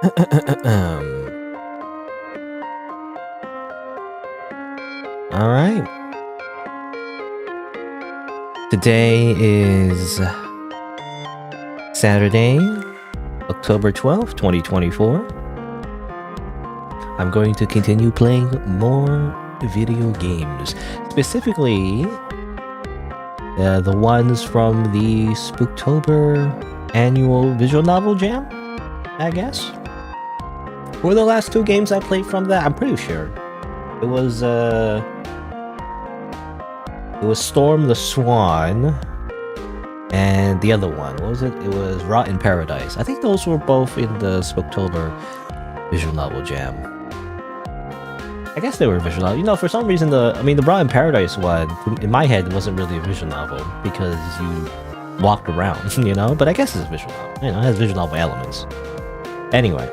All right. Today is Saturday, October 12th, 2024. I'm going to continue playing more video games, specifically the ones from the Spooktober annual visual novel jam, I guess. Were the last two games I played from that? I'm pretty sure. It was Storm the Swan and the other one. What was it? It was Rot in Paradise. I think those were both in the Spooktober visual novel jam. I guess they were visual novel. You know, for some reason, the Rot in Paradise one, in my head, wasn't really a visual novel because you walked around, you know? But I guess it's a visual novel. You know, it has visual novel elements. Anyway.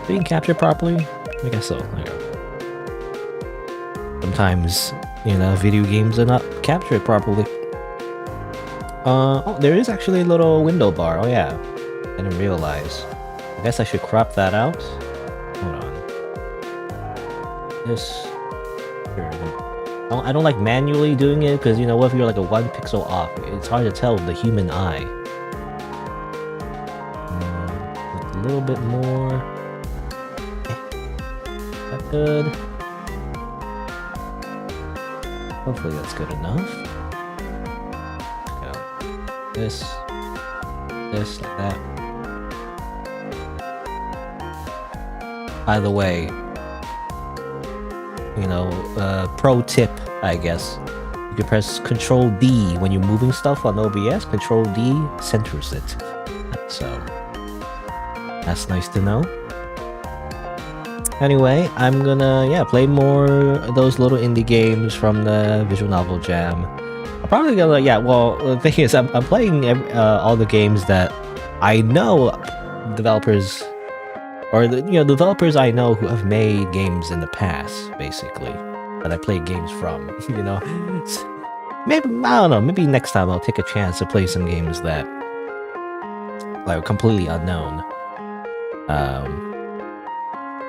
Being captured properly? I guess so. There you go. Sometimes, you know, video games are not captured properly. Oh, there is actually a little window bar. Oh yeah, I didn't realize. I guess I should crop that out. Hold on. This. Here. I don't like manually doing it because, you know, what if you're like a 1 pixel off? It's hard to tell with the human eye. A little bit more. That good. Hopefully that's good enough. Go. This, like that. By the way, you know, pro tip, I guess. You can press Control D when you're moving stuff on OBS. Control D centers it. So, that's nice to know. Anyway, I'm gonna, play more of those little indie games from the visual novel jam. I'm probably gonna, the thing is, I'm playing all the games that I know developers, or the developers I know who have made games in the past, basically, that I played games from, you know. Maybe, I don't know, maybe next time I'll take a chance to play some games that are completely unknown.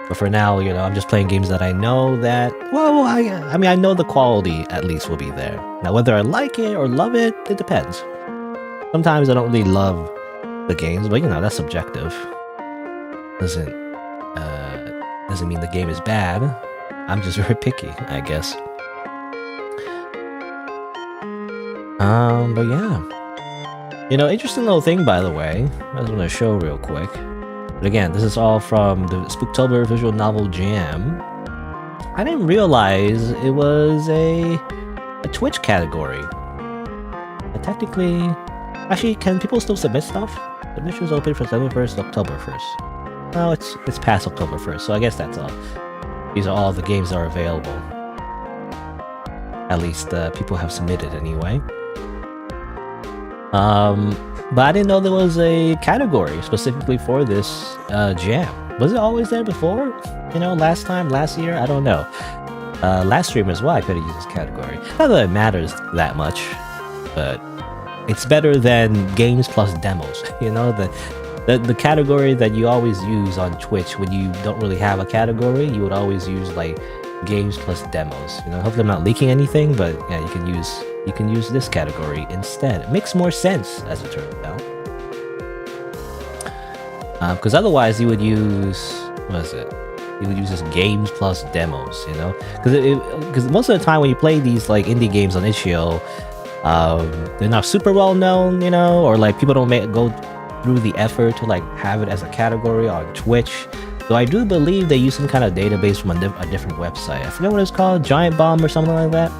But for now, you know, I'm just playing games that I know that, well, I mean, I know the quality at least will be there. Now, whether I like it or love it, it depends. Sometimes I don't really love the games, but, you know, that's subjective. Doesn't mean the game is bad. I'm just very picky, I guess. But yeah. You know, interesting little thing, by the way. I was gonna show real quick. But again, this is all from the Spooktober visual novel jam. I didn't realize it was a Twitch category. Technically, actually, can people still submit stuff? Submissions open from September 1st to October 1st. No, it's past October 1st, so I guess that's all. These are all the games that are available. At least people have submitted anyway. But I didn't know there was a category specifically for this jam. Was it always there before? You know, last year? I don't know. Last stream as well, I could have used this category. Not that it matters that much, but it's better than games plus demos. You know, the category that you always use on Twitch when you don't really have a category, you would always use like games plus demos. You know, hopefully I'm not leaking anything, but yeah, you can use this category instead. It makes more sense as it turns out. Because otherwise you would use, what is it? You would use this games plus demos, you know? Because most of the time when you play these like indie games on itch.io, they're not super well known, you know, or like people don't go through the effort to like have it as a category on Twitch. So I do believe they use some kind of database from a different website. I forget what it's called, Giant Bomb or something like that.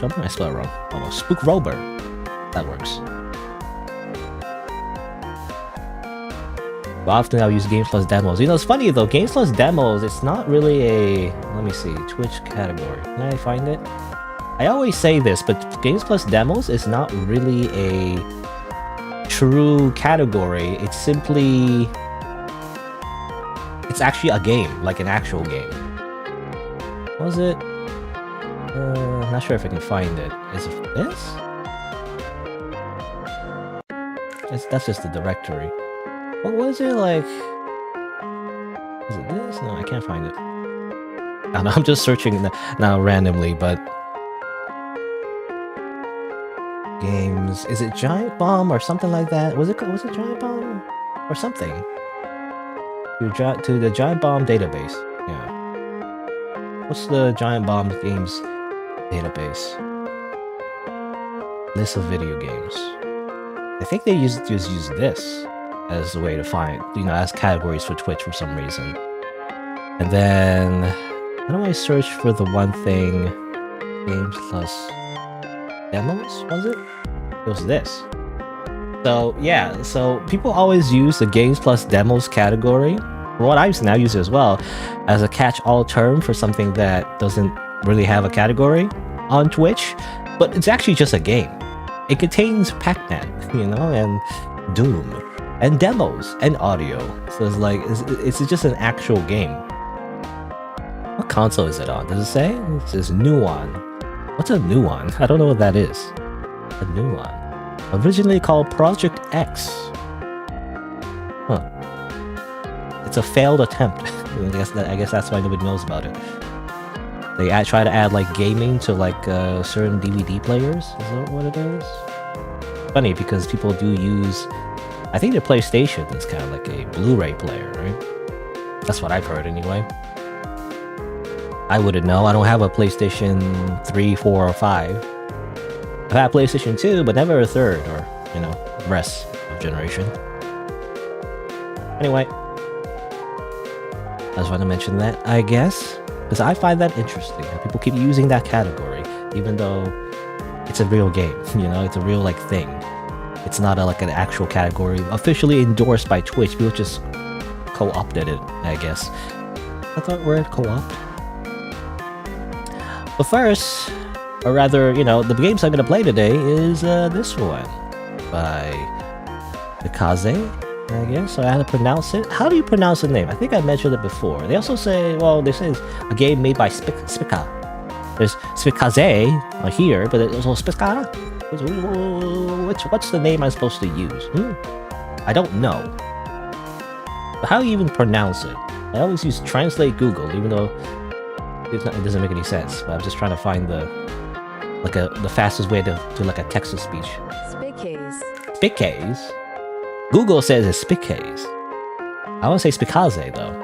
I spelled it wrong. Almost. Spook Rober. That works. But often I'll use games plus demos. You know, it's funny though, games plus demos, it's not really a... Let me see. Twitch category. Can I find it? I always say this, but games plus demos is not really a true category. It's simply... It's actually a game, like an actual game. Was it? Not sure if I can find it. Is it this? That's just the directory. What was it like? Is it this? No, I can't find it. I don't know, I'm just searching now randomly, but games. Is it Giant Bomb or something like that? Was it Giant Bomb or something? To the Giant Bomb database. Yeah. What's the Giant Bomb games database? List of video games. I think they just use this as a way to find, as categories for Twitch for some reason. And then, how do I search for the one thing? Games plus demos, was it? It was this. So yeah, so people always use the games plus demos category, what I now use it as well, as a catch-all term for something that doesn't really have a category on Twitch, but it's actually just a game. It contains Pac-Man, and Doom, and demos, and audio. So it's like, it's just an actual game. What console is it on? Does it say? It says new one. What's a new one? I don't know what that is. A new one. Originally called Project X. Huh. It's a failed attempt. I guess that's why nobody knows about it. They try to add like gaming to like certain DVD players. Is that what it is? Funny because people do use. I think the PlayStation is kind of like a Blu-ray player, right? That's what I've heard anyway. I wouldn't know. I don't have a PlayStation 3, 4, or 5. I've had PlayStation 2, but never a third or, rest of generation. Anyway, I just want to mention that, I guess, because I find that interesting. People keep using that category, even though it's a real game, it's a real, like, thing. It's not like an actual category officially endorsed by Twitch. People just co-opted it, I guess. I thought we're co-opt. But first, or rather, the games I'm going to play today is this one by Spikaze, I guess. So I had to pronounce it. How do you pronounce the name? I think I mentioned it before. They also say, they say it's a game made by Spika. There's Spikaze here, but there's also Spika. What's the name I'm supposed to use? I don't know. But how do you even pronounce it? I always use Translate Google, even though it doesn't make any sense. But I'm just trying to find the fastest way to do like a text-to-speech. Spikaze. Spikaze? Google says it's Spikaze. I want to say Spikaze though.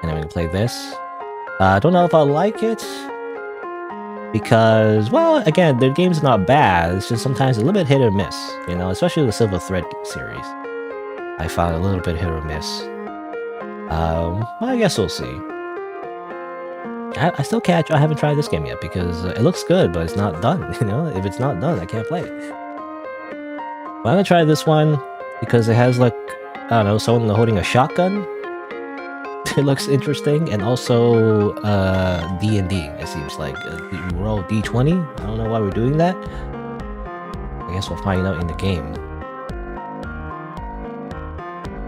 And I'm gonna play this. I don't know if I like it. Because, again, the game's not bad. It's just sometimes a little bit hit or miss. Especially the Silver Thread series. I found a little bit hit or miss. I guess we'll see. I still I haven't tried this game yet because it looks good, but it's not done. If it's not done, I can't play it. But I'm gonna try this one because it has like, I don't know, someone holding a shotgun. It looks interesting, and also D&D. It seems like we roll D20. I don't know why we're doing that. I guess we'll find out in the game.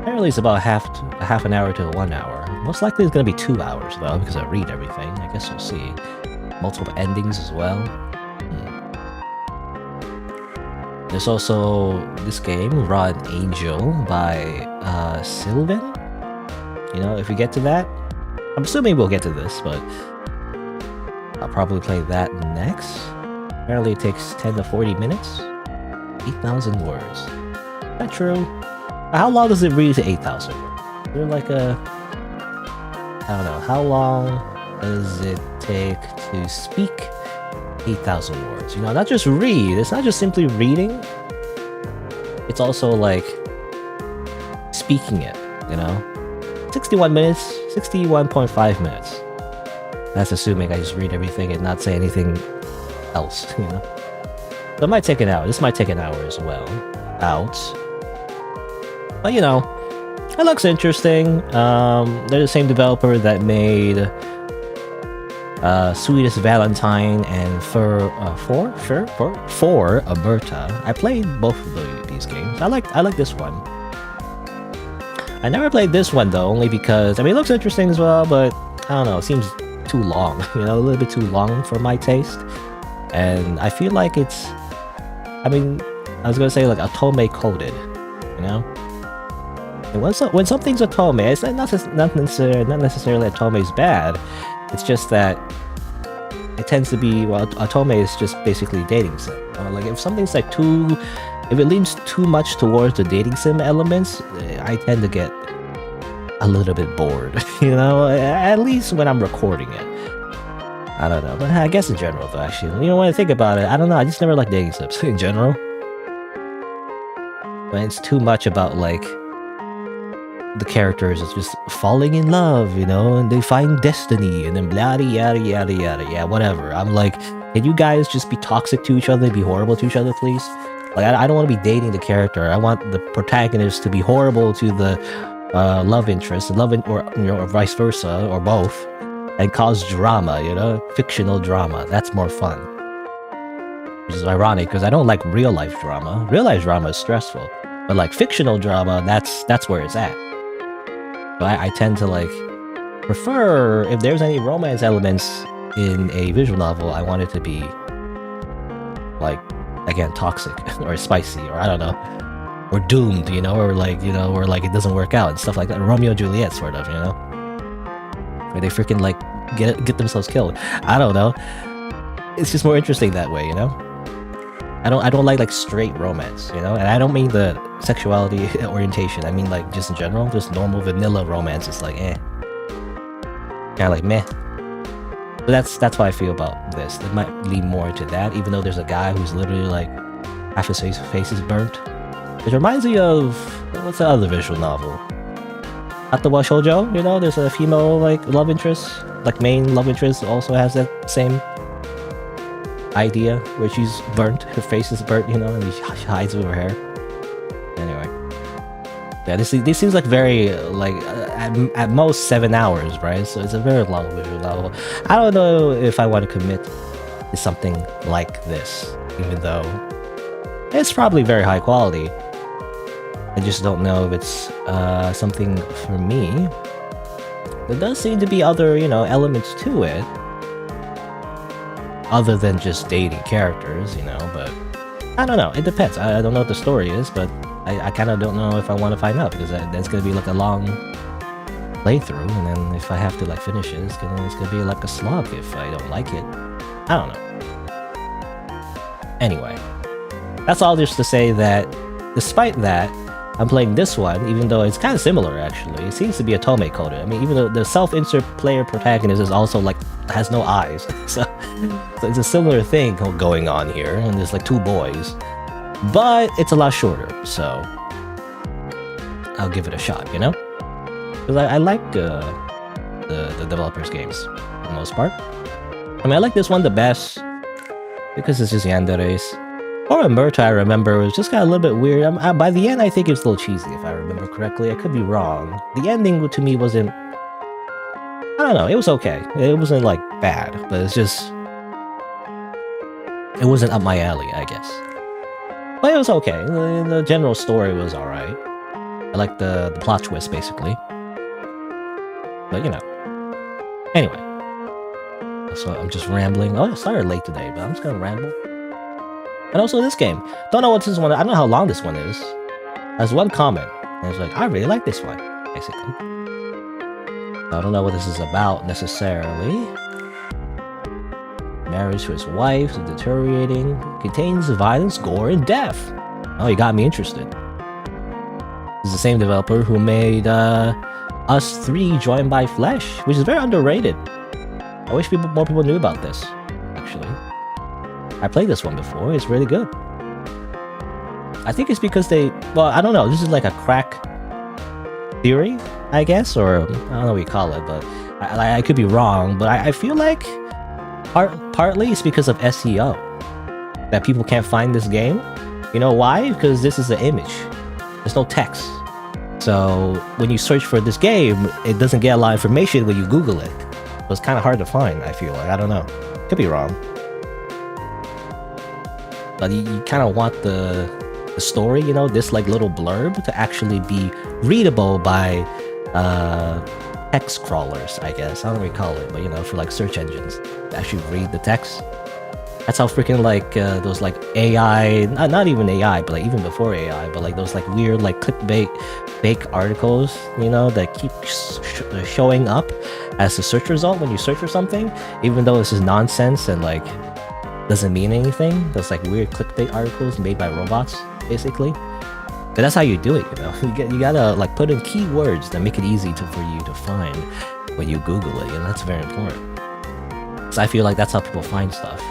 Apparently it's about half an hour to 1 hour. Most likely it's going to be 2 hours though, because I read everything. I guess we'll see. Multiple endings as well. There's also this game, Raw and Angel by Sylvan. If we get to that, I'm assuming we'll get to this, but I'll probably play that next. Apparently it takes 10 to 40 minutes. 8,000 words. Is that true? How long does it read to 8,000 words? Is there like a... I don't know. How long does it take to speak 8,000 words? Not just read. It's not just simply reading. It's also like speaking it, 61 minutes, 61.5 minutes. That's assuming I just read everything and not say anything else, So it might take an hour. This might take an hour as well. But it looks interesting. They're the same developer that made Sweetest Valentine and For Aberta. I played both of these games. I like this one. I never played this one though, only because it looks interesting as well, but I don't know, it seems too long, a little bit too long for my taste. And I feel like it's I mean, I was gonna say like otome coded, you know. And when something's otome, it's not necessarily otome is bad. It's just that it tends to be, well, otome is just basically dating sim. Like if something's like if it leans too much towards the dating sim elements, I tend to get a little bit bored, you know, at least when I'm recording it. I don't know, but I guess in general though, actually, you know, when I think about it, I don't know, I just never like dating sims in general. When it's too much about like the characters is just falling in love, you know, and they find destiny and then blah yada yada yada, yeah, whatever. I'm like, can you guys just be toxic to each other, be horrible to each other, please? Like, I don't want to be dating the character. I want the protagonist to be horrible to the love interest, or you know, or vice versa, or both, and cause drama, you know, fictional drama. That's more fun. Which is ironic because I don't like real life drama. Real life drama is stressful, but like fictional drama, that's where it's at. So I tend to like prefer, if there's any romance elements in a visual novel, I want it to be like, again, toxic or spicy, or I don't know, or doomed, you know, or like, you know, or like it doesn't work out and stuff like that. Romeo and Juliet, sort of, you know, where they freaking like get themselves killed. I don't know. It's just more interesting that way, you know. I don't like straight romance, you know, and I don't mean the sexuality orientation. I mean like just in general, just normal vanilla romance. It's like kind of like meh. So that's how I feel about this. It might lean more into that, even though there's a guy who's literally like half his face is burnt. It reminds me of, what's the other visual novel? Atawa Shoujo, you know, there's a female like love interest, like main love interest also has that same idea where she's burnt, her face is burnt, you know, and she hides with her hair. Anyway, yeah, this seems like very like at most 7 hours, right? So it's a very long visual novel. I don't know if I want to commit to something like this, even though it's probably very high quality. I just don't know if it's something for me. There does seem to be other, you know, elements to it, other than just dating characters, you know, but I don't know, it depends. I don't know what the story is, but I kind of don't know if I want to find out, because that's going to be like a long playthrough, and then if I have to like finish it, it's gonna be like a slog if I don't like it. I don't know. Anyway, that's all just to say that despite that, I'm playing this one, even though it's kind of similar actually. It seems to be a Otome coded. I mean, even though the self-insert player protagonist is also like, has no eyes. So it's a similar thing going on here, and there's like two boys. But it's a lot shorter, so I'll give it a shot, you know? Because I like the developers' games, for the most part. I mean, I like this one the best, because it's just yanderes. Or Murta, I remember, was just got a little bit weird. By the end, I think it's a little cheesy, if I remember correctly. I could be wrong. The ending, to me, wasn't... I don't know, it was okay. It wasn't, like, bad, but it's just... It wasn't up my alley, I guess. But it was okay. The general story was alright. I like the plot twist, basically. But, you know. Anyway. So I'm just rambling. Oh, I started late today, but I'm just gonna ramble. And also this game. Don't know what this one... I don't know how long this one is. There's one comment. And it's like, I really like this one, basically. I don't know what this is about, necessarily. Marriage to his wife is deteriorating. Contains violence, gore, and death. Oh, you got me interested. This is the same developer who made Us 3 Joined by Flesh, which is very underrated. I wish more people knew about this, actually. I played this one before, it's really good. I think it's because well, I don't know, this is like a crack theory, I guess, or I don't know what you call it, but I could be wrong, but I feel like partly it's because of SEO that people can't find this game. You know why? Because this is an image. There's no text. So when you search for this game, it doesn't get a lot of information when you Google it. So it's kind of hard to find, I feel like. I don't know. Could be wrong. But you kind of want the story, you know, this like little blurb to actually be readable by text crawlers, I guess. I don't know what you call it, but you know, for like search engines to actually read the text. That's how freaking like those like AI, not even AI, but like even before AI, but like those like weird like clickbait fake articles, you know, that keep showing up as the search result when you search for something, even though this is nonsense and like doesn't mean anything. Those like weird clickbait articles made by robots, basically. But that's how you do it, you know. You gotta like put in keywords that make it easy for you to find when you Google it, and that's very important. So I feel like that's how people find stuff.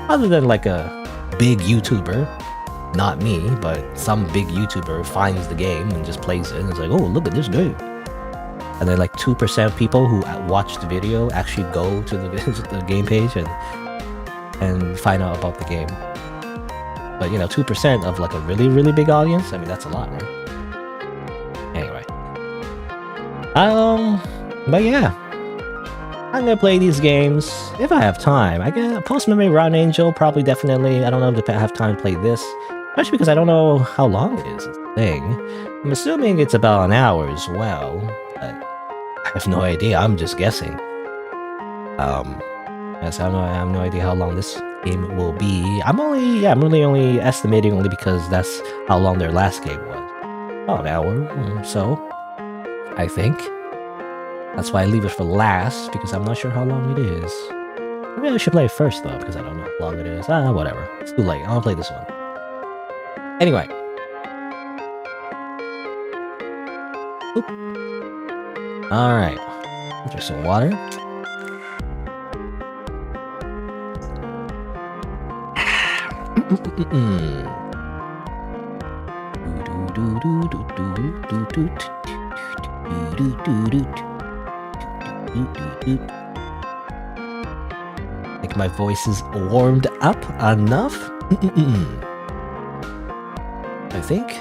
Other than like a big YouTuber, not me, but some big YouTuber finds the game and just plays it and it's like, oh, look at this game. And then like 2% people who watch the video actually go to the game page and find out about the game. But you know, 2% of like a really, really big audience, I mean, that's a lot, right? Anyway. But yeah. I'm gonna play these games if I have time. I get Post Memory Round Angel, probably definitely. I don't know if I have time to play this, especially because I don't know how long it is. It's a thing. I'm assuming it's about an hour as well, but I have no idea. I'm just guessing. Yes, I have no idea how long this game will be. I'm really only estimating only because that's how long their last game was. About an hour, so I think. That's why I leave it for last, because I'm not sure how long it is. Maybe I should play it first, though, because I don't know how long it is. Whatever. It's too late. I'll play this one. Anyway. Oop. Alright. Drink some water. I think my voice is warmed up enough. I think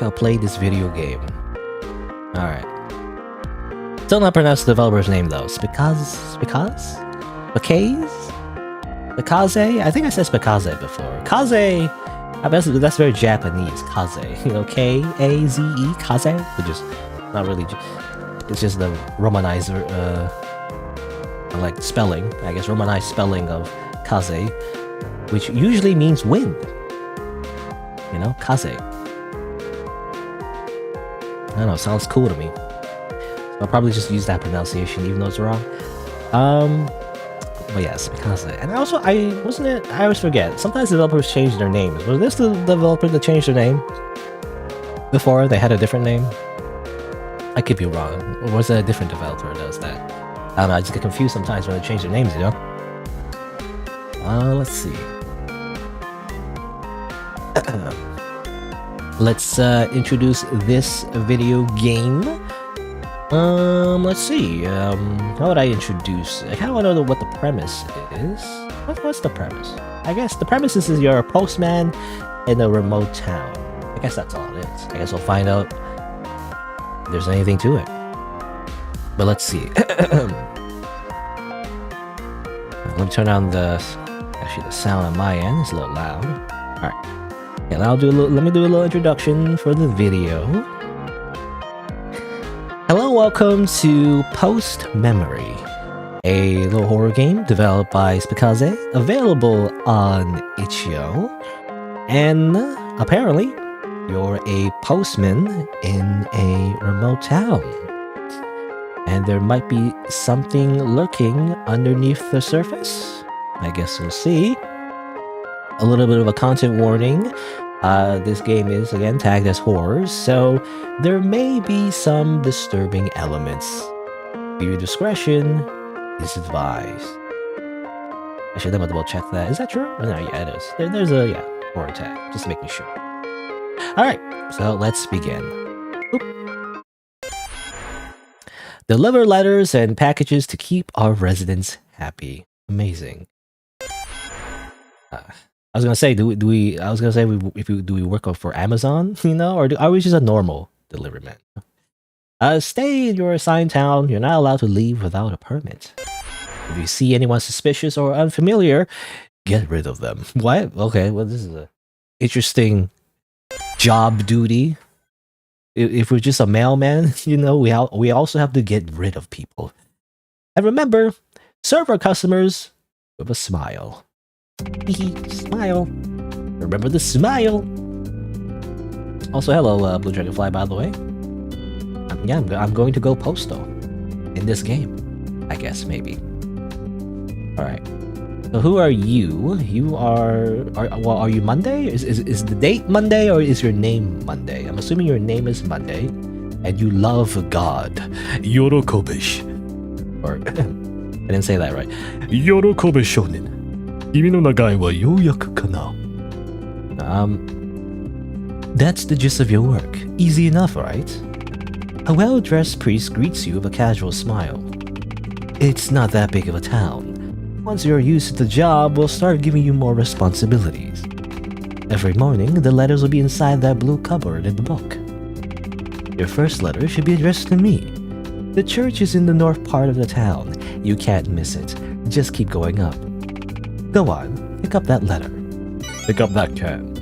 I'll play this video game. Alright. Still not pronounce the developer's name though. Spikaze? I think I said Spikaze before. Kaze! I guess that's very Japanese. Kaze. You know, K-A-Z-E. Kaze? Which is not really... It's just the romanized, like spelling, I guess, romanized spelling of kaze, which usually means wind. You know, kaze. I don't know, sounds cool to me. So I'll probably just use that pronunciation, even though it's wrong. But yes, kaze. And also, I always forget. Sometimes developers change their names. Was this the developer that changed their name? Before they had a different name? I could be wrong. Or was it a different developer that does that? I don't know, I just get confused sometimes when they change their names, you know? Let's see. Let's introduce this video game. Let's see. How would I introduce? I kind of want to know what the premise is. What's the premise? I guess the premise is you're a postman in a remote town. I guess that's all it is. I guess we'll find out if there's anything to it. But let's see. Let me turn down the sound on my end. It's a little loud. All right. Yeah, let me do a little introduction for the video. Hello, welcome to Post Memory, a little horror game developed by Spikaze, available on itch.io, and apparently you're a postman in a remote town. And there might be something lurking underneath the surface. I guess we'll see. A little bit of a content warning. This game is, again, tagged as horror, so there may be some disturbing elements. Viewer discretion is advised. I should double check that. Is that true? Oh, no, yeah, it is. There's a, horror tag, just making sure. Alright, so let's begin. Oop. Deliver letters and packages to keep our residents happy. Amazing. I was gonna say, do we work for Amazon, you know, or are we just a normal delivery man? Stay in your assigned town. You're not allowed to leave without a permit. If you see anyone suspicious or unfamiliar, get rid of them. What? Okay, well, this is a interesting job duty. If we're just a mailman, you know, we also have to get rid of people. And remember, serve our customers with a smile. Smile. Remember the smile. Also, hello, Blue Dragonfly, by the way. I'm going to go postal in this game. I guess, maybe. Alright. So who are you? You are you Monday? Is the date Monday or is your name Monday? I'm assuming your name is Monday. And you love God. Yorokobish. Or, I didn't say that right. Yorokobe shonen. Kimi no nagai wa youyaku kana. That's the gist of your work. Easy enough, right? A well-dressed priest greets you with a casual smile. It's not that big of a town. Once you're used to the job, we'll start giving you more responsibilities. Every morning, the letters will be inside that blue cupboard in the book. Your first letter should be addressed to me. The church is in the north part of the town. You can't miss it. Just keep going up. Go on, pick up that letter. Pick up that can.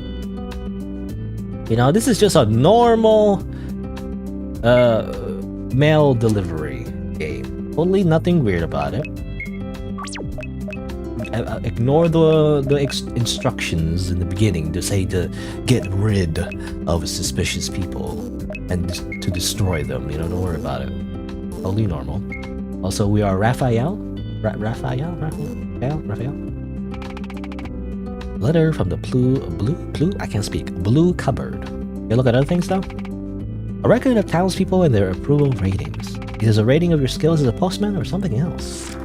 You know, this is just a normal mail delivery game. Totally nothing weird about it. Ignore the instructions in the beginning to say to get rid of suspicious people and to destroy them. You know, don't worry about it. Totally normal. Also, we are Raphael. Raphael. Letter from the blue. I can't speak. Blue cupboard. You look at other things though. A record of townspeople and their approval ratings. Is it a rating of your skills as a postman or something else?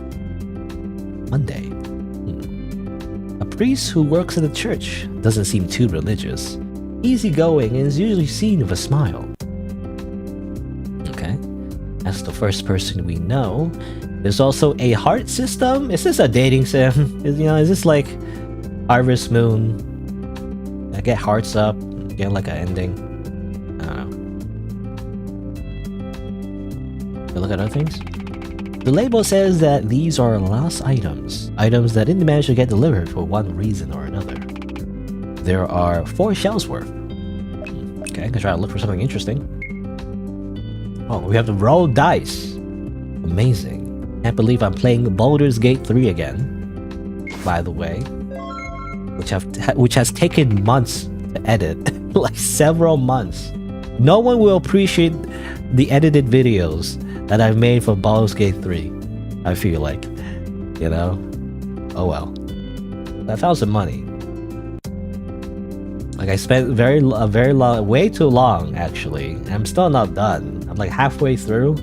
Monday. A priest who works at the church doesn't seem too religious. Easygoing and is usually seen with a smile. Okay. That's the first person we know. There's also a heart system. Is this a dating sim? Is this like Harvest Moon? I get hearts up, get like an ending. I don't know. You look at other things. The label says that these are lost items. Items that didn't manage to get delivered for one reason or another. There are 4 shells worth. Okay, I'm gonna try to look for something interesting. Oh, we have to roll dice. Amazing. Can't believe I'm playing Baldur's Gate 3 again. By the way. Which has taken months to edit. Like several months. No one will appreciate the edited videos that I've made for Baldur's Gate 3. I feel like. You know? Oh well. I found some money. Like I spent way too long actually. I'm still not done. I'm like halfway through.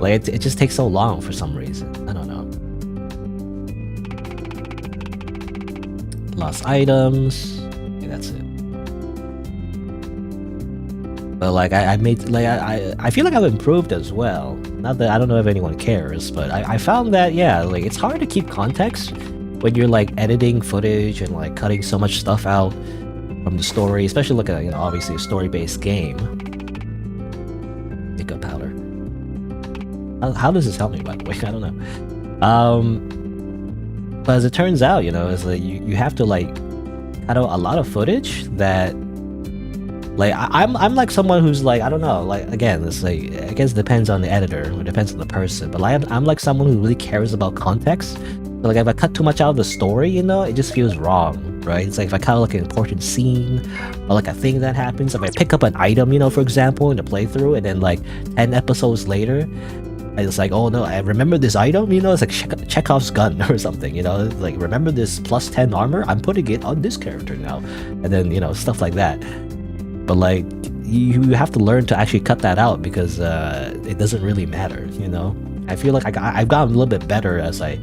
Like it just takes so long for some reason. I don't know. Lost items. Okay, that's it. But like I made like I feel like I've improved as well. Not that I don't know if anyone cares, but I found that yeah, like it's hard to keep context when you're like editing footage and like cutting so much stuff out from the story, especially look at obviously a story-based game. Pickup powder. How does this help me, by the way? I don't know. But as it turns out, it's like you have to like cut out a lot of footage that like I'm like someone who's like I don't know, like again it's like I guess it depends on the editor or depends on the person, but like I'm like someone who really cares about context. So like if I cut too much out of the story, it just feels wrong, right? It's like if I cut out like an important scene or like a thing that happens, if I pick up an item, for example, in the playthrough, and then like 10 episodes later, and it's like, oh no, I remember this item, it's like Chekhov's gun or something, like remember this plus 10 armor? I'm putting it on this character now, and then stuff like that. But like you have to learn to actually cut that out because it doesn't really matter, I feel like I've gotten a little bit better as I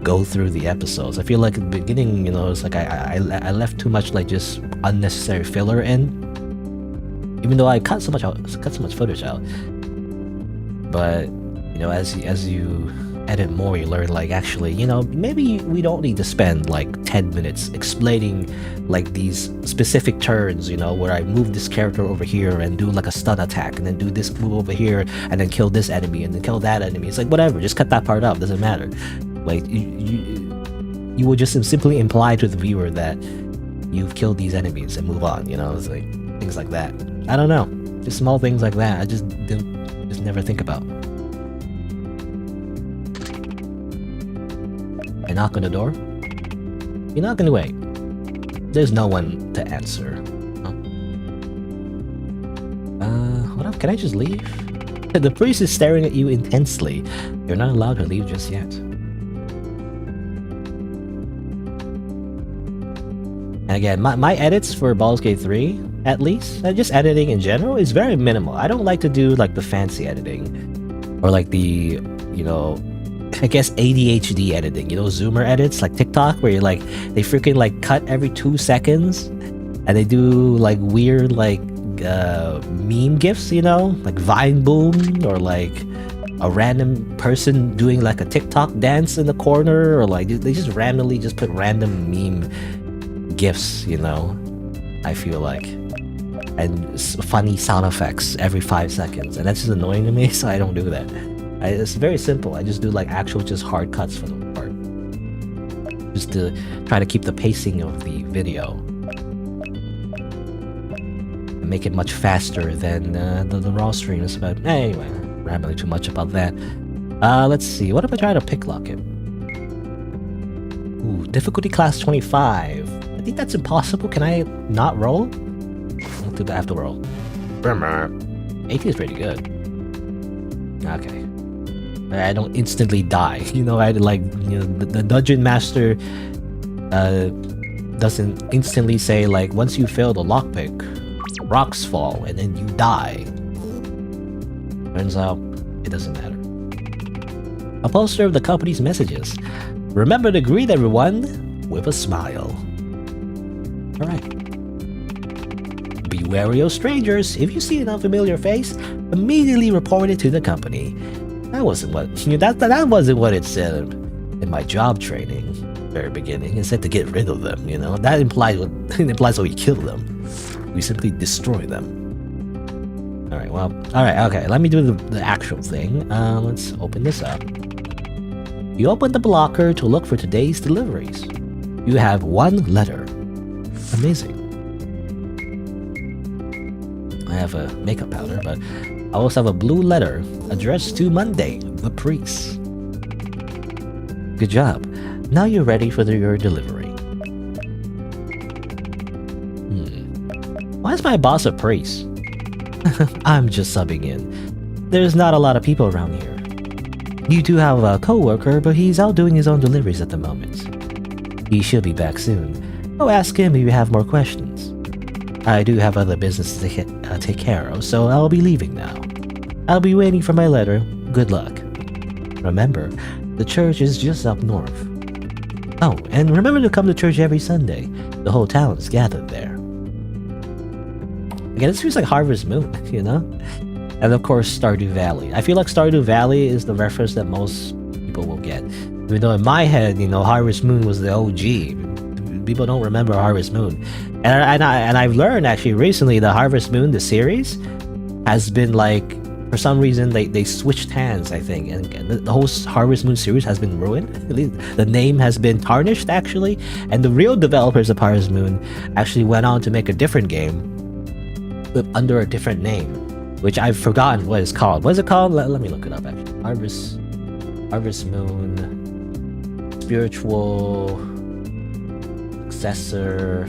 go through the episodes. I feel like at the beginning, it's like I left too much like just unnecessary filler in, even though I cut so much footage out. But as you edit more, you learn like actually maybe we don't need to spend like 10 minutes explaining like these specific turns, where I move this character over here and do like a stun attack and then do this move over here and then kill this enemy and then kill that enemy. It's like whatever, just cut that part out, doesn't matter. Like you will just simply imply to the viewer that you've killed these enemies and move on, it's like things like that. I don't know, just small things like that I just never think about. I knock on the door. You knock anyway. There's no one to answer. Hold up, can I just leave? The priest is staring at you intensely. You're not allowed to leave just yet. And again, my edits for Baldur's Gate 3, at least, and just editing in general, is very minimal. I don't like to do like the fancy editing. Or like the, you know, I guess ADHD editing, you know, zoomer edits like TikTok, where you're like, they freaking like cut every 2 seconds and they do like weird like meme gifs, you know, like Vine Boom, or like a random person doing like a TikTok dance in the corner, or like they just randomly just put random meme gifs, you know, I feel like, and funny sound effects every 5 seconds, and that's just annoying to me, so I don't do that. It's very simple. I just do like actual just hard cuts for the part, just to try to keep the pacing of the video, make it much faster than the raw streams. But anyway, rambling too much about that. Let's see, what if I try to picklock it? Ooh, difficulty class 25. I think that's impossible. Can I not roll? I'll do the after roll. 18 is pretty good. Okay, I don't instantly die. You know, I like, you know, the dungeon master doesn't instantly say like, once you fail the lockpick, rocks fall and then you die. Turns out it doesn't matter. A poster of the company's messages. Remember to greet everyone with a smile. Alright. Be wary of strangers. If you see an unfamiliar face, immediately report it to the company. That wasn't what, you know, that wasn't what it said in my job training very beginning. It said to get rid of them, you know. That implies what it implies that we kill them. We simply destroy them. Alright, well, alright, okay, let me do the actual thing. Let's open this up. You open the blocker to look for today's deliveries. You have 1 letter. Amazing. I have a makeup powder, but I also have a blue letter addressed to Monday, the priest. Good job. Now you're ready for your delivery. Why is my boss a priest? I'm just subbing in. There's not a lot of people around here. You do have a co-worker, but he's out doing his own deliveries at the moment. He should be back soon. Go ask him if you have more questions. I do have other business to take care of, so I'll be leaving now. I'll be waiting for my letter. Good luck. Remember, the church is just up north. Oh, and remember to come to church every Sunday. The whole town is gathered there. Again, this feels like Harvest Moon, you know? And of course, Stardew Valley. I feel like Stardew Valley is the reference that most people will get. Even though in my head, you know, Harvest Moon was the OG. People don't remember Harvest Moon. And I've learned actually recently that Harvest Moon, the series, has been like, for some reason, they switched hands, I think. And the whole Harvest Moon series has been ruined. The name has been tarnished, actually. And the real developers of Harvest Moon actually went on to make a different game under a different name, which I've forgotten what it's called. What is it called? Let me look it up, actually. Harvest Moon Spiritual Successor.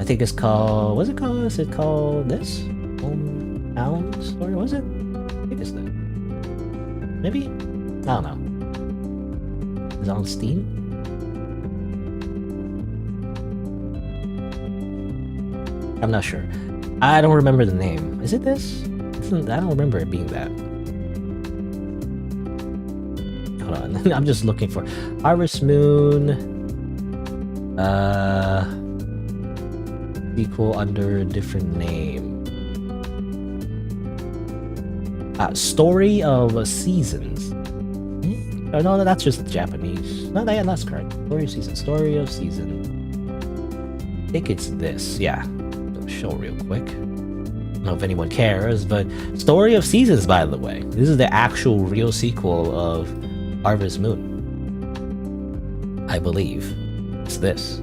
I think it's called, what's it called? Is it called this? Hometown Story? Was it? I think it's that. Maybe? I don't know. Is it on Steam? I'm not sure. I don't remember the name. Is it this? I don't remember it being that. Hold on. I'm just looking for Harvest Moon sequel under a different name. Story of Seasons. Oh, no, that's just Japanese. No, yeah, that's correct. Story of Seasons. Story of Season. I think it's this. Yeah. Show real quick. I don't know if anyone cares, but Story of Seasons, by the way. This is the actual real sequel of Harvest Moon. I believe. It's this.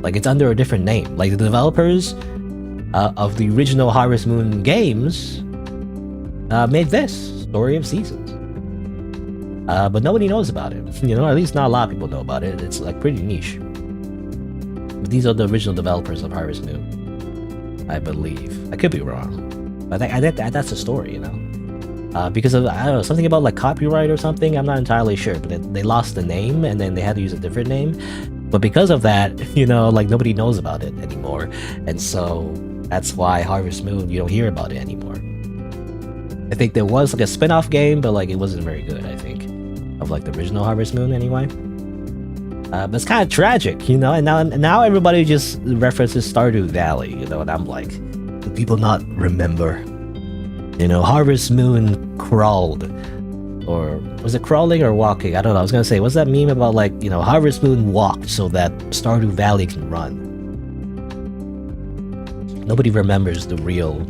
Like, it's under a different name. Like, the developers of the original Harvest Moon games made this, Story of Seasons. But nobody knows about it. You know, at least not a lot of people know about it. It's like pretty niche. But these are the original developers of Harvest Moon, I believe. I could be wrong, but that's the story, you know. Because of, I don't know, something about like copyright or something. I'm not entirely sure, but they lost the name and then they had to use a different name. But because of that, you know, like nobody knows about it anymore, and so that's why Harvest Moon, you don't hear about it anymore. I think there was like a spin-off game, but like it wasn't very good, I think, of like the original Harvest Moon anyway. But it's kind of tragic, you know, and now everybody just references Stardew Valley, you know, and I'm like, do people not remember? You know, Harvest Moon crawled, or was it crawling or walking? I don't know. I was gonna say, what's that meme about, like, you know, Harvest Moon walked so that Stardew Valley can run? Nobody remembers the real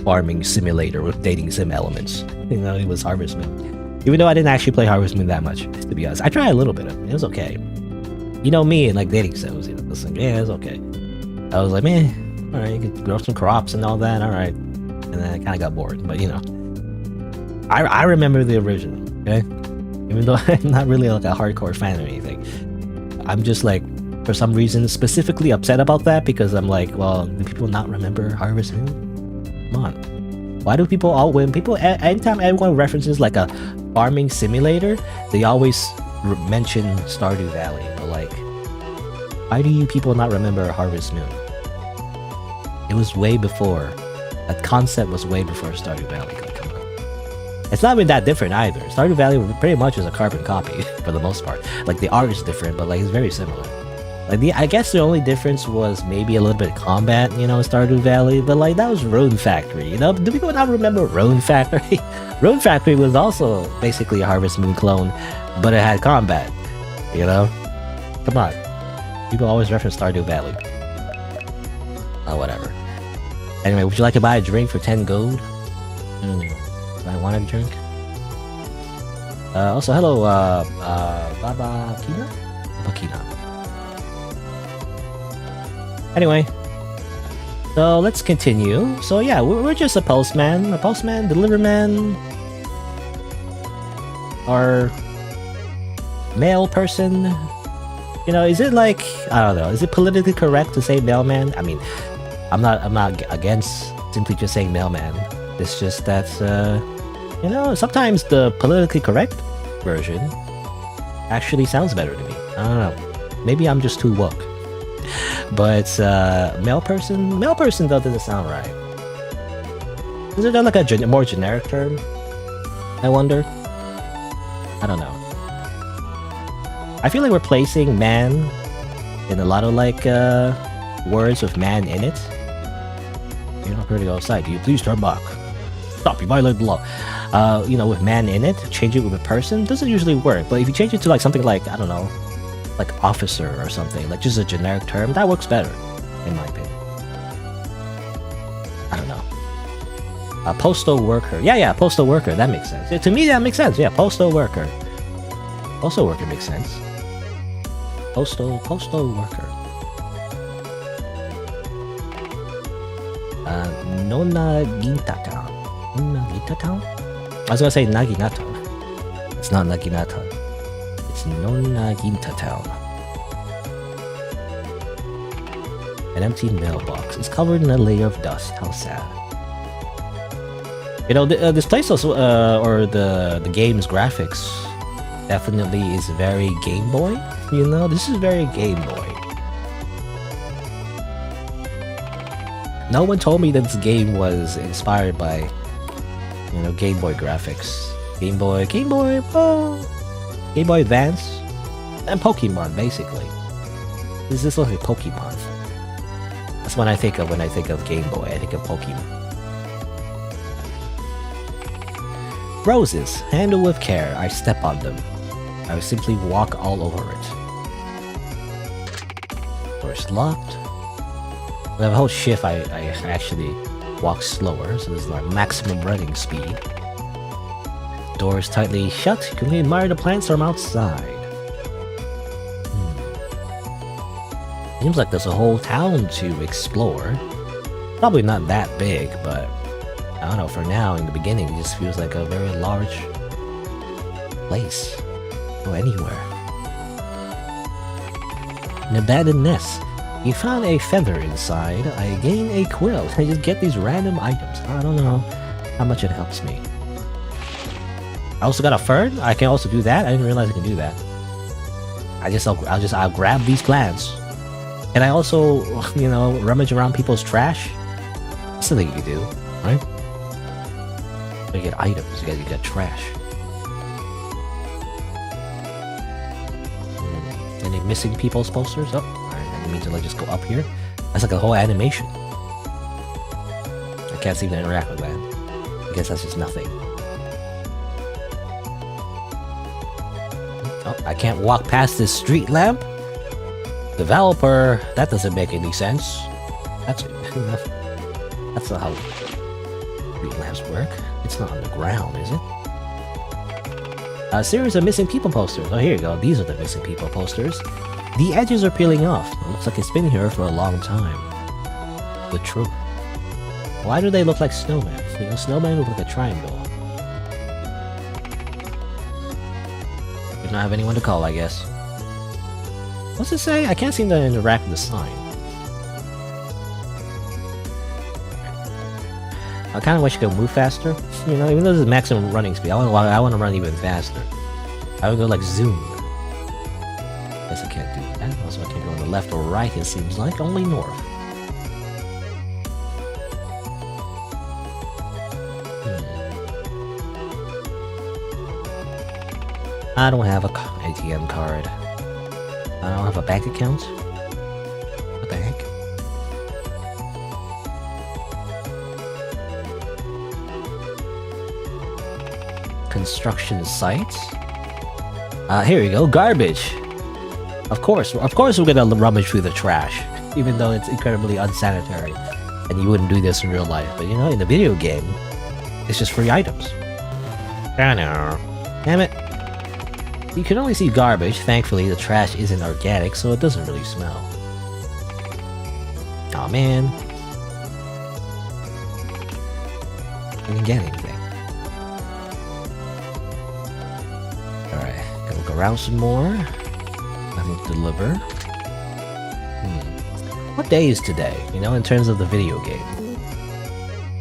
farming simulator with dating sim elements. You know, it was Harvest Moon. Even though I didn't actually play Harvest Moon that much, to be honest. I tried a little bit of it. It was okay. You know me and like dating sims, you know, listen, yeah, it's okay. I was like, man, alright, you can grow some crops and all that, alright. And then I kind of got bored, but you know. I remember the original, okay? Even though I'm not really like a hardcore fan or anything. I'm just like, for some reason, specifically upset about that, because I'm like, well, do people not remember Harvest Moon? Come on. Why do people anytime anyone references like a farming simulator, they always mention Stardew Valley, but like, why do you people not remember Harvest Moon? It was way before, that concept was way before Stardew Valley could come out. It's not even that different either. Stardew Valley pretty much is a carbon copy for the most part. Like the art is different, but like it's very similar. Like I guess the only difference was maybe a little bit of combat, you know, in Stardew Valley, but like that was Rune Factory, you know? Do people not remember Rune Factory? Rune Factory was also basically a Harvest Moon clone, but it had combat, you know? Come on. People always reference Stardew Valley. Oh, whatever. Anyway, would you like to buy a drink for 10 gold? Do I want a drink? Also, hello, Baba Kina? Anyway, so let's continue. So yeah, we're just a postman, deliverman, or mail person. You know, is it like, I don't know, is it politically correct to say mailman? I mean, I'm not against simply just saying mailman. It's just that, you know, sometimes the politically correct version actually sounds better to me. I don't know. Maybe I'm just too woke. But mail person though doesn't sound right. Is there like a more generic term? I wonder. I don't know. I feel like we're placing man in a lot of like words with man in it. You're not going to go outside. Do you please turn back? Stop! You violate the law. You know, with man in it, change it with a person doesn't usually work. But if you change it to like something like, I don't know, like officer or something, like just a generic term, that works better, in my opinion. I don't know. A postal worker. Yeah, postal worker. That makes sense. To me, that makes sense. Yeah, postal worker. Postal worker makes sense. Postal worker. Nonagita town. Nonagita town? I was gonna say Naginata. It's not Naginata. It's Nonagita town. An empty mailbox is covered in a layer of dust. How sad. You know, this place also, or the game's graphics definitely is very Game Boy. You know, this is very Game Boy. No one told me that this game was inspired by, you know, Game Boy graphics. Game Boy Advance, and Pokemon, basically. This looks like Pokemon. That's what I think of when I think of Game Boy. I think of Pokemon. Roses, handle with care. I step on them. I would simply walk all over it. Door's locked. When I have a whole shift, I actually walk slower, so there's like maximum running speed. Door is tightly shut. You can admire the plants from outside. Seems like there's a whole town to explore. Probably not that big, but I don't know, for now, in the beginning, it just feels like a very large place. Go anywhere. An abandoned nest. You found a feather inside. I gain a quill. I just get these random items. I don't know how much it helps me. I also got a fern. I can also do that. I didn't realize I can do that. I'll grab these plants. And I also, you know, rummage around people's trash. That's something you can do, right? You get items. You get trash. Any missing people's posters? Oh, alright, I didn't mean to like just go up here. That's like a whole animation. I can't seem to interact with that. I guess that's just nothing. Oh, I can't walk past this street lamp? Developer, that doesn't make any sense. That's not how street lamps work. It's not on the ground, is it? A series of missing people posters. Oh, here you go. These are the missing people posters. The edges are peeling off. It looks like it's been here for a long time. The truth. Why do they look like snowmen? You know, snowmen look like a triangle. We don't have anyone to call, I guess. What's it say? I can't seem to interact with the sign. I kind of wish I could move faster. You know, even though this is maximum running speed, I want to run even faster. I would go like zoom. Guess I can't do that. Also, I can't go on the left or right. It seems like only north. I don't have a ATM card. I don't have a bank account. A bank. Construction site. Here we go. Garbage. Of course we're gonna rummage through the trash, even though it's incredibly unsanitary, and you wouldn't do this in real life. But you know, in the video game, it's just free items. Damn it. You can only see garbage. Thankfully, the trash isn't organic, so it doesn't really smell. Aw, man. I didn't get anything. Alright, gotta look around some more. Nothing to deliver. What day is today, you know, in terms of the video game?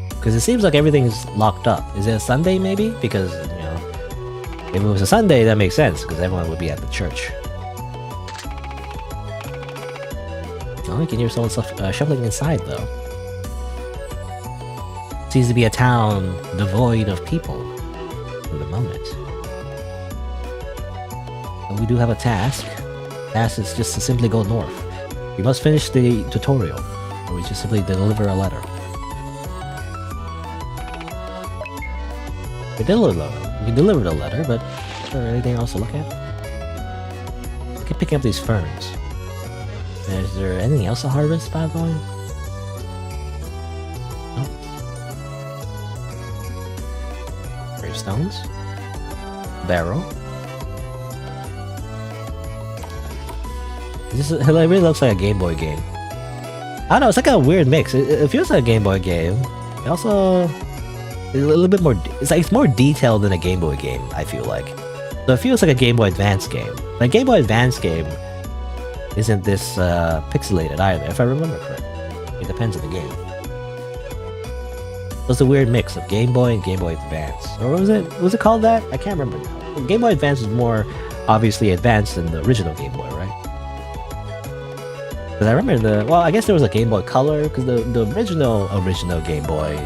Because it seems like everything's locked up. Is it a Sunday, maybe? Because, you know, if it was a Sunday, that makes sense, because everyone would be at the church. Oh, you can hear someone shuffling inside, though. Seems to be a town devoid of people for the moment. And we do have a task. Task is just to simply go north. We must finish the tutorial, or we just simply deliver a letter. We delivered a letter, but is there anything else to look at? We can pick up these ferns. Is there anything else to harvest, by the way? No? Gravestones? Barrel? It really looks like a Game Boy game. I don't know, it's like a weird mix. It feels like a Game Boy game. It also is a little bit more. It's more detailed than a Game Boy game, I feel like. So it feels like a Game Boy Advance game. Like Game Boy Advance game isn't this pixelated either, if I remember correctly. It depends on the game. So it's a weird mix of Game Boy and Game Boy Advance. Or what was it? Was it called that? I can't remember now. Game Boy Advance is more obviously advanced than the original Game Boy, right? Because I remember well, I guess there was a Game Boy Color, because the original Game Boy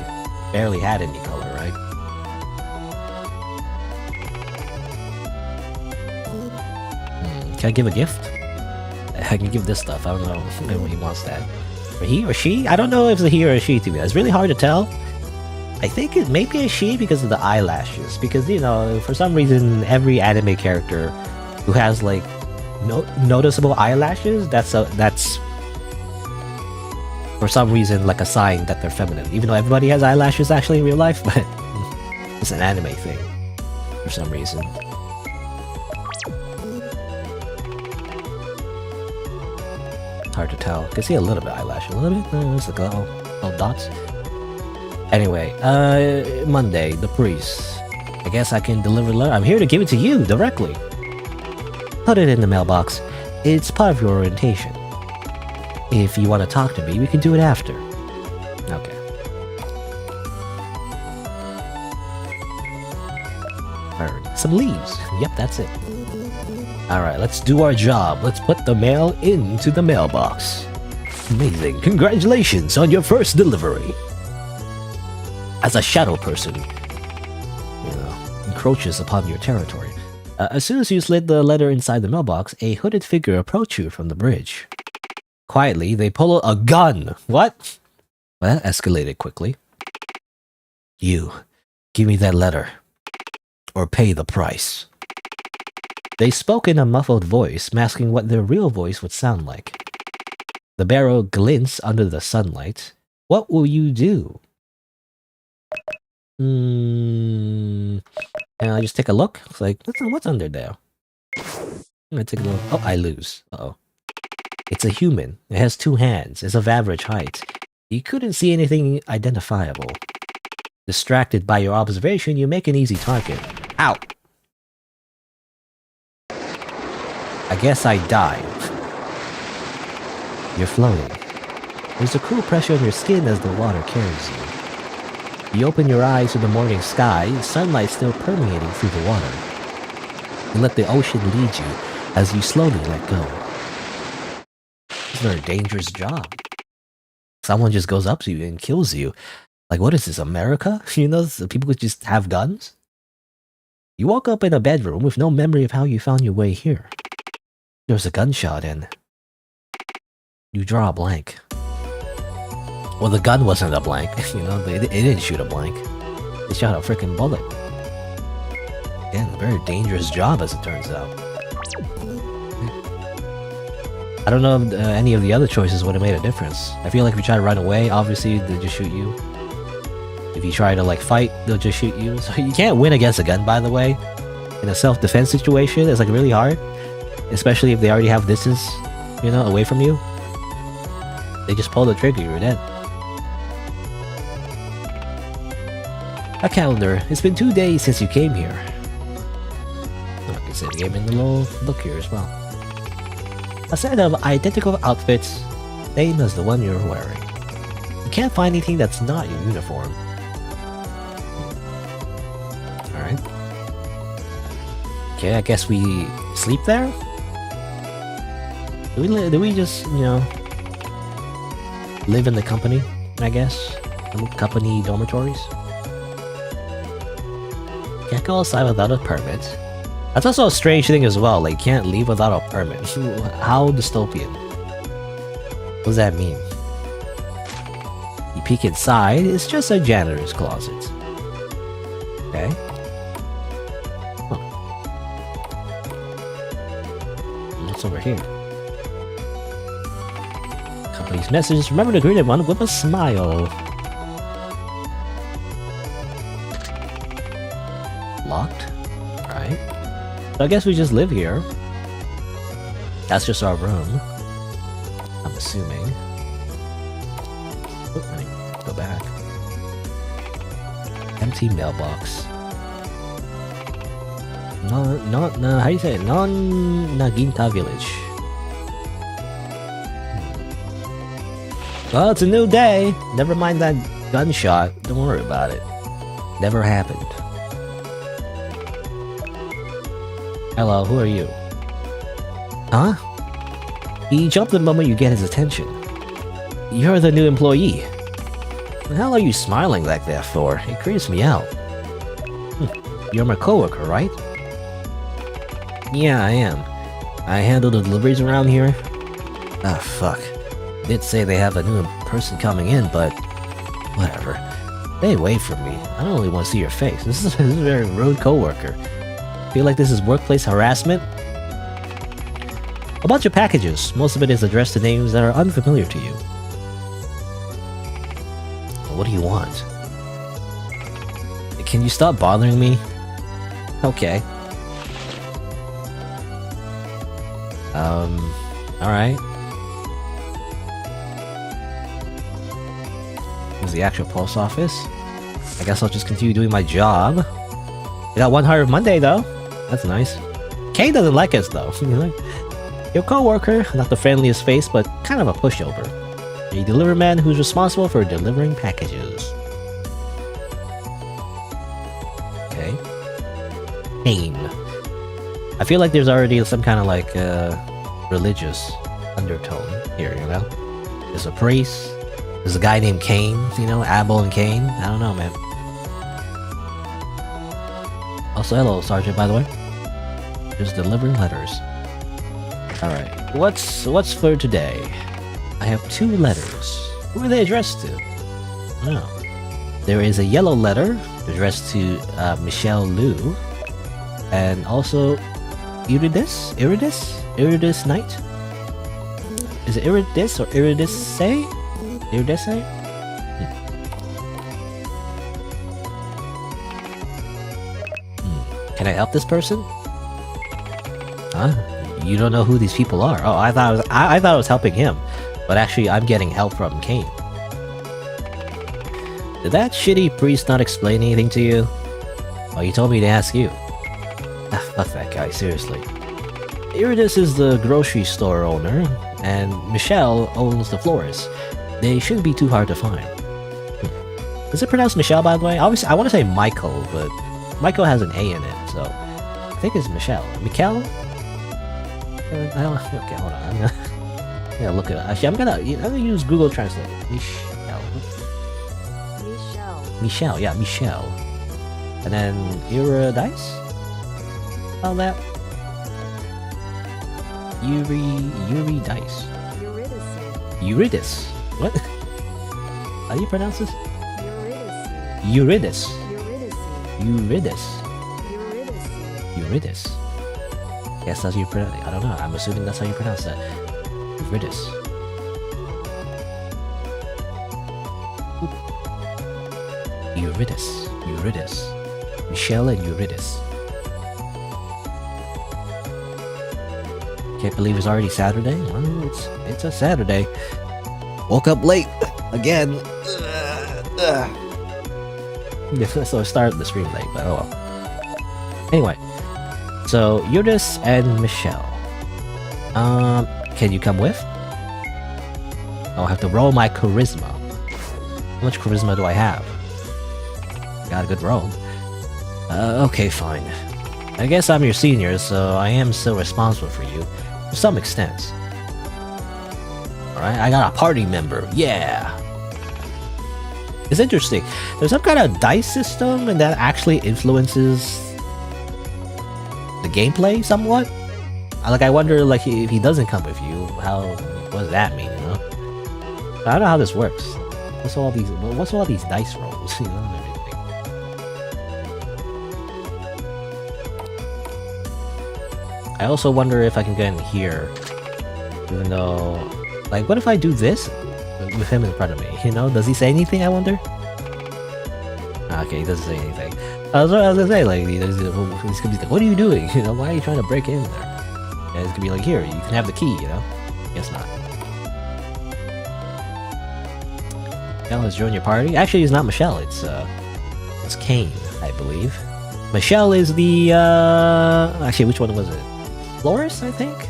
barely had any color, right? Can I give a gift? I can give this stuff. I don't know if he wants that. Or he or she? I don't know if it's a he or a she, to be honest. It's really hard to tell. I think it may be a she because of the eyelashes. Because, you know, for some reason, every anime character who has, like, noticeable eyelashes, that's for some reason like a sign that they're feminine, even though everybody has eyelashes actually in real life, but it's an anime thing for some reason. It's hard to tell. I can see a little bit eyelash, a little bit. It's like little dots. Anyway, Monday, the priest. I guess I can deliver the letter. I'm here to give it to you directly. Put it in the mailbox. It's part of your orientation. If you want to talk to me, we can do it after. Okay. Burn some leaves. Yep, that's it. Alright, let's do our job. Let's put the mail into the mailbox. Amazing. Congratulations on your first delivery. As a shadow person, encroaches upon your territory. As soon as you slid the letter inside the mailbox, a hooded figure approached you from the bridge. Quietly, they pull out a gun. What? Well, that escalated quickly. You, give me that letter, or pay the price. They spoke in a muffled voice, masking what their real voice would sound like. The barrel glints under the sunlight. What will you do? And I just take a look. It's like, what's under there? I'm gonna take a look. Oh, I lose. Uh-oh. It's a human. It has 2 hands. It's of average height. You couldn't see anything identifiable. Distracted by your observation, you make an easy target. Ow! I guess I died. You're floating. There's a cool pressure on your skin as the water carries you. You open your eyes to the morning sky, sunlight still permeating through the water. You let the ocean lead you as you slowly let go. This is a very dangerous job. Someone just goes up to you and kills you. Like, what is this, America? You know, people could just have guns? You woke up in a bedroom with no memory of how you found your way here. There's a gunshot and you draw a blank. Well, the gun wasn't a blank, you know, it didn't shoot a blank. They shot a freaking bullet. Again, a very dangerous job as it turns out. I don't know if any of the other choices would have made a difference. I feel like if you try to run away, obviously they'll just shoot you. If you try to like fight, they'll just shoot you. So you can't win against a gun, by the way. In a self-defense situation, it's like really hard. Especially if they already have distance, you know, away from you. They just pull the trigger, you're dead. A calendar. It's been 2 days since you came here. Like I said, gave me the little book here as well. A set of identical outfits, same as the one you're wearing. You can't find anything that's not your uniform. Alright. Okay, I guess we sleep there? Do we just, you know, live in the company, I guess? Company dormitories? Can't go outside without a permit. That's also a strange thing as well, like, can't leave without a permit. How dystopian? What does that mean? You peek inside, it's just a janitor's closet. Okay. Huh. What's over here? Company's message, remember to greet everyone with a smile. Locked? Right. So I guess we just live here. That's just our room. I'm assuming. Oop, let me go back. Empty mailbox. No, how do you say it? Non-Naginta village. Well, it's a new day. Never mind that gunshot. Don't worry about it. Never happened. Hello, who are you? Huh? He jumped the moment you get his attention. You're the new employee. What the hell are you smiling like that for? It creeps me out. You're my coworker, right? Yeah, I am. I handle the deliveries around here. Ah, fuck. Did say they have a new person coming in, but whatever. Stay away from me. I don't really want to see your face. This is a very rude coworker. Feel like this is workplace harassment? A bunch of packages. Most of it is addressed to names that are unfamiliar to you. What do you want? Can you stop bothering me? Okay. Alright. Here's the actual post office. I guess I'll just continue doing my job. We got 1 heart of Monday though. That's nice. Kane doesn't like us though. Your co-worker, not the friendliest face, but kind of a pushover. A delivery man who's responsible for delivering packages. Okay. Kane. I feel like there's already some kind of like religious undertone here, you know? There's a priest, there's a guy named Cain, you know, Abel and Cain. I don't know, man. Also, hello, Sergeant, by the way. Just delivering letters. Alright, what's for today? I have 2 letters. Who are they addressed to? Oh. There is a yellow letter addressed to Michelle Liu. And also Iridis Knight? Is it Iridis or Iridisse? Iridisse? Can I help this person? Huh? You don't know who these people are. Oh, I thought I was helping him, but actually I'm getting help from Kane. Did that shitty priest not explain anything to you? Oh, he told me to ask you. Ah, fuck that guy, seriously. Iridis is the grocery store owner, and Michelle owns the florist. They shouldn't be too hard to find. Is it pronounced Michelle, by the way? Obviously, I want to say Michael, but Michael has an A in it, so I think it's Michelle. Mikel? I don't. Okay, hold on. I'm gonna look it up. Actually, I'm gonna use Google Translate. Michelle, yeah, Michelle. And then Eurydice? How that? Eurydice. Eurydice. What? How do you pronounce this? Eurydice. Eurydice. Yes, that's how you pronounce it. I don't know. I'm assuming that's how you pronounce that. Eurydice. Eurydice. Michelle and Eurydice. Can't believe it's already Saturday. Well, it's a Saturday. Woke up late again. So I started the stream late, but oh well. Anyway, so Eurydice and Michelle. Can you come with? I'll have to roll my charisma. How much charisma do I have? Got a good roll. Okay, fine. I guess I'm your senior, so I am still responsible for you, to some extent. Alright, I got a party member, yeah! It's interesting. There's some kind of dice system, and that actually influences the gameplay somewhat. Like, I wonder, like, if he doesn't come with you, what does that mean, you know? I don't know how this works. What's all these dice rolls, you know, and everything. I also wonder if I can get in here, even though, like, what if I do this with him in front of me, you know? Does he say anything, I wonder? Okay, he doesn't say anything. I was gonna say, like, he's gonna be like, what are you doing? You know, why are you trying to break in there? And it's gonna be like, here, you can have the key, you know? Guess not. Michelle has joined your party? Actually, it's not Michelle, it's Kane, I believe. Michelle is the, actually, which one was it? Florist, I think?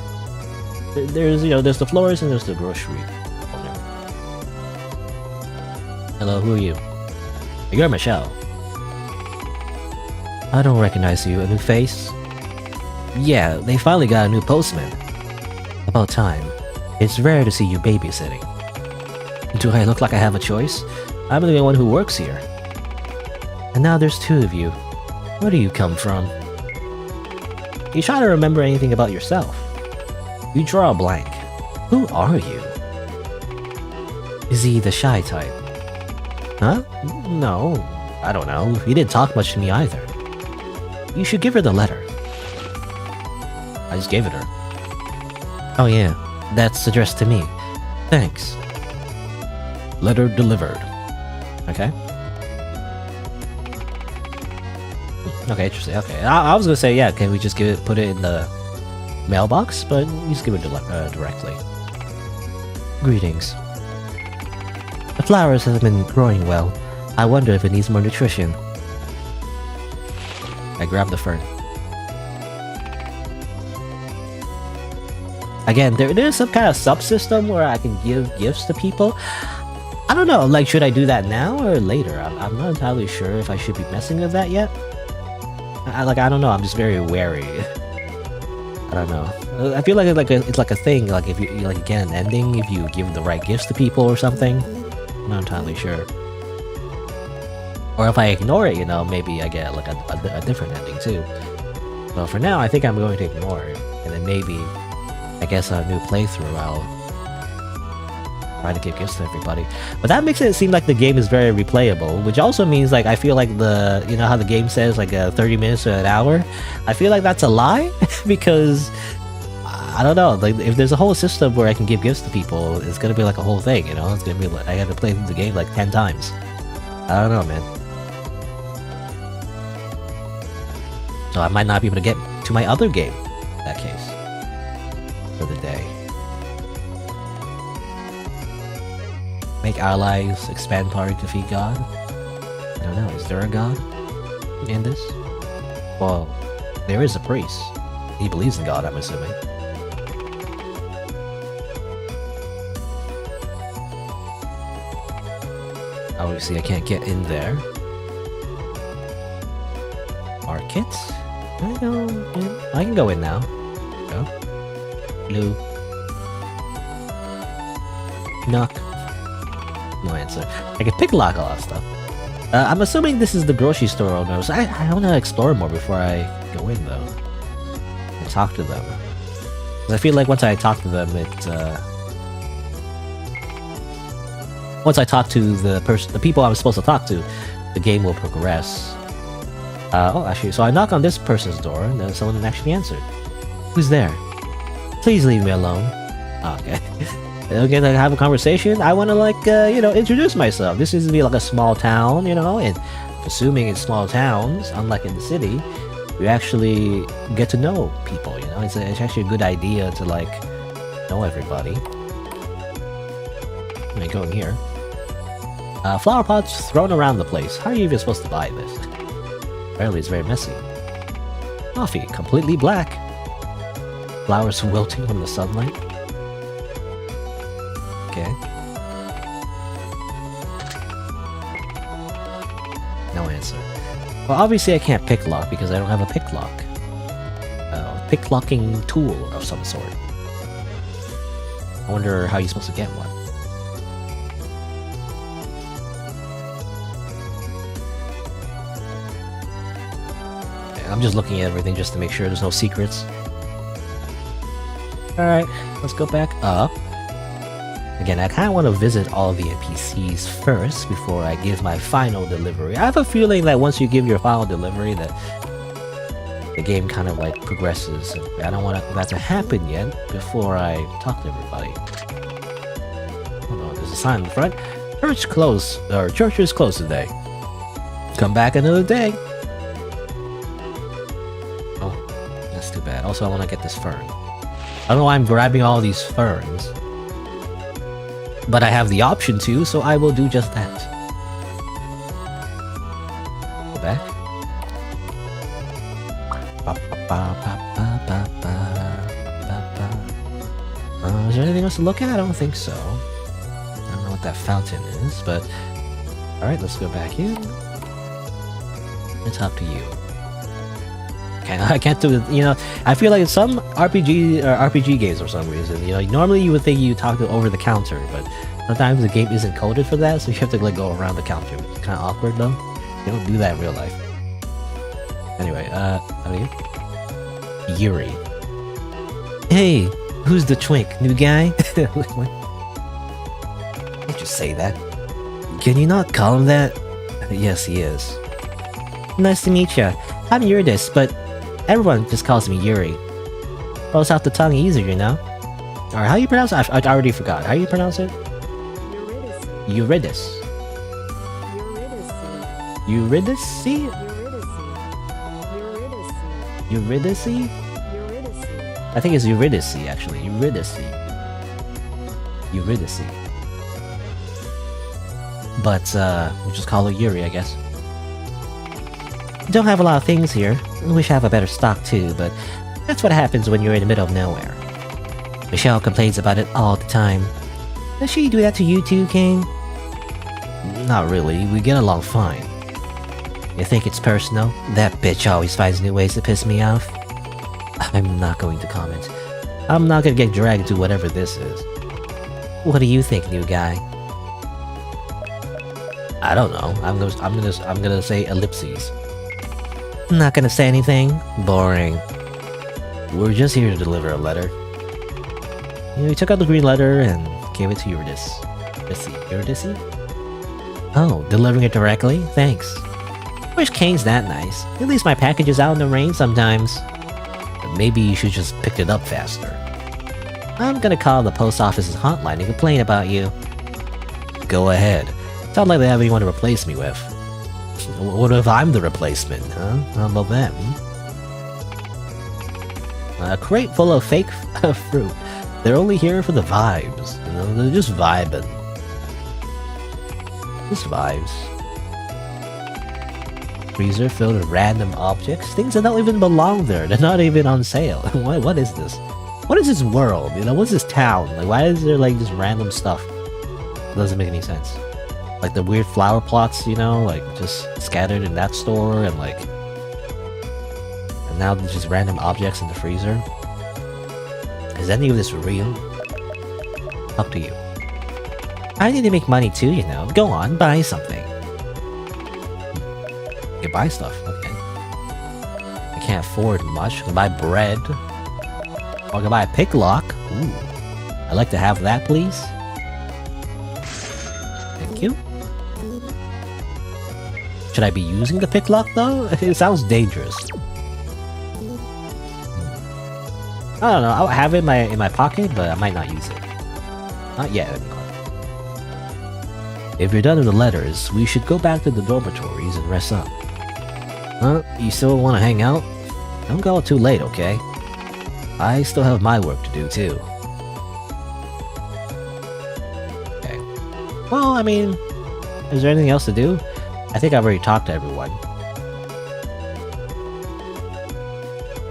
There's the florist and there's the grocery owner. Hello, who are you? You're Michelle. I don't recognize you. A new face? Yeah, they finally got a new postman. About time. It's rare to see you babysitting. Do I look like I have a choice? I'm the only one who works here. And now there's 2 of you. Where do you come from? You try to remember anything about yourself. You draw a blank. Who are you? Is he the shy type? Huh? No. I don't know. He didn't talk much to me either. You should give her the letter. I just gave it her. Oh yeah, that's addressed to me. Thanks. Letter delivered. Okay. Okay, interesting. Okay, I was gonna say, yeah, can we just put it in the mailbox? But you just give it directly. Greetings. The flowers have been growing well. I wonder if it needs more nutrition. I grabbed the fern. Again, there's some kind of subsystem where I can give gifts to people. I don't know, like, should I do that now or later? I'm not entirely sure if I should be messing with that yet. I don't know, I'm just very wary. I don't know. I feel like it's like a thing, like if you get an ending if you give the right gifts to people or something. I'm not entirely sure. Or if I ignore it, you know, maybe I get like a different ending too. But for now, I think I'm going to ignore it. And then maybe, I guess a new playthrough, I'll try to give gifts to everybody. But that makes it seem like the game is very replayable, which also means like I feel like you know how the game says like 30 minutes to an hour? I feel like that's a lie because I don't know, like if there's a whole system where I can give gifts to people, it's gonna be like a whole thing, you know? It's gonna be like I have to play the game like 10 times. I don't know, man. So I might not be able to get to my other game in that case for the day. Make allies, expand party, defeat God. I don't know, is there a God in this? Well, there is a priest. He believes in God, I'm assuming. Obviously, I can't get in there. Markets? I can go in now. Go. Blue. Knock. No answer. I can pick lock a lot of stuff. I'm assuming this is the grocery store owner, so I want to explore more before I go in, though. And talk to them. Because I feel like once I talk to them, once I talk to the people I'm supposed to talk to, the game will progress. Oh, actually, so I knock on this person's door, and then someone actually answered. Who's there? Please leave me alone. Oh, okay. Okay, like have a conversation. I want to like, you know, introduce myself. This is to be like a small town, you know, and assuming in small towns, unlike in the city, you actually get to know people, you know. It's actually a good idea to like know everybody. Let me go in here. Flower pots thrown around the place. How are you even supposed to buy this? Apparently it's very messy. Coffee, completely black. Flowers wilting from the sunlight. Okay. No answer. Well, obviously I can't pick lock because I don't have a pick lock. Pick locking tool of some sort. I wonder how you're supposed to get one. I'm just looking at everything just to make sure there's no secrets. Alright, let's go back up. Again, I kind of want to visit all the NPCs first before I give my final delivery. I have a feeling that once you give your final delivery that the game kind of like progresses. I don't want that to happen yet before I talk to everybody. Oh no, there's a sign in the front. Church closed, or church is closed today. Come back another day. Oh, that's too bad. Also, I want to get this fern. I don't know why I'm grabbing all these ferns. But I have the option to, so I will do just that. Go back. Is there anything else to look at? I don't think so. I don't know what that fountain is, but... Alright, let's go back in. It's up to you. I can't do it, you know, I feel like some RPG games for some reason, you know, normally you would think you talk to over the counter, but sometimes the game isn't coded for that, so you have to like go around the counter. It's kind of awkward though. They don't do that in real life. Anyway, Yuri. Hey, who's the twink? New guy? Don't just say that. Can you not call him that? Yes, he is. Nice to meet ya. I'm Eurydice, but everyone just calls me Yuri. Rolls off the tongue easier, you know? Alright, how you pronounce it? I already forgot. How you pronounce it? Eurydice. Eurydice? Eurydice? I think it's Eurydice, actually. Eurydice. But, we'll just call her Yuri, I guess. Don't have a lot of things here. Wish I have a better stock too, but that's what happens when you're in the middle of nowhere. Michelle complains about it all the time. Does she do that to you too, Kane? Not really, we get along fine. You think it's personal? That bitch always finds new ways to piss me off. I'm not going to comment. I'm not gonna get dragged into whatever this is. What do you think, new guy? I don't know. I'm gonna say ellipses. Not gonna say anything? Boring. We're just here to deliver a letter. We took out the green letter and gave it to Eurydice. Eurydice? Oh, delivering it directly? Thanks. Wish Kane's that nice. At least my package is out in the rain sometimes. But maybe you should just pick it up faster. I'm gonna call the post office's hotline and complain about you. Go ahead. Sounds like they have anyone to replace me with. What if I'm the replacement, huh? How about that? A crate full of fake fruit. They're only here for the vibes. You know, they're just vibing. Just vibes. Freezer filled with random objects. Things that don't even belong there. They're not even on sale. What is this? What is this world? You know, what's this town? Like, why is there like just random stuff? It doesn't make any sense. Like the weird flower plots, you know, like just scattered in that store, and like, and now there's just random objects in the freezer. Is any of this real? Up to you. I need to make money too, you know. Go on, buy something. You buy stuff, okay. I can't afford much. I can buy bread. Or I can buy a pick lock. Ooh. I'd like to have that, please. Thank you. Should I be using the pick lock though? It sounds dangerous. I don't know. I'll have it in my pocket, but I might not use it. Not yet, anyway. If you're done with the letters, we should go back to the dormitories and rest up. Huh? You still want to hang out? Don't go too late, okay? I still have my work to do too. Okay. Well, I mean, is there anything else to do? I think I've already talked to everyone.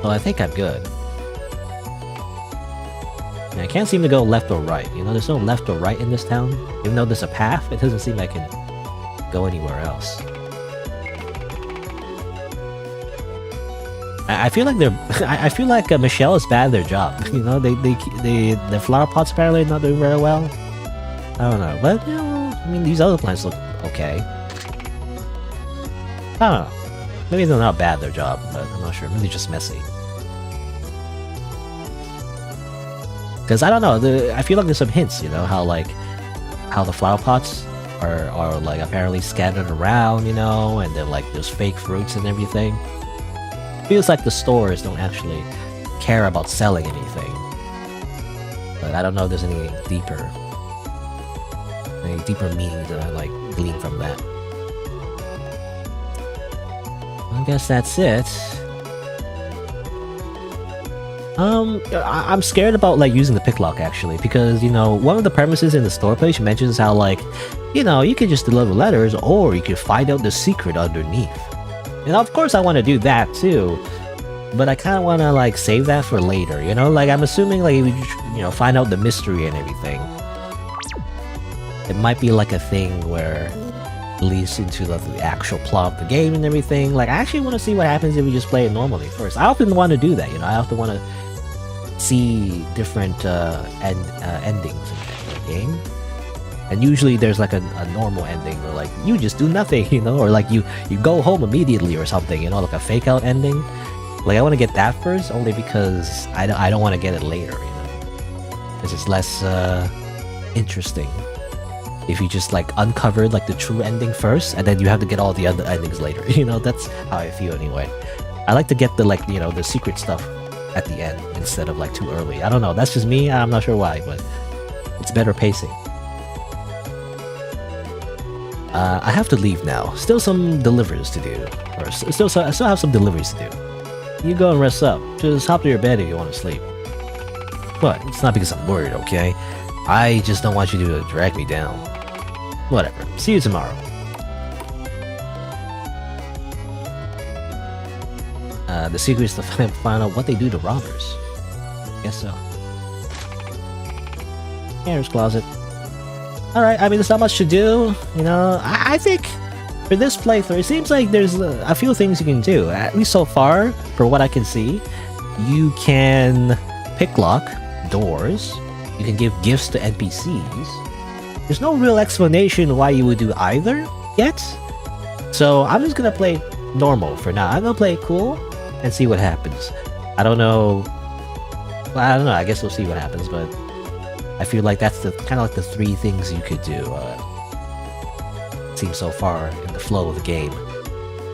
Well, I think I'm good. I can't seem to go left or right. You know, there's no left or right in this town. Even though there's a path, it doesn't seem like I can go anywhere else. I feel like they're. I feel like Michelle is bad at their job. You know, the flower pots apparently are not doing very well. I don't know, but you know, I mean, these other plants look okay. I don't know. Maybe they're not bad at their job, but I'm not sure. Maybe they're just messy. Because I don't know, I feel like there's some hints, you know, how the flower pots are like apparently scattered around, you know, and then like there's fake fruits and everything. Feels like the stores don't actually care about selling anything. But I don't know if there's any deeper meaning that I like glean from that. I guess that's it. I'm scared about like using the pick lock actually, because you know, one of the premises in the store page mentions how like, you know, you could just deliver letters or you could find out the secret underneath. And of course I want to do that too, but I kind of want to like save that for later, you know, like I'm assuming like if you know, find out the mystery and everything, it might be like a thing where it leads into the actual plot of the game and everything. Like I actually want to see what happens if we just play it normally first. I often want to do that, you know, I often want to see different endings in the game. And usually there's like a normal ending where like you just do nothing, you know, or like you go home immediately or something, you know, like a fake out ending. Like I want to get that first only because I don't want to get it later, you know, because it's less interesting if you just like uncovered like the true ending first and then you have to get all the other endings later. You know, that's how I feel anyway. I like to get the like, you know, the secret stuff at the end instead of like too early. I don't know, that's just me. I'm not sure why, but it's better pacing. I have to leave now. Still some deliveries to do. Or I still have some deliveries to do. You go and rest up. Just hop to your bed if you want to sleep. But it's not because I'm worried, okay? I just don't want you to drag me down. Whatever. See you tomorrow. The secret is to find out what they do to robbers. Guess so. Here's closet. Alright, I mean, there's not much to do. You know, I think for this playthrough, it seems like there's a few things you can do. At least so far, for what I can see. You can pick lock doors. You can give gifts to NPCs. There's no real explanation why you would do either yet. So I'm just gonna play normal for now. I'm gonna play cool and see what happens. I don't know. Well, I don't know. I guess we'll see what happens, but I feel like that's the kind of like the three things you could do. Seems so far in the flow of the game.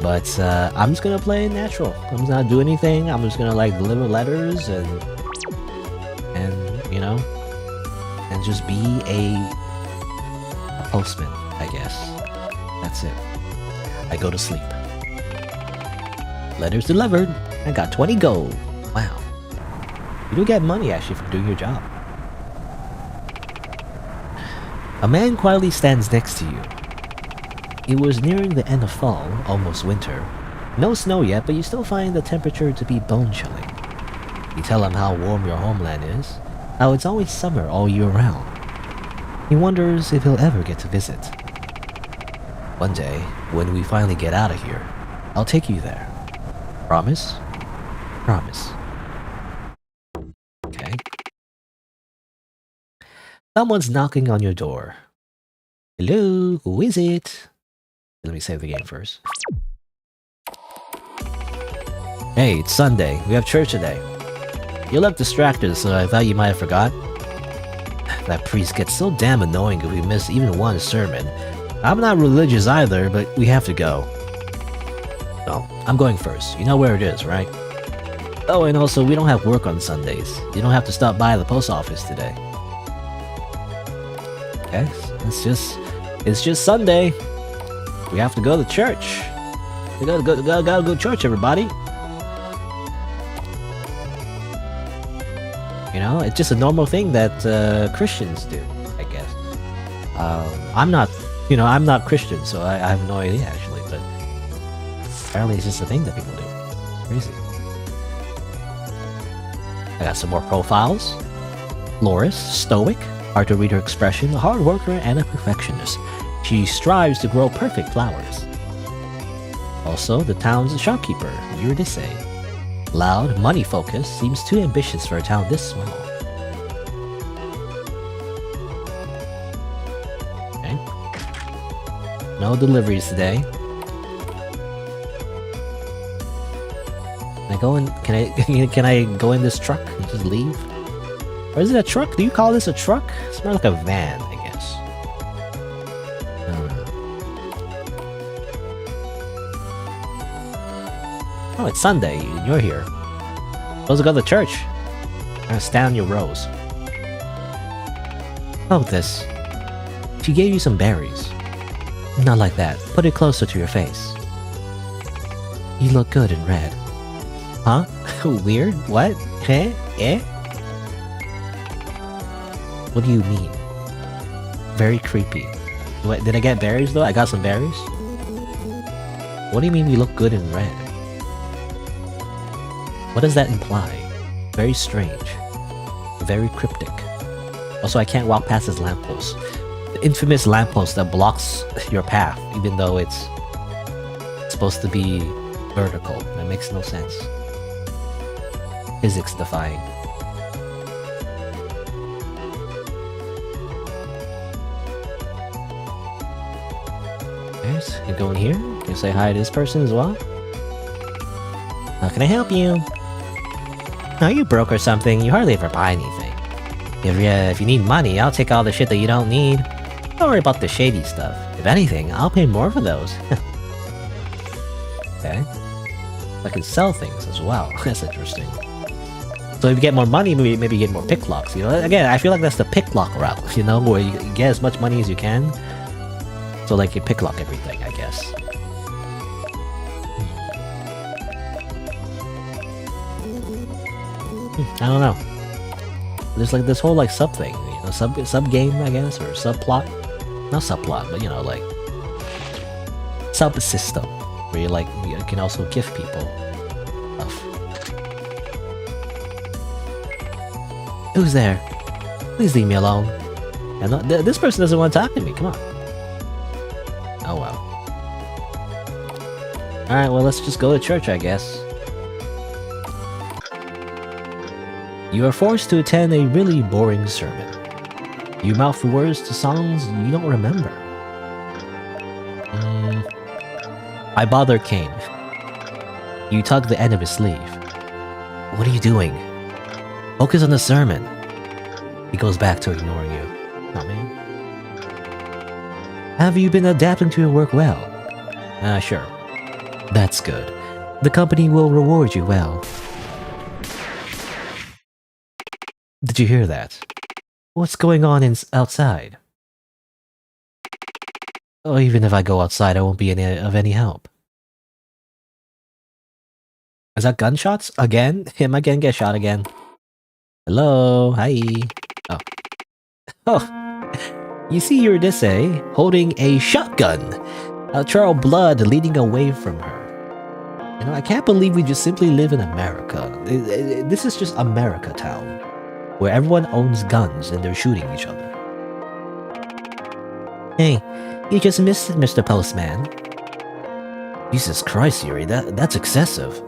But I'm just gonna play natural. I'm just not do anything. I'm just gonna like deliver letters and you know, and just be a postman, I guess. That's it. I go to sleep. Letters delivered. I got 20 gold. Wow. You do get money actually for doing your job. A man quietly stands next to you. It was nearing the end of fall, almost winter. No snow yet, but you still find the temperature to be bone-chilling. You tell him how warm your homeland is, how it's always summer all year round. He wonders if he'll ever get to visit. One day, when we finally get out of here, I'll take you there. Promise? Promise. Okay. Someone's knocking on your door. Hello, who is it? Let me save the game first. Hey, it's Sunday. We have church today. You look distracted, so I thought you might have forgot. That priest gets so damn annoying if we miss even one sermon. I'm not religious either, but we have to go. Well, I'm going first. You know where it is, right? Oh, and also, we don't have work on Sundays. You don't have to stop by the post office today. Okay, it's just Sunday. We have to go to church. We gotta go to church, everybody. You know, it's just a normal thing that Christians do, I guess. I'm not Christian, so I have no idea actually, but apparently it's just a thing that people do. Crazy. I got some more profiles. Florist, stoic, hard to read her expression, a hard worker, and a perfectionist. She strives to grow perfect flowers. Also, the town's shopkeeper, Eurydice. Loud, money-focused, seems too ambitious for a town this small. Okay. No deliveries today. Can I go in? Can I go in this truck and just leave? Or is it a truck? Do you call this a truck? It's more like a van, I guess. I don't know. Oh, it's Sunday. You're here. Supposed to go to church. I'm gonna stand on your rows. Oh, this. She gave you some berries. Not like that. Put it closer to your face. You look good in red. Huh? Weird? What? Eh? Eh? What do you mean? Very creepy. What, did I get berries though? I got some berries? What do you mean we look good in red? What does that imply? Very strange. Very cryptic. Also, I can't walk past this lamppost. The infamous lamppost that blocks your path, even though it's supposed to be vertical. That makes no sense. Physics defying. You go in here. Can you say hi to this person as well? How can I help you? No, you broke or something. You hardly ever buy anything. If you need money, I'll take all the shit that you don't need. Don't worry about the shady stuff. If anything, I'll pay more for those. Okay. I can sell things as well. That's interesting. So if you get more money, maybe you get more pick locks. You know, again, I feel like that's the pick lock route. You know, where you get as much money as you can. So like you pick lock everything, I guess. I don't know. There's like this whole like sub thing, you know, sub game, I guess, or subplot. Not subplot, but you know, like sub system where you can also gift people stuff. Who's there? Please leave me alone. And this person doesn't want to talk to me, come on. Oh well. Alright, well let's just go to church, I guess. You are forced to attend a really boring sermon. You mouth the words to songs you don't remember. I bother Kane. You tug the end of his sleeve. What are you doing? Focus on the sermon. He goes back to ignoring you. Not me. Have you been adapting to your work well? Sure. That's good. The company will reward you well. Did you hear that? What's going on outside? Oh, even if I go outside, I won't be of any help. Is that gunshots? Again? Am I gonna get shot again? Hello? Hi. Oh. Oh. You see Eurydice holding a shotgun. A trail of blood leading away from her. You know, I can't believe we just simply live in America. This is just America town. Where everyone owns guns and they're shooting each other. Hey, you just missed it, Mr. Postman. Jesus Christ, Yuri, that's excessive.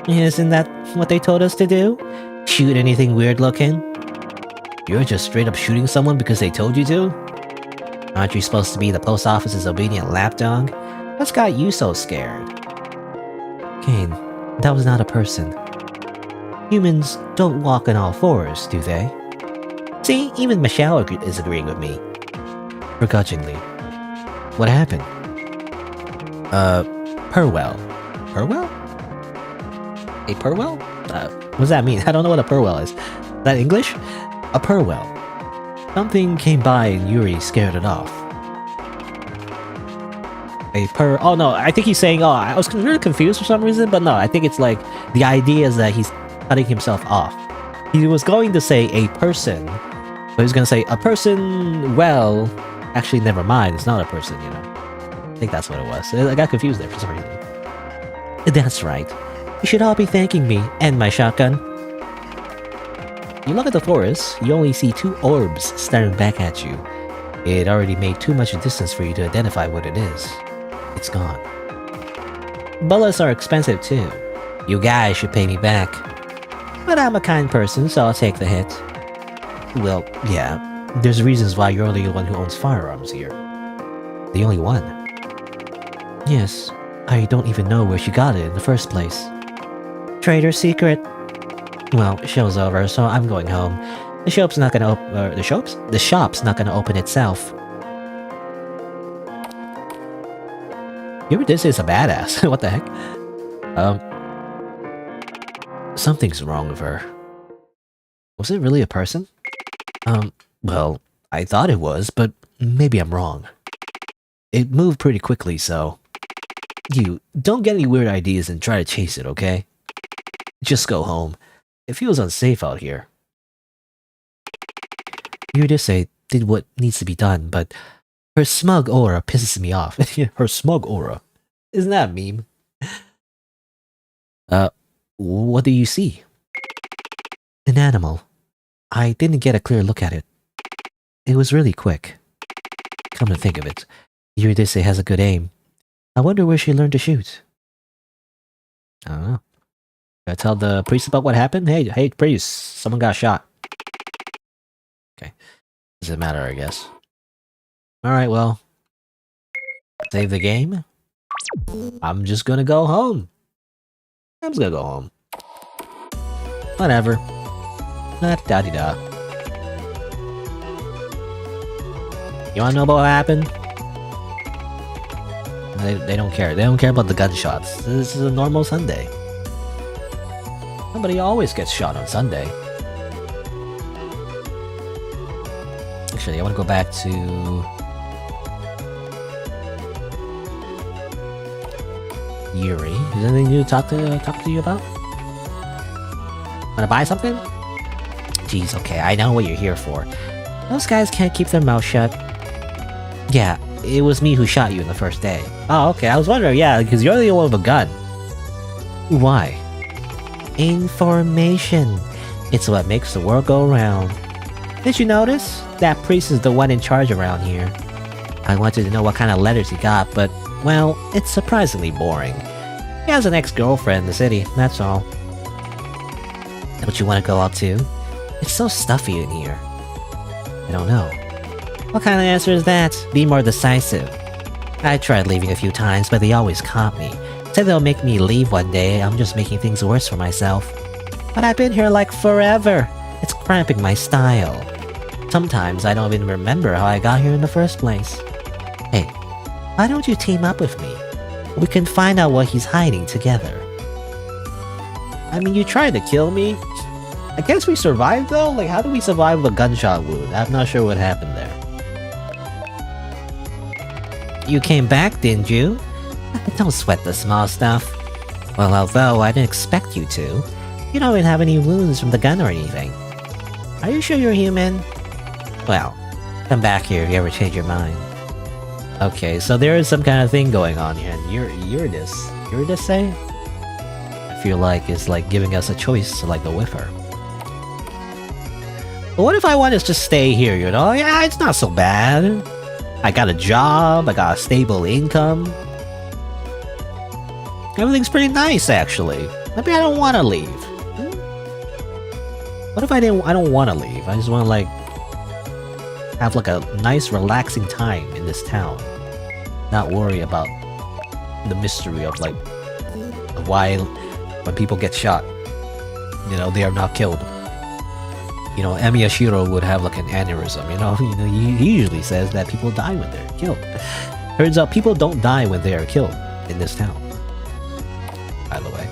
Isn't that what they told us to do? Shoot anything weird looking? You're just straight up shooting someone because they told you to? Aren't you supposed to be the post office's obedient lapdog? What's got you so scared? Kane, that was not a person. Humans don't walk on all fours, do they? See, even Michelle is agreeing with me. Begrudgingly. What happened? Purwell. Purwell? A Purwell? What does that mean? I don't know what a Purwell is. Is that English? A Purwell. Something came by and Yuri scared it off. Oh no, I think he's saying, I was really confused for some reason, but no, I think it's like, the idea is that he's cutting himself off. He was going to say a person, but he was going to say a person, well, actually never mind, it's not a person, you know. I think that's what it was. I got confused there for some reason. That's right. You should all be thanking me and my shotgun. You look at the forest, you only see two orbs staring back at you. It already made too much distance for you to identify what it is. It's gone. Bullets are expensive too. You guys should pay me back. But I'm a kind person, so I'll take the hit. Well, yeah, there's reasons why you're only the one who owns firearms here. The only one. Yes, I don't even know where she got it in the first place. Trader secret. Well, show's over, so I'm going home. The shop's not gonna open. The shop's not gonna open itself. Eurydice is a badass. What the heck? Something's wrong with her. Was it really a person? Well, I thought it was, but maybe I'm wrong. It moved pretty quickly, so... You, don't get any weird ideas and try to chase it, okay? Just go home. It feels unsafe out here. Eurydice did what needs to be done, but her smug aura pisses me off. Her smug aura. Isn't that a meme? What do you see? An animal. I didn't get a clear look at it. It was really quick. Come to think of it, Eurydice has a good aim. I wonder where she learned to shoot. I don't know. Should I tell the priest about what happened? Hey, priest, someone got shot. Okay. Doesn't matter, I guess. Alright, well. Save the game. I'm just gonna go home. I'm just gonna go home. Whatever. Da-di-da. You wanna know about what happened? They don't care. They don't care about the gunshots. This is a normal Sunday. Somebody always gets shot on Sunday. Actually, I want to go back to... Yuri. Is there anything new to talk to you about? Wanna buy something? Jeez, okay, I know what you're here for. Those guys can't keep their mouth shut. Yeah, it was me who shot you in the first day. Oh, okay, I was wondering, yeah, because you're the only one with a gun. Why? Information. It's what makes the world go round. Did you notice? That priest is the one in charge around here. I wanted to know what kind of letters he got, but, well, it's surprisingly boring. He has an ex-girlfriend in the city, that's all. Don't you want to go out too? It's so stuffy in here. I don't know. What kind of answer is that? Be more decisive. I tried leaving a few times, but they always caught me. Said they'll make me leave one day. I'm just making things worse for myself. But I've been here like forever. It's cramping my style. Sometimes I don't even remember how I got here in the first place. Hey, why don't you team up with me? We can find out what he's hiding together. I mean, you tried to kill me. I guess we survived though? Like, how do we survive a gunshot wound? I'm not sure what happened there. You came back, didn't you? Don't sweat the small stuff. Well, although I didn't expect you to. You don't even have any wounds from the gun or anything. Are you sure you're human? Well, come back here if you ever change your mind. Okay, so there is some kind of thing going on here, and Eurydice, say? I feel like it's like giving us a choice, like the Whiffer. But what if I want to just stay here, you know? Yeah, it's not so bad. I got a job, I got a stable income. Everything's pretty nice, actually. Maybe I don't want to leave. What if I don't want to leave? I just want to, like, have, like, a nice, relaxing time in this town. Not worry about the mystery of, like, why when people get shot, you know, they are not killed. You know, Emiyashiro would have, like, an aneurysm, you know? He usually says that people die when they're killed. Turns out people don't die when they are killed in this town. By the way.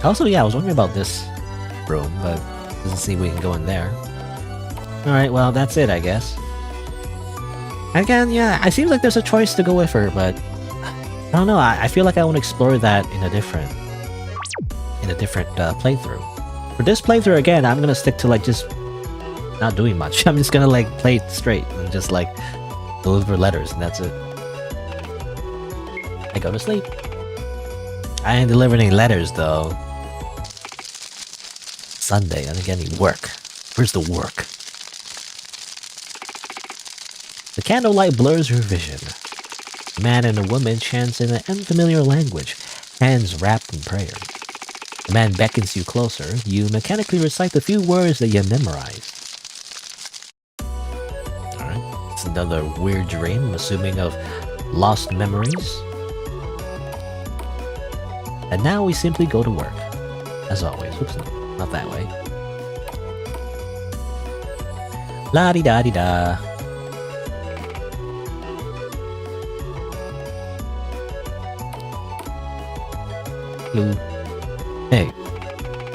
Also, yeah, I was wondering about this room, but doesn't seem we can go in there. Alright, well, that's it, I guess. Again, yeah, it seems like there's a choice to go with her, but I don't know, I feel like I want to explore that in a different playthrough. For this playthrough, again, I'm gonna stick to, like, just not doing much. I'm just gonna, like, play it straight and just, like, deliver letters, and that's it. I go to sleep. I ain't delivering any letters, though. Sunday, I didn't get any work. Where's the work? The candlelight blurs your vision. A man and a woman chants in an unfamiliar language, hands wrapped in prayer. The man beckons you closer. You mechanically recite the few words that you memorized. Alright, it's another weird dream, I'm assuming of lost memories. And now we simply go to work. As always. Oops, not that way. La-di-da-di-da. Hello. Hey.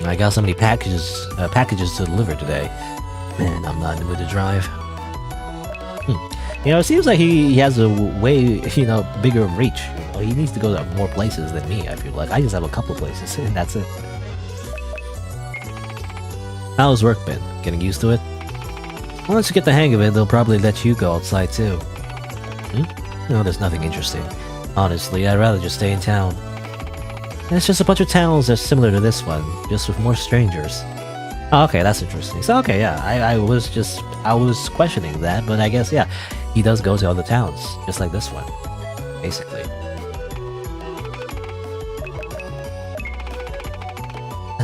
I got so many packages to deliver today. Man, I'm not in the mood to drive. You know, it seems like he has a way, you know, bigger reach. You know, he needs to go to more places than me, I feel like. I just have a couple places, and that's it. How's work been? Getting used to it? Once you get the hang of it, they'll probably let you go outside too. No, there's nothing interesting. Honestly, I'd rather just stay in town. And it's just a bunch of towns that's similar to this one, just with more strangers. Oh, okay, that's interesting. So, okay, yeah, I was questioning that, but I guess, yeah, he does go to other towns, just like this one, basically.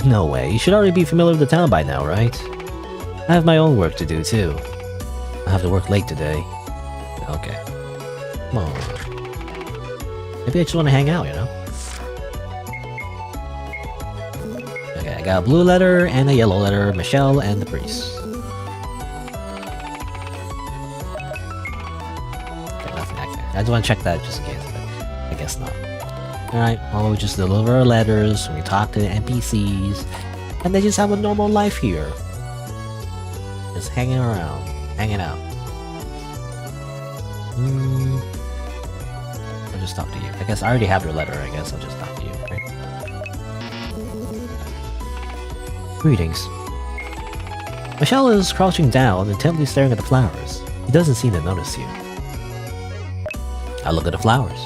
No way, you should already be familiar with the town by now, right? I have my own work to do, too. I have to work late today. Okay. Come on. Maybe I just want to hang out, you know? Okay, I got a blue letter and a yellow letter, Michelle and the priest. Okay, nothing. Okay. I just want to check that just in case, but I guess not. Alright, well, we just deliver our letters, we talk to the NPCs, and they just have a normal life here. Just hanging around, hanging out. I'll just talk to you. I guess I already have your letter, I guess I'll just talk to you, right? Greetings. Michelle is crouching down, intently staring at the flowers. He doesn't seem to notice you. I look at the flowers.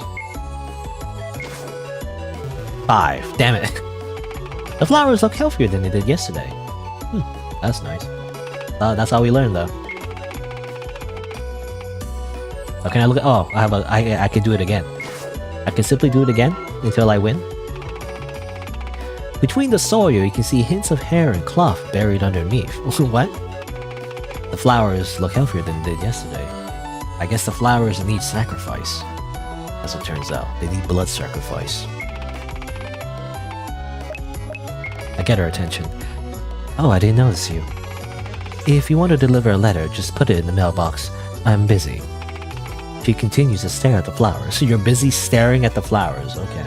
5. Damn it. The flowers look healthier than they did yesterday. That's nice. That's how we learn, though. So can I look at... Oh, I can do it again. I can simply do it again until I win. Between the soil, you can see hints of hair and cloth buried underneath. What? The flowers look healthier than they did yesterday. I guess the flowers need sacrifice. As it turns out, they need blood sacrifice. I get her attention. Oh, I didn't notice you. If you want to deliver a letter, just put it in the mailbox. I'm busy. She continues to stare at the flowers. So you're busy staring at the flowers. Okay.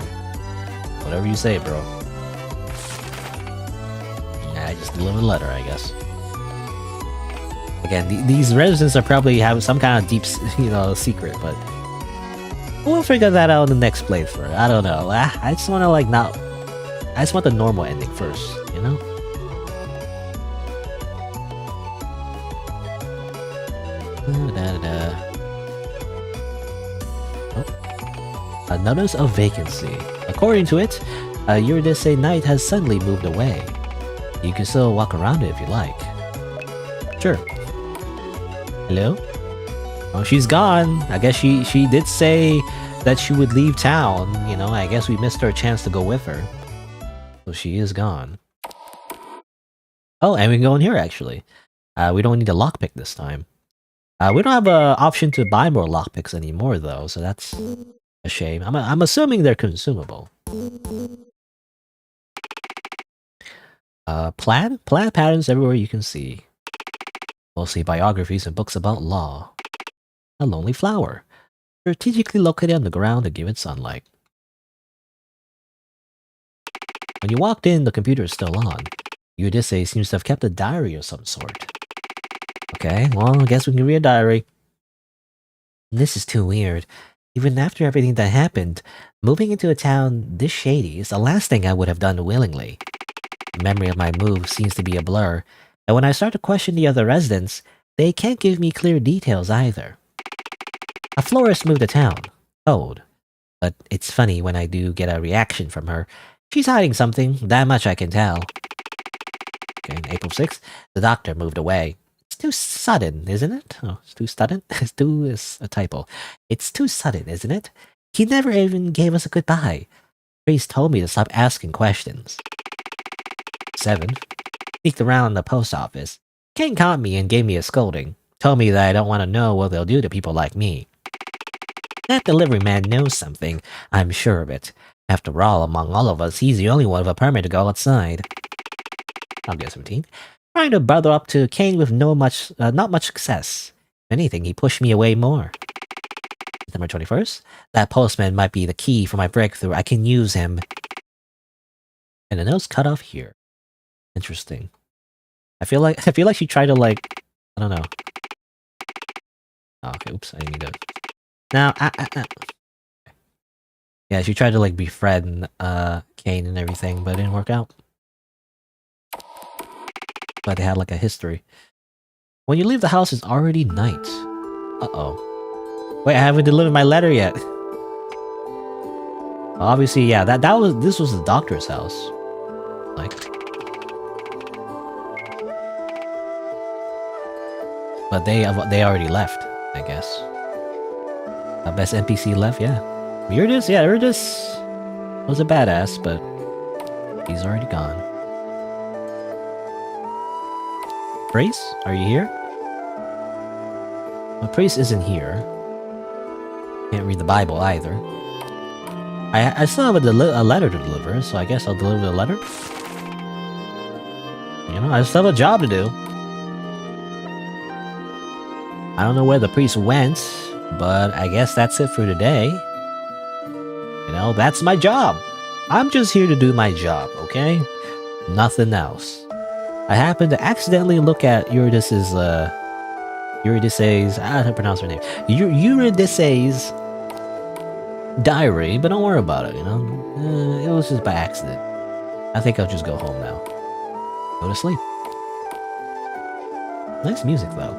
Whatever you say, bro. Yeah, I just delivered a letter, I guess. Again, these residents are probably have some kind of deep, secret, but we'll figure that out in the next playthrough. I don't know. I just want to I just want the normal ending first, you know? Oh. A notice of vacancy. According to it, Eurydice Knight has suddenly moved away. You can still walk around it if you like. Sure. Hello? Oh, she's gone. I guess she did say that she would leave town. I guess we missed our chance to go with her. So she is gone. Oh, and we can go in here, actually. We don't need a lockpick this time. We don't have an option to buy more lockpicks anymore, though, so that's a shame. I'm assuming they're consumable. Plaid patterns everywhere you can see. Mostly biographies and books about law. A lonely flower. Strategically located on the ground to give it sunlight. When you walked in, the computer is still on. Eurydice seems to have kept a diary of some sort. Okay, well, I guess we can read a diary. This is too weird. Even after everything that happened, moving into a town this shady is the last thing I would have done willingly. The memory of my move seems to be a blur, and when I start to question the other residents, they can't give me clear details either. A florist moved to town. Told. But it's funny when I do get a reaction from her. She's hiding something, that much I can tell. Okay, April 6th, the doctor moved away. It's too sudden, isn't it? Oh, it's too sudden? It's a typo. It's too sudden, isn't it? He never even gave us a goodbye. Priest told me to stop asking questions. 7. Sneaked around the post office. Kane caught me and gave me a scolding. Told me that I don't want to know what they'll do to people like me. That delivery man knows something. I'm sure of it. After all, among all of us, he's the only one with a permit to go outside. I'll get 17. Trying to brother up to Kane with not much success. If anything, he pushed me away more. September 21st. That postman might be the key for my breakthrough. I can use him. And the note's cut off here. Interesting. I feel like she tried to I don't know. Oh, okay, oops, I didn't mean to. Now, yeah, she tried to befriend Kane and everything, but it didn't work out. But they had a history. When you leave the house, it's already night. Uh-oh. Wait, I haven't delivered my letter yet. Obviously, yeah, this was the doctor's house. But they already left, I guess. Best NPC left, yeah. Eurydice was a badass, but he's already gone. Priest, are you here? Well, Priest isn't here. Can't read the Bible either. I still have a letter to deliver, so I guess I'll deliver the letter. I still have a job to do. I don't know where the priest went, but I guess that's it for today. That's my job. I'm just here to do my job, okay? Nothing else. I happened to accidentally look at Eurydice's, I don't know how to pronounce her name. Eurydice's diary, but don't worry about it, it was just by accident. I think I'll just go home now. Go to sleep. Nice music, though.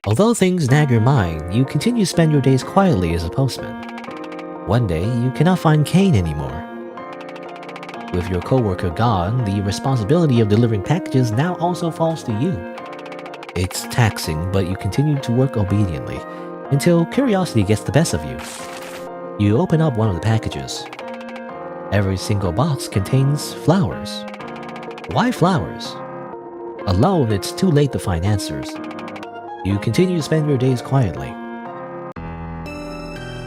Although things nag your mind, you continue to spend your days quietly as a postman. One day, you cannot find Kane anymore. With your coworker gone, the responsibility of delivering packages now also falls to you. It's taxing, but you continue to work obediently, until curiosity gets the best of you. You open up one of the packages. Every single box contains flowers. Why flowers? Alone, it's too late to find answers. You continue to spend your days quietly.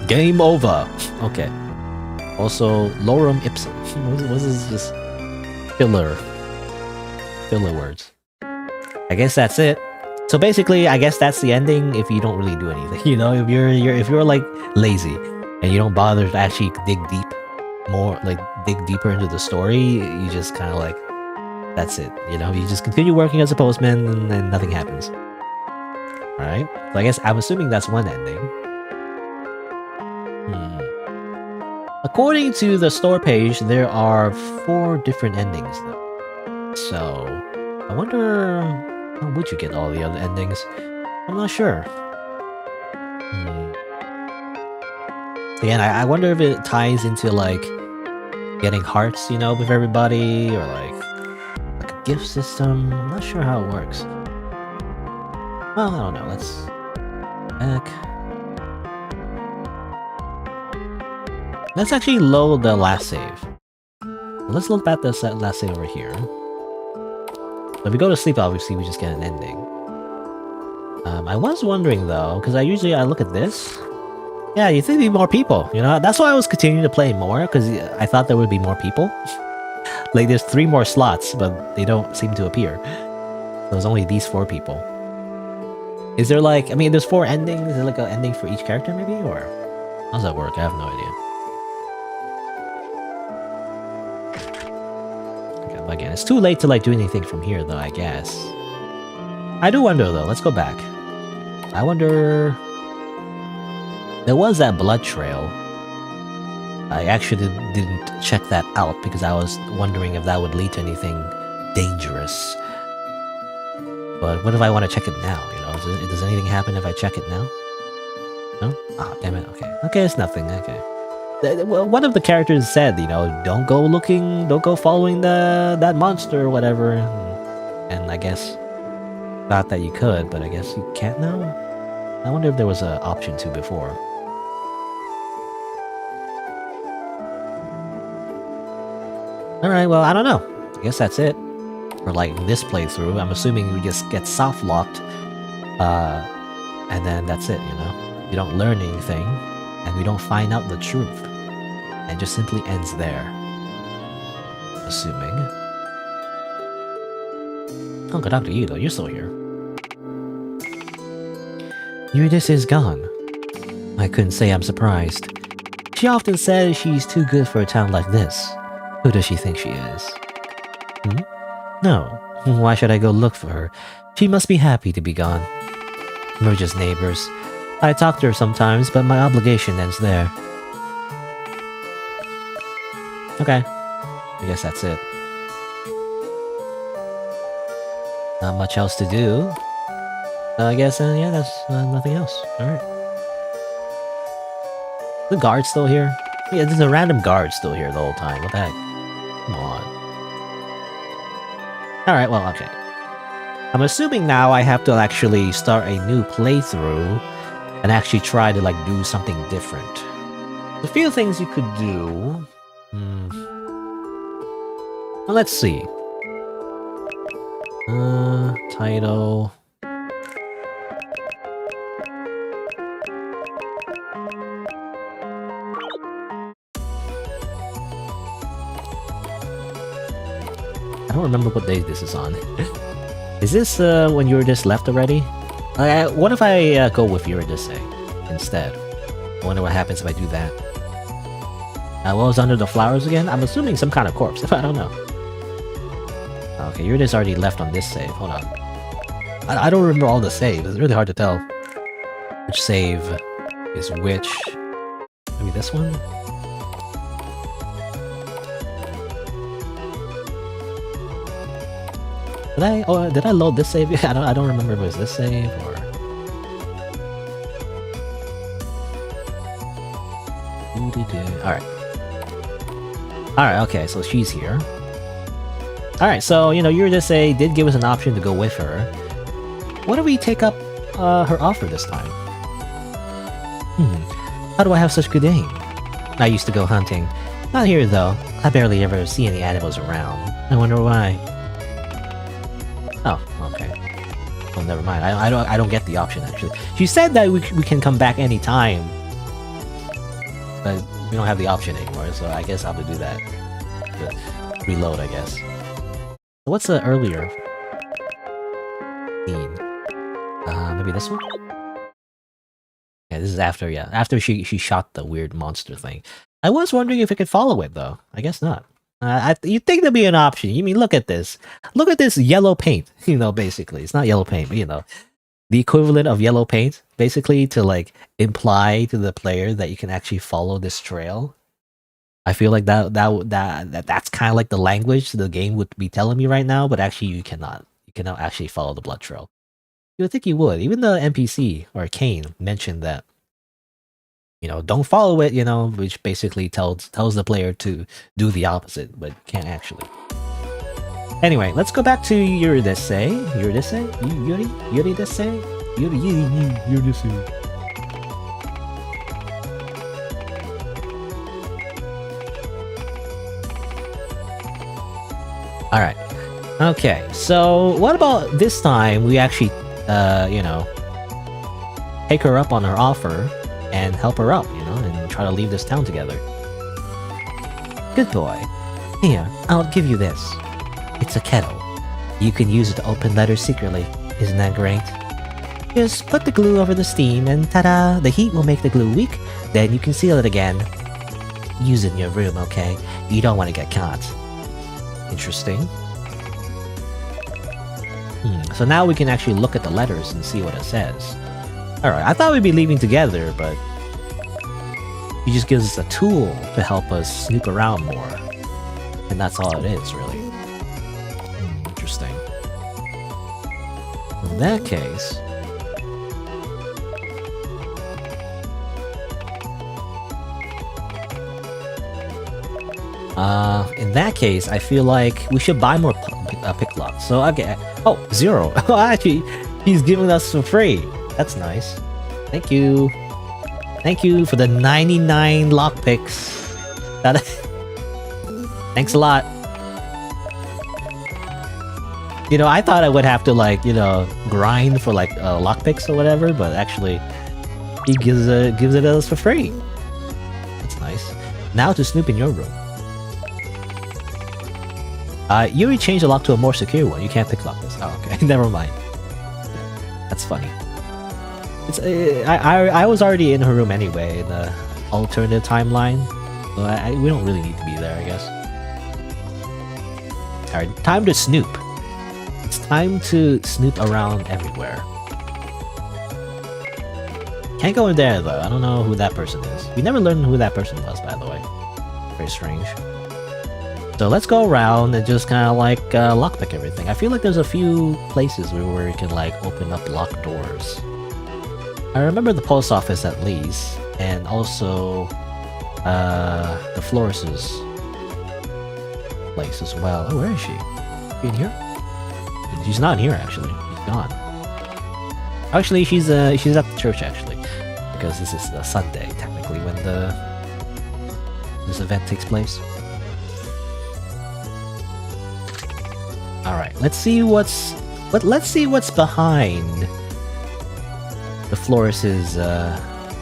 Game over! Okay. Also, lorem ipsum. What is this? Filler words. I guess that's it. So basically, I guess that's the ending if you don't really do anything. You know, if you're like lazy and you don't bother to actually dig deeper into the story, you just kind of like, that's it. You know, you just continue working as a postman and then nothing happens. Alright, so I guess I'm assuming that's one ending. According to the store page, there are 4 different endings though. So, I wonder how would you get all the other endings? I'm not sure. Again, I wonder if it ties into like getting hearts, you know, with everybody, or like a gift system. I'm not sure how it works. Well, I don't know. Let's back. Let's actually load the last save. Let's look at this last save over here. So if we go to sleep, obviously we just get an ending. I was wondering though, because I look at this. Yeah, you think there'd be more people, you know? That's why I was continuing to play more, because I thought there would be more people. Like there's 3 more slots, but they don't seem to appear. So there's only these 4 people. Is there like, I mean, there's 4 endings. Is there like an ending for each character maybe? Or how does that work? I have no idea. Okay, but again, it's too late to like do anything from here though, I guess. I do wonder though, let's go back. I wonder... There was that blood trail. I actually didn't check that out because I was wondering if that would lead to anything dangerous. But what if I want to check it now, you know? Does anything happen if I check it now? No? Oh, damn it, okay. Okay, it's nothing, okay. Well, one of the characters said, you know, don't go following that monster or whatever. And I guess, thought that you could, but I guess you can't now? I wonder if there was an option to before. Alright, well, I don't know. I guess that's it. For like this playthrough, I'm assuming we just get soft locked, and then that's it, you know? You don't learn anything, and we don't find out the truth. And it just simply ends there. Assuming. Oh, good after you though, you're still here. Eurydice is gone. I couldn't say I'm surprised. She often says she's too good for a town like this. Who does she think she is? No. Why should I go look for her? She must be happy to be gone. We're just neighbors. I talk to her sometimes, but my obligation ends there. Okay. I guess that's it. Not much else to do. I guess, yeah, that's nothing else. Alright. The guard's still here? Yeah, there's a random guard still here the whole time. What the heck? Come on. Alright, well, okay. I'm assuming now I have to actually start a new playthrough and actually try to, like, do something different. There's a few things you could do. Well, let's see. Title... I don't remember what day this is on. Is this when Eurydice left already? What if I go with Eurydice instead? I wonder what happens if I do that. What was under the flowers again? I'm assuming some kind of corpse, I don't know. Okay, Eurydice already left on this save. Hold on. I don't remember all the saves. It's really hard to tell which save is which. Maybe this one? Did I load this save? I don't remember if it was this save or... Alright. Alright, okay, so she's here. Alright, so, you know, Eurydice did give us an option to go with her. Why don't we take up her offer this time? How do I have such good aim? I used to go hunting. Not here, though. I barely ever see any animals around. I wonder why. Oh, okay. Well, never mind. I don't get the option, actually. She said that we can come back anytime. But we don't have the option anymore, so I guess I'll have to do that. To reload, I guess. What's the earlier scene? Maybe this one? Yeah, this is after, after she shot the weird monster thing. I was wondering if I could follow it, though. I guess not. You'd think there'd be an option. You mean, look at this. Look at this yellow paint, you know, basically. It's not yellow paint, but, you know, the equivalent of yellow paint, basically, to, like, imply to the player that you can actually follow this trail. I feel like that's kind of like the language the game would be telling me right now, but actually you cannot. You cannot actually follow the blood trail. You would think you would. Even the NPC, or Kane, mentioned that, you know, don't follow it, you know, which basically tells the player to do the opposite, but can't actually. Anyway, let's go back to Eurydice. Eurydice? Eurydice? Eurydice. Alright. Okay, so what about this time we actually, you know, take her up on her offer and help her out, you know, and try to leave this town together. Good boy. Here, I'll give you this. It's a kettle. You can use it to open letters secretly. Isn't that great? Just put the glue over the steam and ta-da! The heat will make the glue weak, then you can seal it again. Use it in your room, okay? You don't want to get caught. Interesting. So now we can actually look at the letters and see what it says. Alright, I thought we'd be leaving together, but he just gives us a tool to help us snoop around more. And that's all it is, really. Interesting. In that case... I feel like we should buy more pick locks. So, okay. Oh, 0. Actually, he's giving us for free. That's nice. Thank you. Thank you for the 99 lockpicks. Thanks a lot. You know, I thought I would have to, like, you know, grind for, like, lockpicks or whatever, but actually, he gives it us for free. That's nice. Now to snoop in your room. You already changed the lock to a more secure one. You can't pick lock this. Oh, okay. Never mind. That's funny. It's I was already in her room anyway in the alternative timeline, so we don't really need to be there, I guess. Alright, time to snoop. It's time to snoop around everywhere. Can't go in there though. I don't know who that person is. We never learned who that person was, by the way. Very strange. So let's go around and just kind of like lockpick everything. I feel like there's a few places where you can like open up locked doors. I remember the post office at least, and also the florist's place as well. Oh, where is she? She in here? She's not here actually. She's gone. Actually, she's at the church actually, because this is a Sunday technically when this event takes place. All right, let's see what's behind the florist's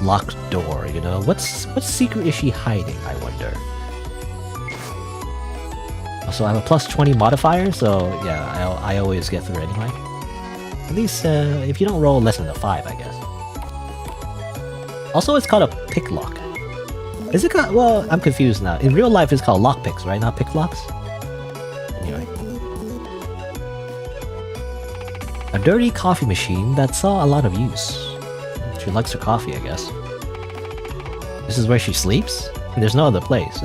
locked door. You know, what secret is she hiding? I wonder. Also, I have a plus 20 modifier, so yeah, I always get through anyway. At least if you don't roll less than a 5, I guess. Also, it's called a pick lock. Is it called? Well, I'm confused now. In real life, it's called lockpicks, right? Not pick locks. Anyway. A dirty coffee machine that saw a lot of use. She likes her coffee, I guess. This is where she sleeps? And there's no other place.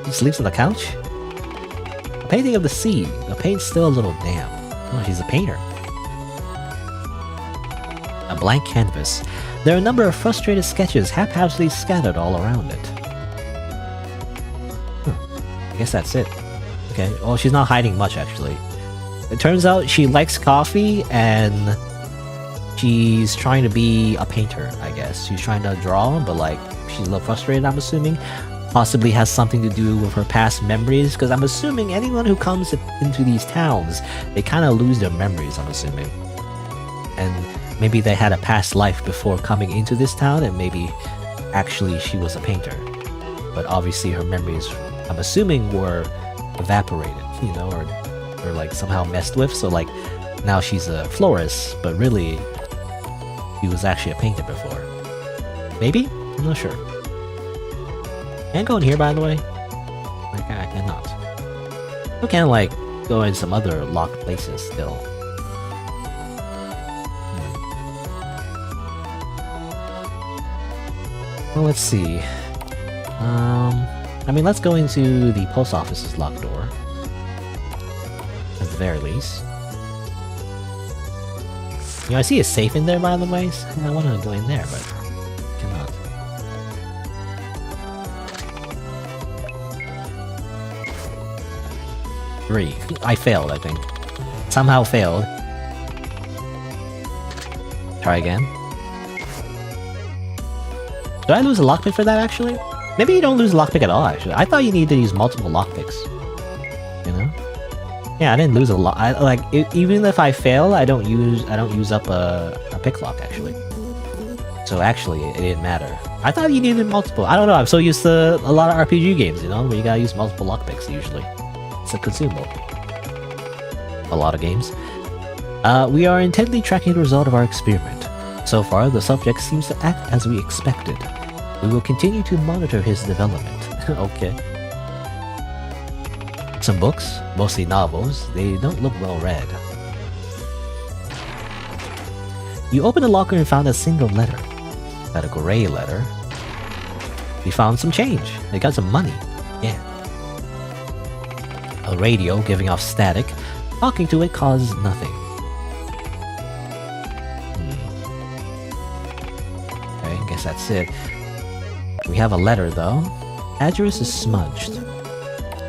She sleeps on the couch? A painting of the sea. The paint's still a little damp. Oh, she's a painter. A blank canvas. There are a number of frustrated sketches haphazardly scattered all around it. I guess that's it. Okay, well, she's not hiding much, actually. It turns out she likes coffee, and she's trying to be a painter, I guess. She's trying to draw, but, like, she's a little frustrated, I'm assuming. Possibly has something to do with her past memories, because I'm assuming anyone who comes into these towns, they kind of lose their memories, I'm assuming. And maybe they had a past life before coming into this town, and maybe actually she was a painter. But obviously her memories, I'm assuming, were evaporated, you know, or like somehow messed with, so like now she's a florist, but really she was actually a painter before. Maybe? I'm not sure. Can I go in here, by the way? Like, I cannot. I can, like, go in some other locked places still. Well, let's see. I mean, let's go into the post office's locked door. At the very least. You know, I see a safe in there, by the way. So I want to go in there, but cannot. Three. I failed, I think. Somehow failed. Try again. Did I lose a lockpick for that, actually? Maybe you don't lose a lockpick at all, actually. I thought you needed to use multiple lockpicks. You know? Yeah, I didn't lose a lot. Like, even if I fail, I don't use up a pick lock, actually. So actually, it didn't matter. I thought you needed multiple. I don't know, I'm so used to a lot of RPG games, you know, where you gotta use multiple lockpicks, usually. It's a consumable. A lot of games. We are intently tracking the result of our experiment. So far, the subject seems to act as we expected. We will continue to monitor his development. Okay. Some books, mostly novels, they don't look well read. You opened the locker and found a single letter. Got a gray letter. You found some change. They got some money. Yeah. A radio giving off static. Talking to it caused nothing. Okay, I guess that's it. We have a letter, though. Address is smudged.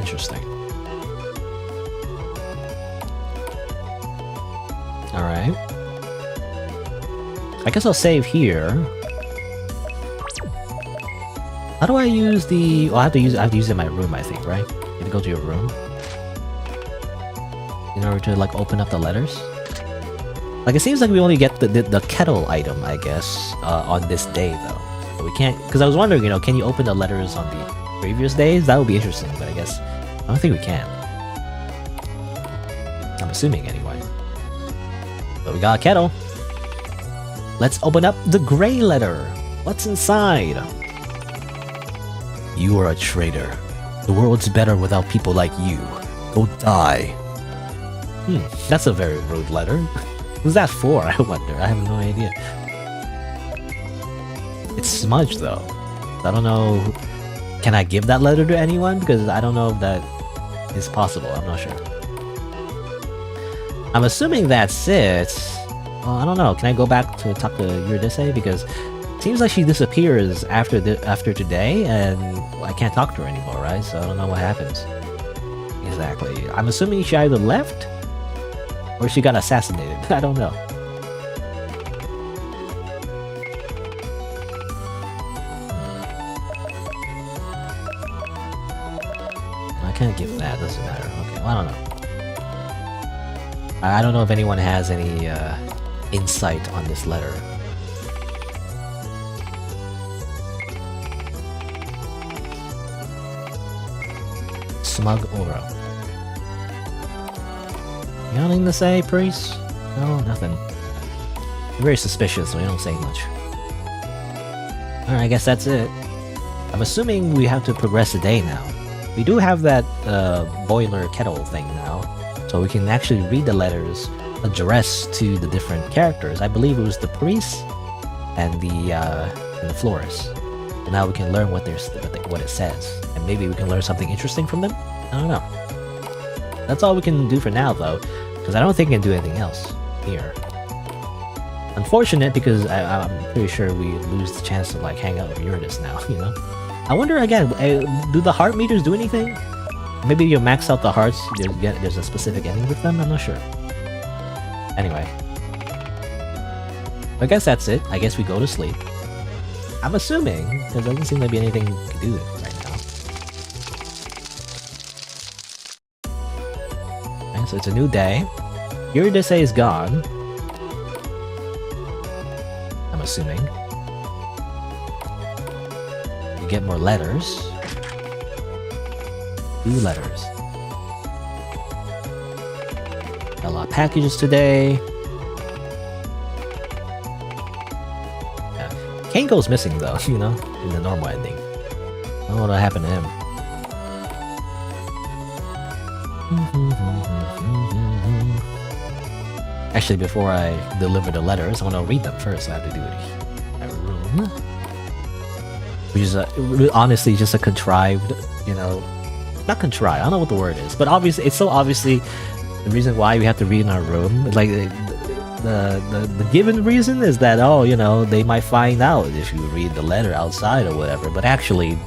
Interesting. Alright. I guess I'll save here. How do I use the... Well, I have to use it in my room, I think, right? You have to go to your room. In order to, like, open up the letters. Like, it seems like we only get the kettle item, I guess, on this day, though. We can't, because I was wondering, you know, can you open the letters on the previous days? That would be interesting, but I guess I don't think we can. I'm assuming anyway. But we got a kettle. Let's open up the gray letter. What's inside? You are a traitor. The world's better without people like you. Go die. That's a very rude letter. Who's that for, I wonder? I have no idea. It's smudged, though. I don't know... Can I give that letter to anyone? Because I don't know if that is possible. I'm not sure. I'm assuming that's it. Well, I don't know. Can I go back to talk to Eurydice? Because it seems like she disappears after today, and I can't talk to her anymore, right? So I don't know what happens. Exactly. I'm assuming she either left, or she got assassinated. I don't know. I can't give that, doesn't matter. Okay, well, I don't know. I don't know if anyone has any insight on this letter. Smug aura. You got anything to say, priest? No, nothing. You're very suspicious, so you don't say much. Alright, I guess that's it. I'm assuming we have to progress the day now. We do have that boiler kettle thing now, so we can actually read the letters addressed to the different characters. I believe it was the priest and the florist. So now we can learn what it says, and maybe we can learn something interesting from them. I don't know. That's all we can do for now, though, because I don't think we can do anything else here. Unfortunate because I'm pretty sure we lose the chance to like hang out with Eurydice now, you know? I wonder again, do the heart meters do anything? Maybe you max out the hearts, there's a specific ending with them, I'm not sure. Anyway. I guess that's it. I guess we go to sleep. I'm assuming there doesn't seem to be anything to do right now. Okay, so it's a new day. Eurydice is gone. I'm assuming. You get more letters. 2 letters. Got a lot of packages today. Kane goes missing though, you know, in the normal ending. I don't know what happened to him. Actually, before I deliver the letters, I want to read them first. I have to do it in my room. Which is honestly just a contrived, you know, not contrived, I don't know what the word is, but obviously, it's so obviously the reason why we have to read in our room. Like, the given reason is that, oh, you know, they might find out if you read the letter outside or whatever, but actually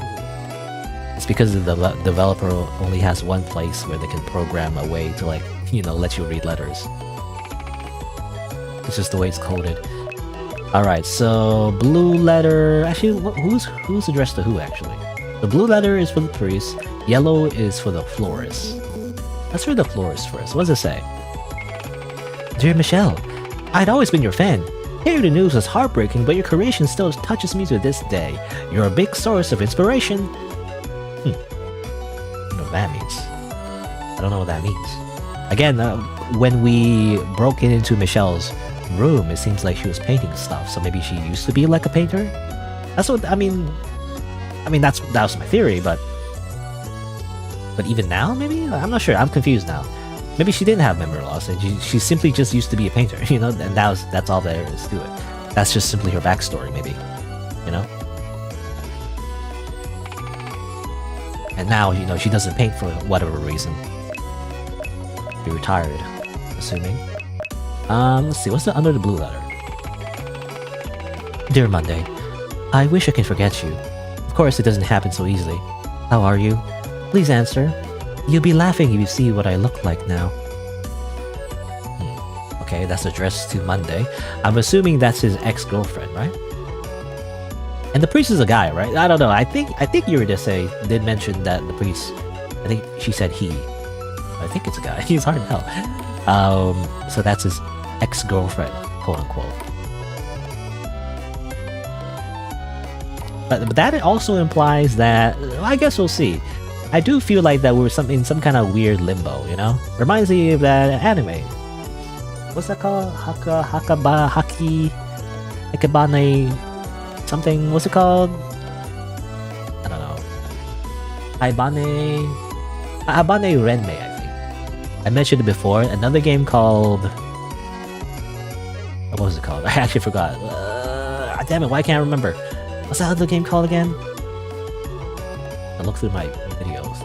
it's because the developer only has one place where they can program a way to, like, you know, let you read letters. It's just the way it's coded. Alright, so blue letter, actually, who's addressed to who, actually? The blue letter is for the priest, yellow is for the florist. Let's read the florist first. What does it say? Dear Michelle, I'd always been your fan. Hearing the news was heartbreaking, but your creation still touches me to this day. You're a big source of inspiration. I don't know what that means. I don't know what that means. Again, when we broke into Michelle's room, it seems like she was painting stuff, so maybe she used to be like a painter? That's what, I mean, that was my theory, but even now, maybe? I'm not sure, I'm confused now. Maybe she didn't have memory loss, and she simply just used to be a painter, you know, and that's all there is to it. That's just simply her backstory, maybe, you know? And now, you know, she doesn't paint for whatever reason. Be retired, assuming. Let's see, what's under the blue letter? Dear Monday, I wish I can forget you. Of course, it doesn't happen so easily. How are you? Please answer. You'll be laughing if you see what I look like now. Okay, that's addressed to Monday. I'm assuming that's his ex-girlfriend, right? And the priest is a guy, right? I don't know. I think Eurydice did mention that the priest. I think she said he. I think it's a guy. He's hard to tell. So that's his ex-girlfriend, quote unquote. But that also implies that, well, I guess we'll see. I do feel like that we're in some kind of weird limbo, you know? Reminds me of that anime. What's that called? Hakabane something, what's it called? I don't know. Habane Renmei, I think. I mentioned it before. Another game called... What was it called? I actually forgot. Damn it, why can't I remember? What's that other game called again? I looked through my videos.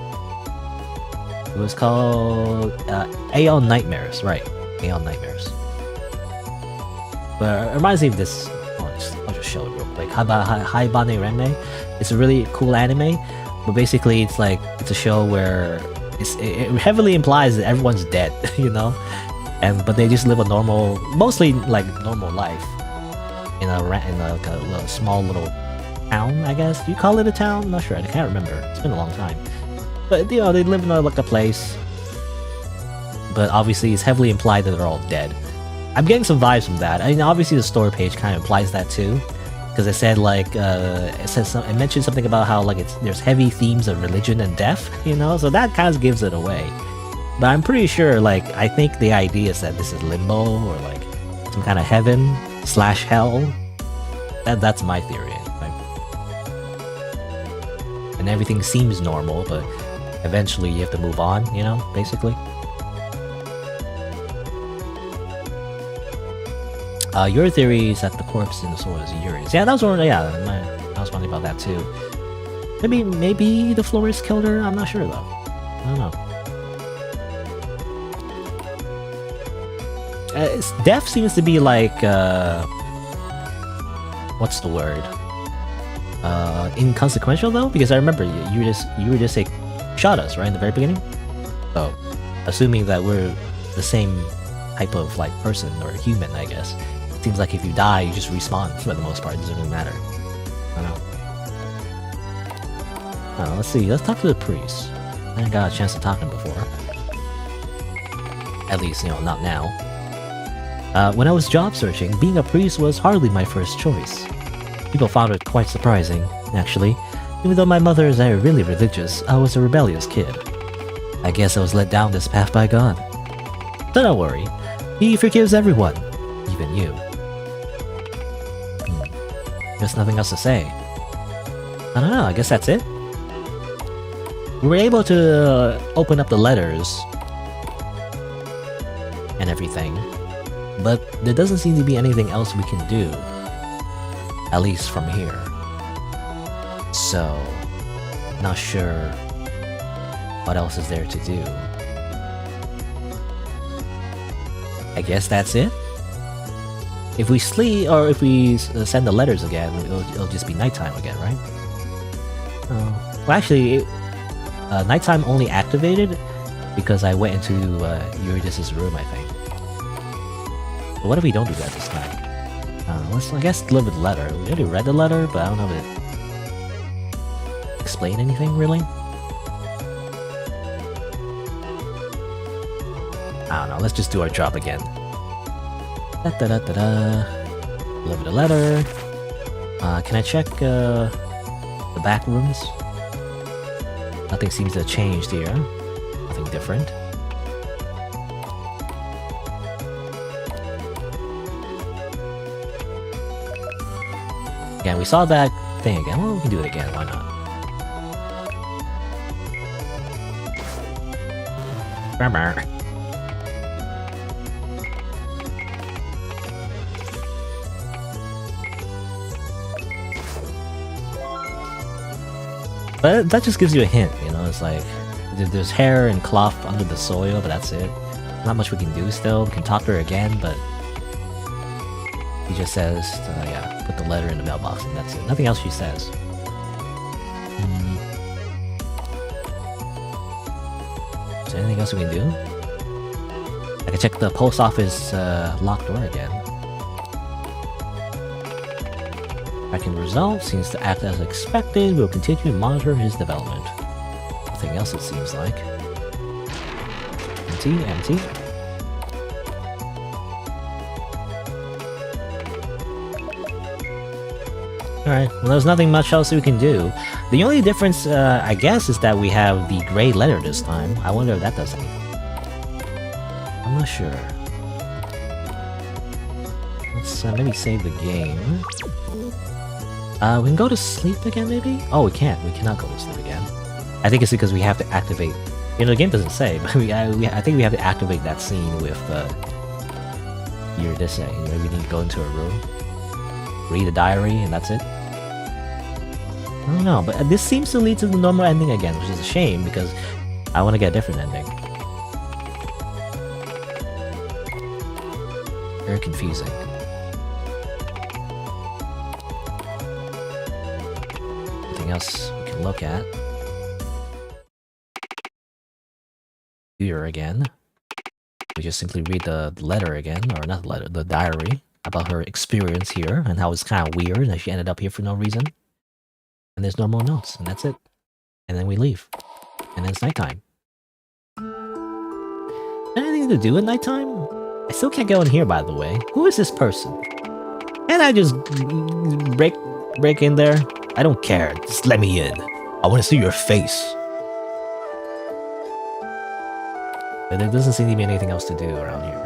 It was called Aeon Nightmares, right? Aeon Nightmares. But it reminds me of this. I'll just show it real quick. Habane Renmei. It's a really cool anime, but basically it's like it's a show where it heavily implies that everyone's dead, you know, but they just live a normal, mostly like normal life in a small little town, I guess. Do you call it a town? I'm not sure. I can't remember. It's been a long time. But you know, they live in like a place. But obviously, it's heavily implied that they're all dead. I'm getting some vibes from that. I mean, obviously, the story page kind of implies that too, because it said like it mentioned something about how like there's heavy themes of religion and death, you know. So that kind of gives it away. But I'm pretty sure, like, I think the idea is that this is limbo or like some kind of heaven/hell. That's my theory. And everything seems normal, but eventually you have to move on, you know, basically. Your theory is that the corpse in the soil is Yuri's. Yeah, that was one. Yeah, I was wondering about that too. Maybe the florist killed her. I'm not sure though. I don't know. Death seems to be like what's the word? Inconsequential though, because I remember you were just like shot us right in the very beginning. So, assuming that we're the same type of like person or human, I guess. It seems like if you die, you just respawn for the most part. It doesn't really matter. I don't know. Let's see. Let's talk to the priest. I haven't got a chance to talk to him before. At least, not now. When I was job searching, being a priest was hardly my first choice. People found it quite surprising, actually. Even though my mother is really religious, I was a rebellious kid. I guess I was led down this path by God. But don't worry, He forgives everyone, even you. There's nothing else to say. I don't know, I guess that's it? We were able to open up the letters and everything, but there doesn't seem to be anything else we can do. At least from here. So, not sure what else is there to do. I guess that's it? If we sleep, or if we send the letters again, it'll just be nighttime again, right? Well actually, nighttime only activated because I went into Eurydice's room, I think. But what if we don't do that this time? Let's, I guess, deliver the letter. We already read the letter, but I don't know if it explain anything, really? I don't know, let's just do our job again. Da-da-da-da-da. Deliver the letter. Can I check the back rooms? Nothing seems to have changed here. Nothing different. Again, we saw that thing again. Well, we can do it again, why not? But that just gives you a hint, it's like there's hair and cloth under the soil, but that's it. Not much we can do still. We can talk to her again, but he just says, yeah, put the letter in the mailbox, and that's it. Nothing else she says. Is there anything else we can do? I can check the post office locked door again. Tracking results seems to act as expected. We'll continue to monitor his development. Nothing else, it seems like. Empty. Alright, well there's nothing much else we can do. The only difference, I guess, is that we have the gray letter this time. I wonder if that does anything. I'm not sure. Let's maybe save the game. We can go to sleep again, maybe? Oh, we can't. We cannot go to sleep again. I think it's because we have to activate... the game doesn't say, but I think we have to activate that scene with Eurydice. We need to go into a room, read a diary, and that's it. I don't know, but this seems to lead to the normal ending again, which is a shame because I want to get a different ending. Very confusing. Anything else we can look at? Here again. We just simply read the letter again, or not the letter, the diary about her experience here and how it's kind of weird that she ended up here for no reason. And there's no more notes, and that's it. And then we leave. And then it's nighttime. Anything to do at nighttime? I still can't go in here, by the way. Who is this person? Can I just break in there? I don't care. Just let me in. I want to see your face. But there doesn't seem to be anything else to do around here.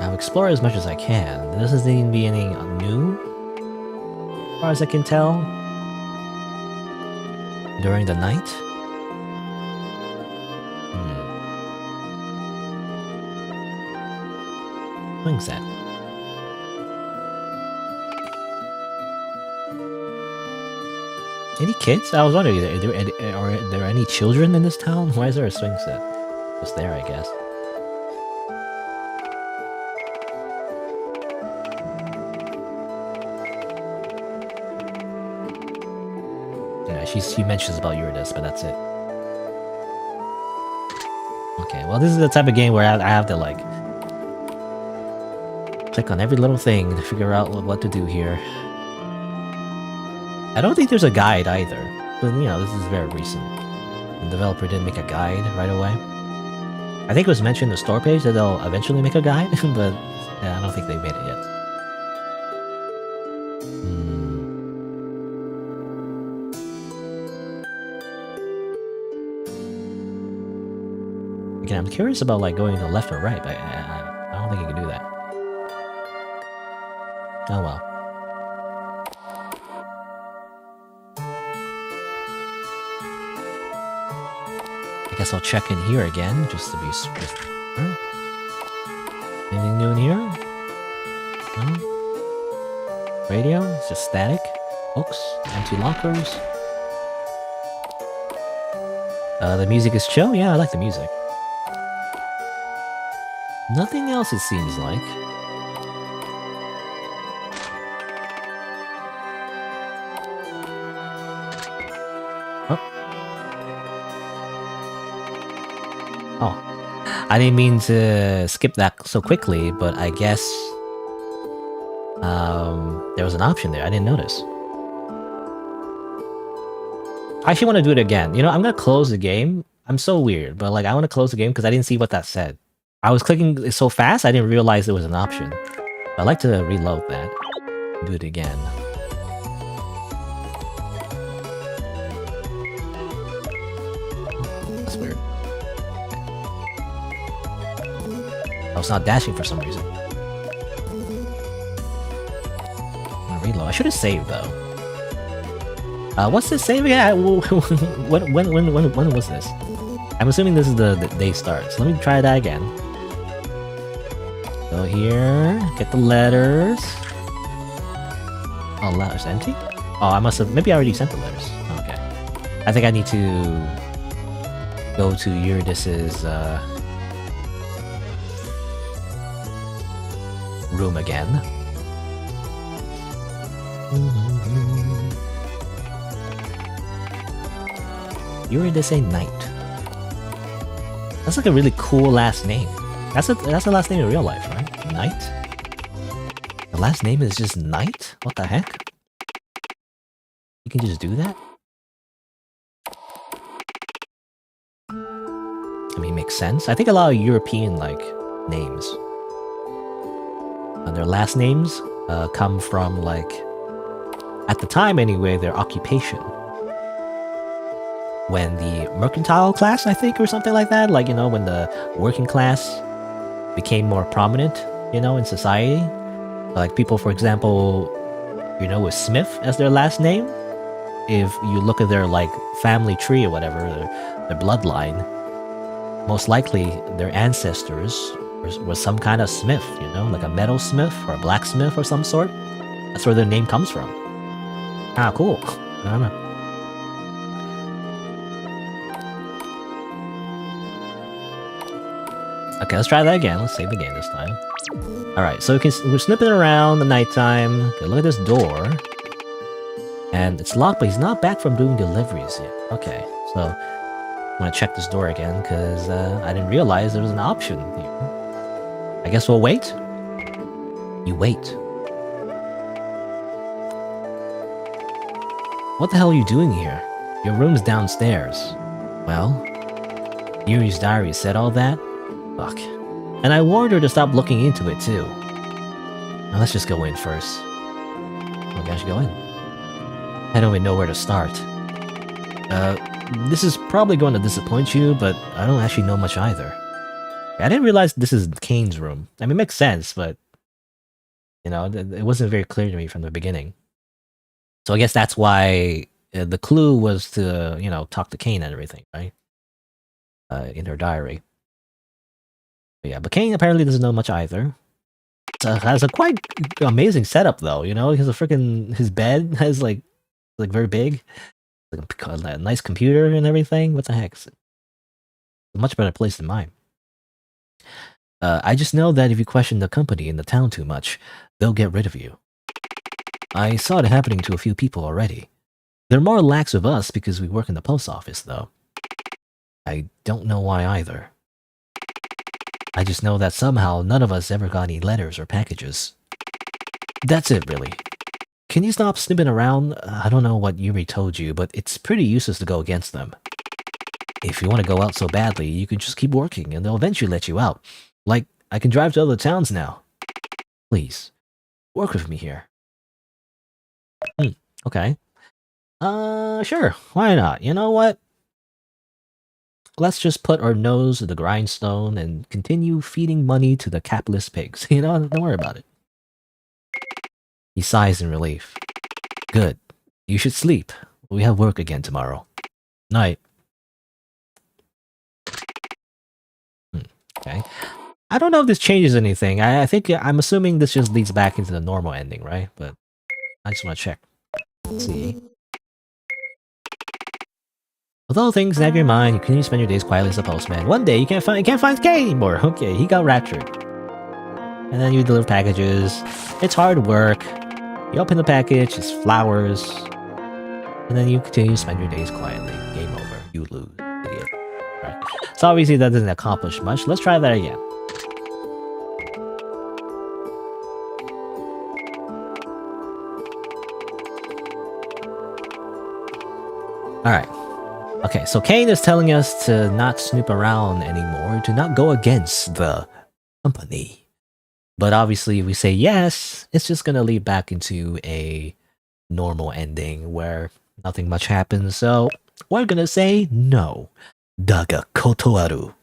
I'll explore as much as I can. There doesn't seem to be anything new, as far as I can tell, during the night. What's that? Any kids? I was wondering, are there any children in this town? Why is there a swing set? Just there, I guess. Yeah, she mentions about Uranus, but that's it. Okay, well this is the type of game where I have to like click on every little thing to figure out what to do here. I don't think there's a guide either, but you know, this is very recent. The developer didn't make a guide right away. I think it was mentioned in the store page that they'll eventually make a guide, but yeah, I don't think they made it yet. Again, I'm curious about like going to left or right, but I don't think you can do that. Oh well. I guess I'll check in here again, just to be sure. Anything new in here? No? Radio? It's just static. Books? Empty lockers? The music is chill? Yeah, I like the music. Nothing else, it seems like. Oh, I didn't mean to skip that so quickly, but I guess there was an option there. I didn't notice. I actually want to do it again. You know, I'm gonna close the game. I'm so weird, but like I want to close the game because I didn't see what that said. I was clicking so fast, I didn't realize there was an option. I'd like to reload that. Do it again. That's weird. I was not dashing for some reason. Reload. I should have saved though. What's this save again? When was this? I'm assuming this is the day start. So let me try that again. Go here, get the letters. Oh, letters empty? Oh, I must have. Maybe I already sent the letters. Okay. I think I need to go to Eurydice's room again. Eurydice Knight. That's like a really cool last name. That's the last name in real life, right? Knight? The last name is just Knight? What the heck? You can just do that? I mean, makes sense. I think a lot of European, like, names. Their last names come from, like, at the time anyway, their occupation. When the mercantile class, I think, or something like that, like, you know, when the working class became more prominent, you know, in society. Like people, for example, you know, with Smith as their last name, if you look at their, like, family tree or whatever, their bloodline, most likely their ancestors was some kind of smith, you know, like a metalsmith or a blacksmith or some sort. That's where their name comes from. Ah, cool. I don't know. Okay, let's try that again. Let's save the game this time. Alright, so we're snipping around the nighttime. Okay, look at this door. And it's locked, but he's not back from doing deliveries yet. Okay, so I'm gonna check this door again, because I didn't realize there was an option here. I guess we'll wait? You wait. What the hell are you doing here? Your room's downstairs. Well, Yuri's diary said all that? Fuck. And I warned her to stop looking into it too. Now let's just go in first. Oh gosh, go in. I don't even know where to start. This is probably going to disappoint you, but I don't actually know much either. I didn't realize this is Kane's room. I mean, it makes sense, but you know, it wasn't very clear to me from the beginning. So I guess that's why the clue was to, you know, talk to Kane and everything, right? In her diary. But yeah, but Kane apparently doesn't know much either. Has a quite amazing setup though, you know? He has a freaking his bed has like very big. Like a nice computer and everything. What the heck? It's a much better place than mine. I just know that if you question the company in the town too much, they'll get rid of you. I saw it happening to a few people already. They're more lax with us because we work in the post office, though. I don't know why either. I just know that somehow none of us ever got any letters or packages. That's it, really. Can you stop snipping around? I don't know what Yuri told you, but it's pretty useless to go against them. If you want to go out so badly, you can just keep working and they'll eventually let you out. Like, I can drive to other towns now. Please, work with me here. Okay. Sure, why not? You know what? Let's just put our nose to the grindstone and continue feeding money to the capitalist pigs. You know, don't worry about it. He sighs in relief. Good. You should sleep. We have work again tomorrow. Night. Okay. I don't know if this changes anything. I'm assuming this just leads back into the normal ending, right? But I just want to check. Let's see. Although things nag your mind, you continue to spend your days quietly as a postman. One day you can't find Kay anymore. Okay, he got raptured. And then you deliver packages. It's hard work. You open the package, it's flowers. And then you continue to spend your days quietly. Game over. You lose. Idiot. Right. So obviously that doesn't accomplish much. Let's try that again. Alright. Okay, so Kane is telling us to not snoop around anymore, to not go against the company. But obviously if we say yes, it's just gonna lead back into a normal ending where nothing much happens, so we're gonna say no. Daga kotoaru.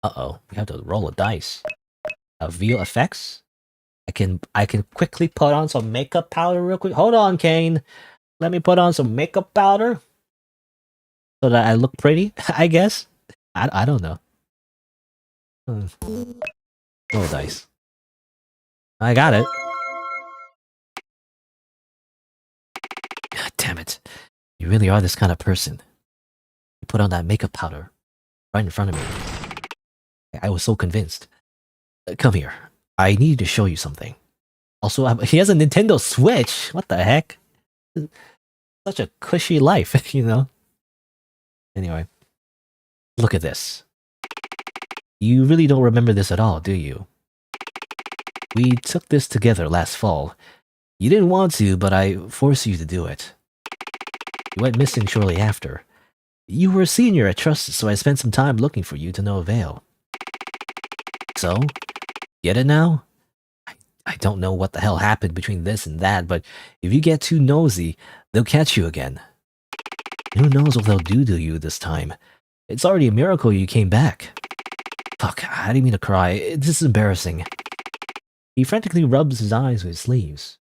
Uh-oh, we have to roll a dice. Veal effects? I can quickly put on some makeup powder real quick. Hold on, Kane. Let me put on some makeup powder. So that I look pretty, I guess? I don't know. Roll dice. I got it. God damn it. You really are this kind of person. You put on that makeup powder right in front of me. I was so convinced. Come here. I need to show you something. Also, he has a Nintendo Switch. What the heck? Such a cushy life, you know? Anyway. Look at this. You really don't remember this at all, do you? We took this together last fall. You didn't want to, but I forced you to do it. You went missing shortly after. You were a senior at Trust, so I spent some time looking for you to no avail. So? Get it now? I don't know what the hell happened between this and that, but if you get too nosy, they'll catch you again. Who knows what they'll do to you this time? It's already a miracle you came back. Fuck, I didn't mean to cry. This is embarrassing. He frantically rubs his eyes with his sleeves.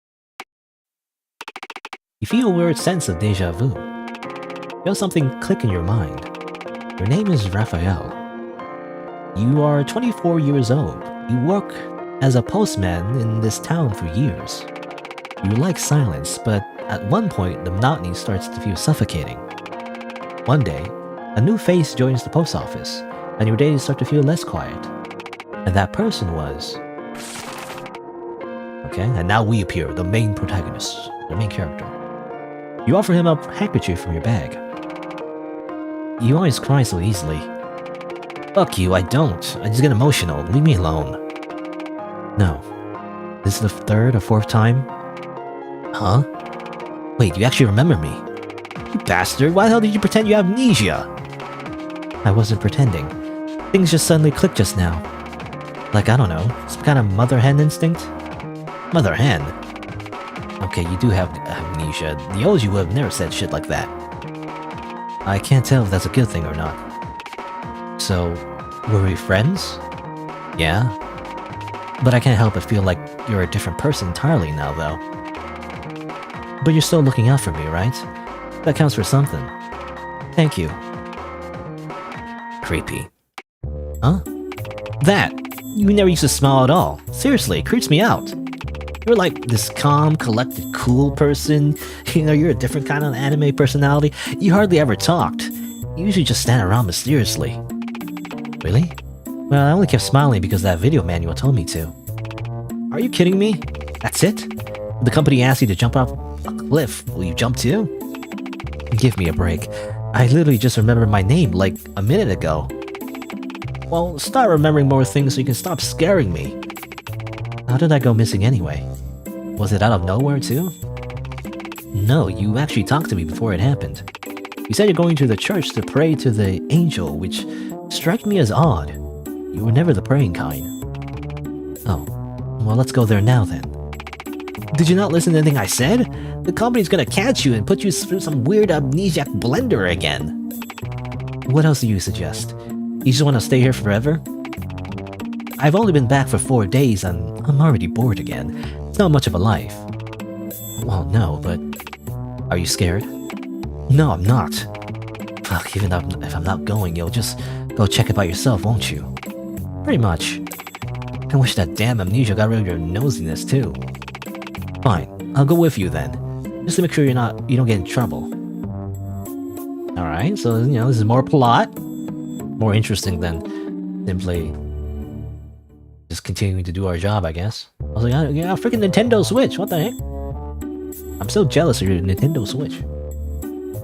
You feel a weird sense of deja vu. You feel something click in your mind. Your name is Raphael. You are 24 years old. You work as a postman in this town for years. You like silence, but at one point the monotony starts to feel suffocating. One day, a new face joins the post office, and your days start to feel less quiet. And that person was... Okay, and now we appear, the main protagonist, the main character. You offer him a handkerchief from your bag. You always cry so easily. Fuck you, I don't. I just get emotional. Leave me alone. No. This is the third or fourth time? Huh? Wait, you actually remember me? You bastard, why the hell did you pretend you have amnesia? I wasn't pretending. Things just suddenly clicked just now. Like, I don't know, some kind of mother hen instinct? Mother hen? Okay, you do have amnesia. The old you would have never said shit like that. I can't tell if that's a good thing or not. So, were we friends? Yeah. But I can't help but feel like you're a different person entirely now, though. But you're still looking out for me, right? That counts for something. Thank you. Creepy. Huh? That! You never used to smile at all. Seriously, it creeps me out. You're like this calm, collected, cool person. You know, you're a different kind of anime personality. You hardly ever talked. You usually just stand around mysteriously. Really? Well, I only kept smiling because that video manual told me to. Are you kidding me? That's it? The company asked you to jump off a cliff. Will you jump too? Give me a break. I literally just remembered my name like a minute ago. Well, start remembering more things so you can stop scaring me. How did I go missing anyway? Was it out of nowhere too? No, you actually talked to me before it happened. You said you're going to the church to pray to the angel, which struck me as odd. You were never the praying kind. Oh, well, let's go there now then. Did you not listen to anything I said? The company's gonna catch you and put you through some weird amnesiac blender again. What else do you suggest? You just want to stay here forever? I've only been back for 4 days and I'm already bored again. It's not much of a life. Well, no, but... Are you scared? No, I'm not. Fuck, even if I'm not going, you'll just go check it by yourself, won't you? Pretty much. I wish that damn amnesia got rid of your nosiness too. Fine, I'll go with you then. Just to make sure you don't get in trouble. Alright, so you know, this is more plot. More interesting than simply just continuing to do our job, I guess. I was like, yeah, freaking Nintendo Switch, what the heck? I'm so jealous of your Nintendo Switch.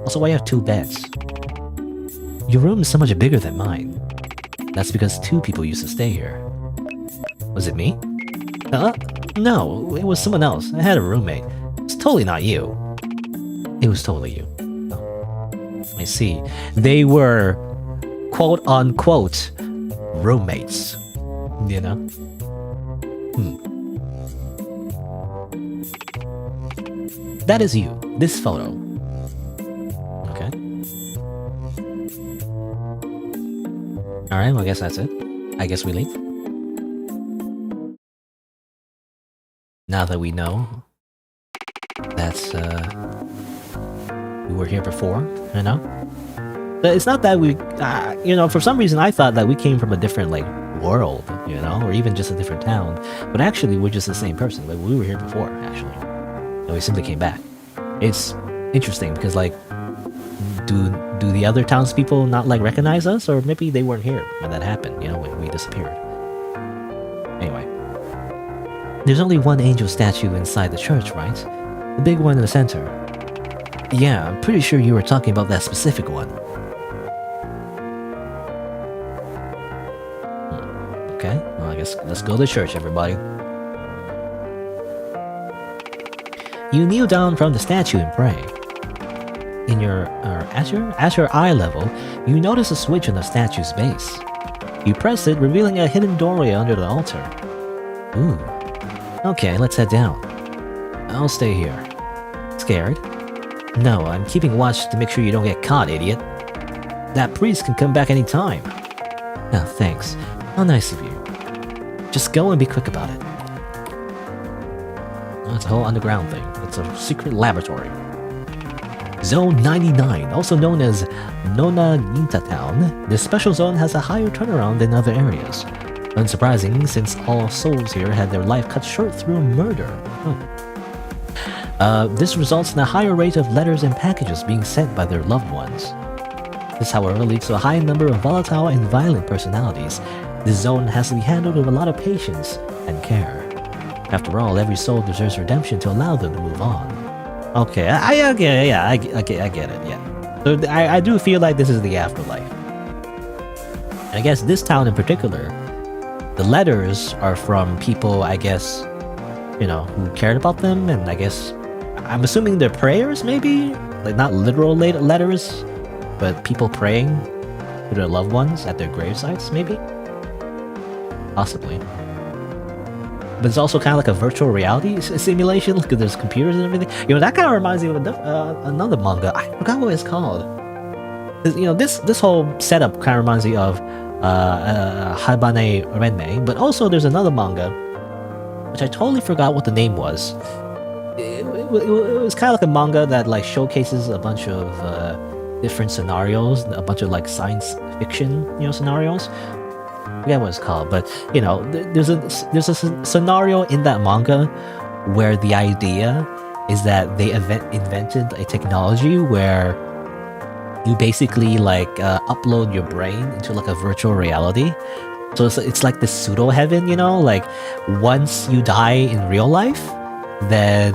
Also, why you have 2 beds? Your room is so much bigger than mine. That's because 2 people used to stay here. Was it me? No, it was someone else. I had a roommate. It's totally not you. It was totally you. Oh. I see. They were quote-unquote roommates. You know? That is you. This photo. Okay. Alright, well I guess that's it. I guess we leave. Now that we know that's we were here before, you know? But it's not that we, you know, for some reason I thought that we came from a different, like, world, you know? Or even just a different town. But actually, we're just the same person. Like, we were here before, actually. And we simply came back. It's interesting because, like, do the other townspeople not, like, recognize us? Or maybe they weren't here when that happened, you know, when we disappeared. Anyway. There's only one angel statue inside the church, right? The big one in the center. Yeah, I'm pretty sure you were talking about that specific one. Okay, well I guess let's go to church, everybody. You kneel down from the statue and pray. In your, at your eye level, you notice a switch on the statue's base. You press it, revealing a hidden doorway under the altar. Ooh. Okay, let's head down. I'll stay here. Scared? No, I'm keeping watch to make sure you don't get caught, idiot. That priest can come back anytime. Oh, thanks. How nice of you. Just go and be quick about it. Oh, it's a whole underground thing. It's a secret laboratory. Zone 99, also known as Nonaginta Town, this special zone has a higher turnaround than other areas. Unsurprising, since all souls here had their life cut short through murder. This results in a higher rate of letters and packages being sent by their loved ones. This, however, leads to a high number of volatile and violent personalities. This zone has to be handled with a lot of patience and care. After all, every soul deserves redemption to allow them to move on. Okay, I get it, yeah, I get it, yeah. So I do feel like this is the afterlife. I guess this town in particular, the letters are from people, I guess, you know, who cared about them, and I guess, I'm assuming they're prayers, maybe? Like, not literal letters, but people praying to their loved ones at their gravesites, maybe? Possibly. But it's also kind of like a virtual reality simulation, because there's computers and everything. You know, that kind of reminds me of another manga. I forgot what it's called. You know, this whole setup kind of reminds me of Habane Renmei, but also there's another manga, which I totally forgot what the name was. It was kind of like a manga that like showcases a bunch of different scenarios, a bunch of like science fiction, you know, scenarios. I forget what it's called, but you know, there's a scenario in that manga where the idea is that they invented a technology where you basically like upload your brain into like a virtual reality. So it's like this pseudo heaven, you know, like once you die in real life, then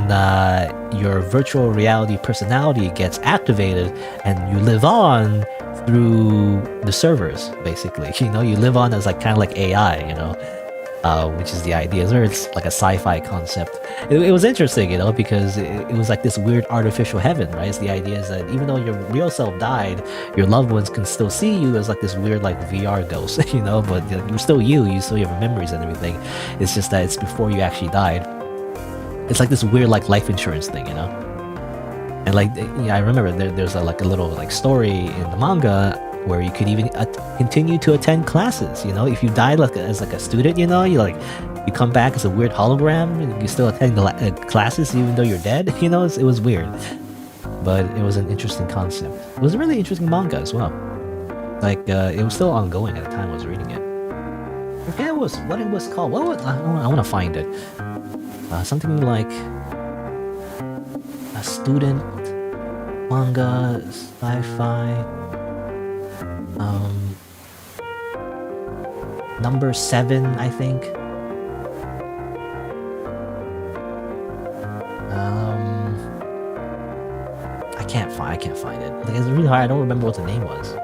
your virtual reality personality gets activated and you live on through the servers, basically. You know, you live on as like kind of like AI, you know, which is the idea. It's like a sci-fi concept. It was interesting, you know, because it was like this weird artificial heaven, right? It's the idea is that even though your real self died, your loved ones can still see you as like this weird like VR ghost, you know, but you're still you still have memories and everything. It's just that it's before you actually died. It's like this weird like life insurance thing, you know? And like, yeah, I remember there's like a little like story in the manga where you could even continue to attend classes, you know? If you died like as like a student, you know, you come back as a weird hologram and you still attend classes even though you're dead, you know? It was weird. But it was an interesting concept. It was a really interesting manga as well. Like, it was still ongoing at the time I was reading it. I forget what it was called. I want to find it. Something like a student manga sci-fi number 7, I think. I can't find it. Like, it's really hard. I don't remember what the name was.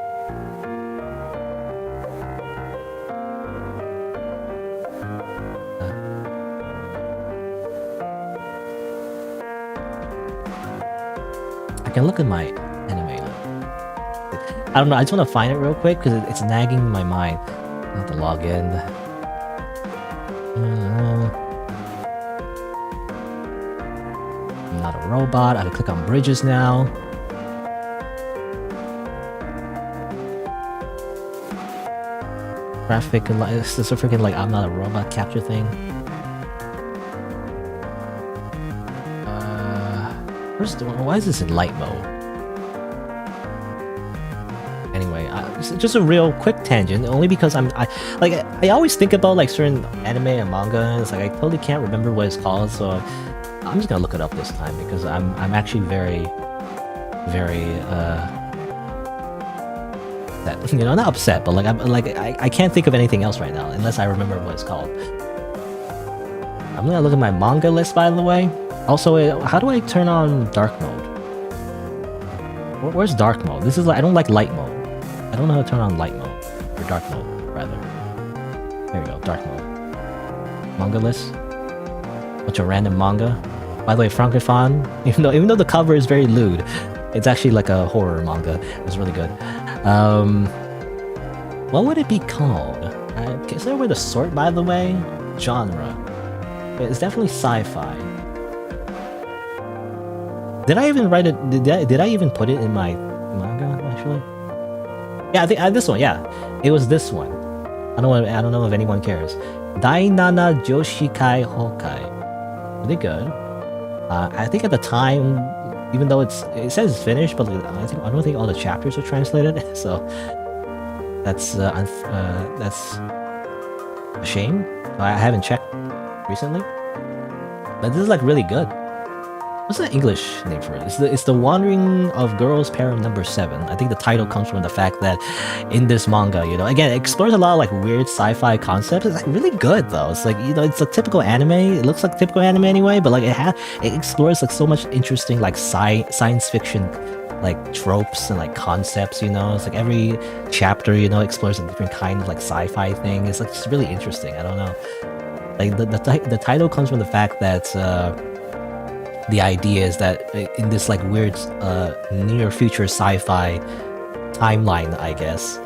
I can look at my anime. I don't know. I just want to find it real quick because it's nagging my mind. I have to log in. I'm not a robot. I have to click on bridges now. Graphic and it's a freaking like I'm not a robot capture thing. Why is this in light mode? Anyway, it's just a real quick tangent, only because I always think about like certain anime and manga, and it's like I totally can't remember what it's called, so I'm just gonna look it up this time because I'm actually very upset. You know, not upset, but I can't think of anything else right now unless I remember what it's called. I'm gonna look at my manga list, by the way. Also, how do I turn on dark mode? Where's dark mode? This is like I don't like light mode. I don't know how to turn on light mode or dark mode rather. There we go, dark mode. Manga list. Bunch of random manga. By the way, Francophone. Even though the cover is very lewd, it's actually like a horror manga. It's really good. What would it be called? Is there a way to sort, by the way? Genre. It's definitely sci-fi. Did I even write it? Did I even put it in my manga actually? Yeah, I think this one. Yeah, it was this one. I don't know if anyone cares. Dainana Joshikai Hokai. Really good. I think at the time, even though it says it's finished, but I don't think all the chapters are translated. So that's a shame. I haven't checked recently, but this is like really good. What's the English name for it? It's the Wandering of Girls Parent number 7. I think the title comes from the fact that in this manga, you know, again, it explores a lot of like weird sci-fi concepts. It's like really good though. It's like, you know, it's a typical anime. It looks like typical anime anyway, but like it explores like so much interesting like science fiction like tropes and like concepts, you know. It's like every chapter, you know, explores a different kind of like sci-fi thing. It's like just really interesting. I don't know. Like the title comes from the fact that the idea is that in this like weird near future sci-fi timeline, I guess,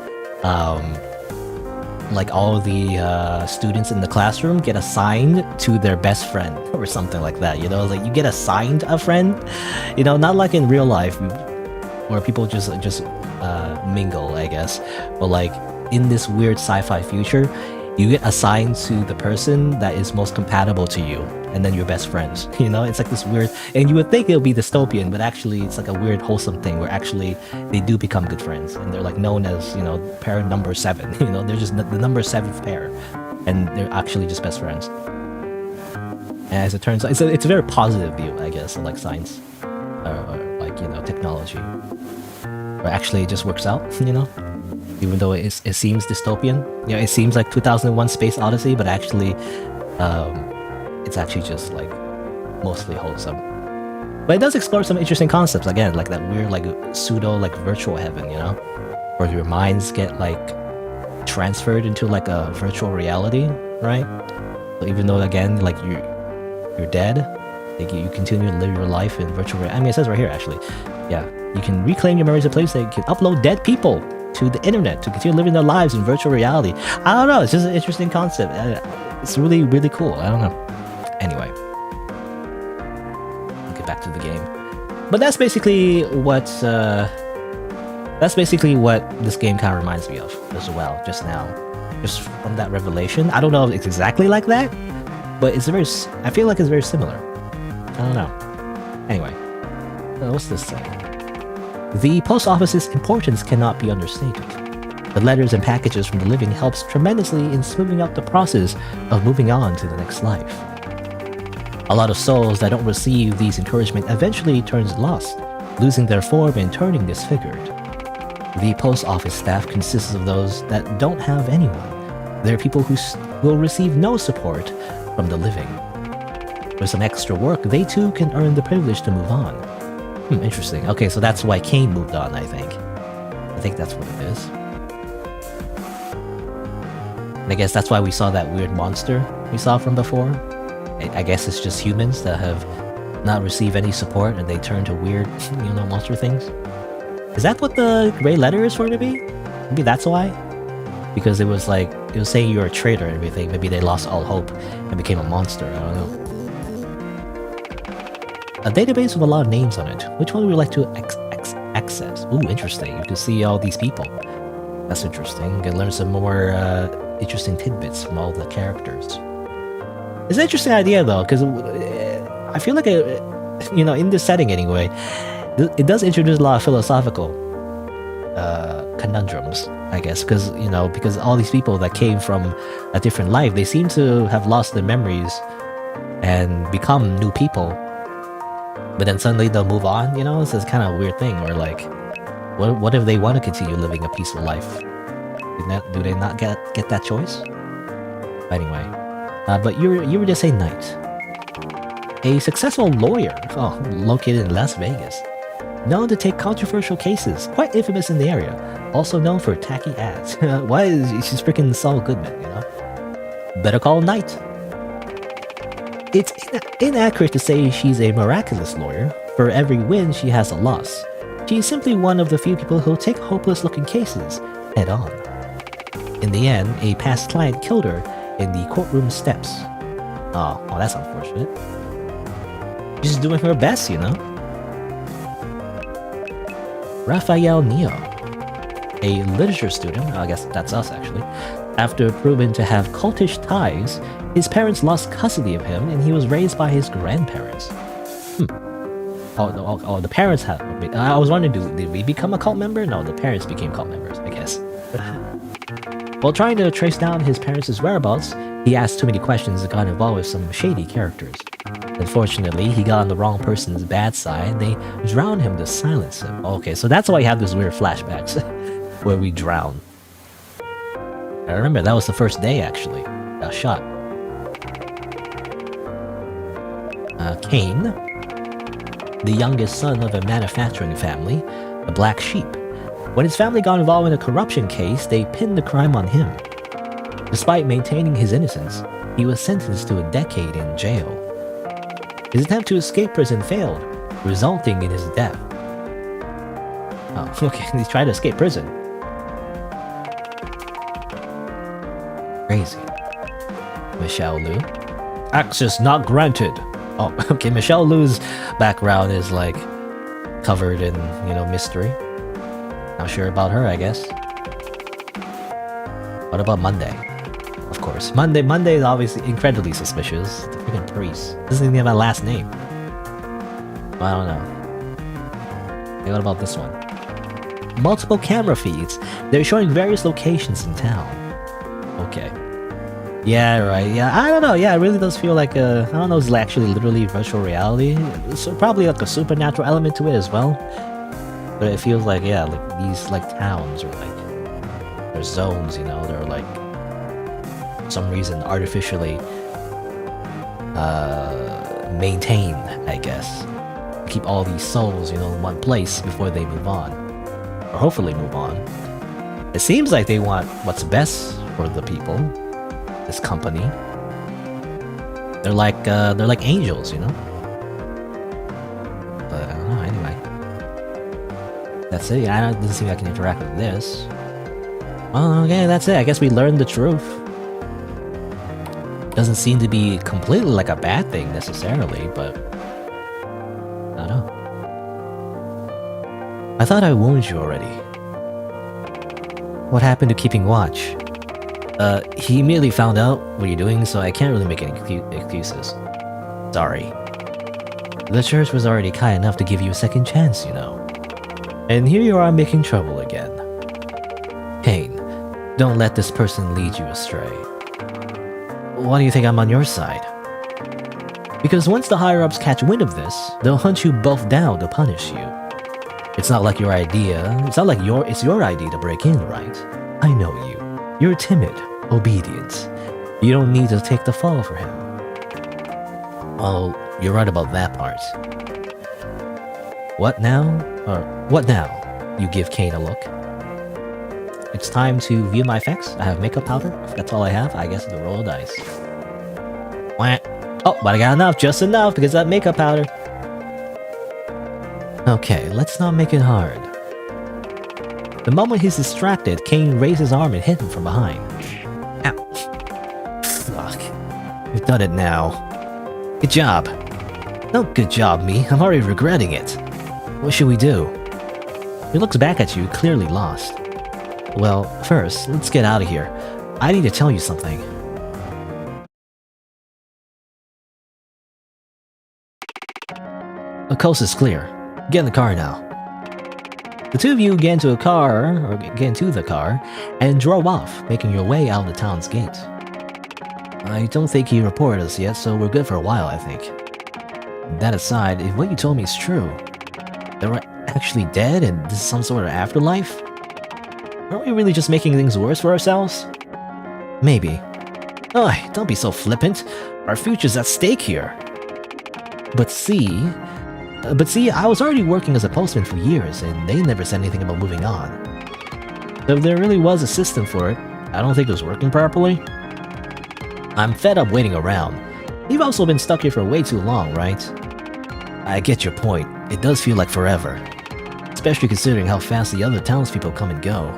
like all the students in the classroom get assigned to their best friend or something like that, you know. Like you get assigned a friend, you know, not like in real life where people just mingle, I guess, but like in this weird sci-fi future, you get assigned to the person that is most compatible to you, and then you're best friends. You know, it's like this weird, and you would think it'll be dystopian, but actually it's like a weird wholesome thing where actually they do become good friends, and they're like known as, you know, pair number 7. You know, they're just the number 7th pair, and they're actually just best friends. As it turns out, it's a very positive view, I guess, of like science, or like technology. But actually, it just works out, even though it seems dystopian. It seems like 2001: Space Odyssey, but actually, it's actually just like mostly wholesome. But it does explore some interesting concepts again, like that weird like pseudo like virtual heaven, where your minds get like transferred into like a virtual reality, right? So even though again like you're dead, like you continue to live your life in virtual reality. I mean, it says right here actually, yeah, you can reclaim your memories of places. You can upload dead people to the internet to continue living their lives in virtual reality. I don't know, it's just an interesting concept. It's really, really cool. I don't know. Anyway, I'll get back to the game. But that's basically what this game kind of reminds me of as well. Just now, just from that revelation. I don't know if it's exactly like that, but it's very. I feel like it's very similar. I don't know. Anyway, what's this say? The post office's importance cannot be understated. The letters and packages from the living helps tremendously in smoothing out the process of moving on to the next life. A lot of souls that don't receive these encouragement eventually turns lost, losing their form and turning disfigured. The post office staff consists of those that don't have anyone. They're people who will receive no support from the living. With some extra work, they too can earn the privilege to move on. Interesting. Okay, so that's why Cain moved on, I think. I think that's what it is. And I guess that's why we saw that weird monster we saw from before. I guess it's just humans that have not received any support and they turn to weird, monster things. Is that what the gray letter is for, maybe? Maybe that's why? Because it was saying you're a traitor and everything. Maybe they lost all hope and became a monster. I don't know. A database with a lot of names on it. Which one would you like to access? Ooh, interesting. You can see all these people. That's interesting. You can learn some more interesting tidbits from all the characters. It's an interesting idea though, because I feel like in this setting anyway, it does introduce a lot of philosophical conundrums, I guess, because all these people that came from a different life, they seem to have lost their memories and become new people, but then suddenly they'll move on. It's this kind of weird thing where like, what if they want to continue living a peaceful life? Do they not get that choice? Anyway, but you were just saying knight. A successful lawyer, located in Las Vegas, known to take controversial cases, quite infamous in the area, also known for tacky ads. Why is she's freaking Saul Goodman? Better call Knight. It's inaccurate to say she's a miraculous lawyer. For every win, she has a loss. She is simply one of the few people who'll take hopeless-looking cases head on. In the end, a past client killed her in the courtroom steps. Oh, that's unfortunate. She's doing her best, Raphael Neo, a literature student, I guess that's us actually, after proven to have cultish ties, his parents lost custody of him and he was raised by his grandparents. Oh, the parents have. I was wondering, did we become a cult member? No, the parents became cult members, I guess. While trying to trace down his parents' whereabouts, he asked too many questions and got involved with some shady characters. Unfortunately, he got on the wrong person's bad side. They drowned him to silence him. Okay, so that's why you have those weird flashbacks where we drown. I remember that was the first day actually. Got shot. Cain, the youngest son of a manufacturing family, a black sheep. When his family got involved in a corruption case, they pinned the crime on him. Despite maintaining his innocence, he was sentenced to a decade in jail. His attempt to escape prison failed, resulting in his death. Oh, okay, he tried to escape prison. Crazy. Michelle Liu. Access not granted. Oh, okay, Michelle Liu's background is like covered in, mystery. Not sure about her, I guess. What about Monday? Of course. Monday is obviously incredibly suspicious. The freaking priest. Doesn't even have a last name. I don't know. Hey, what about this one? Multiple camera feeds. They're showing various locations in town. Okay. Yeah, right. Yeah, I don't know. Yeah, it really does feel like I don't know, it's actually literally virtual reality. So probably like a supernatural element to it as well. But it feels like, yeah, like these like towns or like they're zones, you know, they're like for some reason artificially maintained, I guess. Keep all these souls, you know, in one place before they move on. Or hopefully move on. It seems like they want what's best for the people. This company. They're like angels, you know? But I don't know, anyway. That's it. I don't seem like I can interact with this. Well, okay, that's it. I guess we learned the truth. Doesn't seem to be completely like a bad thing necessarily, but I don't know. I thought I warned you already. What happened to keeping watch? He immediately found out what you're doing, so I can't really make any excuses. Sorry. The church was already kind enough to give you a second chance, you know. And here you are making trouble again. Kane, don't let this person lead you astray. Why do you think I'm on your side? Because once the higher-ups catch wind of this, they'll hunt you both down to punish you. It's not like it's your idea to break in, right? I know you. You're timid, obedient. You don't need to take the fall for him. Well, you're right about that part. What now? What now? You give Kane a look. It's time to view my effects. I have makeup powder. If that's all I have, I guess the roll of dice. Wah. Oh, but I got enough, just enough, because of that makeup powder. Okay, let's not make it hard. The moment he's distracted, Kane raised his arm and hit him from behind. Ow. Fuck. You've done it now. Good job. No, good job, me. I'm already regretting it. What should we do? He looks back at you, clearly lost. Well, first, let's get out of here. I need to tell you something. The coast is clear. Get in the car now. The two of you get into the car, and drove off, making your way out of the town's gate. I don't think he reported us yet, so we're good for a while, I think. That aside, if what you told me is true, they were actually dead and this is some sort of afterlife? Aren't we really just making things worse for ourselves? Maybe. Ugh, don't be so flippant. Our future's at stake here. But see, I was already working as a postman for years, and they never said anything about moving on. So if there really was a system for it, I don't think it was working properly. I'm fed up waiting around. You've also been stuck here for way too long, right? I get your point. It does feel like forever. Especially considering how fast the other townspeople come and go.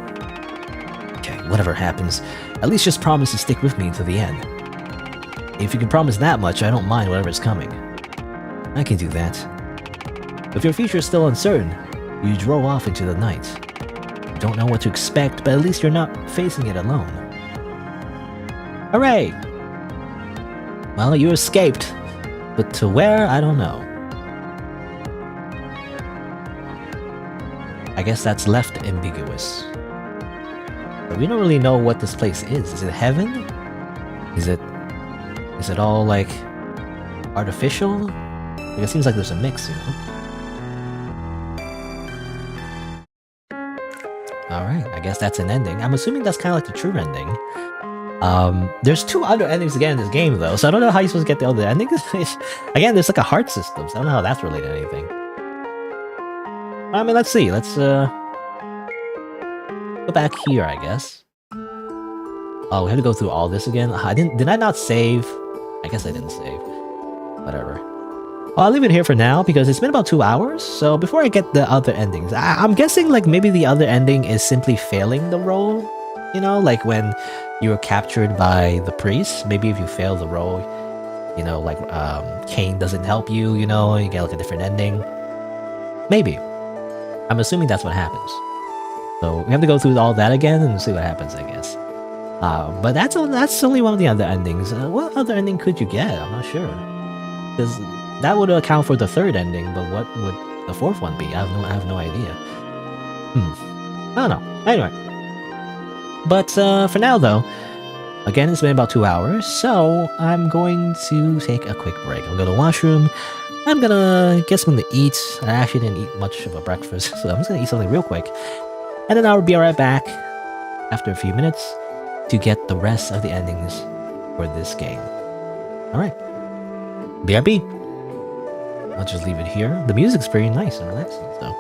Okay, whatever happens, at least just promise to stick with me until the end. If you can promise that much, I don't mind whatever's coming. I can do that. If your future is still uncertain, you drove off into the night. You don't know what to expect, but at least you're not facing it alone. Hooray! Well, you escaped, but to where, I don't know. I guess that's left ambiguous. But we don't really know what this place is. Is it heaven? Is it all like artificial? Like, it seems like there's a mix, you know? Alright, I guess that's an ending. I'm assuming that's kind of like the true ending. There's two other endings again in this game, though, so I don't know how you're supposed to get the other endings. Again, there's like a heart system, so I don't know how that's related to anything. I mean, let's see. Let's, go back here, I guess. Oh, we have to go through all this again? Did I not save? I guess I didn't save. Whatever. Well, I'll leave it here for now, because it's been about 2 hours, so before I get the other endings, I'm guessing, like, maybe the other ending is simply failing the role? You know, like when you were captured by the priest, maybe if you fail the role, you know, like, Kane doesn't help you, you know, you get, like, a different ending. Maybe. I'm assuming that's what happens. So we have to go through all that again and see what happens, I guess. But that's only one of the other endings. What other ending could you get? I'm not sure. Because that would account for the third ending, but what would the fourth one be? I have no idea. I don't know. Anyway. But for now, though, Again, it's been about 2 hours, so I'm going to take a quick break. I'm going to go to the washroom. I'm gonna get something to eat. I actually didn't eat much of a breakfast, so I'm just gonna eat something real quick. And then I'll be right back after a few minutes to get the rest of the endings for this game. Alright. BRB. I'll just leave it here. The music's pretty nice and relaxing, so.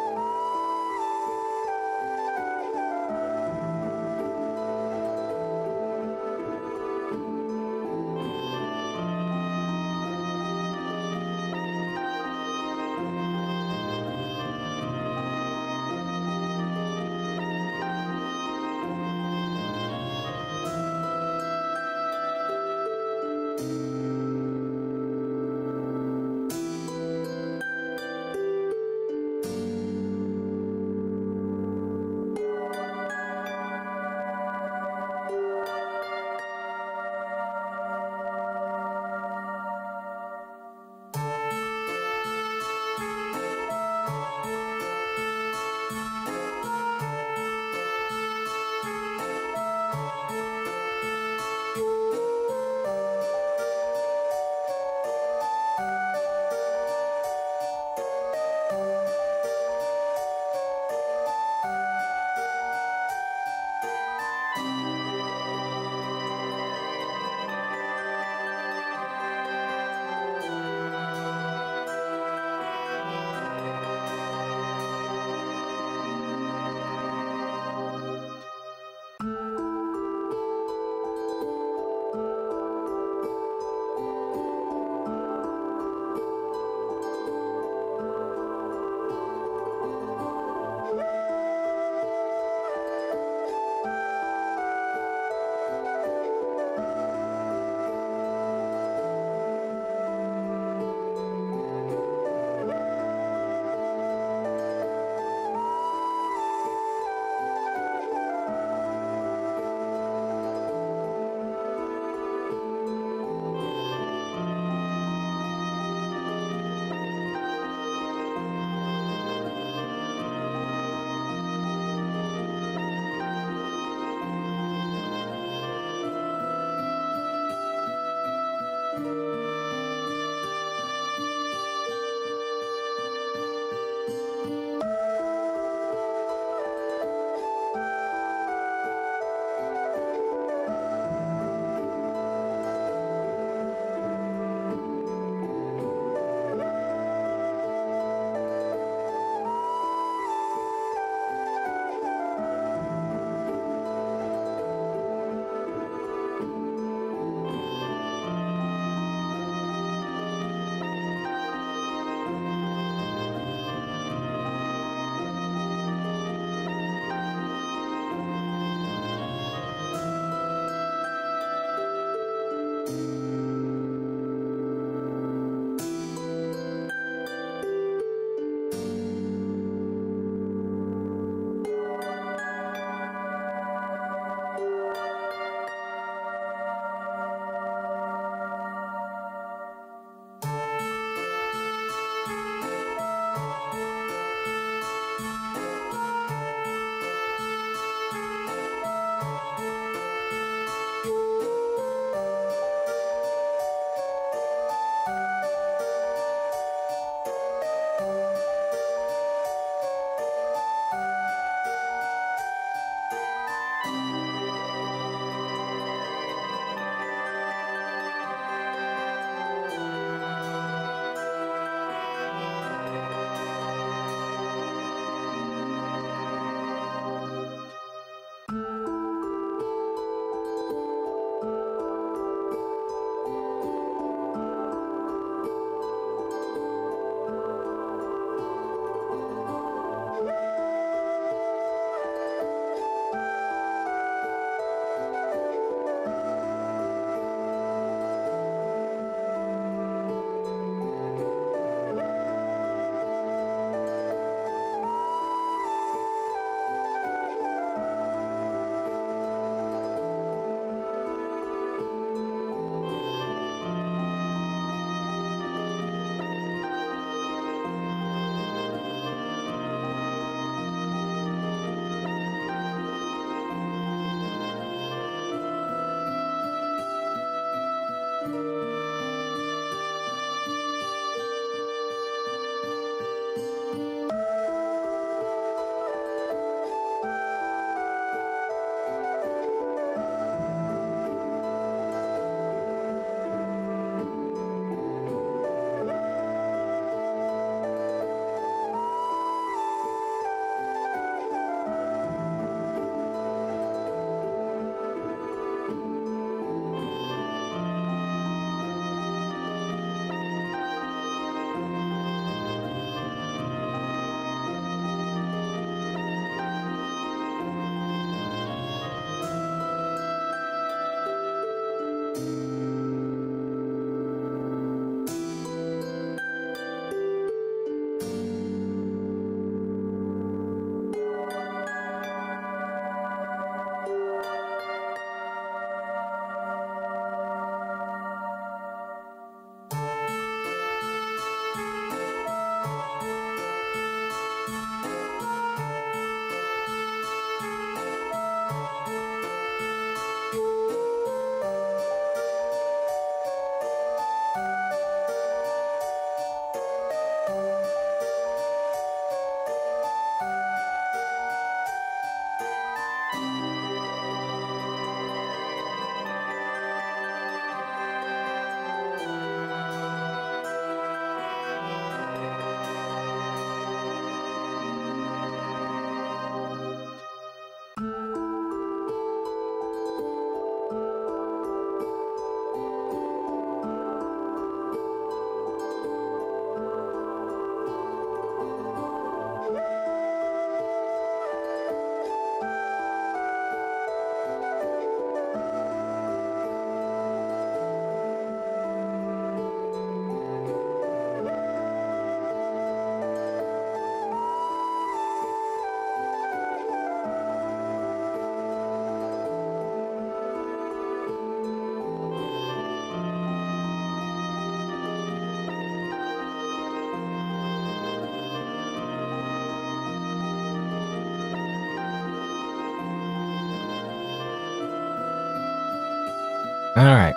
Alright.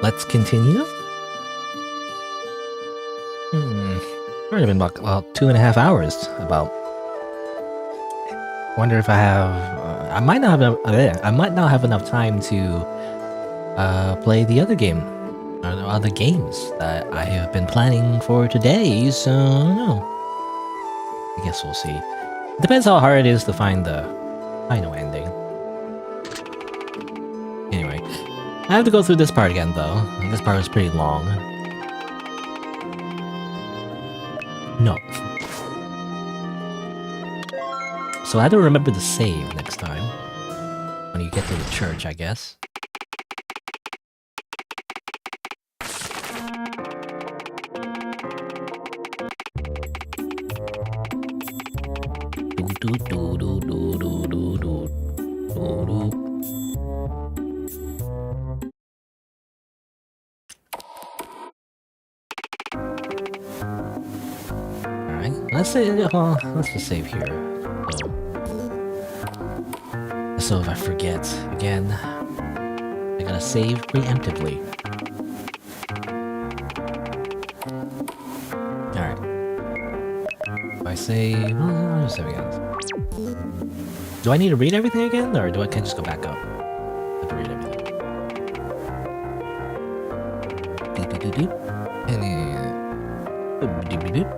Let's continue. Already been about 2.5 hours. About. Wonder if I have. I might not have enough time to play the other game, or the other games that I have been planning for today. So I don't know. I guess we'll see. It depends how hard it is to find the final ending. Anyway, I have to go through this part again, though. This part was pretty long. No. So I have to remember to save next time. When you get to the church, I guess. Alright, let's just save here. So if I forget again, I gotta save preemptively. Alright. If I save, I'll just save again. Do I need to read everything again, or can I just go back up? I have to read everything. Doop doop doop doop. And doop doop doop doop.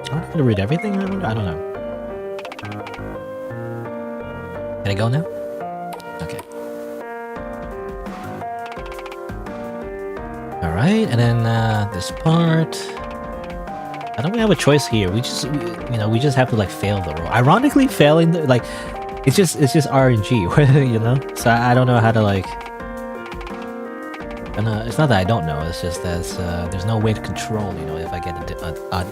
I'm gonna read everything? I don't know. Can I go now? Okay. Alright, and then this part. I don't really have a choice here. We just have to like fail the roll. Ironically, failing the, like, it's just RNG, you know. So I don't know how to like. It's not that I don't know. It's just that there's no way to control, you know, if I get a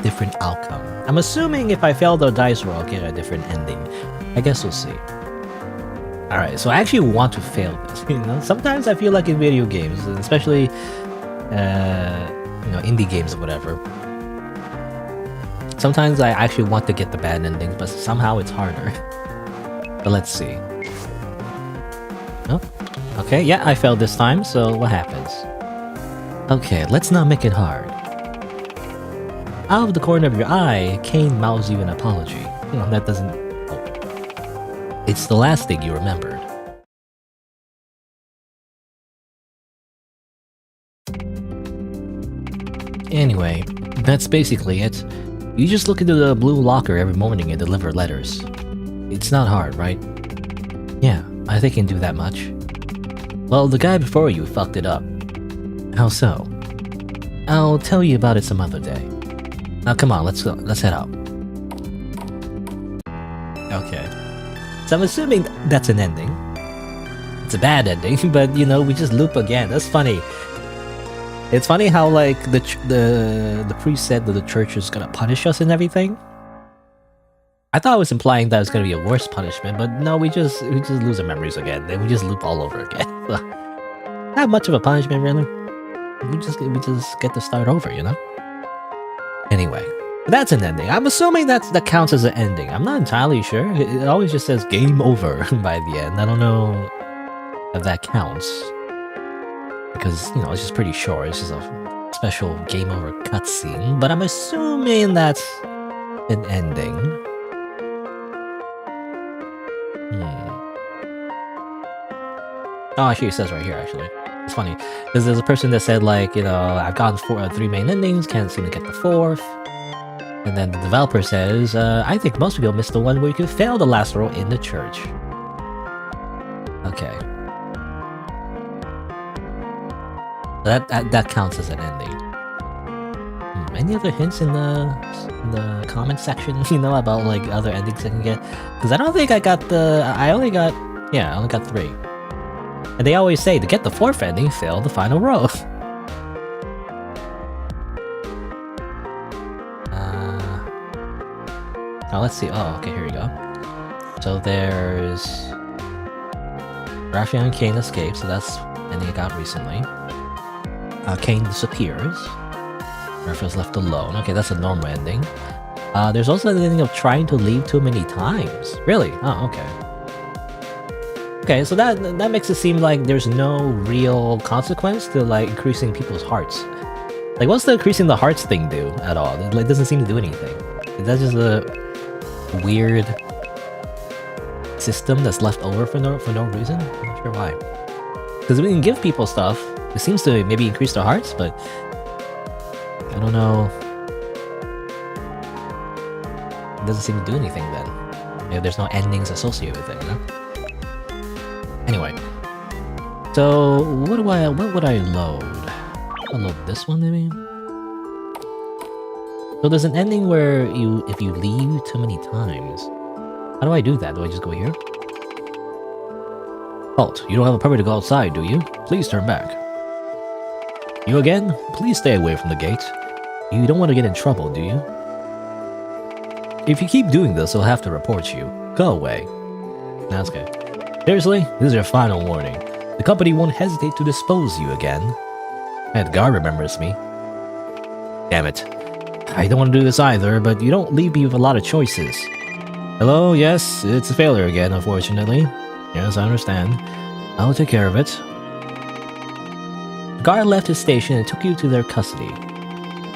different outcome. I'm assuming if I fail the dice roll, I'll get a different ending. I guess we'll see. All right, so I actually want to fail this. You know, sometimes I feel like in video games, especially indie games or whatever. Sometimes I actually want to get the bad endings, but somehow it's harder. But let's see. Oh, okay, yeah, I failed this time, so what happens? Okay, let's not make it hard. Out of the corner of your eye, Kane mouths you an apology. That doesn't... Oh. It's the last thing you remembered. Anyway, that's basically it. You just look into the blue locker every morning and deliver letters. It's not hard, right? Yeah, I think I can do that much. Well, the guy before you fucked it up. How so? I'll tell you about it some other day. Now come on, let's go. Let's head out. Okay. So I'm assuming that's an ending. It's a bad ending, but you know, we just loop again. That's funny. It's funny how like the priest said that the church is gonna punish us and everything. I thought it was implying that it's gonna be a worse punishment, but no, we just lose our memories again. Then we just loop all over again. Not much of a punishment, really. We just get to start over, you know. Anyway, that's an ending. I'm assuming that counts as an ending. I'm not entirely sure. It always just says game over by the end. I don't know if that counts. Because, you know, it's just pretty short. It's just a special game over cutscene. But I'm assuming that's an ending. Oh, actually, it says right here, actually. It's funny. Because there's a person that said, like, you know, I've gotten 3 main endings, can't seem to get the 4th. And then the developer says, I think most people missed the one where you could fail the last roll in the church. Okay. That counts as an ending. Any other hints in the comment section, you know, about like other endings I can get? Because I don't think I got I only got 3. And they always say to get the 4th ending, fail the final row. Now let's see. Oh, okay, here we go. So there's Raphael and Kane escape, so that's ending I got recently. Kane disappears. Raphael's left alone. Okay, that's a normal ending. There's also the thing of trying to leave too many times. Really? Oh, okay. Okay, so that makes it seem like there's no real consequence to like increasing people's hearts. Like, what's the increasing the hearts thing do at all? It doesn't seem to do anything. Is that just a weird system that's left over for no reason? I'm not sure why. Because we can give people stuff, it seems to maybe increase their hearts, but I don't know. It doesn't seem to do anything then. Maybe there's no endings associated with it, you know? Anyway, so what would I load? I'll load this one maybe. So there's an ending where if you leave too many times. How do I do that? Do I just go here? Halt! You don't have a permit to go outside, do you? Please turn back. You again? Please stay away from the gate. You don't want to get in trouble, do you? If you keep doing this, I'll have to report you. Go away. That's okay. Seriously? This is your final warning. The company won't hesitate to dispose you again. And the guard remembers me. Damn it. I don't want to do this either, but you don't leave me with a lot of choices. Hello, yes, it's a failure again, unfortunately. Yes, I understand. I'll take care of it. The guard left his station and took you to their custody.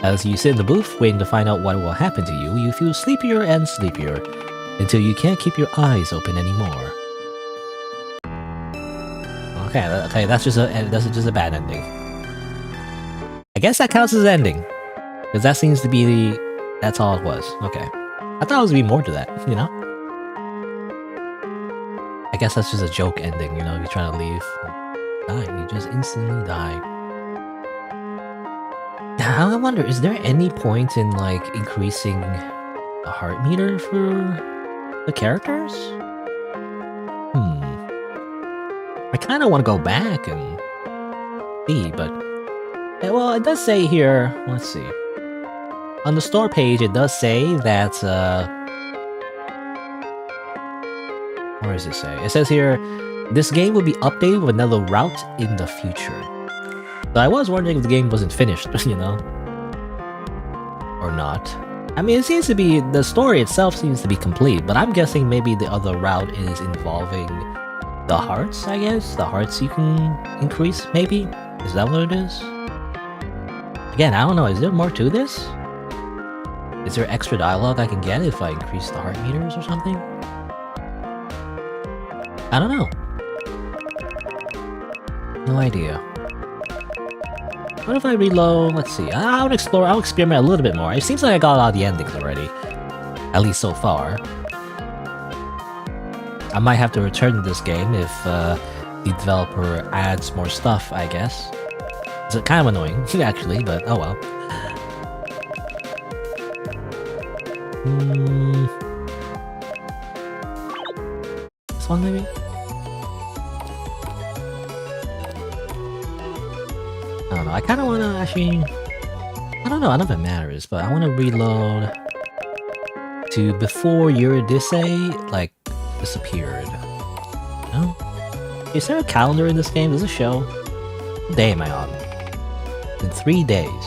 As you sit in the booth, waiting to find out what will happen to you, you feel sleepier and sleepier, until you can't keep your eyes open anymore. Okay, that's just a bad ending. I guess that counts as an ending. Because that seems to be that's all it was. Okay. I thought it was gonna be more to that, you know? I guess that's just a joke ending, you know, if you're trying to leave. Die, you just instantly die. I wonder, is there any point in, like, increasing the heart meter for the characters? I kind of want to go back and see, but... well, it does say here... Let's see. On the store page, it does say that, where does it say? It says here, this game will be updated with another route in the future. So I was wondering if the game wasn't finished, you know? Or not. I mean, it seems to be... The story itself seems to be complete, but I'm guessing maybe the other route is involving the hearts, I guess? The hearts you can increase, maybe? Is that what it is? Again, I don't know. Is there more to this? Is there extra dialogue I can get if I increase the heart meters or something? I don't know. No idea. What if I reload? Let's see. I'll explore. I'll experiment a little bit more. It seems like I got all the endings already. At least so far. I might have to return to this game if the developer adds more stuff, I guess. It's kind of annoying, actually, but oh well. This one, maybe? I don't know, I kind of want to actually... I don't know, I don't know if it matters, but I want to reload to before Eurydice, like, disappeared. No? Is there a calendar in this game? Does it show? What day am I on? In 3 days.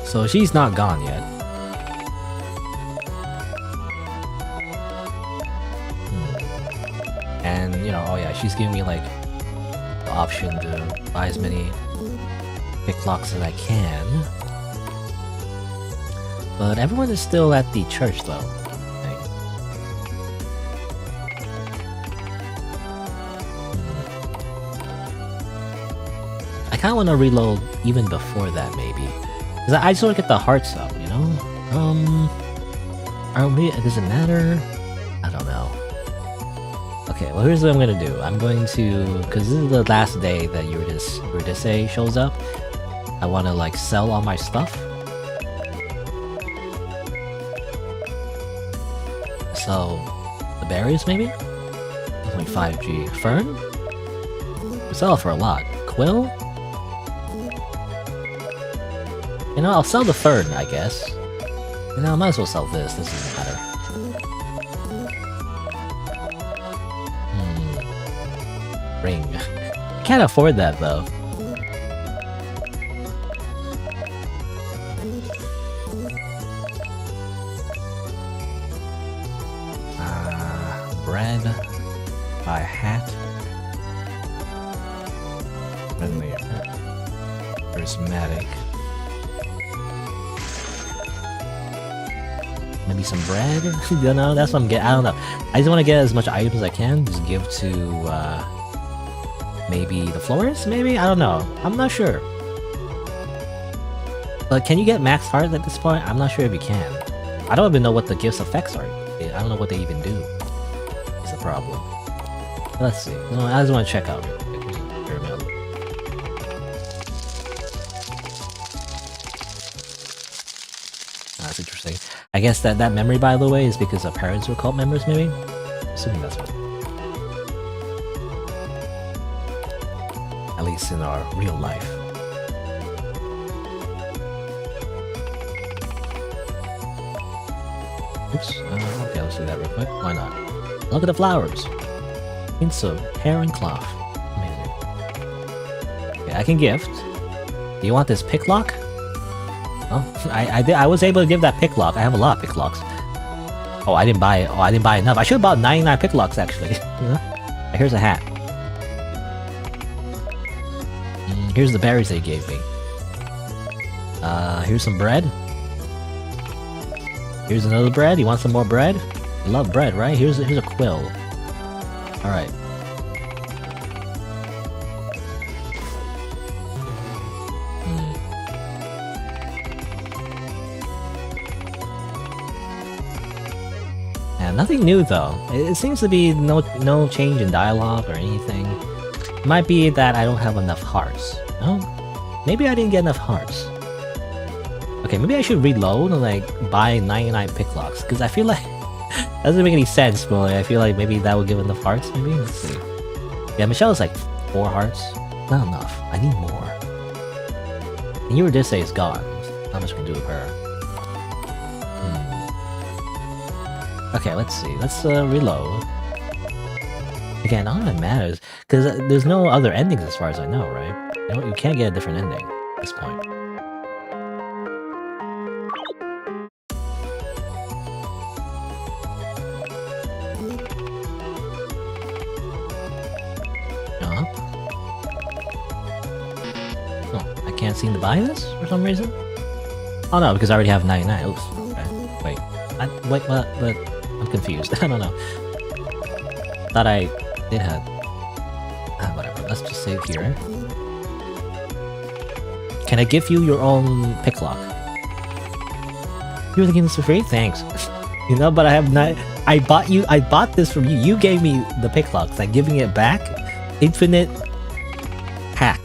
So she's not gone yet. And, you know, oh yeah, she's giving me like the option to buy as many pick locks as I can. But everyone is still at the church though. I kinda wanna reload even before that maybe. Cause I just wanna get the hearts up, you know? Does it matter? I don't know. Okay, well here's what I'm gonna do. I'm going to, cause this is the last day that Eurydice shows up. I wanna like sell all my stuff. So, the berries maybe? 5G. Fern? We sell it for a lot. Quill? You know, I'll sell the fern, I guess. You know, I might as well sell this. This doesn't matter. Ring. Can't afford that though. Bread. Buy a hat. Prismatic. Maybe some bread? You know, that's what I'm getting. I don't know. I just want to get as much items as I can. Just give to, maybe the florist? Maybe? I don't know. I'm not sure. But can you get max heart at this point? I'm not sure if you can. I don't even know what the gifts effects are. I don't know what they even do. It's a problem. Let's see. I just want to check out real quick. That's interesting. I guess that memory, by the way, is because our parents were cult members, maybe? Assuming that's what. At least in our real life. Oops. Okay, let's do that real quick. Why not? Look at the flowers. Hints of hair and cloth. Amazing. Okay, I can gift. Do you want this picklock? Oh, I was able to give that picklock. I have a lot of picklocks. Oh, I didn't buy it. Oh, I didn't buy enough. I should have bought 99 picklocks actually. You know? Here's a hat. Here's the berries they gave me. Here's some bread. Here's another bread. You want some more bread? You love bread, right? Here's a quill. All right. Yeah, nothing new though. It seems to be no change in dialogue or anything. It might be that I don't have enough hearts. No? Maybe I didn't get enough hearts. Okay, maybe I should reload and like buy 99 picklocks, because I feel like that doesn't make any sense, but like, I feel like maybe that will give enough hearts, maybe? Let's see. Yeah, Michelle is like 4 hearts. Not enough. I need more. And you were just say it's gone. Not much we can do with her. Okay, let's see. Let's reload. Again, none of it matters, because there's no other endings as far as I know, right? You can't get a different ending at this point. Oh, I can't seem to buy this for some reason? Oh no, because I already have 99. Oops. Okay. Wait. Wait, but I'm confused. I don't know. Thought I did have... whatever. Let's just save here. Can I give you your own picklock? You're thinking this for free? Thanks. You know, but I have not... I bought this from you. You gave me the picklocks. I'm giving it back? Infinite... hack.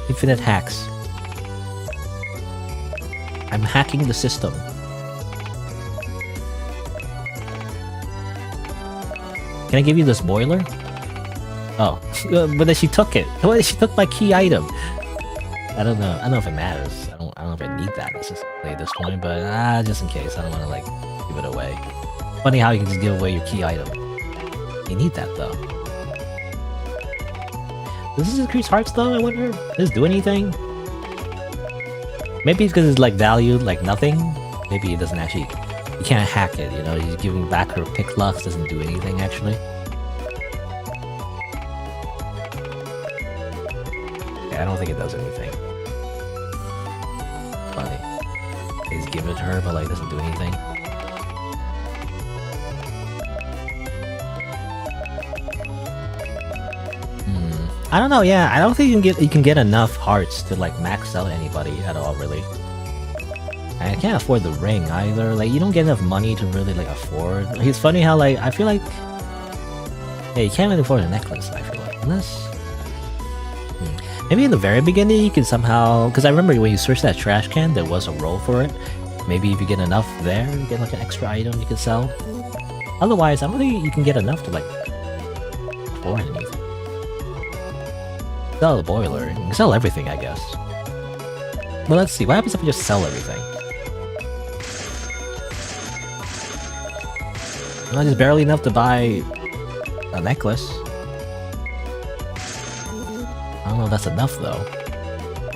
Infinite hacks. I'm hacking the system. Can I give you this boiler? Oh, but then she took it. She took my key item. I don't know. I don't know if it matters. I don't know if I need that necessarily at this point, but just in case. I don't want to like give it away. Funny how you can just give away your key item. You need that though. Does this increase hearts though? I wonder. Does this do anything? Maybe it's because it's like valued like nothing. Maybe it doesn't actually. You can't hack it, you know, you're giving back her picklocks doesn't do anything, actually. Yeah, I don't think it does anything. Funny. They just give it to her, but like, doesn't do anything. I don't know, yeah, I don't think you can get enough hearts to like max out anybody at all, really. I can't afford the ring either. Like, you don't get enough money to really like afford. Like, it's funny how like I feel like, yeah, you can't really afford a necklace. I feel like unless maybe in the very beginning you can somehow. Because I remember when you searched that trash can, there was a roll for it. Maybe if you get enough there, you get like an extra item you can sell. Otherwise, I don't think you can get enough to like afford anything. Sell the boiler. You can sell everything, I guess. Well, let's see. What happens if we just sell everything? Well, it's barely enough to buy a necklace. I don't know if that's enough, though.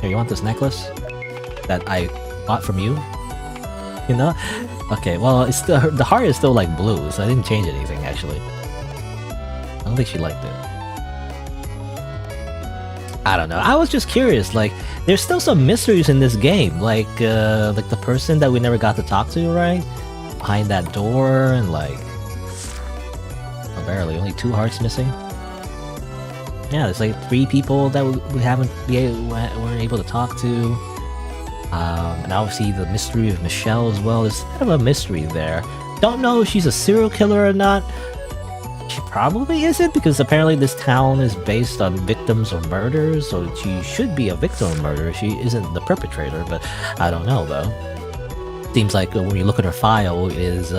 Here, you want this necklace? That I bought from you? You know? Okay, well, it's still, the heart is still like blue, so I didn't change anything, actually. I don't think she liked it. I don't know. I was just curious, like, there's still some mysteries in this game, like the person that we never got to talk to, right? Behind that door, and like... Oh, barely, only 2 hearts missing. Yeah, there's like 3 people that we weren't able to talk to. And obviously the mystery of Michelle as well. There's kind of a mystery there. Don't know if she's a serial killer or not. She probably isn't, because apparently this town is based on victims of murders, so she should be a victim of murder. She isn't the perpetrator, but I don't know though. Seems like when you look at her file, it is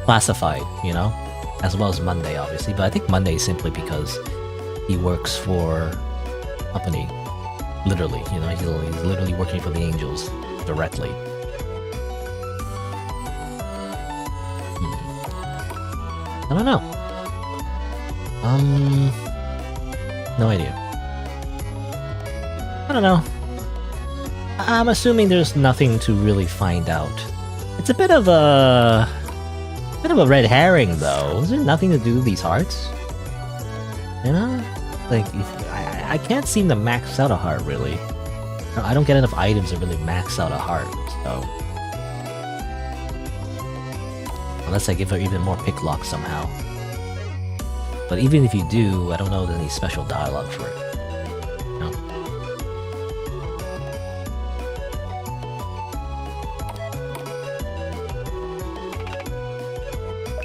classified, you know? As well as Monday, obviously, but I think Monday is simply because he works for a company. Literally, you know, he's literally working for the Angels directly. I don't know. No idea. I don't know. I'm assuming there's nothing to really find out. It's a bit of a red herring, though. Is there nothing to do with these hearts? You know, like I can't seem to max out a heart really. I don't get enough items to really max out a heart, so unless I give her even more pick lock somehow. But even if you do, I don't know if there's any special dialogue for it. No.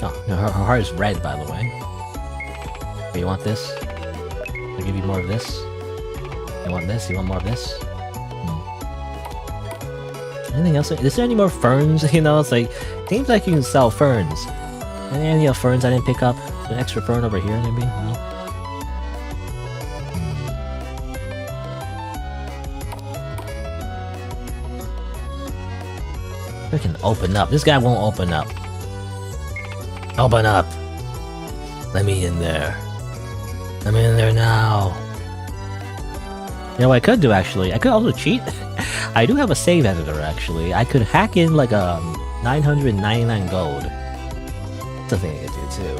Oh, her heart is red, by the way. Hey, you want this? I'll give you more of this. You want this? You want more of this? Anything else? Is there any more ferns? You know, it's like, seems like you can sell ferns. Any other ferns I didn't pick up? Is there an extra fern over here, maybe? No? Freaking open up. This guy won't open up. Open up! Let me in there. Let me in there now. You know what I could do, actually? I could also cheat. I do have a save editor, actually. I could hack in like a 999 gold. That's a thing I could do too.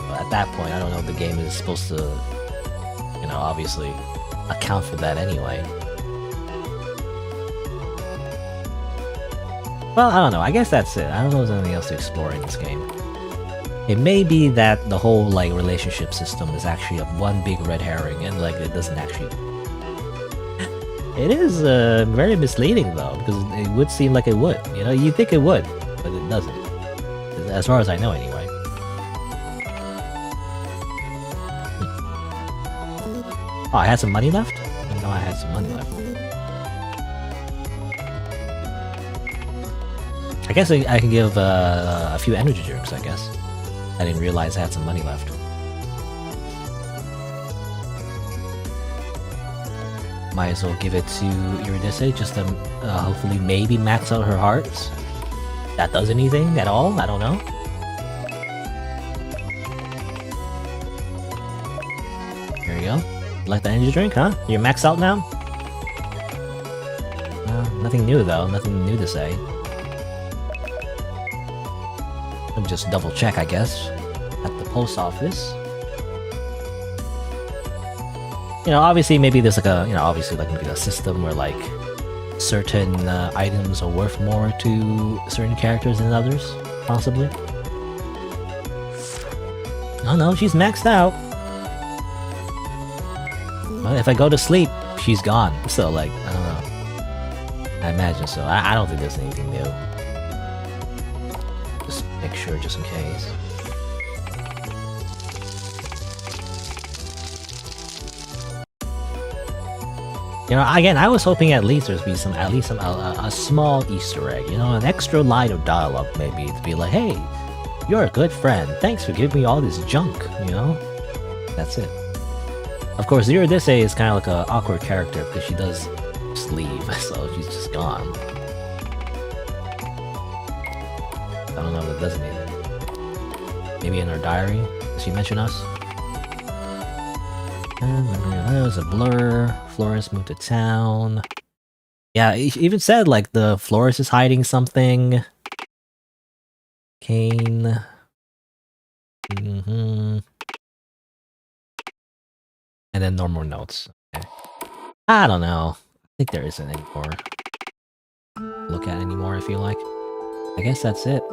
But at that point, I don't know if the game is supposed to, you know, obviously account for that anyway. Well, I don't know. I guess that's it. I don't know if there's anything else to explore in this game. It may be that the whole like relationship system is actually a one big red herring, and like it doesn't actually. It is very misleading though, because it would seem like it would. You know, you think it would, but it doesn't. As far as I know, anyway. Oh, I had some money left? I didn't know I had some money left. I guess I can give a few energy drinks, I guess. I didn't realize I had some money left. Might as well give it to Eurydice just to hopefully maybe max out her hearts. That does anything at all? I don't know. Here you go. You like the energy drink, huh? You're maxed out now? Nothing new though. Nothing new to say. Let me just double check, I guess, at the post office. You know, obviously, maybe there's like a, you know, obviously like maybe a system where like certain items are worth more to certain characters than others, possibly. Oh no, she's maxed out. Well, if I go to sleep, she's gone. So like, I don't know. I imagine so. I don't think there's anything new. Just make sure, just in case. You know, again, I was hoping at least there'd be a small Easter egg, you know, an extra line of dialogue maybe to be like, hey, you're a good friend. Thanks for giving me all this junk, you know? That's it. Of course, Eurydice is kind of like an awkward character because she does just leave, so she's just gone. I don't know what that does mean. Maybe in her diary, did she mention us? There was a blur. Florist moved to town. Yeah, he even said like the florist is hiding something. Kane. And then no more notes. Okay. I don't know. I think there isn't any more. Look at anymore, I feel like. I guess that's it.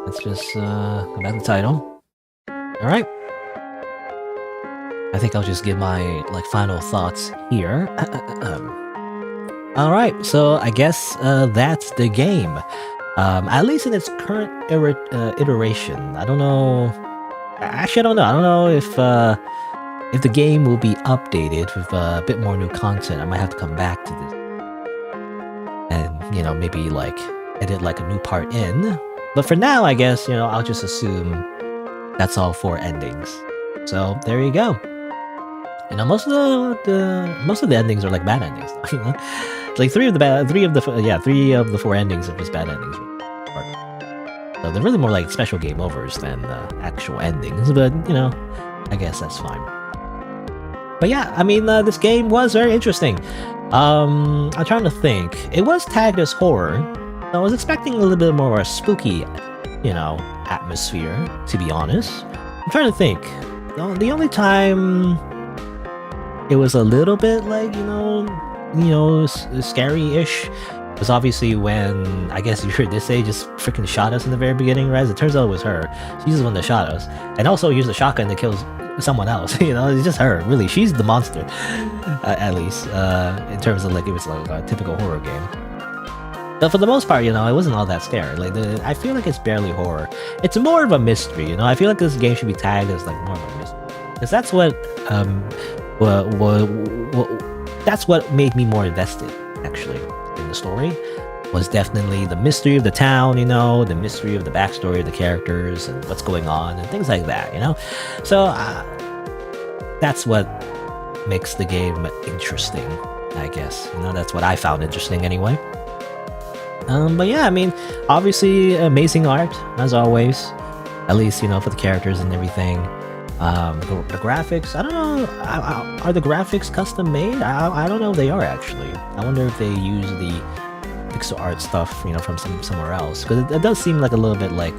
Let's just go back to the title. Alright. I think I'll just give my like final thoughts here. Alright, so I guess that's the game. At least in its current iteration. I don't know. Actually, I don't know. I don't know if the game will be updated with a bit more new content. I might have to come back to this and, you know, maybe like edit like a new part in. But for now, I guess, you know, I'll just assume that's all 4 endings. So there you go. You know, most of the endings are like bad endings. You know, like 3 of the 4 endings are just bad endings. So they're really more like special game overs than actual endings. But you know, I guess that's fine. But yeah, I mean, this game was very interesting. I'm trying to think. It was tagged as horror. So I was expecting a little bit more spooky, you know, atmosphere. To be honest, I'm trying to think. The only time it was a little bit like, you know, scary-ish was obviously when, I guess you're this age, just freaking shot us in the very beginning, right? It turns out it was her. She's the one that shot us. And also used a shotgun to kill someone else, you know? It's just her, really. She's the monster, at least, in terms of, like, it was like a typical horror game. But for the most part, you know, it wasn't all that scary. Like, I feel like it's barely horror. It's more of a mystery, you know? I feel like this game should be tagged as, like, more of a mystery. Because that's what, that's what made me more invested, actually, in the story. Was definitely the mystery of the town, you know, the mystery of the backstory of the characters and what's going on and things like that, you know. So that's what makes the game interesting, I guess. You know, that's what I found interesting anyway. But yeah, I mean, obviously amazing art as always. At least, you know, for the characters and everything. The graphics, I don't know, are the graphics custom made? I don't know if they are actually. I wonder if they use the pixel art stuff, you know, from somewhere else. Because it does seem like a little bit like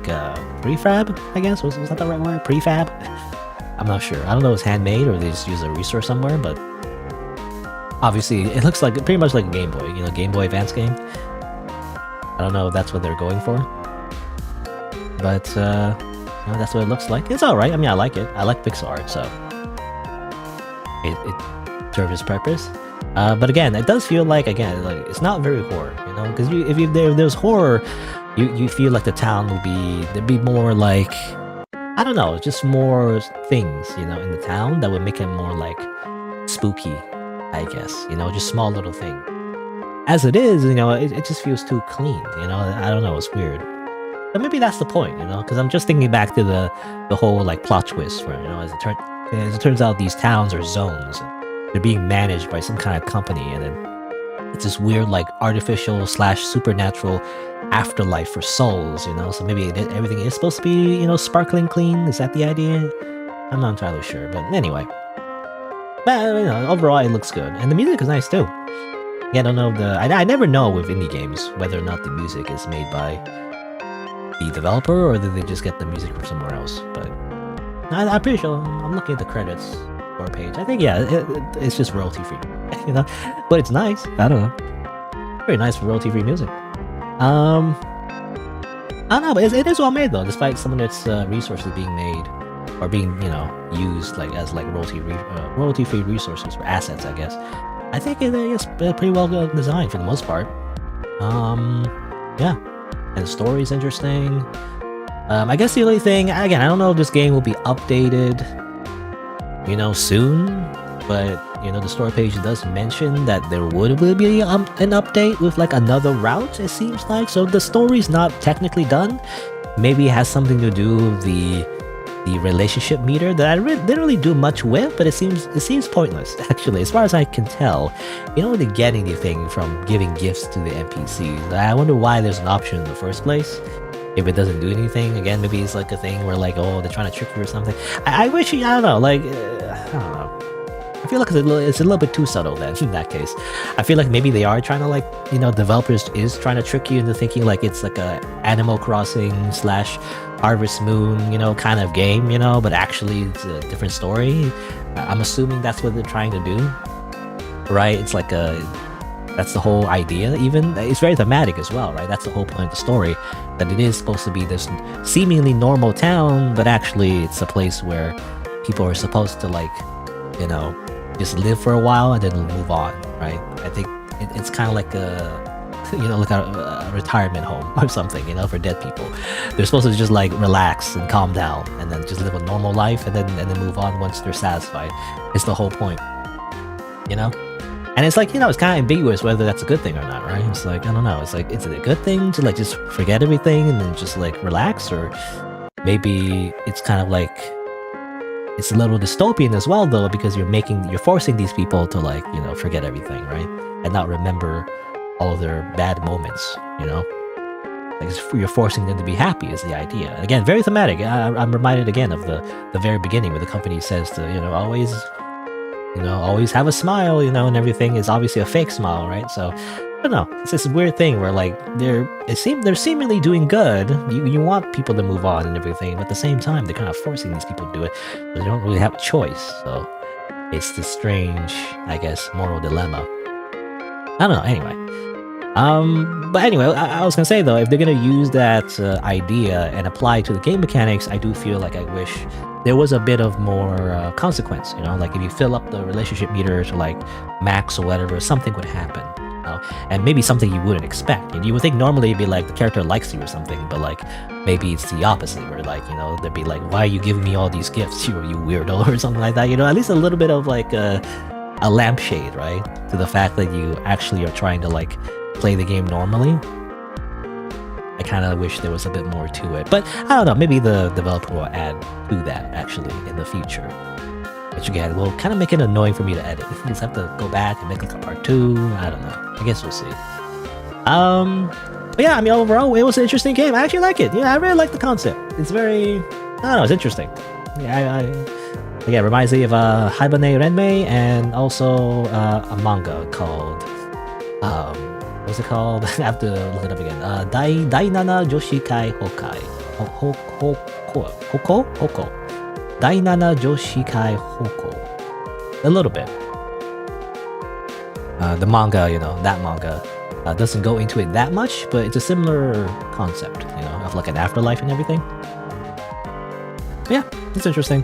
prefab, I guess. Was that the right word? Prefab? I'm not sure. I don't know if it's handmade or they just use a resource somewhere, but obviously it looks like pretty much like a Game Boy, you know, Game Boy Advance game. I don't know if that's what they're going for. But, you know, that's what it looks like. It's alright. I mean, I like it. I like pixel art, so it serves its purpose. But again, it does feel like, again, like it's not very horror, you know, because if there's horror, you feel like the town will be, there'd be more like, I don't know, just more things, you know, in the town that would make it more like spooky, I guess, you know, just small little things. As it is, you know, it just feels too clean, you know, I don't know, it's weird. But maybe that's the point, you know, because I'm just thinking back to the whole like plot twist where, you know, as it turns out these towns are zones. They're being managed by some kind of company, and then it's this weird, like, artificial / supernatural afterlife for souls, you know? So maybe everything is supposed to be, you know, sparkling clean? Is that the idea? I'm not entirely sure, but anyway. But, you know, overall, it looks good. And the music is nice, too. Yeah, I don't know I never know with indie games whether or not the music is made by the developer or did they just get the music from somewhere else, but I'm pretty sure. I'm looking at the credits page. I think, yeah, it's just royalty free, you know, but it's nice. I don't know, very nice for royalty free music. I don't know, but it is well made though, despite some of its resources being made or being, you know, used like as like royalty free resources or assets, I guess. I think it is pretty well designed for the most part. Yeah, and the story is interesting. I guess the only thing, again, I don't know if this game will be updated, you know, soon, but, you know, the story page does mention that there will be an update with, like, another route, it seems like, so the story's not technically done. Maybe it has something to do with the the relationship meter that I didn't really do much with, but it seems pointless actually, as far as I can tell. You don't really get anything from giving gifts to the NPCs. I wonder why there's an option in the first place. If it doesn't do anything, again, maybe it's like a thing where like, oh, they're trying to trick you or something. I wish, I don't know, like, I don't know. I feel like it's a little bit too subtle then, in that case. I feel like maybe they are trying to like, developers is trying to trick you into thinking like it's like a Animal Crossing / Harvest Moon, kind of game, but actually it's a different story. I'm assuming that's what they're trying to do, right? It's like that's the whole idea. Even it's very thematic as well, right? That's the whole point of the story, that it is supposed to be this seemingly normal town, but actually it's a place where people are supposed to like, just live for a while and then move on, right? I think it's kind of like like a retirement home or something, for dead people. They're supposed to just like relax and calm down and then just live a normal life and then move on once they're satisfied. It's the whole point, And it's like, it's kind of ambiguous whether that's a good thing or not, right? It's like, I don't know. It's like, is it a good thing to like just forget everything and then just like relax? Or maybe it's kind of like, it's a little dystopian as well though, because you're forcing these people to like, forget everything, right? And not remember all of their bad moments, Like you're forcing them to be happy is the idea. Again, very thematic. I'm reminded again of the very beginning where the company says to, always have a smile, and everything is obviously a fake smile, right? So I don't know. It's this weird thing where like they're seemingly doing good. You want people to move on and everything, but at the same time they're kind of forcing these people to do it. But they don't really have a choice. So it's this strange, I guess, moral dilemma. I don't know. Anyway. But anyway, I was gonna say though, if they're gonna use that idea and apply it to the game mechanics, I do feel like I wish there was a bit of more consequence. Like if you fill up the relationship meter to like max or whatever, something would happen. And maybe something you wouldn't expect. And you would think normally it'd be like the character likes you or something, but like maybe it's the opposite, where like they'd be like, "Why are you giving me all these gifts, you weirdo," or something like that. At least a little bit of like a lampshade, right, to the fact that you actually are trying to like play the game normally. I kind of wish there was a bit more to it, but I don't know. Maybe the developer will add to that actually in the future. Which again will kind of make it annoying for me to edit. You just have to go back and make like a part 2. I don't know. I guess we'll see. But yeah, I mean overall it was an interesting game. I actually like it. I really like the concept. It's very, I don't know, it's interesting. Yeah, it reminds me of Hibane Renmei and also a manga called what's it called? I have to look it up again. Dainana Joshi Kai Hokai. Hoko? Dainana Joshi Kai Hoko. A little bit. The manga, that manga doesn't go into it that much, but it's a similar concept, of like an afterlife and everything. But yeah, it's interesting.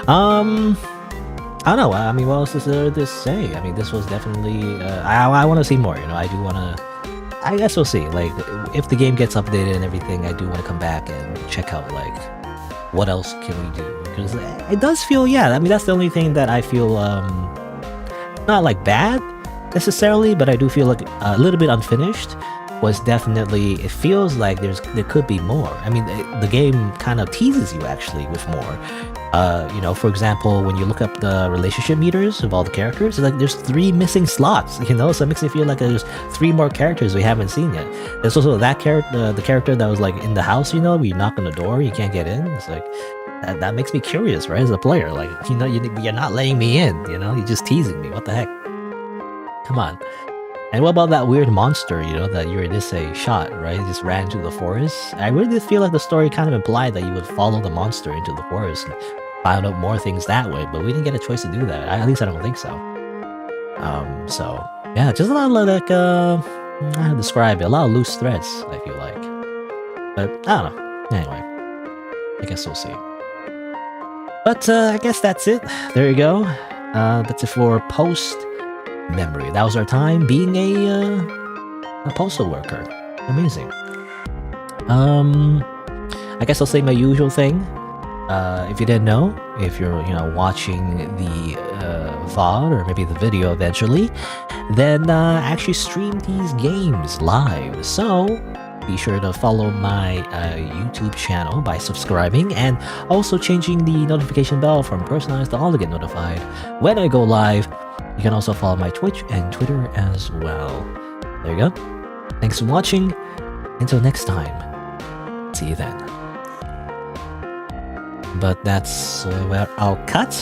I don't know. I mean, what else is there to say? I mean, this was definitely. I want to see more. I do want to. I guess we'll see. Like, if the game gets updated and everything, I do want to come back and check out like what else can we do, because it does feel. Yeah, I mean, that's the only thing that I feel not like bad necessarily, but I do feel like a little bit unfinished. Was definitely, it feels like there could be more. I mean, the game kind of teases you actually with more. For example, when you look up the relationship meters of all the characters, it's like there's 3 missing slots, so it makes me feel like there's 3 more characters we haven't seen yet. There's also that character, the character that was like in the house, where you knock on the door, you can't get in. It's like, that makes me curious, right, as a player. Like, you're not letting me in, you're just teasing me. What the heck? Come on. And what about that weird monster, that Eurydice shot, right? It just ran through the forest. I really did feel like the story kind of implied that you would follow the monster into the forest and find out more things that way, but we didn't get a choice to do that. At least I don't think so. So, yeah, just a lot of like, how to describe it, a lot of loose threads, I feel like. But, I don't know. Anyway, I guess we'll see. But, I guess that's it. There you go. That's it for Post Memory. That was our time being a postal worker. Amazing. I guess I'll say my usual thing. If you didn't know, if you're watching the VOD or maybe the video eventually, then actually stream these games live. So be sure to follow my YouTube channel by subscribing and also changing the notification bell from personalized to all to get notified when I go live. You can also follow my Twitch and Twitter as well. There you go. Thanks for watching. Until next time. See you then. But that's where I'll cut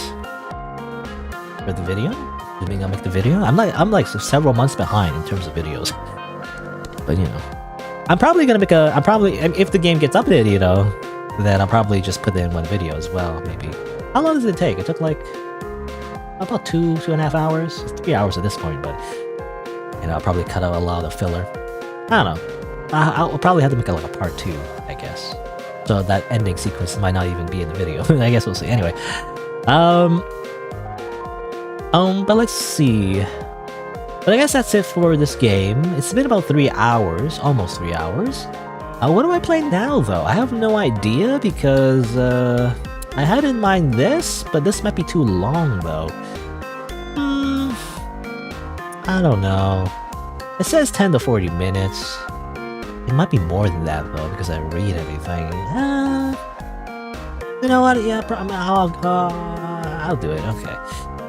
for the video. Assuming I'll make the video. I'm like several months behind in terms of videos. But you know, I'm probably gonna make if the game gets updated, you know, then I'll probably just put in one video as well. Maybe. How long does it take? It took like about 2.5 hours. It's 3 hours at this point, but you know, I'll probably cut out a lot of the filler. I don't know. I'll probably have to make like a part 2, I guess. So that ending sequence might not even be in the video. I guess we'll see. Anyway, but let's see. But I guess that's it for this game. It's been about 3 hours, almost 3 hours. What do I play now, though? I have no idea because I had in mind this, but this might be too long, though. I don't know. It says 10 to 40 minutes. It might be more than that, though, because I read everything. You know what? Yeah, I'll do it. Okay.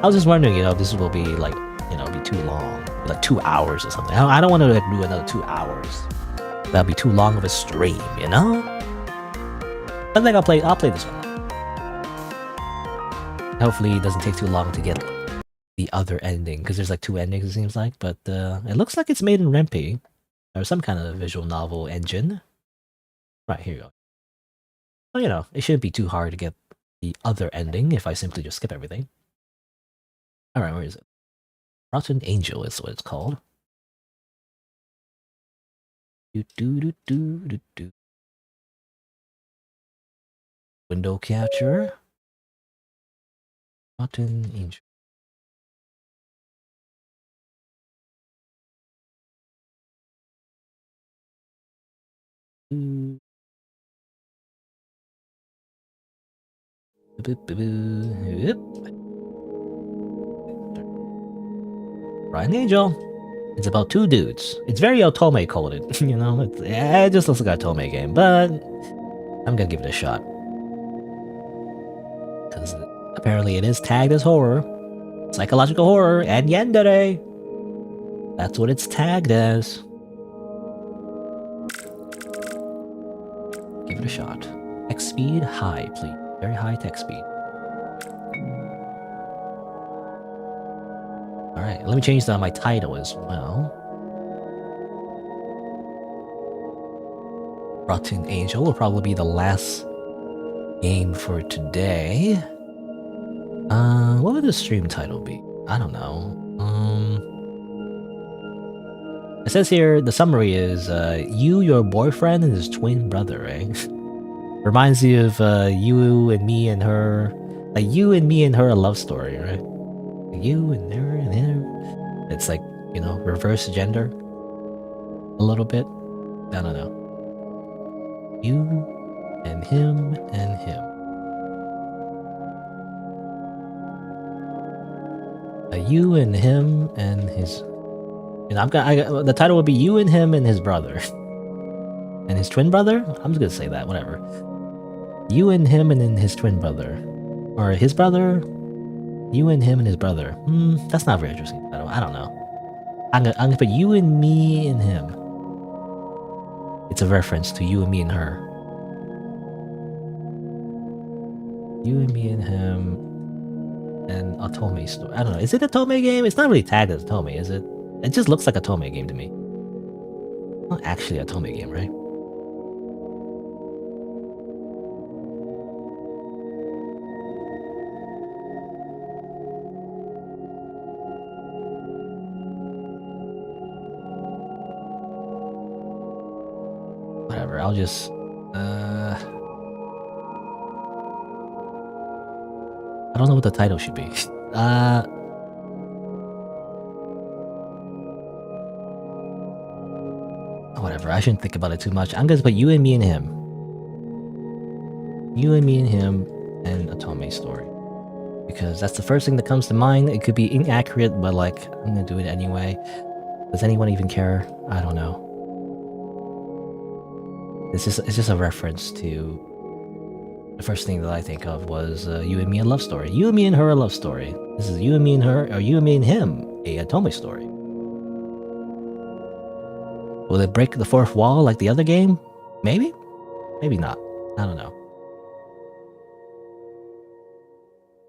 I was just wondering, you know, if this will be like, you know, be too long, like 2 hours or something. I don't want to do another 2 hours. That'll be too long of a stream, you know. I think I'll play this one. Hopefully, it doesn't take too long to get the other ending, because there's like 2 endings, it seems like. But it looks like it's made in Rempe or some kind of visual novel engine. Right, here you go. Well, you know, it shouldn't be too hard to get the other ending if I simply just skip everything. Alright, where is it? Rotten Angel is what it's called. Window capture. Rotten Angel. Rotten Angel. It's about 2 dudes. It's very Otome coded, you know? It just looks like a Otome game, but I'm gonna give it a shot. Because apparently it is tagged as horror. Psychological horror and yandere. That's what it's tagged as. Give it a shot. Text speed high, please. Very high text speed. Alright, let me change my title as well. Rotten Angel will probably be the last game for today. What would the stream title be? I don't know. It says here, the summary is, you, your boyfriend, and his twin brother, right? Reminds you of you and me and her. Like, you and me and her, a love story, right? You and her and him. It's like, you know, reverse gender. A little bit. I don't know. You and him and him. You and him and his. And I got the title would be you and him and his brother. And his twin brother? I'm just gonna say that, whatever. You and him and then his twin brother. Or his brother? You and him and his brother. That's not very interesting. I don't know. I'm gonna put you and me and him. It's a reference to you and me and her. You and me and him. And Otome story. I don't know. Is it a Otome game? It's not really tagged as Otome, is it? It just looks like a Otome game to me. Not actually a Otome game, right? Whatever, I'll just... I don't know what the title should be. Whatever, I shouldn't think about it too much. I'm gonna put you and me and him. You and me and him and Otome story. Because that's the first thing that comes to mind. It could be inaccurate, but like, I'm gonna do it anyway. Does anyone even care? I don't know. It's just a reference to the first thing that I think of was You and Me a love story. You and Me and Her a love story. This is You and Me and Her, or You and Me and Him a Atome story. Will it break the fourth wall like the other game? Maybe? Maybe not. I don't know.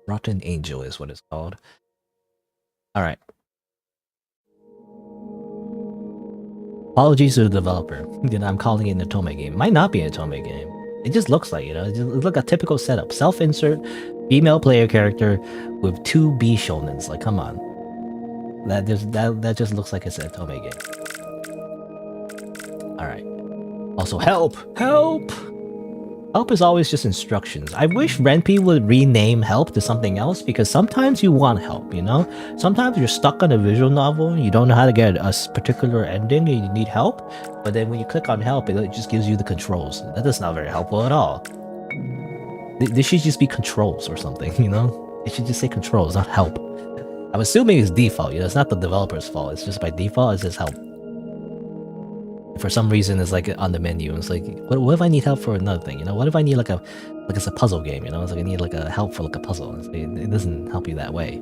Rotten Angel is what it's called. Alright. Apologies to the developer. I'm calling it an Atome game. Might not be an Atome game. It just looks like, it looks like a typical setup. Self-insert, female player character with 2 B shonens. Like, come on. That just looks like it's an Atome game. Alright. Also, help! Help! Help is always just instructions. I wish Renpy would rename help to something else, because sometimes you want help, Sometimes you're stuck on a visual novel, you don't know how to get a particular ending, and you need help, but then when you click on help, it just gives you the controls. That is not very helpful at all. This should just be controls or something, It should just say controls, not help. I'm assuming it's default, it's not the developer's fault, it's just by default, it says help. For some reason, it's like on the menu. It's like, what if I need help for another thing? What if I need like it's a puzzle game? It's like I need like a help for like a puzzle. It doesn't help you that way.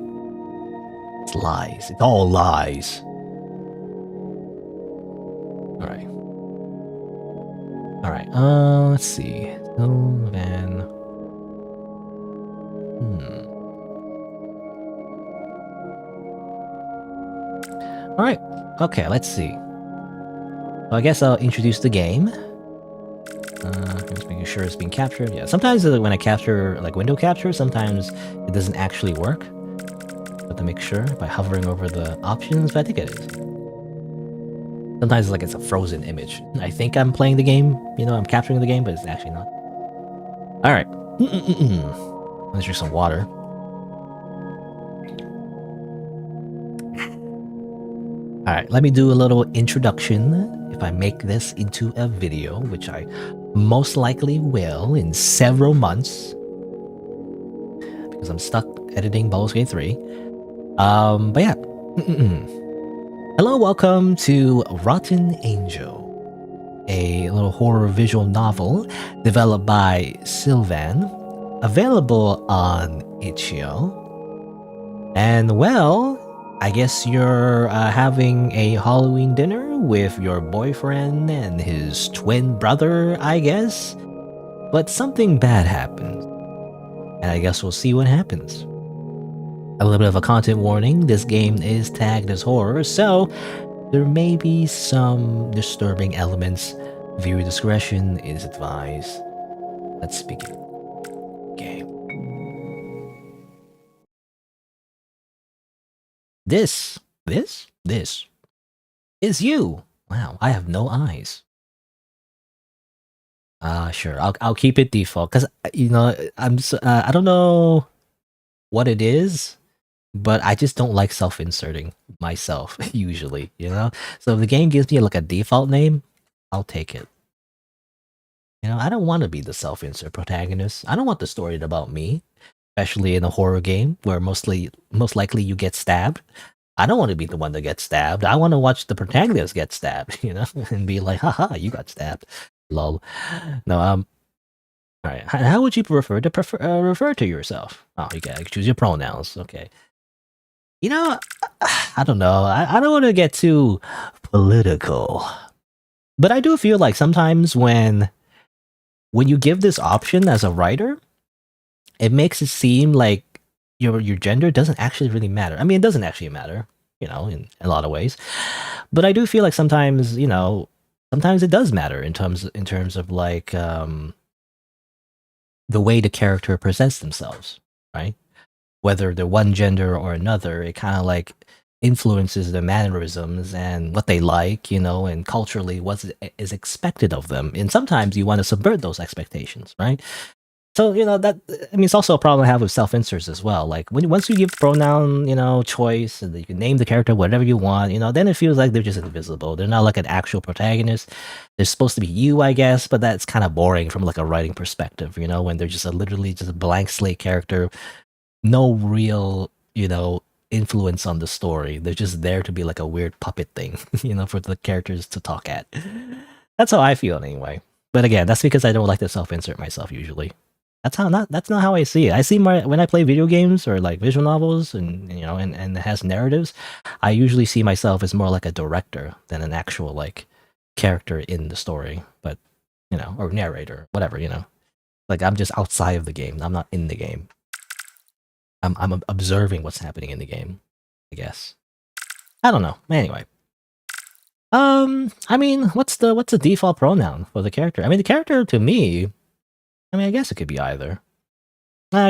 It's lies. It's all lies. All right. All right. Let's see. So then, All right. Okay. Let's see. So I guess I'll introduce the game. Just making sure it's being captured. Yeah, sometimes when I capture, like window capture, sometimes it doesn't actually work. But to make sure by hovering over the options, but I think it is. Sometimes it's a frozen image. I think I'm playing the game, I'm capturing the game, but it's actually not. Alright. Let's drink some water. Alright, let me do a little introduction. If I make this into a video, which I most likely will in several months, because I'm stuck editing Baldur's Gate 3. But yeah. Hello, welcome to Rotten Angel, a little horror visual novel developed by Sylvan, available on itch.io. And well, I guess you're having a Halloween dinner with your boyfriend and his twin brother, I guess? But something bad happened. And I guess we'll see what happens. A little bit of a content warning, this game is tagged as horror, so there may be some disturbing elements. Viewer discretion is advised. Let's begin. Game. This is you. Wow, I have no eyes. Sure. I'll keep it default because I don't know what it is, but I just don't like self-inserting myself usually. So if the game gives me like a default name, I'll take it. I don't want to be the self-insert protagonist. I don't want the story about me, especially in a horror game where most likely you get stabbed. I don't want to be the one that gets stabbed. I want to watch the protagonist get stabbed, and be like, haha, you got stabbed. Lol. No, all right. How would you refer to yourself? Oh, you gotta choose your pronouns. Okay. I don't know. I don't want to get too political, but I do feel like sometimes when you give this option as a writer, it makes it seem like your gender doesn't actually really matter. I mean, it doesn't actually matter, in a lot of ways. But I do feel like sometimes, sometimes it does matter in terms of like the way the character presents themselves, right? Whether they're one gender or another, it kind of like influences their mannerisms and what they like, and culturally what is expected of them. And sometimes you want to subvert those expectations, right? So, it's also a problem I have with self-inserts as well. Like, once you give pronoun, choice, and you can name the character whatever you want, then it feels like they're just invisible. They're not like an actual protagonist. They're supposed to be you, I guess, but that's kind of boring from like a writing perspective, when they're just literally just a blank slate character, no real, influence on the story. They're just there to be like a weird puppet thing, for the characters to talk at. That's how I feel anyway. But again, that's because I don't like to self-insert myself usually. That's not how I see it. I see when I play video games or like visual novels and and it has narratives, I usually see myself as more like a director than an actual like character in the story. But or narrator, whatever, Like I'm just outside of the game. I'm not in the game. I'm observing what's happening in the game, I guess. I don't know. Anyway. I mean, what's the default pronoun for the character? I mean, the character to me, I guess it could be either.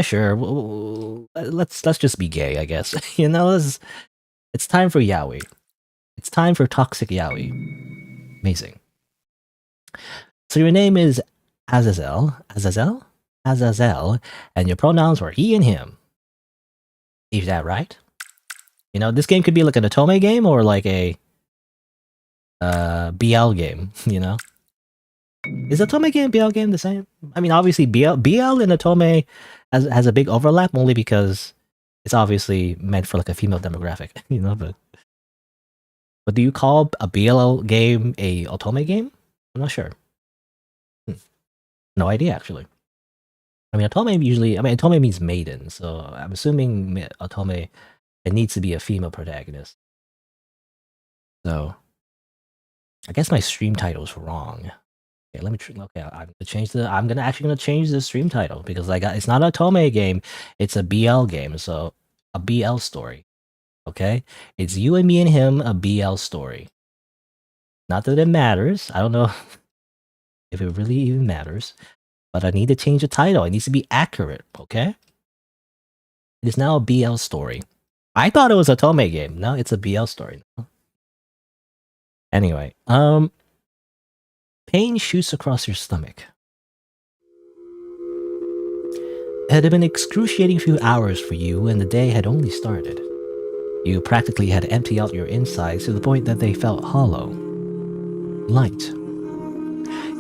Sure. Let's just be gay, I guess. It's time for yaoi. It's time for toxic yaoi. Amazing. So your name is Azazel, and your pronouns were he and him. Is that right? This game could be like an Otome game or like a BL game, Is Otome game BL game the same? I mean, obviously BL and Otome has a big overlap only because it's obviously meant for like a female demographic, but do you call a BL game a Otome game? I'm not sure. No idea actually. I mean, Otome means maiden, so I'm assuming Otome, it needs to be a female protagonist. So I guess my stream title is wrong. Okay, let me. Okay, I'm actually gonna change the stream title because it's not a Otome game. It's a BL game. So a BL story. Okay, it's you and me and him, a BL story. Not that it matters. I don't know if it really even matters, but I need to change the title. It needs to be accurate. Okay, it is now a BL story. I thought it was a Otome game. No, it's a BL story. Anyway, pain shoots across your stomach. It had been an excruciating few hours for you, and the day had only started. You practically had emptied out your insides to the point that they felt hollow. Light.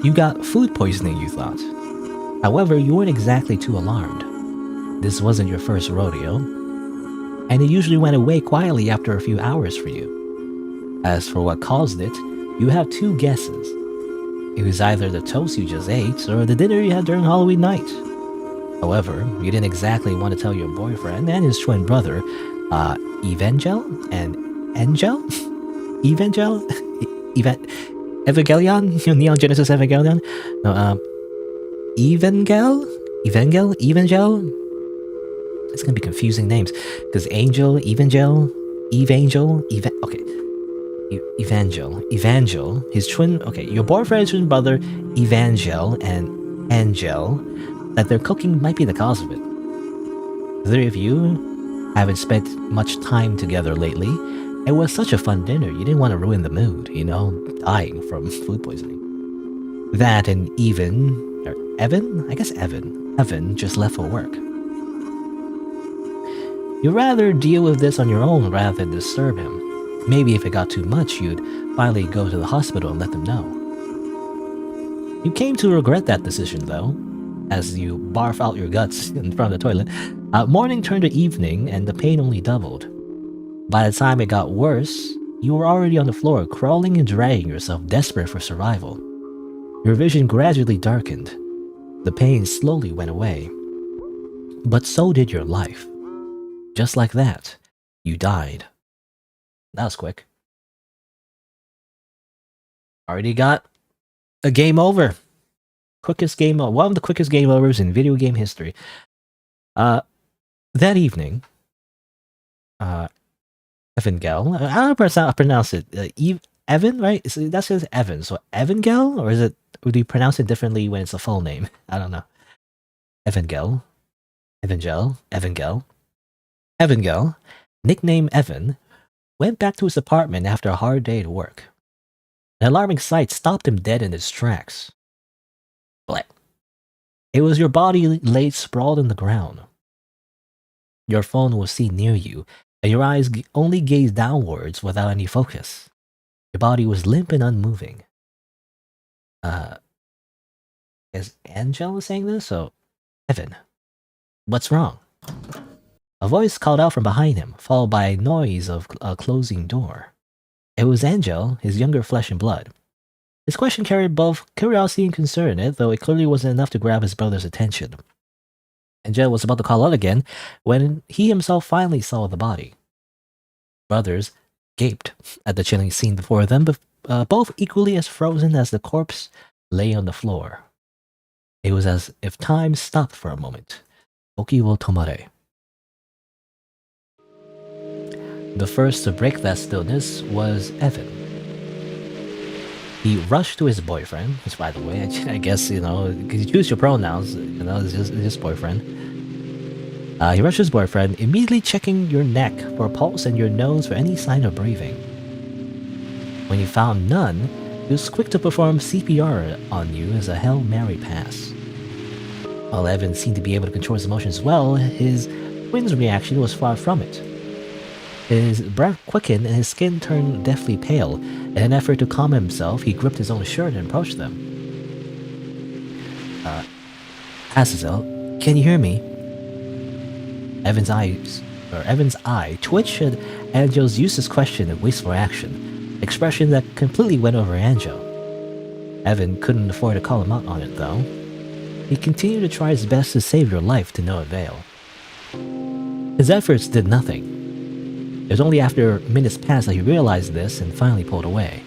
You got food poisoning, you thought. However, you weren't exactly too alarmed. This wasn't your first rodeo, and it usually went away quietly after a few hours for you. As for what caused it, you have two guesses. It was either the toast you just ate or the dinner you had during Halloween night. However, you didn't exactly want to tell your boyfriend and his twin brother, Evangel and Angel? Evangelion? Neon Genesis Evangelion? No, Evangel? It's gonna be confusing names because Angel, Evangel, okay. Evangel, his twin, okay, your boyfriend's twin brother, Evangel and Angel, that their cooking might be the cause of it. The three of you haven't spent much time together lately. It was such a fun dinner, you didn't want to ruin the mood, dying from food poisoning. That and Evan just left for work. You'd rather deal with this on your own rather than disturb him. Maybe if it got too much, you'd finally go to the hospital and let them know. You came to regret that decision, though, as you barf out your guts in front of the toilet. Morning turned to evening, and the pain only doubled. By the time it got worse, you were already on the floor, crawling and dragging yourself, desperate for survival. Your vision gradually darkened. The pain slowly went away. But so did your life. Just like that, you died. That was quick. Already got a game over. One of the quickest game overs in video game history. That evening, Evangel, I don't know how to pronounce it. Evan, right? That says Evan. So Evangel, or do you pronounce it differently when it's a full name? I don't know. Evangel, nicknamed Evan, went back to his apartment after a hard day at work. An alarming sight stopped him dead in his tracks. But it was your body laid sprawled on the ground. Your phone was seen near you, and your eyes only gazed downwards without any focus. Your body was limp and unmoving. Is Angela saying this? So, Evan, what's wrong? A voice called out from behind him, followed by a noise of a closing door. It was Angel, his younger flesh and blood. His question carried both curiosity and concern, though it clearly wasn't enough to grab his brother's attention. Angel was about to call out again when he himself finally saw the body. Brothers gaped at the chilling scene before them, both equally as frozen as the corpse lay on the floor. It was as if time stopped for a moment. Oki wo tomare. The first to break that stillness was Evan. He rushed to his boyfriend, which, by the way, I guess, you choose your pronouns, it's just his boyfriend. He rushed his boyfriend, immediately checking your neck for a pulse and your nose for any sign of breathing. When he found none, he was quick to perform CPR on you as a Hail Mary pass. While Evan seemed to be able to control his emotions well, his twin's reaction was far from it. His breath quickened and his skin turned deathly pale. In an effort to calm himself, he gripped his own shirt and approached them. Azazel, can you hear me? Evan's eye twitched at Angel's useless question and wasteful action, expression that completely went over Angel. Evan couldn't afford to call him out on it, though. He continued to try his best to save your life to no avail. His efforts did nothing. It was only after minutes passed that he realized this and finally pulled away.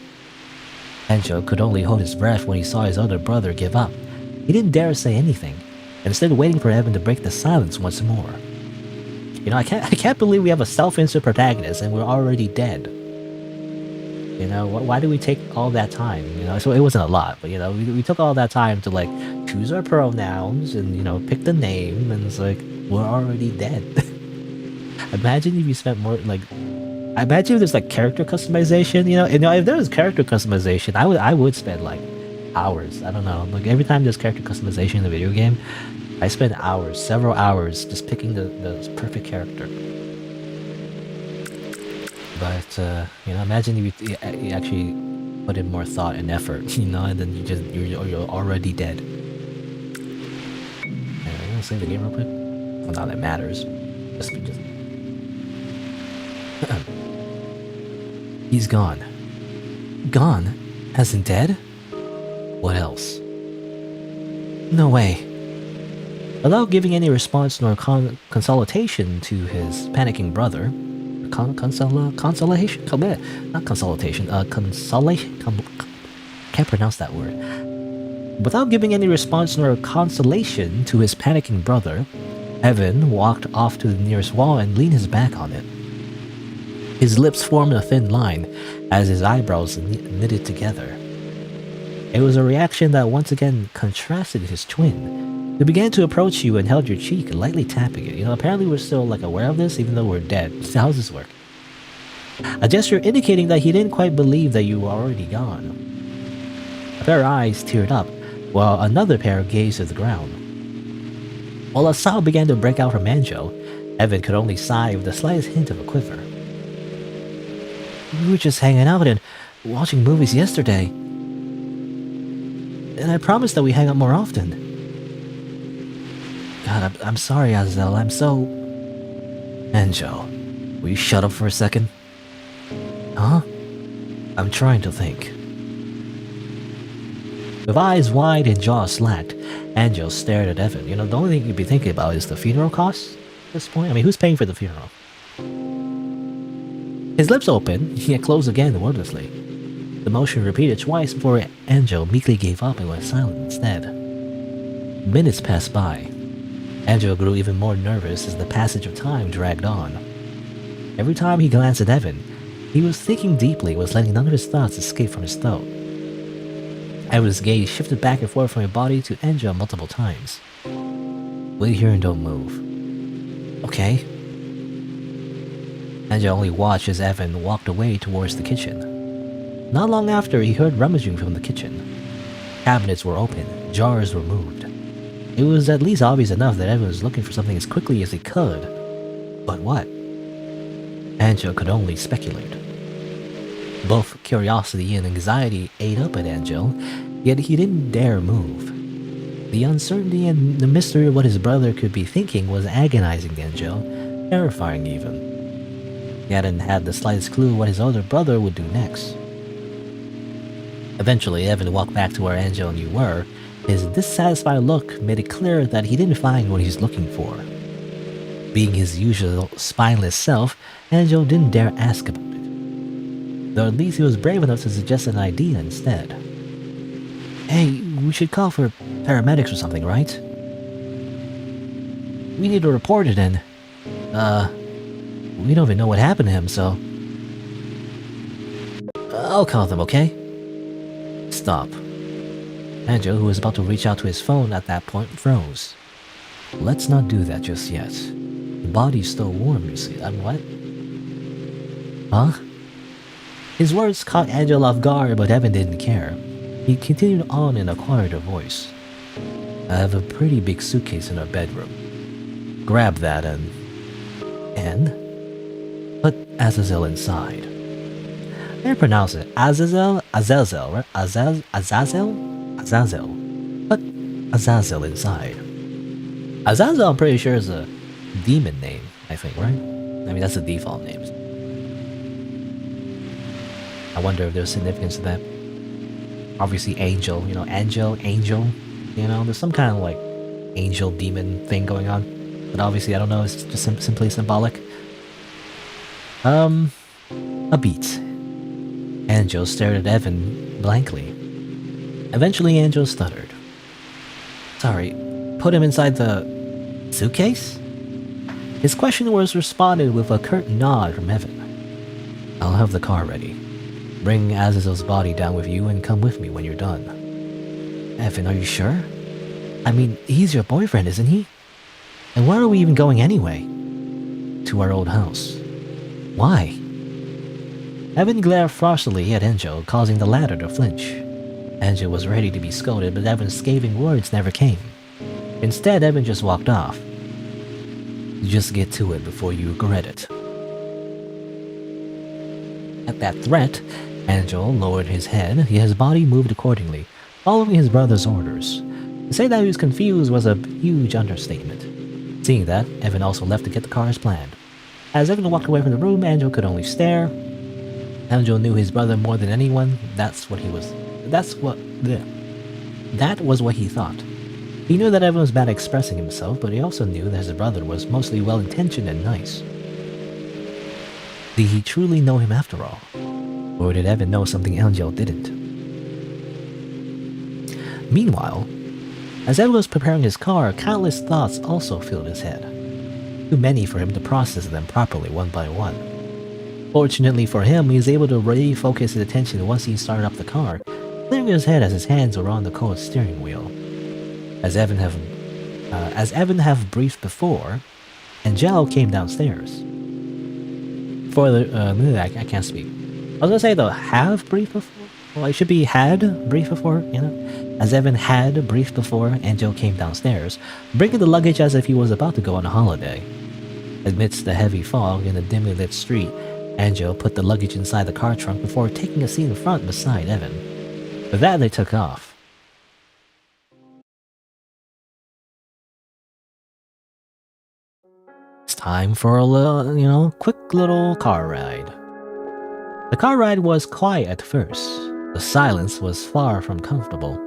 Angel could only hold his breath when he saw his older brother give up. He didn't dare say anything, instead waiting for Evan to break the silence once more. I can't believe we have a self-insert protagonist and we're already dead. Why do we take all that time? So it wasn't a lot, but we took all that time to choose our pronouns and pick the name, and it's we're already dead. Imagine if you spent more imagine if there's character customization, if there was character customization, I would spend hours. I don't know. Every time there's character customization in the video game, I spend hours, several hours just picking the perfect character. But imagine if you actually put in more thought and effort, and then you're already dead. Anyway, you wanna save the game real quick? Well, not that matters. Just He's gone. Gone? As in dead? What else? No way. Without giving any response nor consolation to his panicking brother, consolation? Not consolation, consolation? Can't pronounce that word. Without giving any response nor consolation to his panicking brother, Evan walked off to the nearest wall and leaned his back on it. His lips formed a thin line as his eyebrows knitted together. It was a reaction that once again contrasted his twin, who began to approach you and held your cheek, lightly tapping it. Apparently we're still aware of this even though we're dead. How does this work? A gesture indicating that he didn't quite believe that you were already gone. A pair of eyes teared up, while another pair gazed at the ground. While a sob began to break out from Anjo, Evan could only sigh with the slightest hint of a quiver. We were just hanging out and watching movies yesterday. And I promised that we hang out more often. God, I'm sorry, Azazel. I'm so... Anjo, will you shut up for a second? Huh? I'm trying to think. With eyes wide and jaw slacked, Angel stared at Evan. The only thing you'd be thinking about is the funeral costs at this point. I mean, who's paying for the funeral? His lips opened, yet closed again wordlessly. The motion repeated twice before Angel meekly gave up and went silent instead. Minutes passed by. Angel grew even more nervous as the passage of time dragged on. Every time he glanced at Evan, he was thinking deeply, was letting none of his thoughts escape from his throat. Evan's gaze shifted back and forth from her body to Angel multiple times. Wait here and don't move. Okay. Angel only watched as Evan walked away towards the kitchen. Not long after, he heard rummaging from the kitchen. Cabinets were open, jars were moved. It was at least obvious enough that Evan was looking for something as quickly as he could. But what? Angel could only speculate. Both curiosity and anxiety ate up at Angel, yet he didn't dare move. The uncertainty and the mystery of what his brother could be thinking was agonizing Angel, terrifying even. He hadn't had the slightest clue what his older brother would do next. Eventually, Evan walked back to where Angel and you were. His dissatisfied look made it clear that he didn't find what he's looking for. Being his usual spineless self, Angel didn't dare ask about it. Though at least he was brave enough to suggest an idea instead. Hey, we should call for paramedics or something, right? We need to report it in. We don't even know what happened to him, so... I'll call them, okay? Stop. Angel, who was about to reach out to his phone at that point, froze. Let's not do that just yet. The body's still warm, you see. What? Huh? His words caught Angel off guard, but Evan didn't care. He continued on in a quieter voice. I have a pretty big suitcase in our bedroom. Grab that and put Azazel inside. I pronounce it Azazel, right? Azazel? Put Azazel inside. Azazel, I'm pretty sure, is a demon name, I think, right? I mean, that's the default name. I wonder if there's significance to that. Obviously, angel, angel, there's some kind of like angel demon thing going on. But obviously, I don't know, it's just simply symbolic. A beat. Angel stared at Evan blankly. Eventually, Angel stuttered. Sorry, put him inside the suitcase? His question was responded with a curt nod from Evan. I'll have the car ready. Bring Azazel's body down with you and come with me when you're done. Evan, are you sure? I mean, he's your boyfriend, isn't he? And where are we even going anyway? To our old house. Why? Evan glared frostily at Angel, causing the latter to flinch. Angel was ready to be scolded, but Evan's scathing words never came. Instead, Evan just walked off. Just get to it before you regret it. At that threat, Angel lowered his head, his body moved accordingly, following his brother's orders. To say that he was confused was a huge understatement. Seeing that, Evan also left to get the car as planned. As Evan walked away from the room, Angel could only stare. Angel knew his brother more than anyone. That was what he thought. He knew that Evan was bad at expressing himself, but he also knew that his brother was mostly well-intentioned and nice. Did he truly know him after all? Or did Evan know something Angel didn't? Meanwhile, as Evan was preparing his car, countless thoughts also filled his head. Too many for him to process them properly one by one. Fortunately for him, he was able to refocus his attention once he started up the car, clearing his head as his hands were on the cold steering wheel. As Evan have briefed before, Angel came downstairs. I can't speak. I was gonna say though, have briefed before? Well, it should be had briefed before, As Evan had briefed before, Angel came downstairs, bringing the luggage as if he was about to go on a holiday. Amidst the heavy fog in the dimly lit street, Angel put the luggage inside the car trunk before taking a seat in front beside Evan. With that, they took off. It's time for a little, quick little car ride. The car ride was quiet at first. The silence was far from comfortable.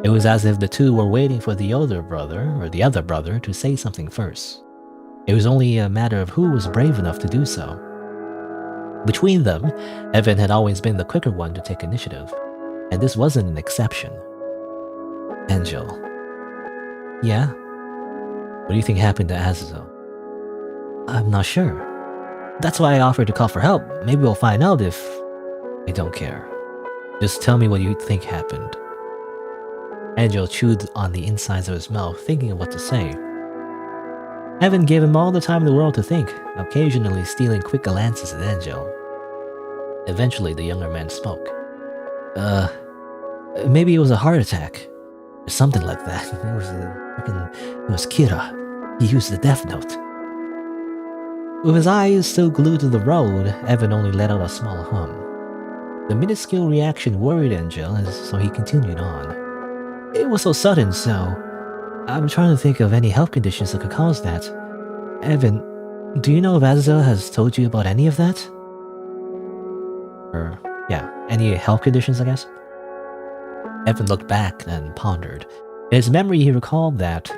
It was as if the two were waiting for the other brother to say something first. It was only a matter of who was brave enough to do so. Between them, Evan had always been the quicker one to take initiative, and this wasn't an exception. Angel. Yeah? What do you think happened to Azazel? I'm not sure. That's why I offered to call for help. Maybe we'll find out if... I don't care. Just tell me what you think happened. Angel chewed on the insides of his mouth, thinking of what to say. Evan gave him all the time in the world to think, occasionally stealing quick glances at Angel. Eventually, the younger man spoke. Maybe it was a heart attack. Or something like that. It was Kira. He used the death note. With his eyes still glued to the road, Evan only let out a small hum. The minuscule reaction worried Angel, so he continued on. It was so sudden, so... I'm trying to think of any health conditions that could cause that. Evan, do you know if Azazel has told you about any of that? Or, yeah, any health conditions, I guess? Evan looked back and pondered. In his memory, he recalled that...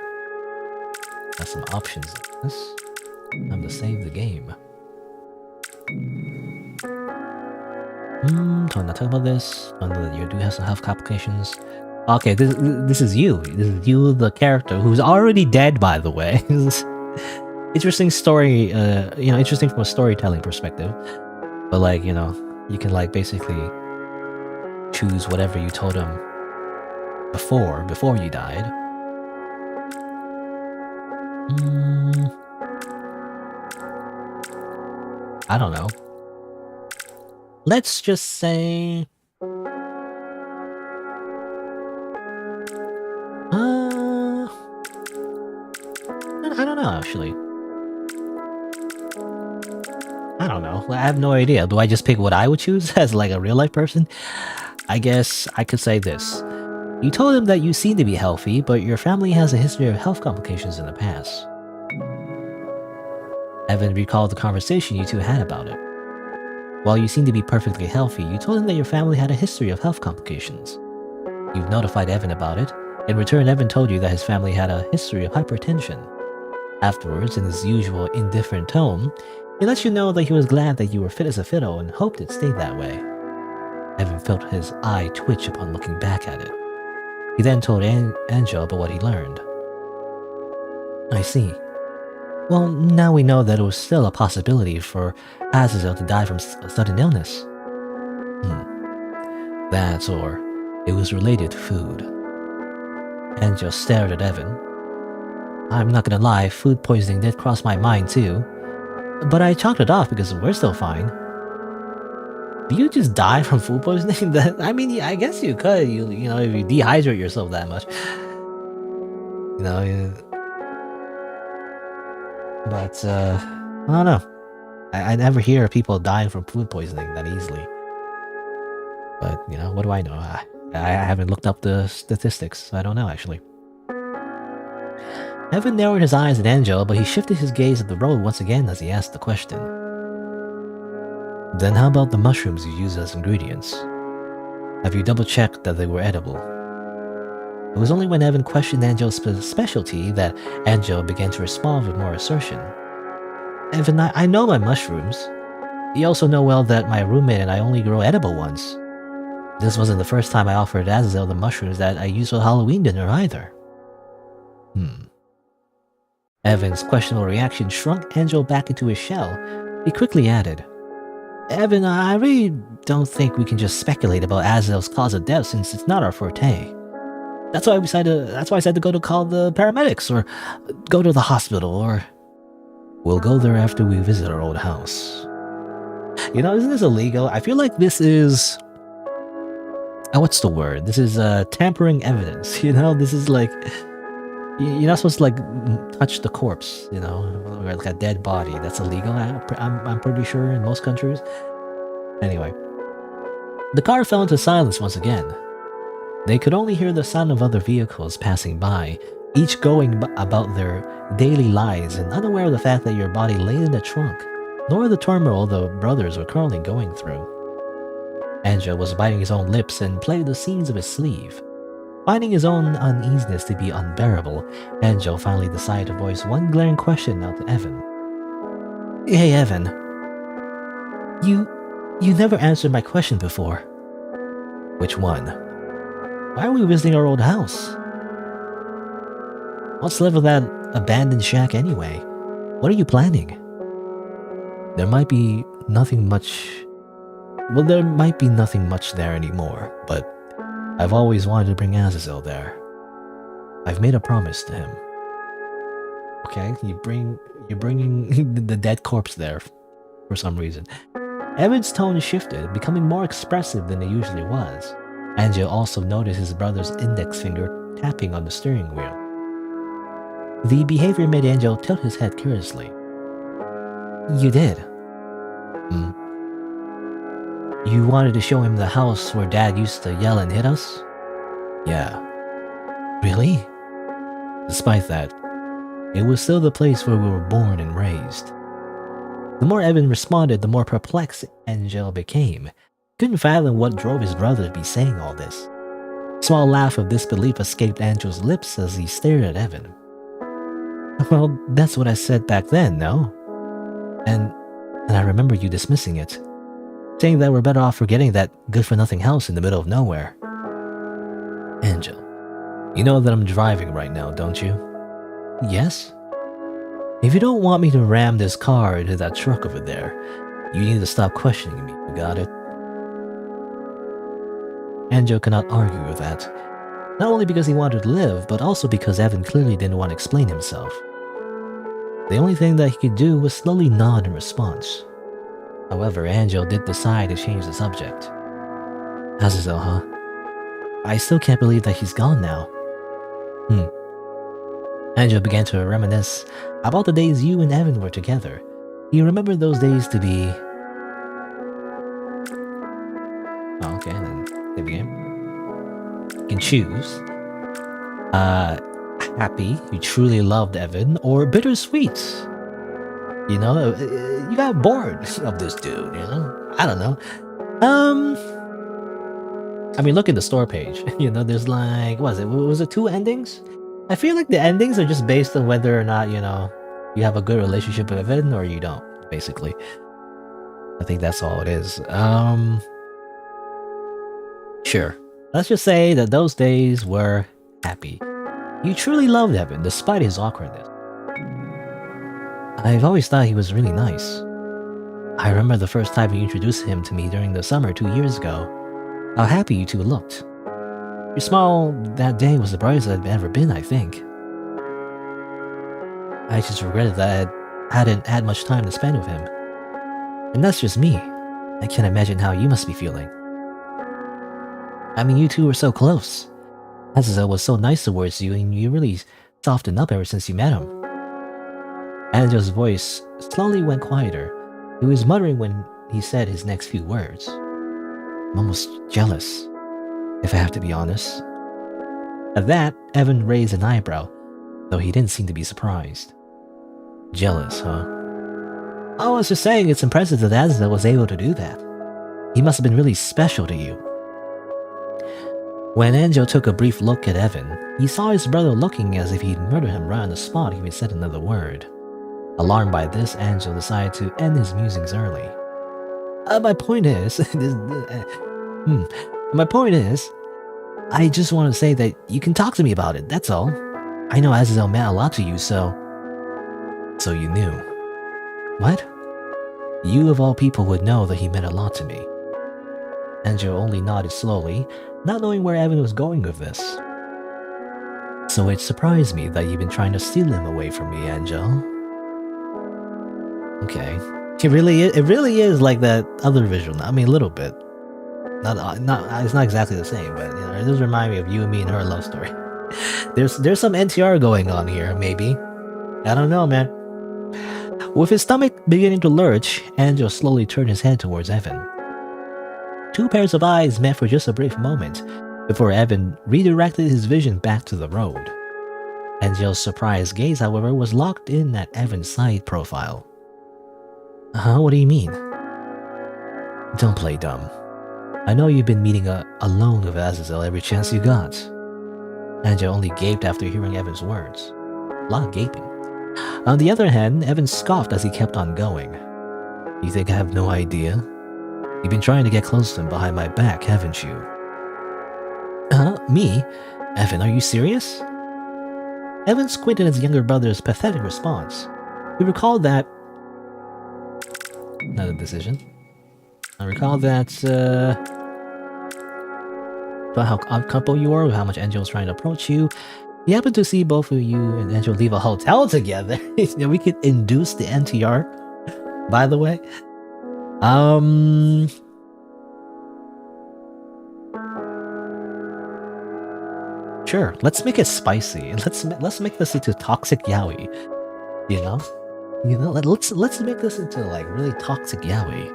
Got some options in this. Time to save the game. Trying to talk about this. I know that you do have some health complications. Okay, this is you. This is you, the character, who's already dead, by the way. Interesting story, interesting from a storytelling perspective. But like, you can like basically choose whatever you told him before you died. I don't know. Let's just say... I don't know, actually. I don't know. I have no idea. Do I just pick what I would choose as like a real-life person? I guess I could say this. You told him that you seem to be healthy, but your family has a history of health complications in the past. Evan recalled the conversation you two had about it. While you seem to be perfectly healthy, you told him that your family had a history of health complications. You've notified Evan about it. In return, Evan told you that his family had a history of hypertension. Afterwards, in his usual indifferent tone, he let you know that he was glad that you were fit as a fiddle and hoped it stayed that way. Evan felt his eye twitch upon looking back at it. He then told Angel about what he learned. I see. Well, now we know that it was still a possibility for Azazel to die from a sudden illness. That's or it was related to food. Angel stared at Evan. I'm not gonna lie, food poisoning did cross my mind too. But I chalked it off because we're still fine. Do you just die from food poisoning? I mean, I guess you could, if you dehydrate yourself that much. But, I don't know. I never hear of people dying from food poisoning that easily. But, what do I know? I haven't looked up the statistics, so I don't know, actually. Evan narrowed his eyes at Angel, but he shifted his gaze at the road once again as he asked the question. Then how about the mushrooms you used as ingredients? Have you double-checked that they were edible? It was only when Evan questioned Angel's specialty that Angel began to respond with more assertion. Evan, I know my mushrooms. You also know well that my roommate and I only grow edible ones. This wasn't the first time I offered Azazel the mushrooms that I used for Halloween dinner either. Evan's questionable reaction shrunk Angel back into his shell. He quickly added, Evan, I really don't think we can just speculate about Azazel's cause of death since it's not our forte. That's why I said to go to call the paramedics or go to the hospital or... We'll go there after we visit our old house. Isn't this illegal? I feel like this is... what's the word? This is tampering evidence, This is like... You're not supposed to touch the corpse, or like a dead body. That's illegal, I'm pretty sure, in most countries. Anyway. The car fell into silence once again. They could only hear the sound of other vehicles passing by, each going about their daily lives and unaware of the fact that your body lay in the trunk, nor the turmoil the brothers were currently going through. Angel was biting his own lips and played the seams of his sleeve. Finding his own uneasiness to be unbearable, Angel finally decided to voice one glaring question out to Evan. Hey Evan, you never answered my question before. Which one? Why are we visiting our old house? What's left of that abandoned shack anyway? What are you planning? There might be nothing much there anymore, but I've always wanted to bring Azazel there. I've made a promise to him. Okay, you're bringing the dead corpse there for some reason. Evan's tone shifted, becoming more expressive than it usually was. Angel also noticed his brother's index finger tapping on the steering wheel. The behavior made Angel tilt his head curiously. You did? You wanted to show him the house where Dad used to yell and hit us? Yeah. Really? Despite that, it was still the place where we were born and raised. The more Evan responded, the more perplexed Angel became. Couldn't fathom what drove his brother to be saying all this. A small laugh of disbelief escaped Angel's lips as he stared at Evan. Well, that's what I said back then, no? And I remember you dismissing it, saying that we're better off forgetting that good-for-nothing house in the middle of nowhere. Angel, you know that I'm driving right now, don't you? Yes? If you don't want me to ram this car into that truck over there, you need to stop questioning me, you got it? Angel could not argue with that, not only because he wanted to live, but also because Evan clearly didn't want to explain himself. The only thing that he could do was slowly nod in response. However, Angel did decide to change the subject. Azazel, huh? I still can't believe that he's gone now. Angel began to reminisce about the days you and Evan were together. He remembered those days to be... Oh, okay, then save the game. You can choose. Happy, you truly loved Evan, or bittersweet. You know, you got bored of this dude, you know? I don't know. I mean, look at the store page. You know, there's like, was it 2 endings? I feel like the endings are just based on whether or not, you know, you have a good relationship with Evan or you don't, basically. I think that's all it is. Sure. Let's just say that those days were happy. You truly loved Evan, despite his awkwardness. I've always thought he was really nice. I remember the first time you introduced him to me during the summer 2 years ago. How happy you two looked. Your smile that day was the brightest I've ever been, I think. I just regretted that I hadn't had much time to spend with him. And that's just me. I can't imagine how you must be feeling. I mean, you two were so close. Azazel was so nice towards you, and you really softened up ever since you met him. Angel's voice slowly went quieter. He was muttering when he said his next few words. I'm almost jealous, if I have to be honest. At that, Evan raised an eyebrow, though he didn't seem to be surprised. Jealous, huh? I was just saying it's impressive that Azazel was able to do that. He must have been really special to you. When Angel took a brief look at Evan, he saw his brother looking as if he'd murder him right on the spot if he said another word. Alarmed by this, Angel decided to end his musings early. My point is, I just want to say that you can talk to me about it, that's all. I know Azazel meant a lot to you, so you knew. What? You of all people would know that he meant a lot to me. Angel only nodded slowly, not knowing where Evan was going with this. So it surprised me that you've been trying to steal him away from me, Angel. Okay. It really is like that other visual. I mean, a little bit. It's not exactly the same, but you know, it does remind me of you and me and her love story. There's some NTR going on here, maybe. I don't know, man. With his stomach beginning to lurch, Angel slowly turned his head towards Evan. 2 pairs of eyes met for just a brief moment, before Evan redirected his vision back to the road. Angel's surprised gaze, however, was locked in at Evan's side profile. What do you mean? Don't play dumb. I know you've been meeting alone with Azazel every chance you got. Angel only gaped after hearing Evan's words. A lot of gaping. On the other hand, Evan scoffed as he kept on going. You think I have no idea? You've been trying to get close to him behind my back, haven't you? Me? Evan, are you serious? Evan squinted at his younger brother's pathetic response. He recalled that... Another decision. I recall that, about how uncomfortable you were with how much Angel was trying to approach you. He happened to see both of you and Angel leave a hotel together. We could induce the NTR, by the way. Sure, let's make it spicy. Let's make this into toxic yaoi. You know, let's make this into like really toxic yaoi.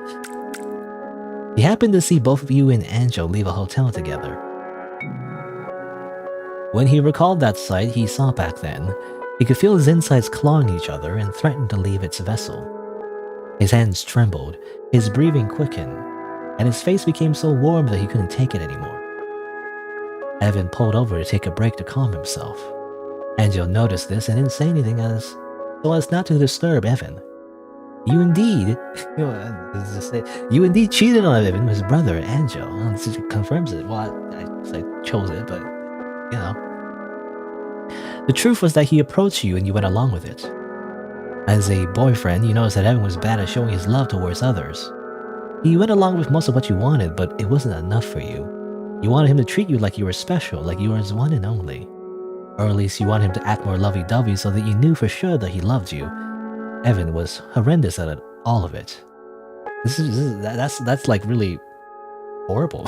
He happened to see both of you and Angel leave a hotel together. When he recalled that sight he saw back then, he could feel his insides clawing each other and threatened to leave its vessel. His hands trembled, his breathing quickened, and his face became so warm that he couldn't take it anymore. Evan pulled over to take a break to calm himself. Angel noticed this and didn't say anything so as not to disturb Evan. You indeed, you indeed cheated on Evan with his brother, Angel. This confirms it. Well, I chose it, but, you know. The truth was that he approached you and you went along with it. As a boyfriend, you noticed that Evan was bad at showing his love towards others. He went along with most of what you wanted, but it wasn't enough for you. You wanted him to treat you like you were special, like you were his one and only. Or at least you wanted him to act more lovey-dovey so that you knew for sure that he loved you. Evan was horrendous at all of it. That's like really horrible.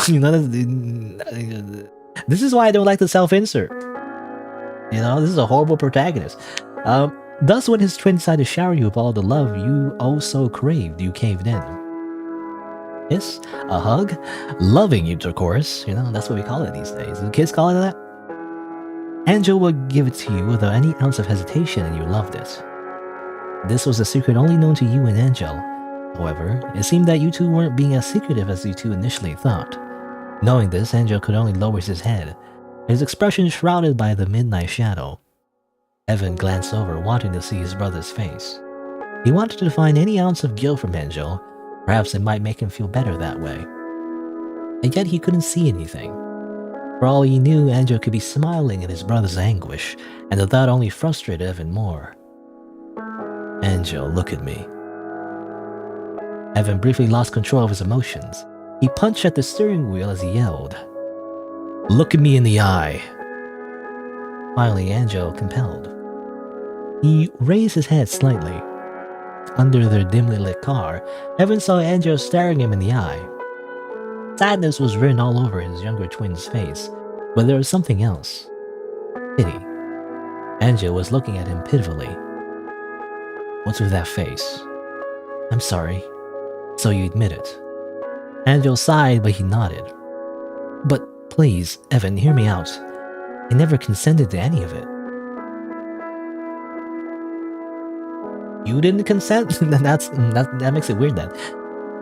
This is why I don't like the self-insert. This is a horrible protagonist. Thus, when his twin decided to shower you with all the love you oh so craved, you caved in. Kiss? A hug? Loving intercourse. That's what we call it these days. Do kids call it that? Angel would give it to you without any ounce of hesitation, and you loved it. This was a secret only known to you and Angel. However, it seemed that you two weren't being as secretive as you two initially thought. Knowing this, Angel could only lower his head, his expression shrouded by the midnight shadow. Evan glanced over, wanting to see his brother's face. He wanted to find any ounce of guilt from Angel. Perhaps it might make him feel better that way. And yet he couldn't see anything. For all he knew, Angel could be smiling at his brother's anguish, and the thought only frustrated Evan more. Angel, look at me. Evan briefly lost control of his emotions. He punched at the steering wheel as he yelled, "Look at me in the eye!" Finally, Angel compelled. He raised his head slightly. Under their dimly lit car, Evan saw Angel staring him in the eye. Sadness was written all over his younger twin's face, but there was something else. Pity. Angel was looking at him pitifully. What's with that face? I'm sorry. So you admit it. Angel sighed, but he nodded. But please, Evan, hear me out. I never consented to any of it. You didn't consent? That makes it weird then.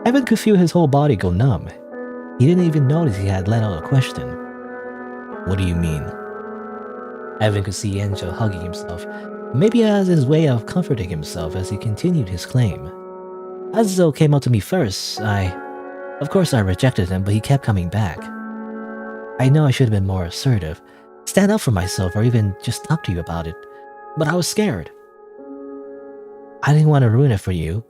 Evan could feel his whole body go numb. He didn't even notice he had let out a question. What do you mean? Evan could see Angel hugging himself, maybe as his way of comforting himself as he continued his claim. Azazel came up to me first. Of course I rejected him, but he kept coming back. I know I should have been more assertive, stand up for myself, or even just talk to you about it, but I was scared. I didn't want to ruin it for you.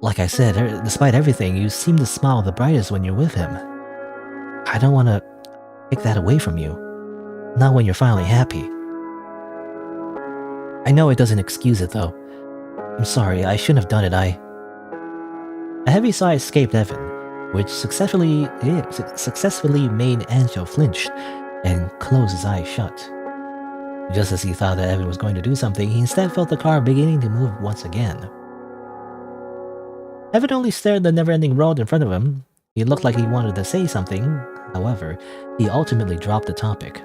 Like I said, despite everything, you seem to smile the brightest when you're with him. I don't want to take that away from you. Not when you're finally happy. I know it doesn't excuse it, though. I'm sorry, I shouldn't have done it, A heavy sigh escaped Evan, which successfully made Angel flinch and close his eyes shut. Just as he thought that Evan was going to do something, he instead felt the car beginning to move once again. Evan only stared at the never-ending road in front of him. He looked like he wanted to say something. However, he ultimately dropped the topic.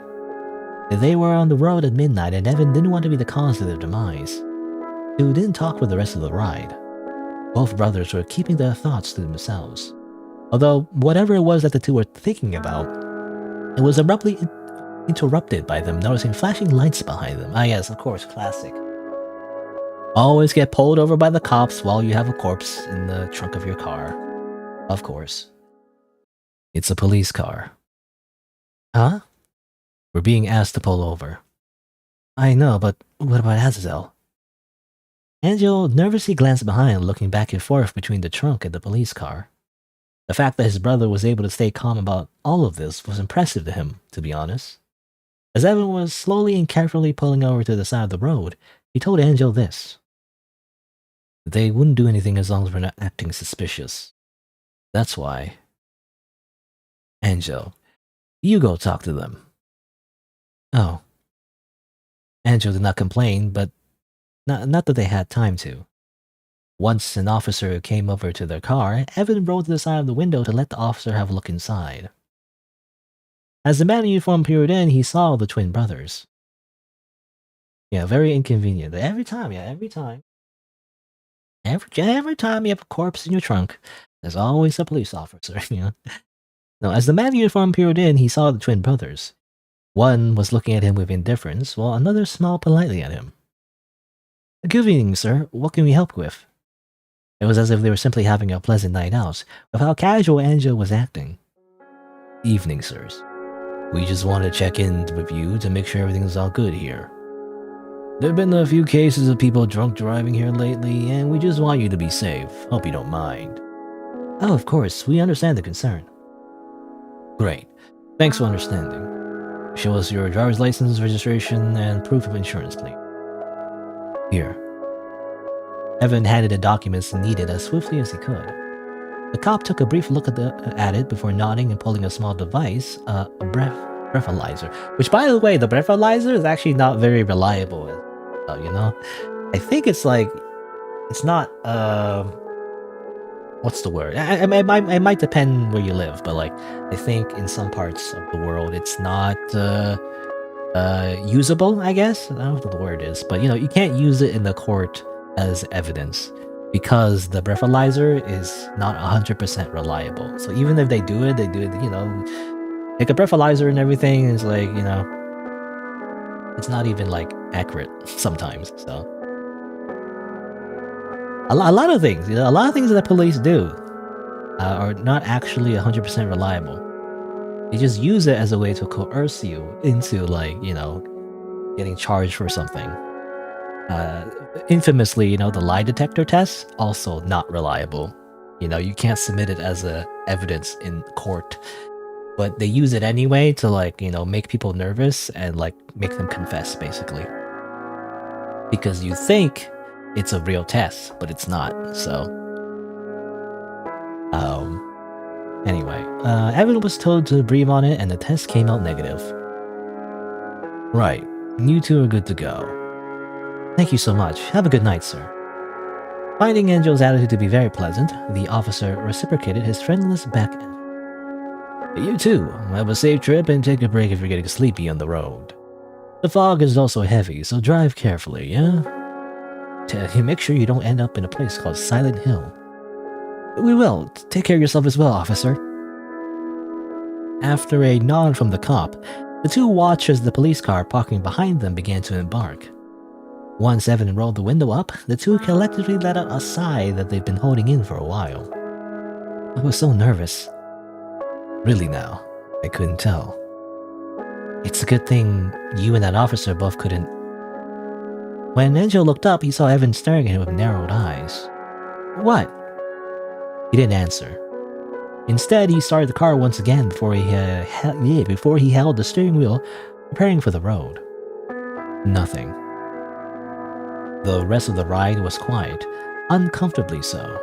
They were on the road at midnight, and Evan didn't want to be the cause of their demise. He didn't talk for the rest of the ride. Both brothers were keeping their thoughts to themselves. Although, whatever it was that the two were thinking about, it was abruptly interrupted by them noticing flashing lights behind them. Ah yes, of course, classic. Always get pulled over by the cops while you have a corpse in the trunk of your car. Of course. It's a police car. Huh? We're being asked to pull over. I know, but what about Azazel? Angel nervously glanced behind, looking back and forth between the trunk and the police car. The fact that his brother was able to stay calm about all of this was impressive to him, to be honest. As Evan was slowly and carefully pulling over to the side of the road, he told Angel this. They wouldn't do anything as long as we're not acting suspicious. That's why. Angel, you go talk to them. Oh. Angel did not complain, but not that they had time to. Once an officer came over to their car, Evan rolled to the side of the window to let the officer have a look inside. As the man in uniform peered in, he saw the twin brothers. Yeah, very inconvenient. Every time. Every time you have a corpse in your trunk, there's always a police officer. Now, as the man in uniform peered in, he saw the twin brothers. One was looking at him with indifference, while another smiled politely at him. Good evening, sir. What can we help with? It was as if they were simply having a pleasant night out, with how casual Angel was acting. Evening, sirs. We just want to check in with you to make sure everything's all good here. There have been a few cases of people drunk driving here lately, and we just want you to be safe. Hope you don't mind. Oh, of course. We understand the concern. Great. Thanks for understanding. Show us your driver's license, registration, and proof of insurance, please. Here. Evan handed the documents needed as swiftly as he could. The cop took a brief look at it before nodding and pulling a small device, a breathalyzer. Which, by the way, the breathalyzer is actually not very reliable, you know? I think it's like, it's not, what's the word? It might depend where you live, but like, I think in some parts of the world, it's not, usable, I guess? I don't know what the word is, but you know, you can't use it in the court as evidence because the breathalyzer is not 100% reliable. So even if they do it, you know, take a breathalyzer and everything is like, you know, it's not even like accurate sometimes. So a lot of things, you know, a lot of things that police do are not actually 100% reliable. They just use it as a way to coerce you into, like, you know, getting charged for something. Infamously, you know, the lie detector test, also not reliable. You know, you can't submit it as evidence in court, but they use it anyway to, like, you know, make people nervous and like make them confess, basically. Because you think it's a real test, but it's not. So, anyway, Evan was told to breathe on it, and the test came out negative. Right, you two are good to go. Thank you so much. Have a good night, sir. Finding Angel's attitude to be very pleasant, the officer reciprocated his friendless back. You too. Have a safe trip and take a break if you're getting sleepy on the road. The fog is also heavy, so drive carefully, yeah? Make sure you don't end up in a place called Silent Hill. We will. Take care of yourself as well, officer. After a nod from the cop, the two watched as the police car parking behind them began to embark. Once Evan rolled the window up, the two collectively let out a sigh that they'd been holding in for a while. I was so nervous. Really now, I couldn't tell. It's a good thing you and that officer both couldn't. When Angel looked up, he saw Evan staring at him with narrowed eyes. What? He didn't answer. Instead, he started the car once again before he held the steering wheel, preparing for the road. Nothing. The rest of the ride was quiet, uncomfortably so.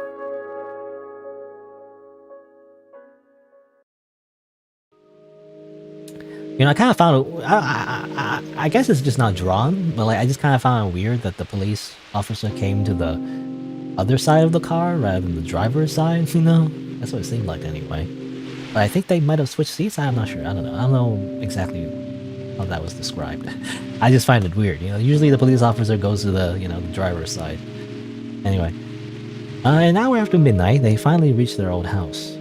You know, I kind of found it. I guess it's just not drawn, but like I just kind of found it weird that the police officer came to the other side of the car rather than the driver's side. You know, that's what it seemed like anyway. But I think they might have switched seats. I'm not sure. I don't know. I don't know exactly how that was described. I just find it weird. You know, usually the police officer goes to the, you know, the driver's side. Anyway, an hour after midnight, they finally reached their old house.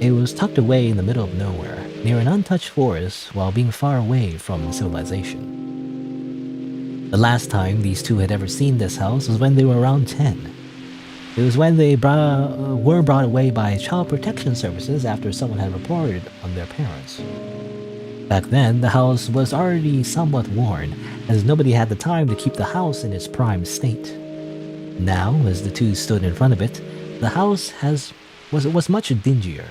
It was tucked away in the middle of nowhere, near an untouched forest, while being far away from civilization. The last time these two had ever seen this house was when they were around 10. It was when they were brought away by Child Protection Services after someone had reported on their parents. Back then, the house was already somewhat worn, as nobody had the time to keep the house in its prime state. Now, as the two stood in front of it, the house was much dingier.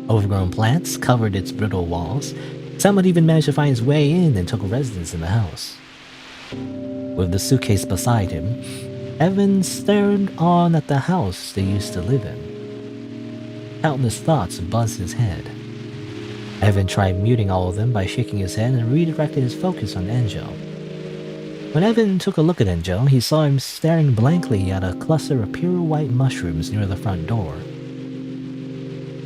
Overgrown plants covered its brittle walls. Someone even managed to find his way in and took residence in the house. With the suitcase beside him, Evan stared on at the house they used to live in. Countless thoughts buzzed his head. Evan tried muting all of them by shaking his head and redirected his focus on Angel. When Evan took a look at Angel, he saw him staring blankly at a cluster of pure white mushrooms near the front door.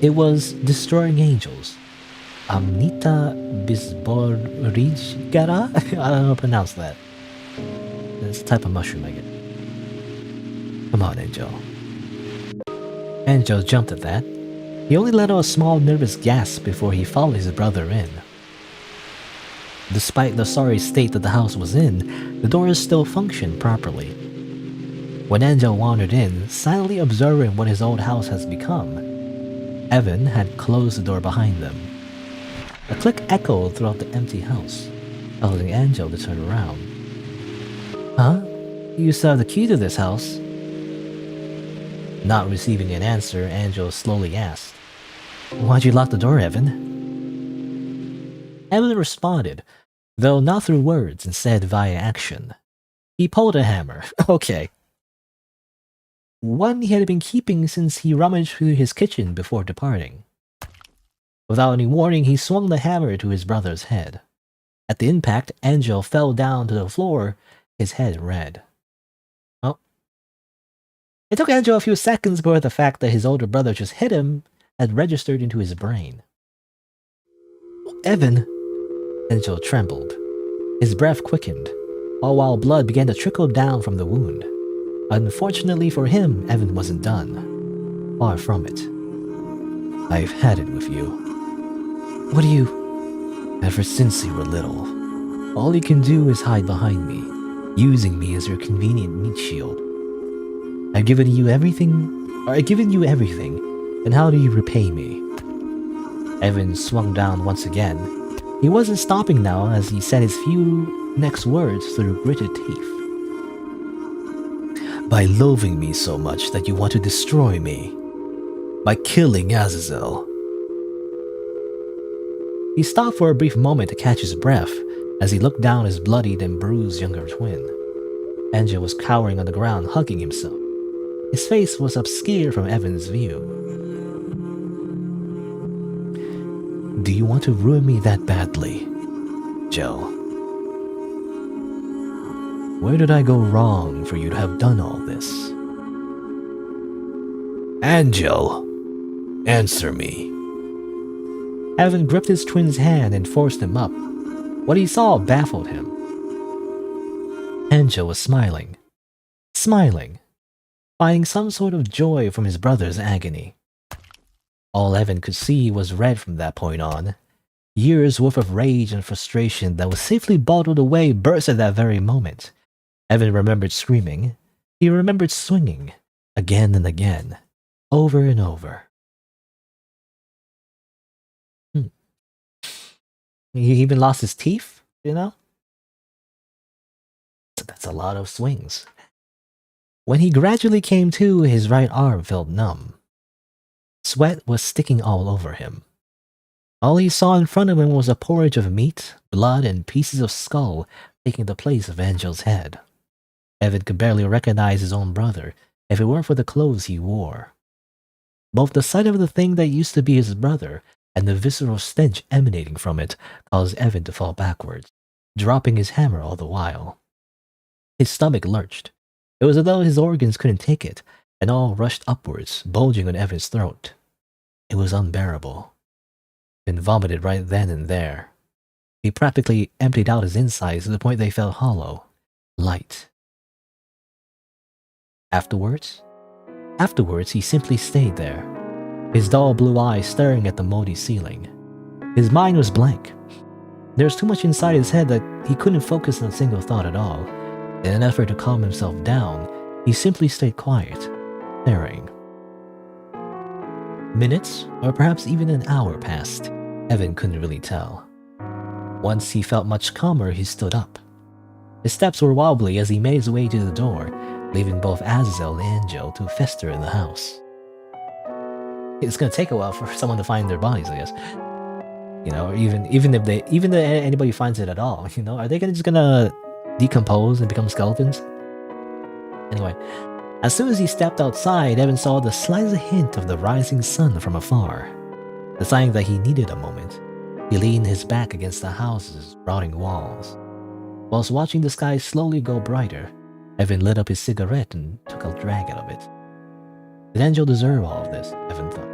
It was Destroying Angels. Amnita bisborigara? I don't know how to pronounce that. It's a type of mushroom, I get. Come on, Angel. Angel jumped at that. He only let out a small nervous gasp before he followed his brother in. Despite the sorry state that the house was in, the doors still functioned properly. When Angel wandered in, silently observing what his old house has become, Evan had closed the door behind them. A click echoed throughout the empty house, causing Angel to turn around. Huh? You still have the key to this house? Not receiving an answer, Angel slowly asked, Why'd you lock the door, Evan? Evan responded, though not through words, instead via action. He pulled a hammer. Okay. One he had been keeping since he rummaged through his kitchen before departing. Without any warning, he swung the hammer to his brother's head. At the impact, Angel fell down to the floor, his head red. Oh. It took Angel a few seconds before the fact that his older brother just hit him had registered into his brain. Evan! Angel trembled. His breath quickened, all while blood began to trickle down from the wound. Unfortunately for him, Evan wasn't done. Far from it. I've had it with you. What do you... Ever since you were little, all you can do is hide behind me, using me as your convenient meat shield. I've given you everything, and how do you repay me? Evan swung down once again. He wasn't stopping now as he said his few next words through gritted teeth. By loathing me so much that you want to destroy me. By killing Azazel. He stopped for a brief moment to catch his breath as he looked down his bloodied and bruised younger twin. Angel was cowering on the ground, hugging himself. His face was obscured from Evan's view. Do you want to ruin me that badly, Jill? Where did I go wrong for you to have done all this? Angel, answer me. Evan gripped his twin's hand and forced him up. What he saw baffled him. Angel was smiling. Finding some sort of joy from his brother's agony. All Evan could see was red from that point on. Years worth of rage and frustration that was safely bottled away burst at that very moment. Evan remembered screaming. He remembered swinging, again and again, over and over. He even lost his teeth, you know? That's a lot of swings. When he gradually came to, his right arm felt numb. Sweat was sticking all over him. All he saw in front of him was a porridge of meat, blood, and pieces of skull taking the place of Angel's head. Evan could barely recognize his own brother if it weren't for the clothes he wore. Both the sight of the thing that used to be his brother and the visceral stench emanating from it caused Evan to fall backwards, dropping his hammer all the while. His stomach lurched. It was as though his organs couldn't take it, and all rushed upwards, bulging on Evan's throat. It was unbearable. Evan vomited right then and there. He practically emptied out his insides to the point they felt hollow, light. Afterwards, he simply stayed there, his dull blue eyes staring at the moldy ceiling. His mind was blank. There was too much inside his head that he couldn't focus on a single thought at all. In an effort to calm himself down, he simply stayed quiet, staring. Minutes, or perhaps even an hour passed. Evan couldn't really tell. Once he felt much calmer, he stood up. His steps were wobbly as he made his way to the door, leaving both Azazel and Angel to fester in the house. It's gonna take a while for someone to find their bodies, I guess. You know, or even if anybody finds it at all, you know, are they just gonna decompose and become skeletons? Anyway, as soon as he stepped outside, Evan saw the slightest hint of the rising sun from afar. Deciding that he needed a moment, he leaned his back against the house's rotting walls. Whilst watching the sky slowly go brighter, Evan lit up his cigarette and took a drag out of it. Did Angel deserve all of this, Evan thought.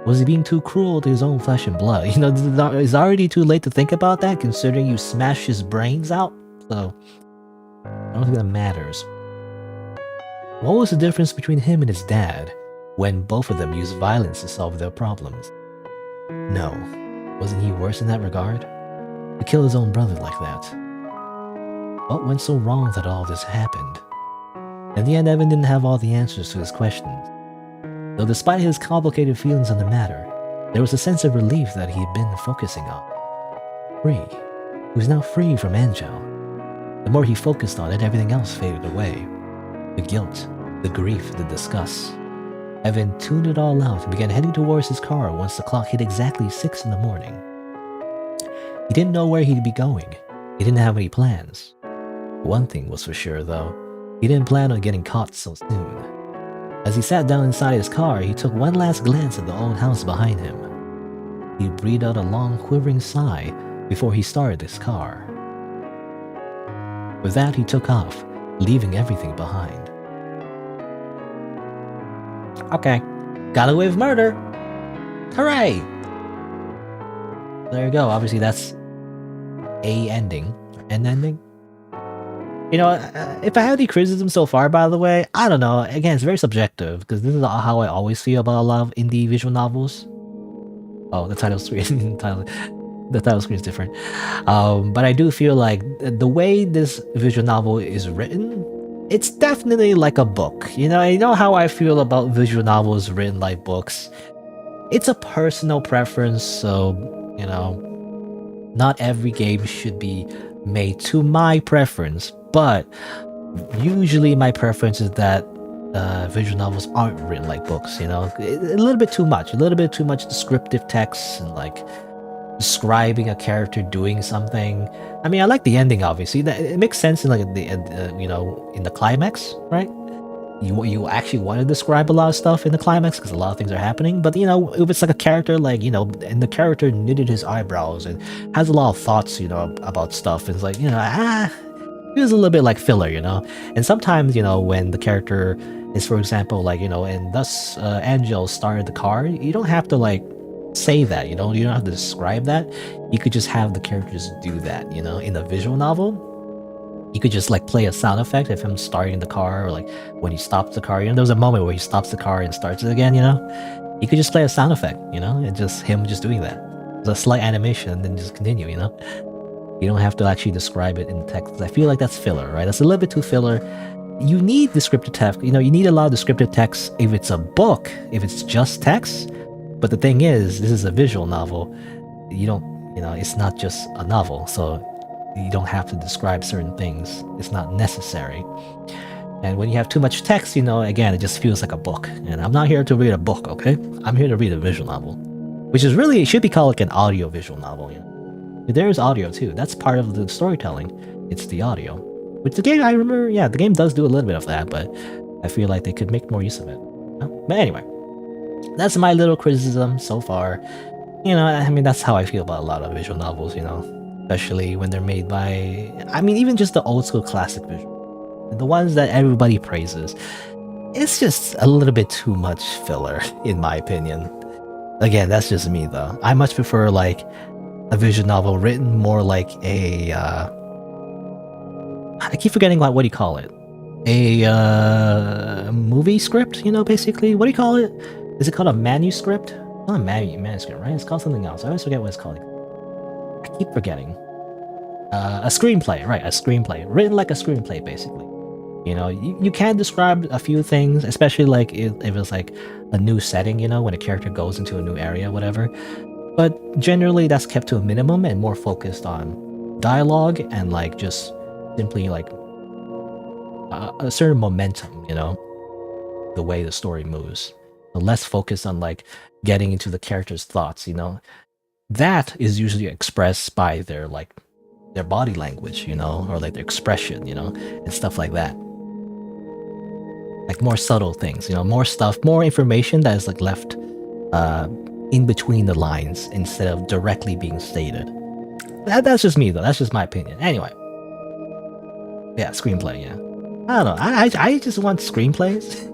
Was he being too cruel to his own flesh and blood? You know, it's already too late to think about that, considering you smashed his brains out. So, I don't think that matters. What was the difference between him and his dad when both of them used violence to solve their problems? No, wasn't he worse in that regard? to kill his own brother like that? What went so wrong that all this happened? In the end, Evan didn't have all the answers to his questions. Though despite his complicated feelings on the matter, there was a sense of relief that he had been focusing on. Free. He was now free from Angel. The more he focused on it, everything else faded away. The guilt, the grief, the disgust. Evan tuned it all out and began heading towards his car once the clock hit exactly 6 in the morning. He didn't know where he'd be going. He didn't have any plans. One thing was for sure, though. He didn't plan on getting caught so soon. As he sat down inside his car, he took one last glance at the old house behind him. He breathed out a long, quivering sigh before he started his car. With that, he took off, leaving everything behind. Okay, got away with murder! Hooray! There you go. Obviously, that's an ending. You know, if I have any criticism so far, by the way, I don't know. Again, it's very subjective because this is how I always feel about a lot of indie visual novels. Oh, the title screen, the title screen is different. But I do feel like the way this visual novel is written, it's definitely like a book. You know how I feel about visual novels written like books. It's a personal preference, so you know, not every game should be made to my preference. But usually my preference is that visual novels aren't written like books, you know? A little bit too much descriptive text and like describing a character doing something. I mean, I like the ending, obviously. It makes sense in like the you know, in the climax, right? You actually want to describe a lot of stuff in the climax because a lot of things are happening. But you know, if it's like a character, like, you know, and the character knitted his eyebrows and has a lot of thoughts, you know, about stuff, and it's like, you know, it was a little bit like filler, you know. And sometimes, you know, when the character is, for example, like, you know, and thus Angel started the car, you don't have to like say that, you know, you don't have to describe that. You could just have the characters do that, you know. In a visual novel, you could just like play a sound effect of him starting the car, or like when he stops the car. You know, there was a moment where he stops the car and starts it again, you know. You could just play a sound effect, you know, and just him just doing that. It's a slight animation and then just continue, you know. You don't have to actually describe it in text. I feel like that's filler, right? That's a little bit too filler. You need descriptive text. You know, you need a lot of descriptive text if it's a book, if it's just text. But the thing is, this is a visual novel. You don't, you know, it's not just a novel. So you don't have to describe certain things. It's not necessary. And when you have too much text, you know, again, it just feels like a book. And I'm not here to read a book, okay? I'm here to read a visual novel. Which is really, it should be called like an audio visual novel, you know? There's audio too. That's part of the storytelling. It's the audio. Which the game, I remember, yeah, the game does do a little bit of that, but I feel like they could make more use of it. But anyway, that's my little criticism so far. You know, I mean, that's how I feel about a lot of visual novels, you know, especially when they're made by, I mean, even just the old school classic visual, the ones that everybody praises. It's just a little bit too much filler, in my opinion. Again, that's just me though. I much prefer like a visual novel written more like a I keep forgetting what do you call it, a movie script, you know, basically. What do you call it? Is it called a manuscript? Not a manuscript, right? It's called something else. I always forget what it's called. I keep forgetting. A screenplay, right? A screenplay written like a screenplay, basically. You know, you can describe a few things, especially like if it's like a new setting, you know, when a character goes into a new area, whatever. But generally that's kept to a minimum and more focused on dialogue and like just simply like a certain momentum, you know, the way the story moves. Less focused on like getting into the character's thoughts, you know. That is usually expressed by their like their body language, you know, or like their expression, you know, and stuff like that. Like more subtle things, you know, more stuff, more information that is like left in between the lines instead of directly being stated. That's just me though. That's just my opinion. Anyway, yeah, screenplay. Yeah, I don't know. I just want screenplays.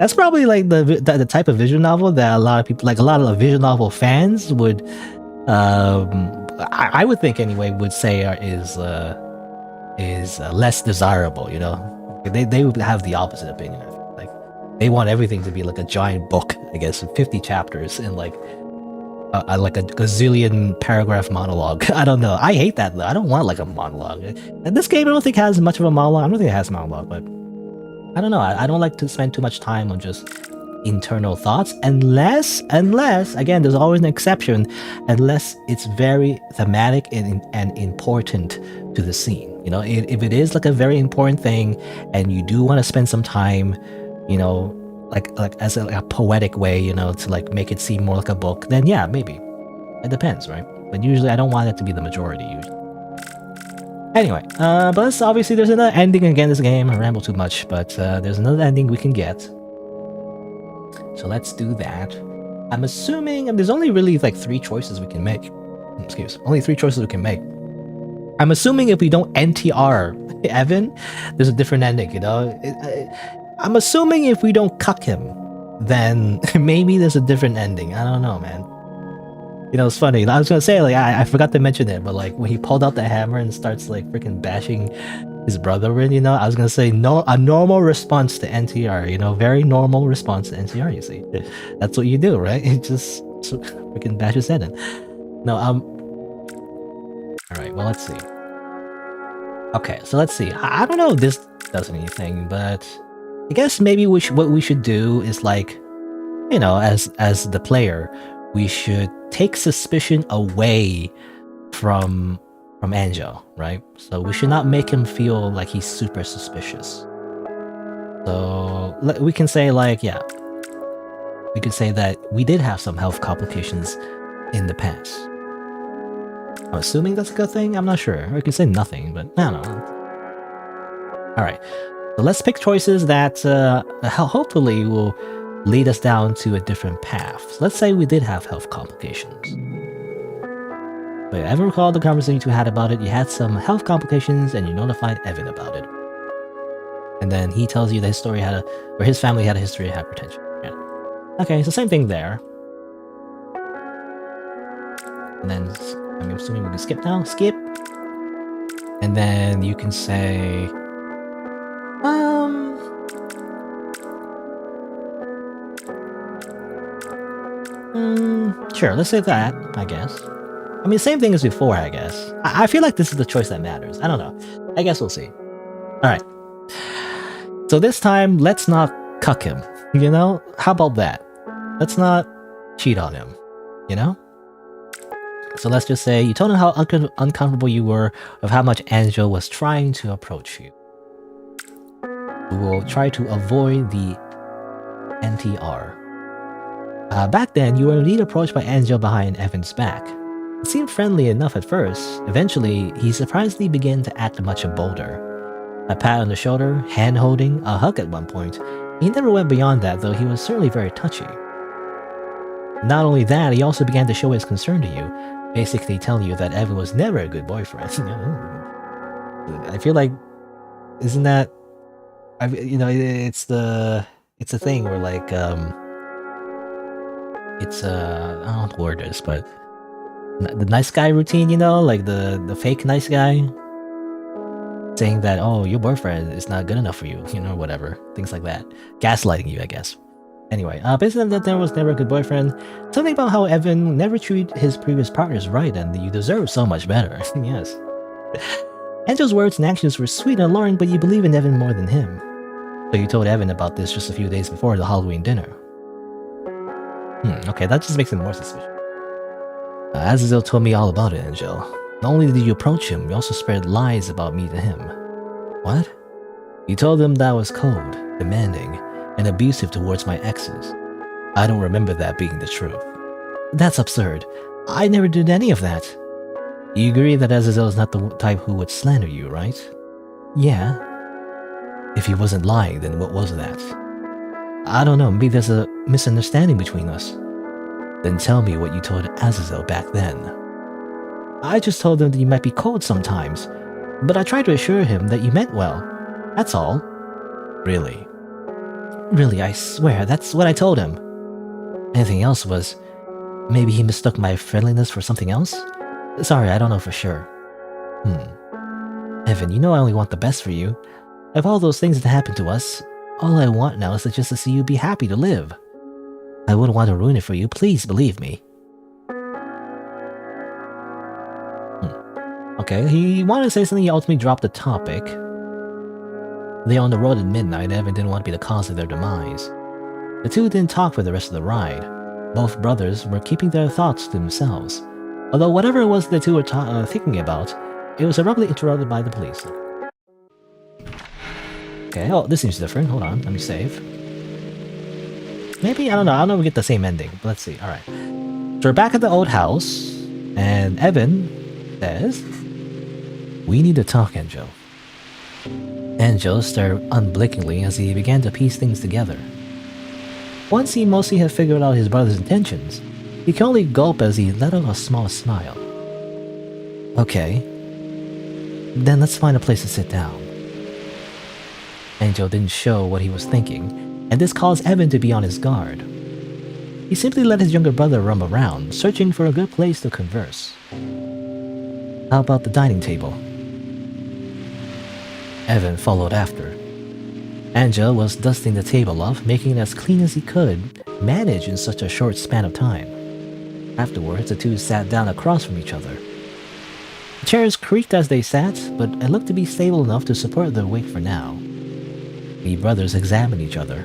That's probably like the type of visual novel that a lot of people, like a lot of visual novel fans, would, I would think anyway, would say is less desirable. You know, they would have the opposite opinion. Like they want everything to be like a giant book, I guess, 50 chapters and like like a gazillion paragraph monologue. I don't know. I hate that though. I don't want like a monologue. And this game I don't think has much of a monologue. I don't think it has a monologue, but I don't know. I don't like to spend too much time on just internal thoughts unless again, there's always an exception, unless it's very thematic and important to the scene. You know, if it is like a very important thing and you do want to spend some time, you know, like as a poetic way, you know, to like make it seem more like a book, then yeah, maybe. It depends, right? But usually I don't want it to be the majority usually. Anyway, but obviously there's another ending again in this game. I ramble too much, but there's another ending we can get. So let's do that. I'm assuming there's only really like 3 choices we can make. Only 3 choices we can make. I'm assuming if we don't NTR Evan, there's a different ending, you know? I'm assuming if we don't cuck him, then maybe there's a different ending. I don't know, man. You know, it's funny. I was gonna say, like, I forgot to mention it, but like when he pulled out the hammer and starts like freaking bashing his brother in, you know, I was gonna say a normal response to NTR, you know, very normal response to NTR, you see. That's what you do, right? It just freaking bash his head in. No, alright, well, let's see. Okay, so let's see. I don't know if this does anything, but I guess maybe what we should do is like, you know, as the player, we should take suspicion away from Angel, right? So we should not make him feel like he's super suspicious. So we can say like, yeah, we could say that we did have some health complications in the past. I'm assuming that's a good thing. I'm not sure. We could say nothing, but I don't know. All right. So let's pick choices that hopefully will lead us down to a different path. So let's say we did have health complications. But ever recall the conversation you had about it? You had some health complications and you notified Evan about it. And then he tells you that his family had a history of hypertension. Yeah. Okay, so same thing there. And then I'm assuming we can skip now. Skip. And then you can say, sure, let's say that, I guess. I mean, same thing as before, I guess. I feel like this is the choice that matters. I don't know. I guess we'll see. Alright. So this time, let's not cuck him. You know? How about that? Let's not cheat on him. You know? So let's just say you told him how uncomfortable you were of how much Angel was trying to approach you. We will try to avoid the NTR. Back then, you were indeed approached by Angel behind Evan's back. It seemed friendly enough at first. Eventually, he surprisingly began to act much bolder. A pat on the shoulder, hand-holding, a hug at one point. He never went beyond that, though he was certainly very touchy. Not only that, he also began to show his concern to you, basically telling you that Evan was never a good boyfriend. I feel like, isn't that, you know, it's the thing where like, I don't know what the word is, but the nice guy routine, you know, like the fake nice guy saying that, oh, your boyfriend is not good enough for you, you know, whatever, things like that, gaslighting you, I guess. Anyway, basically that there was never a good boyfriend. Something about how Evan never treated his previous partners right, and you deserve so much better. Yes. Angel's words and actions were sweet and alluring, but you believe in Evan more than him. So you told Evan about this just a few days before the Halloween dinner. Okay, that just makes him more suspicious. Azazel told me all about it, Angel. Not only did you approach him, you also spread lies about me to him. What? You told him that I was cold, demanding, and abusive towards my exes. I don't remember that being the truth. That's absurd. I never did any of that. You agree that Azazel is not the type who would slander you, right? Yeah. If he wasn't lying, then what was that? I don't know, maybe there's a misunderstanding between us. Then tell me what you told Azazel back then. I just told him that you might be cold sometimes, but I tried to assure him that you meant well. That's all. Really? Really, I swear, that's what I told him. Anything else was... maybe he mistook my friendliness for something else? Sorry, I don't know for sure. Evan, you know I only want the best for you. Of all those things that happened to us, all I want now is just to see you be happy to live. I wouldn't want to ruin it for you, please believe me. Okay, he wanted to say something, he ultimately dropped the topic. They're on the road at midnight, Evan didn't want to be the cause of their demise. The two didn't talk for the rest of the ride. Both brothers were keeping their thoughts to themselves. Although whatever it was the two were thinking about, it was abruptly interrupted by the police. Okay, oh, this seems different. Hold on, let me save. Maybe, I don't know if we get the same ending, but let's see. Alright. So we're back at the old house, and Evan says, "We need to talk, Angel." Angel stared unblinkingly as he began to piece things together. Once he mostly had figured out his brother's intentions, he could only gulp as he let out a small smile. "Okay, then let's find a place to sit down." Angel didn't show what he was thinking, and this caused Evan to be on his guard. He simply let his younger brother roam around, searching for a good place to converse. "How about the dining table?" Evan followed after. Angel was dusting the table off, making it as clean as he could manage in such a short span of time. Afterwards, the two sat down across from each other. The chairs creaked as they sat, but it looked to be stable enough to support their weight for now. The brothers examined each other.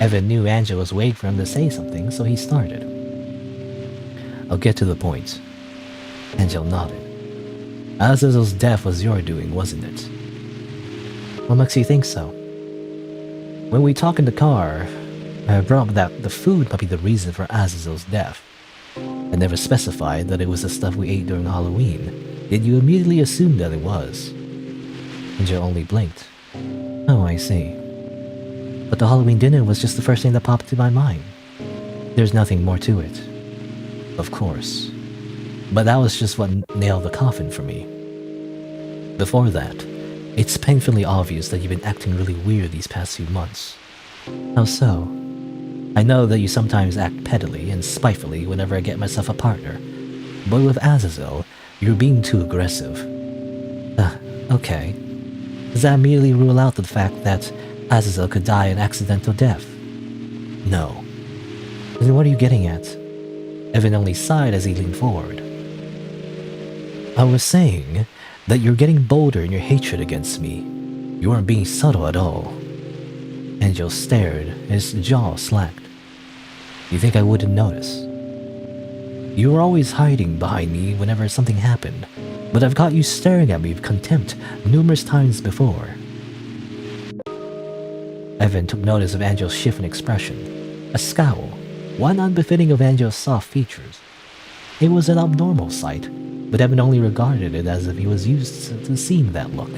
Evan knew Angel was waiting for him to say something, so he started. "I'll get to the point." Angel nodded. "Azazel's death was your doing, wasn't it?" "What makes you think so?" "When we talked in the car, I brought up that the food might be the reason for Azazel's death. I never specified that it was the stuff we ate during Halloween, yet you immediately assumed that it was." Angel only blinked. "Oh, I see. But the Halloween dinner was just the first thing that popped into my mind. There's nothing more to it." "Of course. But that was just what nailed the coffin for me. Before that, it's painfully obvious that you've been acting really weird these past few months." "How so?" "I know that you sometimes act pettily and spitefully whenever I get myself a partner, but with Azazel, you're being too aggressive." Okay. Does that immediately rule out the fact that Azazel could die an accidental death?" "No." "Then what are you getting at?" Evan only sighed as he leaned forward. "I was saying that you're getting bolder in your hatred against me. You weren't being subtle at all." Angel stared, his jaw slacked. "You think I wouldn't notice?" "You were always hiding behind me whenever something happened, but I've caught you staring at me with contempt numerous times before." Evan took notice of Angel's shift in expression, a scowl, one unbefitting of Angel's soft features. It was an abnormal sight, but Evan only regarded it as if he was used to seeing that look.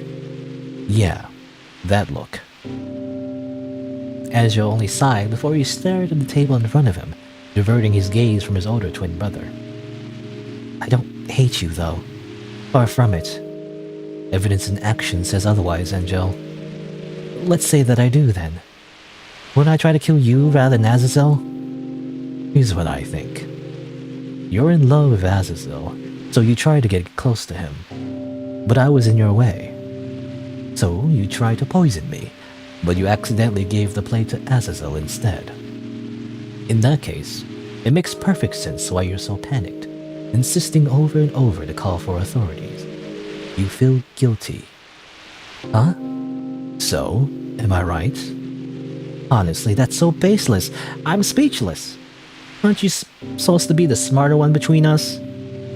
Yeah, that look. Angel only sighed before he stared at the table in front of him, diverting his gaze from his older twin brother. "I don't hate you, though. Far from it. Evidence in action says otherwise, Angel. Let's say that I do, then. Wouldn't I try to kill you rather than Azazel? Here's what I think. You're in love with Azazel, so you try to get close to him. But I was in your way. So you tried to poison me, but you accidentally gave the plate to Azazel instead. In that case, it makes perfect sense why you're so panicked, insisting over and over to call for authorities. You feel guilty. Huh? So, am I right? Honestly, that's so baseless. I'm speechless. Aren't you supposed to be the smarter one between us?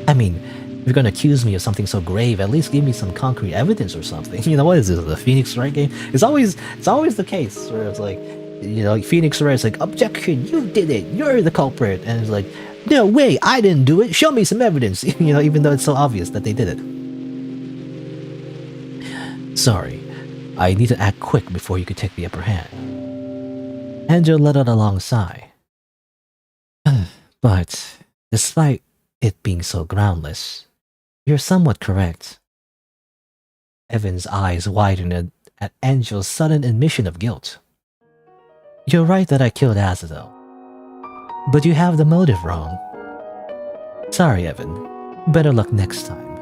I mean, if you're gonna accuse me of something so grave, at least give me some concrete evidence or something. You know, what is this, the Phoenix Wright game? It's always the case where it's like, you know, Phoenix Wright's like, objection, you did it, you're the culprit. And it's like, no way, I didn't do it, show me some evidence. You know, even though it's so obvious that they did it. Sorry, I need to act quick before you could take the upper hand. Angel let out a long sigh. But, despite it being so groundless, you're somewhat correct. Evan's eyes widened at Angel's sudden admission of guilt. You're right that I killed Azazel. But you have the motive wrong. Sorry, Evan. Better luck next time.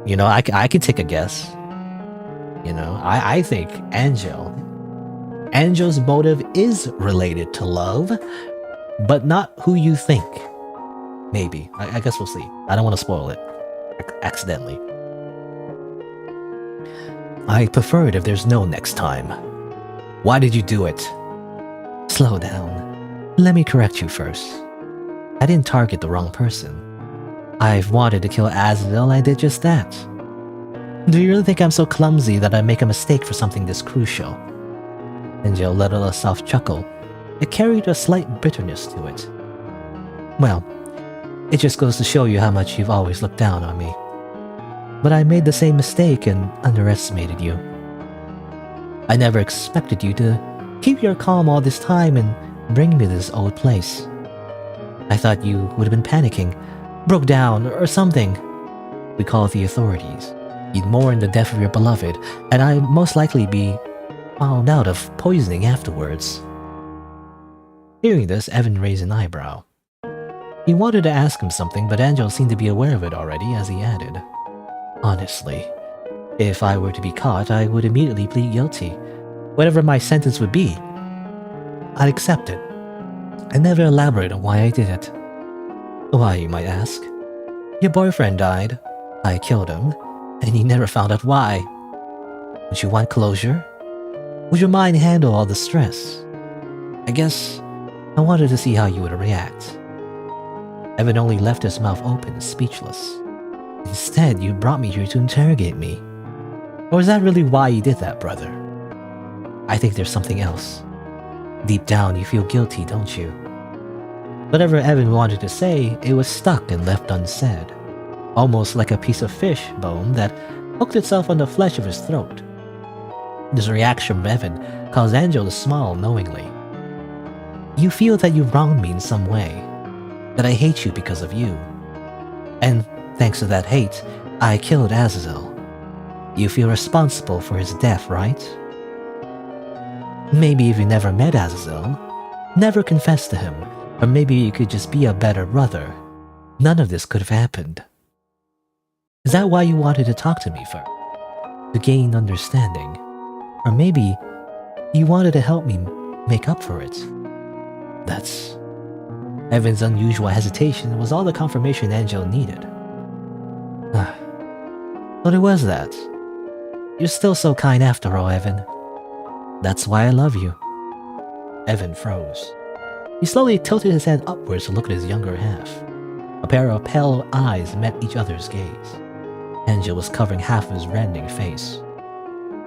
You know, I can take a guess. You know, I think Angel's motive is related to love, but not who you think. Maybe. I guess we'll see. I don't want to spoil it accidentally. I'd prefer it if there's no next time. Why did you do it? Slow down. Let me correct you first. I didn't target the wrong person. I've wanted to kill Azazel and I did just that. Do you really think I'm so clumsy that I make a mistake for something this crucial? Angel let out a soft chuckle. It carried a slight bitterness to it. Well, it just goes to show you how much you've always looked down on me. But I made the same mistake and underestimated you. I never expected you to keep your calm all this time and bring me to this old place. I thought you would have been panicking, broke down, or something. We called the authorities. You'd mourn the death of your beloved, and I'd most likely be found out of poisoning afterwards. Hearing this, Evan raised an eyebrow. He wanted to ask him something, but Angel seemed to be aware of it already as he added, Honestly, if I were to be caught, I would immediately plead guilty. Whatever my sentence would be, I'd accept it. I never elaborate on why I did it. Why, you might ask? Your boyfriend died. I killed him, and you never found out why. Would you want closure? Would your mind handle all the stress? I guess I wanted to see how you would react. Evan only left his mouth open, speechless. Instead, you brought me here to interrogate me. Or is that really why you did that, brother? I think there's something else. Deep down, you feel guilty, don't you? Whatever Evan wanted to say, it was stuck and left unsaid. Almost like a piece of fish bone that hooked itself on the flesh of his throat. This reaction from Evan caused Angel to smile knowingly. You feel that you wronged me in some way, that I hate you because of you. And thanks to that hate, I killed Azazel. You feel responsible for his death, right? Maybe if you never met Azazel, never confessed to him, or maybe you could just be a better brother, none of this could have happened. Is that why you wanted to talk to me first? To gain understanding? Or maybe you wanted to help me make up for it? That's... Evan's unusual hesitation was all the confirmation Angel needed. But it was that. You're still so kind after all, Evan. That's why I love you. Evan froze. He slowly tilted his head upwards to look at his younger half. A pair of pale eyes met each other's gaze. Angel was covering half of his reddening face.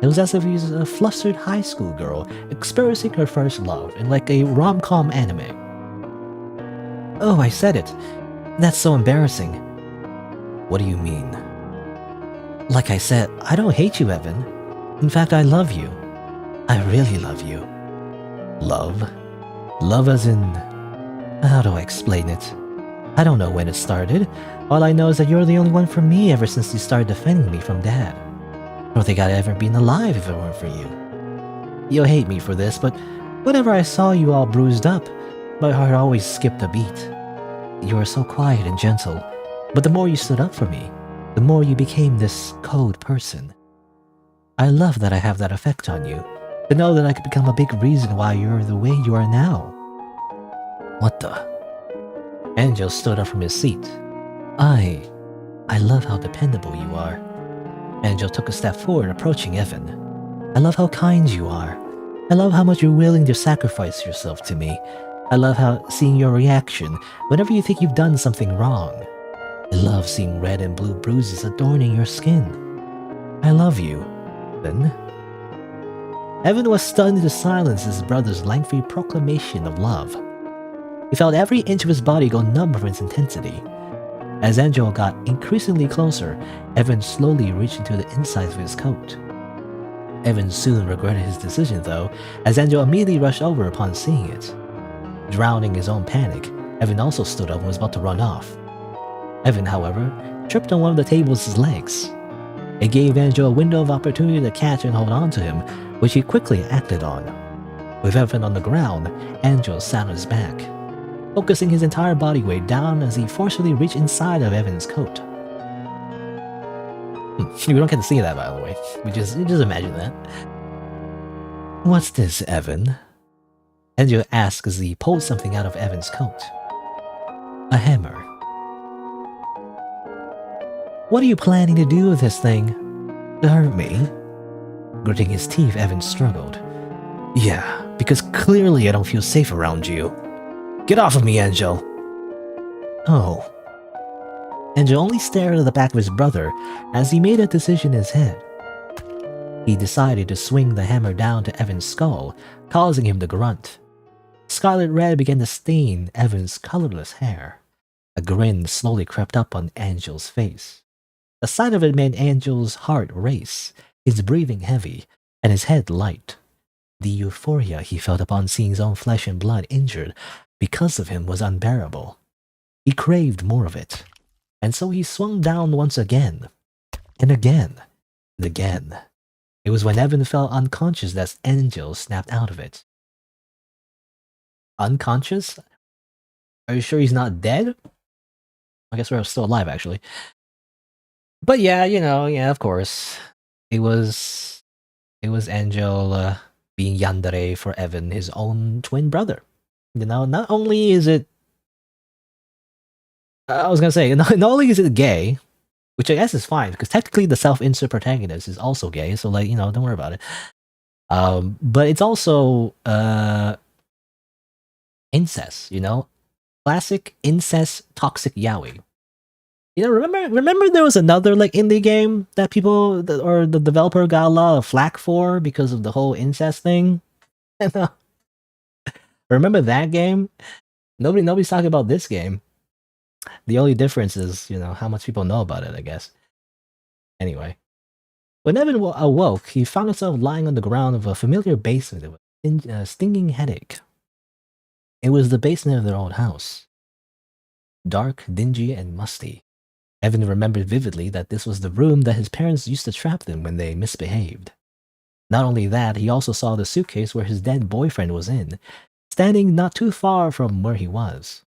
It was as if he was a flustered high school girl experiencing her first love in like a rom-com anime. Oh, I said it. That's so embarrassing. What do you mean? Like I said, I don't hate you, Evan. In fact, I love you. I really love you. Love? Love as in... How do I explain it? I don't know when it started. All I know is that you're the only one for me ever since you started defending me from Dad. I don't think I'd ever been alive if it weren't for you. You'll hate me for this, but whenever I saw you all bruised up, my heart always skipped a beat. You were so quiet and gentle, but the more you stood up for me, the more you became this cold person. I love that I have that effect on you, to know that I could become a big reason why you're the way you are now. What the? Angel stood up from his seat. I love how dependable you are. Angel took a step forward, approaching Evan. I love how kind you are. I love how much you're willing to sacrifice yourself to me. I love how seeing your reaction whenever you think you've done something wrong. I love seeing red and blue bruises adorning your skin. I love you, Evan. Evan was stunned into silence at his brother's lengthy proclamation of love. He felt every inch of his body go numb from its intensity. As Angel got increasingly closer, Evan slowly reached into the insides of his coat. Evan soon regretted his decision though, as Angel immediately rushed over upon seeing it. Drowning his own panic, Evan also stood up and was about to run off. Evan, however, tripped on one of the table's legs. It gave Angel a window of opportunity to catch and hold on to him, which he quickly acted on. With Evan on the ground, Angel sat on his back, focusing his entire body weight down as he forcefully reached inside of Evan's coat. We don't get to see that, by the way. You just imagine that. What's this, Evan? Angel asked as he pulled something out of Evan's coat. A hammer. What are you planning to do with this thing? To hurt me? Gritting his teeth, Evan struggled. Yeah, because clearly I don't feel safe around you. Get off of me, Angel! Oh. Angel only stared at the back of his brother as he made a decision in his head. He decided to swing the hammer down to Evan's skull, causing him to grunt. Scarlet red began to stain Evan's colorless hair. A grin slowly crept up on Angel's face. The sight of it made Angel's heart race, his breathing heavy, and his head light. The euphoria he felt upon seeing his own flesh and blood injured because of him was unbearable. He craved more of it, and so he swung down once again, and again, and again. It was when Evan fell unconscious that Angel snapped out of it. Unconscious? Are you sure he's not dead? I guess we're still alive, actually. But yeah, of course. It was Angel being yandere for Evan, his own twin brother. Not only is it... I was gonna say, not only is it gay, which I guess is fine, because technically the self-insert protagonist is also gay, so don't worry about it. But it's also incest, classic incest toxic yaoi. Remember there was another indie game that or the developer got a lot of flack for because of the whole incest thing. Remember that game? Nobody's talking about this game. The only difference is, how much people know about it, I guess. Anyway, when Evan awoke, he found himself lying on the ground of a familiar basement with a stinging headache. It was the basement of their old house. Dark, dingy, and musty. Evan remembered vividly that this was the room that his parents used to trap them when they misbehaved. Not only that, he also saw the suitcase where his dead boyfriend was in, standing not too far from where he was.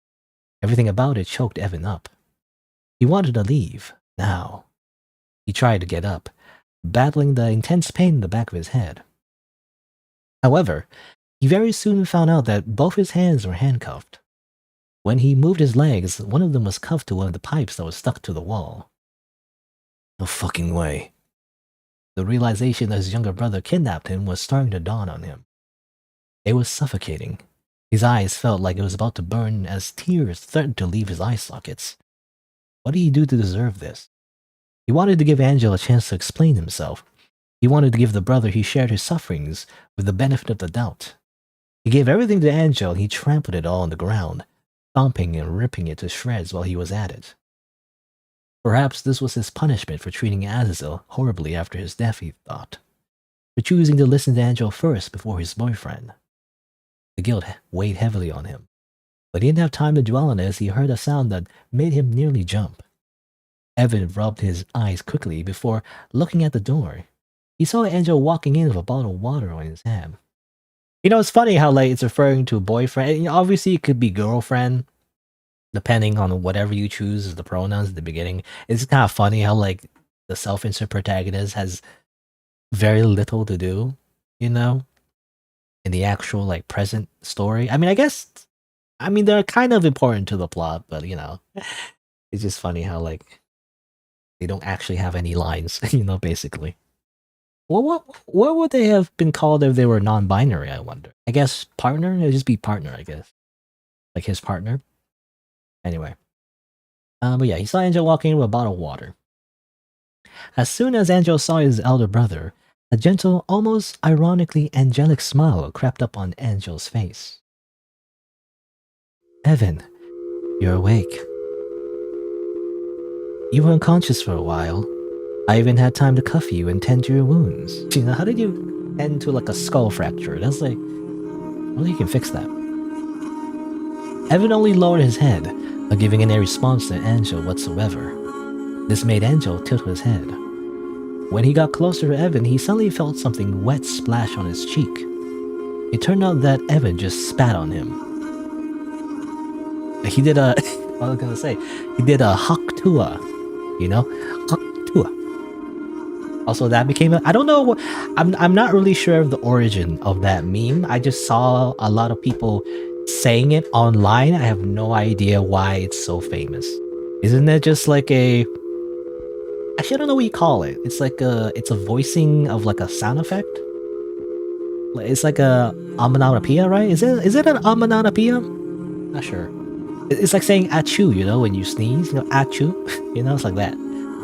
Everything about it choked Evan up. He wanted to leave, now. He tried to get up, battling the intense pain in the back of his head. However, he very soon found out that both his hands were handcuffed. When he moved his legs, one of them was cuffed to one of the pipes that was stuck to the wall. No fucking way. The realization that his younger brother kidnapped him was starting to dawn on him. It was suffocating. His eyes felt like it was about to burn as tears threatened to leave his eye sockets. What did he do to deserve this? He wanted to give Angel a chance to explain himself. He wanted to give the brother he shared his sufferings with the benefit of the doubt. He gave everything to Angel and he trampled it all on the ground, stomping and ripping it to shreds while he was at it. Perhaps this was his punishment for treating Azazel horribly after his death, he thought. For choosing to listen to Angel first before his boyfriend. The guilt weighed heavily on him, but he didn't have time to dwell on it as he heard a sound that made him nearly jump. Evan rubbed his eyes quickly before looking at the door. He saw Angel walking in with a bottle of water on his hand. It's funny how it's referring to a boyfriend. Obviously, it could be girlfriend, depending on whatever you choose as the pronouns at the beginning. It's kind of funny how the self-insert protagonist has very little to do, in the actual present story. I guess they're kind of important to the plot, but it's just funny how they don't actually have any lines, basically. Well, what would they have been called if they were non-binary, I wonder? I guess partner? It'd just be partner, I guess. Like his partner. Anyway. But yeah, he saw Angel walking in with a bottle of water. As soon as Angel saw his elder brother, a gentle, almost ironically angelic smile crept up on Angel's face. Evan, you're awake. You were unconscious for a while. I even had time to cuff you and tend to your wounds. How did you end to a skull fracture? That's only you can fix that. Evan only lowered his head, not giving any response to Angel whatsoever. This made Angel tilt his head. When he got closer to Evan, he suddenly felt something wet splash on his cheek. It turned out that Evan just spat on him. He did a... what was I gonna say? He did a haktua. Haktua. Also, that became a... I don't know... I'm not really sure of the origin of that meme. I just saw a lot of people saying it online. I have no idea why it's so famous. Isn't it just a... Actually, I don't know what you call it. It's like it's a voicing of like a sound effect. It's like a onomatopoeia, right? Is it an onomatopoeia? Not sure. It's like saying achoo, you know, when you sneeze, you know, achoo. You know, it's like that.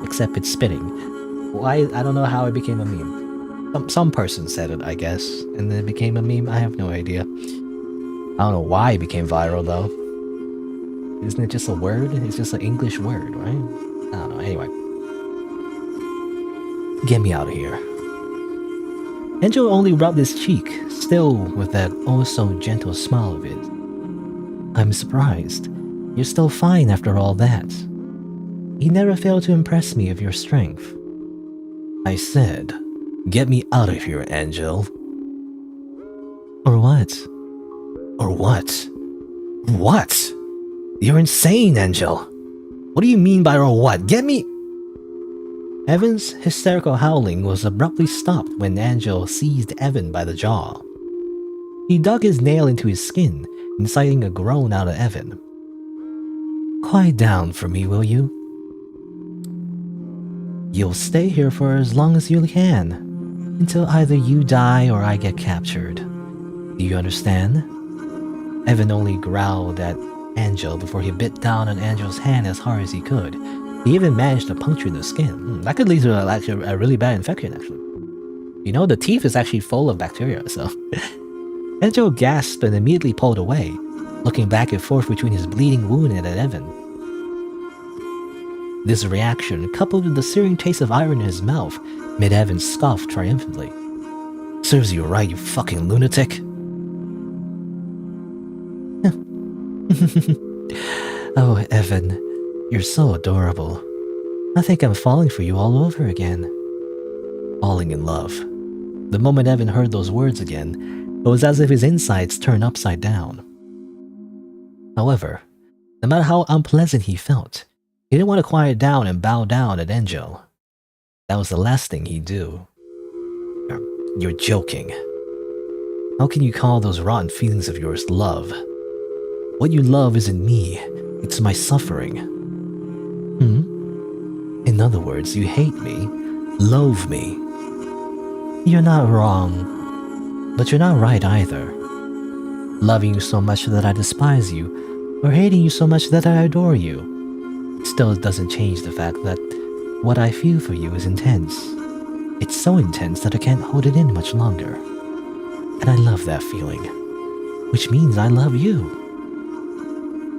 Except it's spitting. Why? I don't know how it became a meme. Some person said it, I guess, and then it became a meme. I have no idea. I don't know why it became viral though. Isn't it just a word? It's just an English word, right? I don't know. Anyway. Get me out of here. Angel only rubbed his cheek, still with that oh so gentle smile of his. I'm surprised. You're still fine after all that. You never failed to impress me of your strength. I said, get me out of here, Angel. Or what? Or what? What? You're insane, Angel. What do you mean by or what? Get me... Evan's hysterical howling was abruptly stopped when Angel seized Evan by the jaw. He dug his nail into his skin, inciting a groan out of Evan. Quiet down for me, will you? You'll stay here for as long as you can, until either you die or I get captured. Do you understand? Evan only growled at Angel before he bit down on Angel's hand as hard as he could. He even managed to puncture the skin. That could lead to a really bad infection, actually. You know, the teeth is actually full of bacteria, so... Angel gasped and immediately pulled away, looking back and forth between his bleeding wound and at Evan. This reaction, coupled with the searing taste of iron in his mouth, made Evan scoff triumphantly. Serves you right, you fucking lunatic. Oh, Evan, you're so adorable. I think I'm falling for you all over again. Falling in love. The moment Evan heard those words again, it was as if his insides turned upside down. However, no matter how unpleasant he felt, he didn't want to quiet down and bow down at Angel. That was the last thing he'd do. You're joking. How can you call those rotten feelings of yours love? What you love isn't me, it's my suffering. In other words, you hate me, loathe me. You're not wrong, but you're not right either. Loving you so much that I despise you, or hating you so much that I adore you, still doesn't change the fact that what I feel for you is intense. It's so intense that I can't hold it in much longer. And I love that feeling, which means I love you.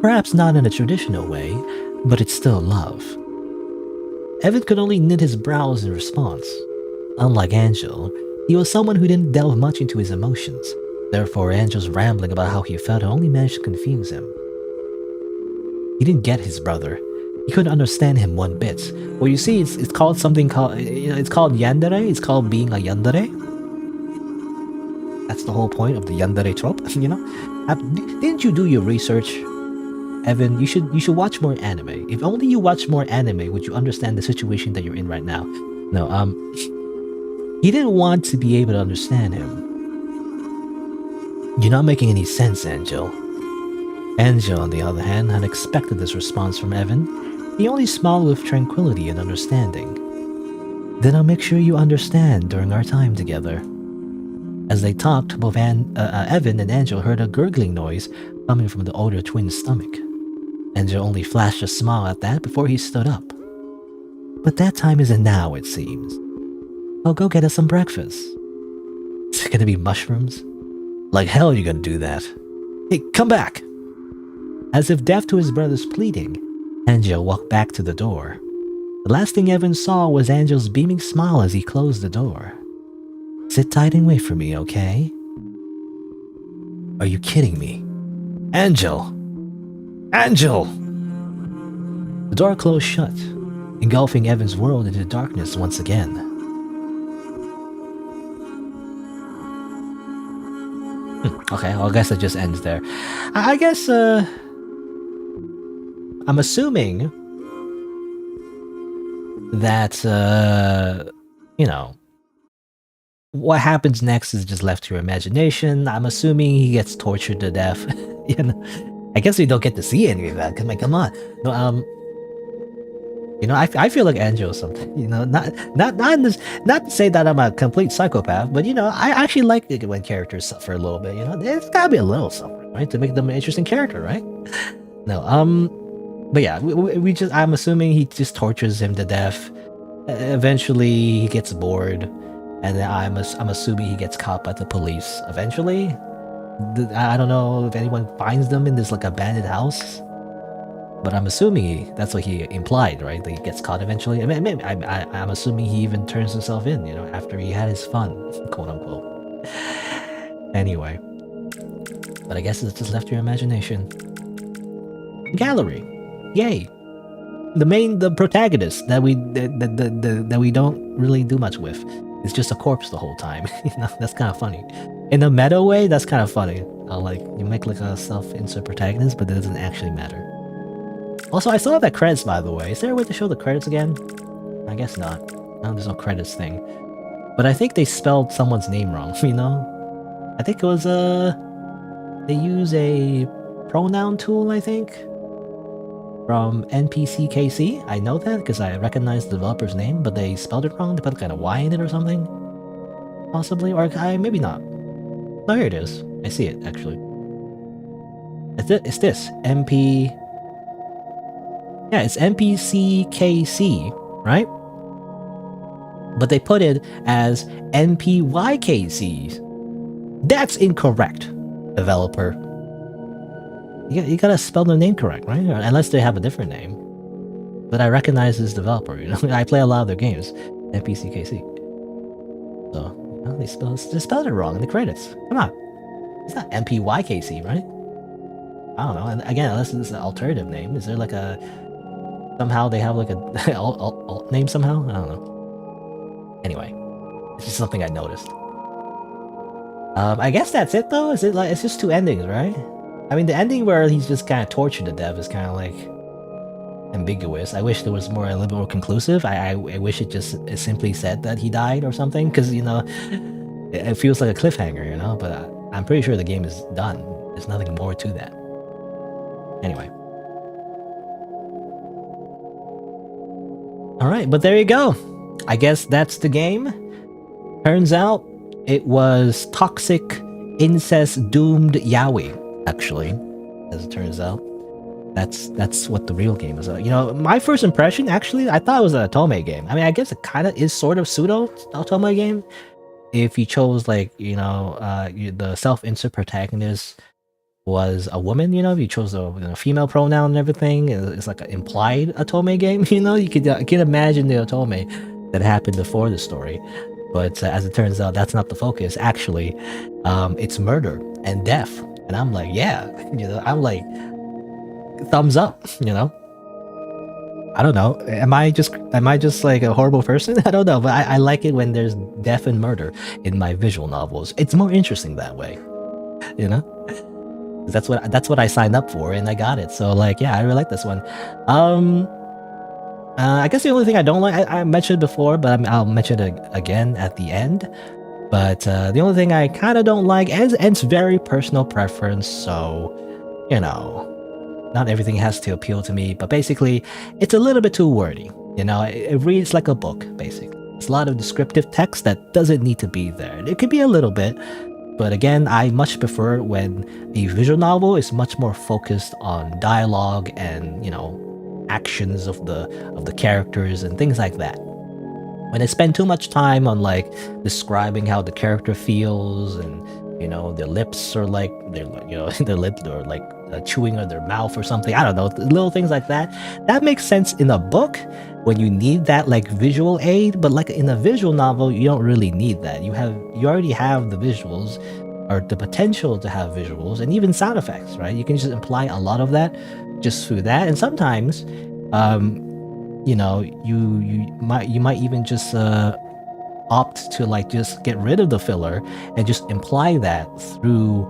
Perhaps not in a traditional way, but it's still love. Evan could only knit his brows in response. Unlike Angel, he was someone who didn't delve much into his emotions. Therefore, Angel's rambling about how he felt only managed to confuse him. He didn't get his brother. He couldn't understand him one bit. Well, you see, it's called something called... It's called yandere. It's called being a yandere. That's the whole point of the yandere trope, you know? Didn't you do your research? Evan, you should watch more anime. If only you watch more anime, would you understand the situation that you're in right now? No, he didn't want to be able to understand him. You're not making any sense, Angel. Angel, on the other hand, had expected this response from Evan. He only smiled with tranquility and understanding. Then I'll make sure you understand during our time together. As they talked, both Evan and Angel heard a gurgling noise coming from the older twin's stomach. Angel only flashed a smile at that before he stood up. But that time isn't now, it seems. I'll go get us some breakfast. Is it gonna be mushrooms? Like hell you're gonna do that. Hey, come back! As if deaf to his brother's pleading, Angel walked back to the door. The last thing Evan saw was Angel's beaming smile as he closed the door. Sit tight and wait for me, okay? Are you kidding me? Angel! Angel! The door closed shut, engulfing Evan's world into darkness once again. Okay, well, I guess it just ends there. I guess, I'm assuming that, you know, what happens next is just left to your imagination. I'm assuming he gets tortured to death. You know, I guess we don't get to see any of that. Come on. No, You know, I feel like Angel something. You know, not in this, not to say that I'm a complete psychopath, but you know, I actually like it when characters suffer a little bit. You know, it's gotta be a little suffering, right, to make them an interesting character, right? No, but yeah, we just, I'm assuming he just tortures him to death. Eventually, he gets bored, and then I'm assuming he gets caught by the police. Eventually, I don't know if anyone finds them in this like abandoned house. But I'm assuming that's what he implied, right? That he gets caught eventually. I mean, I'm assuming he even turns himself in, you know, after he had his fun, quote unquote. Anyway, but I guess it's just left to your imagination. Gallery, yay! The protagonist that we don't really do much with. It's just a corpse the whole time. You know, that's kind of funny. In a meta way, that's kind of funny. Like you make like a self-insert protagonist, but it doesn't actually matter. Also, I saw that credits, by the way. Is there a way to show the credits again? I guess not. No, there's no credits thing. But I think they spelled someone's name wrong, you know? I think it was, they use a pronoun tool, I think? From NPCKC. I know that because I recognize the developer's name, but they spelled it wrong. They put kind of Y in it or something? Possibly? Or maybe not. Oh, here it is. I see it, actually. It's this. MP... Yeah, it's NPCKC, right? But they put it as NPYKC. That's incorrect, developer. You gotta spell their name correct, right? Unless they have a different name. But I recognize this developer, you know? I play a lot of their games. NPCKC. So, you know, they spelled it wrong in the credits. Come on. It's not NPYKC, right? I don't know. And again, unless it's an alternative name. Is there like a... Somehow they have like a alt name somehow? I don't know. Anyway, it's just something I noticed. I guess that's it though. Is it like, it's just two endings, right? I mean, the ending where he's just kind of tortured to death is kind of like ambiguous. I wish there was more, a little bit more conclusive. I wish it simply said that he died or something, because you know, it feels like a cliffhanger, you know. But I'm pretty sure the game is done. There's nothing more to that. Anyway. Alright, but there you go. I guess that's the game. Turns out it was toxic, incest, doomed yaoi, actually. As it turns out. That's what the real game is. You know, my first impression, actually, I thought it was an Otome game. I mean, I guess it kind of is sort of pseudo Otome game. If you chose, like, you know, the self-insert protagonist was a woman, you know, if you chose a female pronoun and everything, it's like an implied Otome game, you know, you can imagine the Otome that happened before the story. But as it turns out, that's not the focus. Actually, it's murder and death. And I'm like, yeah, you know, I'm like, thumbs up, you know. I don't know. Am I just like a horrible person? I don't know, but I like it when there's death and murder in my visual novels. It's more interesting that way, you know. That's what I signed up for, and I got it. So like, yeah, I really like this one. I guess the only thing I don't like, I mentioned it before, but I'll mention it again at the end. But the only thing I kind of don't like, and it's very personal preference, so you know, not everything has to appeal to me. But basically, it's a little bit too wordy. You know, it reads like a book. Basically, it's a lot of descriptive text that doesn't need to be there. It could be a little bit. But again, I much prefer when a visual novel is much more focused on dialogue and, you know, actions of the characters and things like that. When they spend too much time on like describing how the character feels and, you know, their lips are like their lips are like chewing on their mouth or something. I don't know, little things like that. That makes sense in a book when you need that like visual aid, but like in a visual novel, you don't really need that. You already have the visuals or the potential to have visuals and even sound effects, right? You can just imply a lot of that just through that. And sometimes, you know, you might even just opt to like just get rid of the filler and just imply that through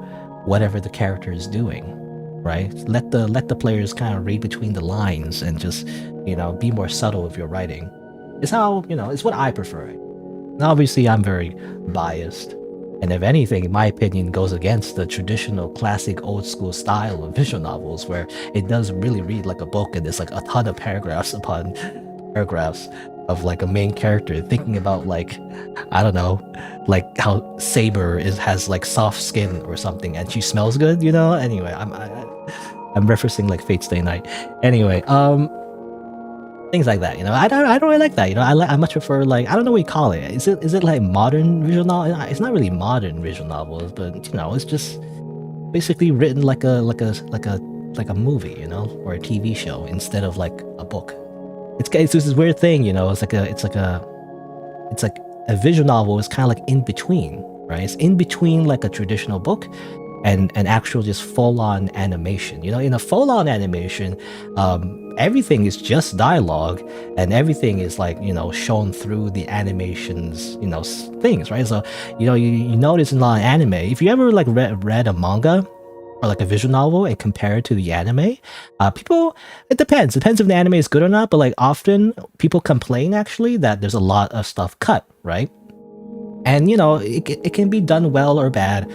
whatever the character is doing, right? Let the players kind of read between the lines and just, you know, be more subtle with your writing. It's how, you know, it's what I prefer. And obviously I'm very biased, and if anything, in my opinion, goes against the traditional classic old school style of visual novels where it does really read like a book and there's like a ton of paragraphs upon paragraphs of like a main character thinking about like, I don't know, like how Saber has like soft skin or something, and she smells good, you know. Anyway, I'm referencing like Fate Stay Night. Anyway, things like that, you know. I don't really like that, you know. I much prefer like, I don't know what you call it. Is it like modern visual novel? It's not really modern visual novels, but you know, it's just basically written like a movie, you know, or a TV show instead of like a book. It's this weird thing, you know. It's like a visual novel is kind of like in between, right? It's in between like a traditional book and an actual just full-on animation. You know, in a full-on animation, everything is just dialogue, and everything is like, you know, shown through the animations, you know, things, right? So, you know, you notice in a lot of anime, if you ever like read a manga or like a visual novel and compare it to the anime, people, it depends if the anime is good or not, but like often people complain actually that there's a lot of stuff cut, right? And you know, it can be done well or bad,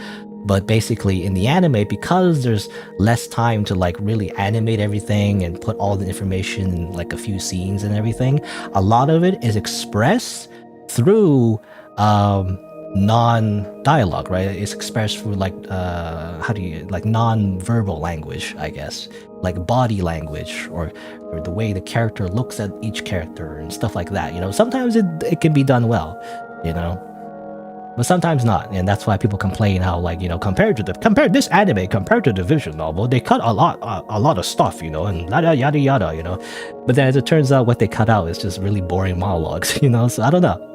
but basically in the anime, because there's less time to like really animate everything and put all the information in like a few scenes and everything, a lot of it is expressed through non-dialogue, right? It's expressed through like like non-verbal language, I guess, like body language, or the way the character looks at each character and stuff like that, you know. Sometimes it can be done well, you know, but sometimes not, and that's why people complain how, like, you know, compared to this anime compared to the visual novel, they cut a lot of stuff, you know, and yada yada yada, you know. But then as it turns out, what they cut out is just really boring monologues, you know. So I don't know.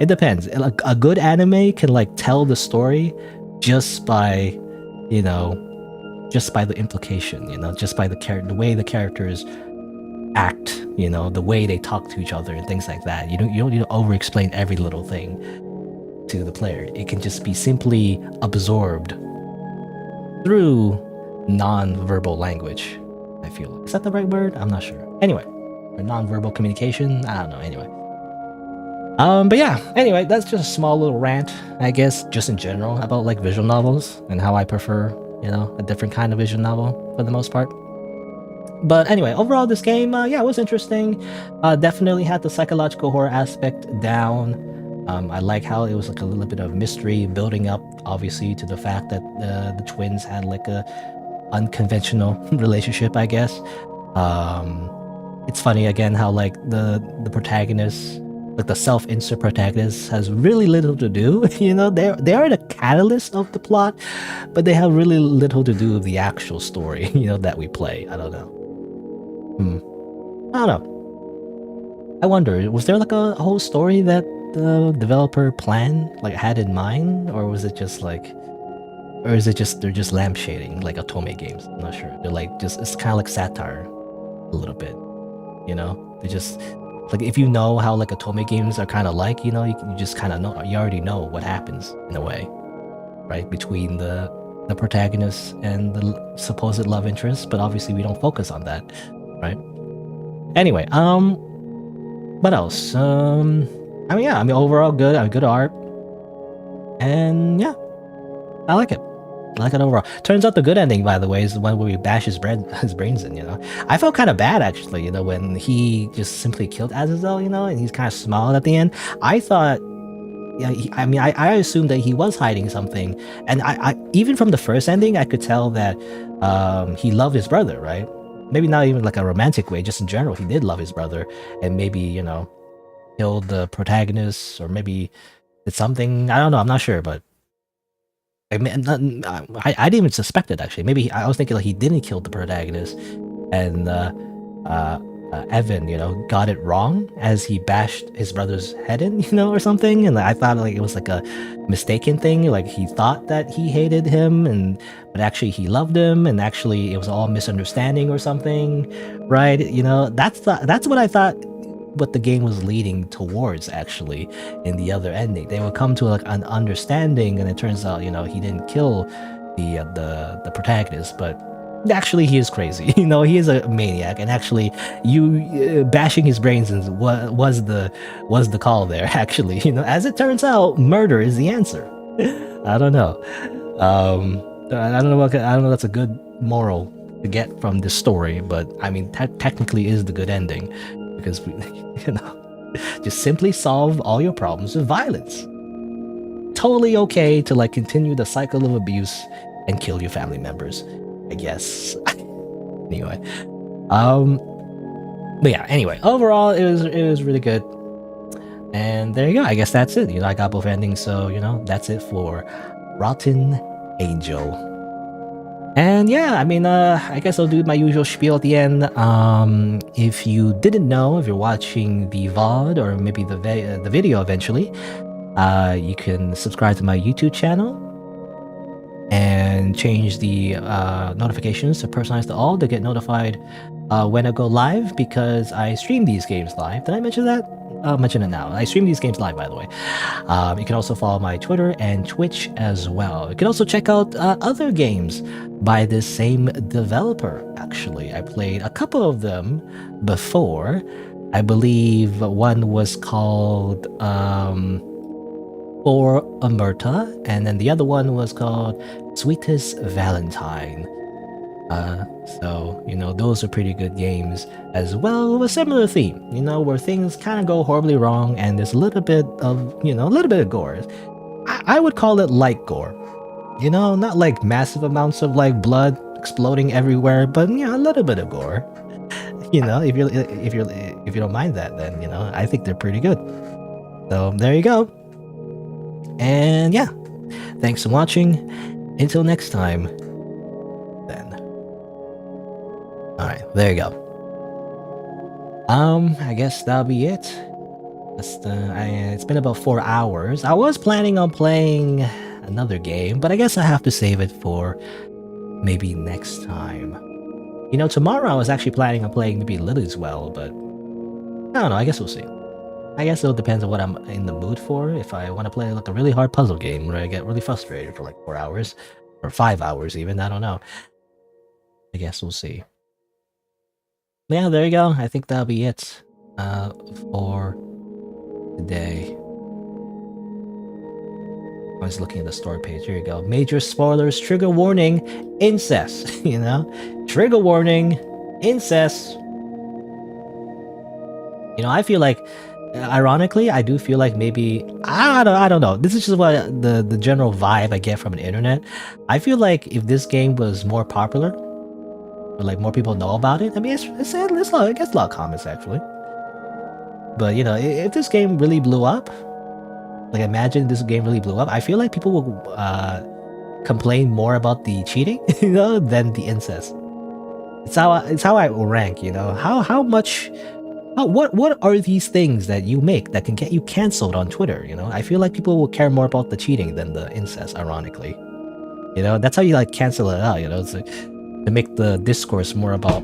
It depends. Like a good anime can like tell the story just by, you know, just by the implication, you know, just by the way the characters act, you know, the way they talk to each other and things like that. You don't need to over explain every little thing to the player. It can just be simply absorbed through non-verbal language, I feel. Is that the right word? I'm not sure. Anyway, or non-verbal communication? I don't know. Anyway. But yeah, anyway, that's just a small little rant, I guess, just in general about like visual novels and how I prefer, you know, a different kind of visual novel for the most part. But anyway, overall, this game, yeah, it was interesting. Definitely had the psychological horror aspect down. I like how it was like a little bit of mystery building up, obviously, to the fact that the twins had like a unconventional relationship, I guess. It's funny again how like the protagonist, like the self-insert protagonist, has really little to do. You know, they are the catalyst of the plot, but they have really little to do with the actual story, you know, that we play. I don't know. I don't know. I wonder, was there like a whole story that the developer planned, like had in mind, or was it just like, or is it just they're just lampshading like Otome games? I'm not sure. They're like just, it's kind of like satire a little bit, you know. They just like, if you know how like Otome games are kind of like, you know, you just kind of know, you already know what happens in a way, right, between the protagonist and the supposed love interest, but obviously we don't focus on that, right? Anyway, what else? I mean, yeah, I mean, overall good. I mean, good art, and yeah, I like it. I like it overall. Turns out the good ending, by the way, is the one where we bash his brains in. You know, I felt kind of bad actually. You know, when he just simply killed Azazel. You know, and he's kind of smiled at the end. I thought, yeah, I mean, I assumed that he was hiding something, and I even from the first ending, I could tell that he loved his brother, right? Maybe not even like a romantic way, just in general, he did love his brother, and maybe, you know, killed the protagonist, or maybe did something. I don't know. I'm not sure, but I mean, I didn't even suspect it actually. Maybe I was thinking like he didn't kill the protagonist, and Evan, you know, got it wrong as he bashed his brother's head in, you know, or something. And I thought like it was like a mistaken thing. Like he thought that he hated him, but actually he loved him, and actually it was all misunderstanding or something, right? You know, that's what I thought. What the game was leading towards actually in the other ending, they would come to like an understanding, and it turns out, you know, he didn't kill the protagonist, but actually he is crazy. You know, he is a maniac, and actually you bashing his brains was the call there. Actually, you know, as it turns out, murder is the answer. I don't know. I don't know. I don't know. That's a good moral to get from this story, but I mean, technically is the good ending. because just simply solve all your problems with violence. Totally okay to like continue the cycle of abuse and kill your family members, I guess. Anyway, but yeah, anyway, overall it was really good. And there you go. I guess that's it. I got both endings, so that's it for Rotten Angel. And yeah, I mean, I guess I'll do my usual spiel at the end. If you didn't know, if you're watching the VOD or maybe the video eventually, you can subscribe to my YouTube channel and change the notifications to personalize to all to get notified when I go live, because I stream these games live. Did I mention that? I'll mention it now. I stream these games live, by the way. You can also follow my Twitter and Twitch as well. You can also check out other games by this same developer, actually. I played a couple of them before. I believe one was called For Omerta, and then the other one was called Sweetest Valentine. So, those are pretty good games as well, with a similar theme, where things kind of go horribly wrong and there's a little bit of gore. I would call it light gore, not like massive amounts of like blood exploding everywhere, but a little bit of gore. If you don't mind that, then I think they're pretty good. So there you go. And yeah, thanks for watching. Until next time. Alright, there you go. I guess that'll be it. It's been about 4 hours. I was planning on playing another game, but I guess I have to save it for maybe next time. Tomorrow I was actually planning on playing maybe Lily's Well, but I don't know, I guess we'll see. I guess it'll depend on what I'm in the mood for. If I want to play like a really hard puzzle game where I get really frustrated for like 4 hours, or 5 hours even, I don't know. I guess we'll see. Yeah, there you go. I think that'll be it for today. I was looking at the story page. Here you go. Major spoilers, trigger warning, incest. Trigger warning, incest. I feel like, ironically, I do feel like maybe I don't know. This is just what the general vibe I get from the internet. I feel like if this game was more popular, like more people know about it. I mean, it gets a lot of comments actually. But if this game really blew up, like imagine this game really blew up, I feel like people will complain more about the cheating, than the incest. It's how I rank. How much. What are these things that you make that can get you canceled on Twitter? I feel like people will care more about the cheating than the incest. Ironically, that's how you like cancel it out. It's like, to make the discourse more about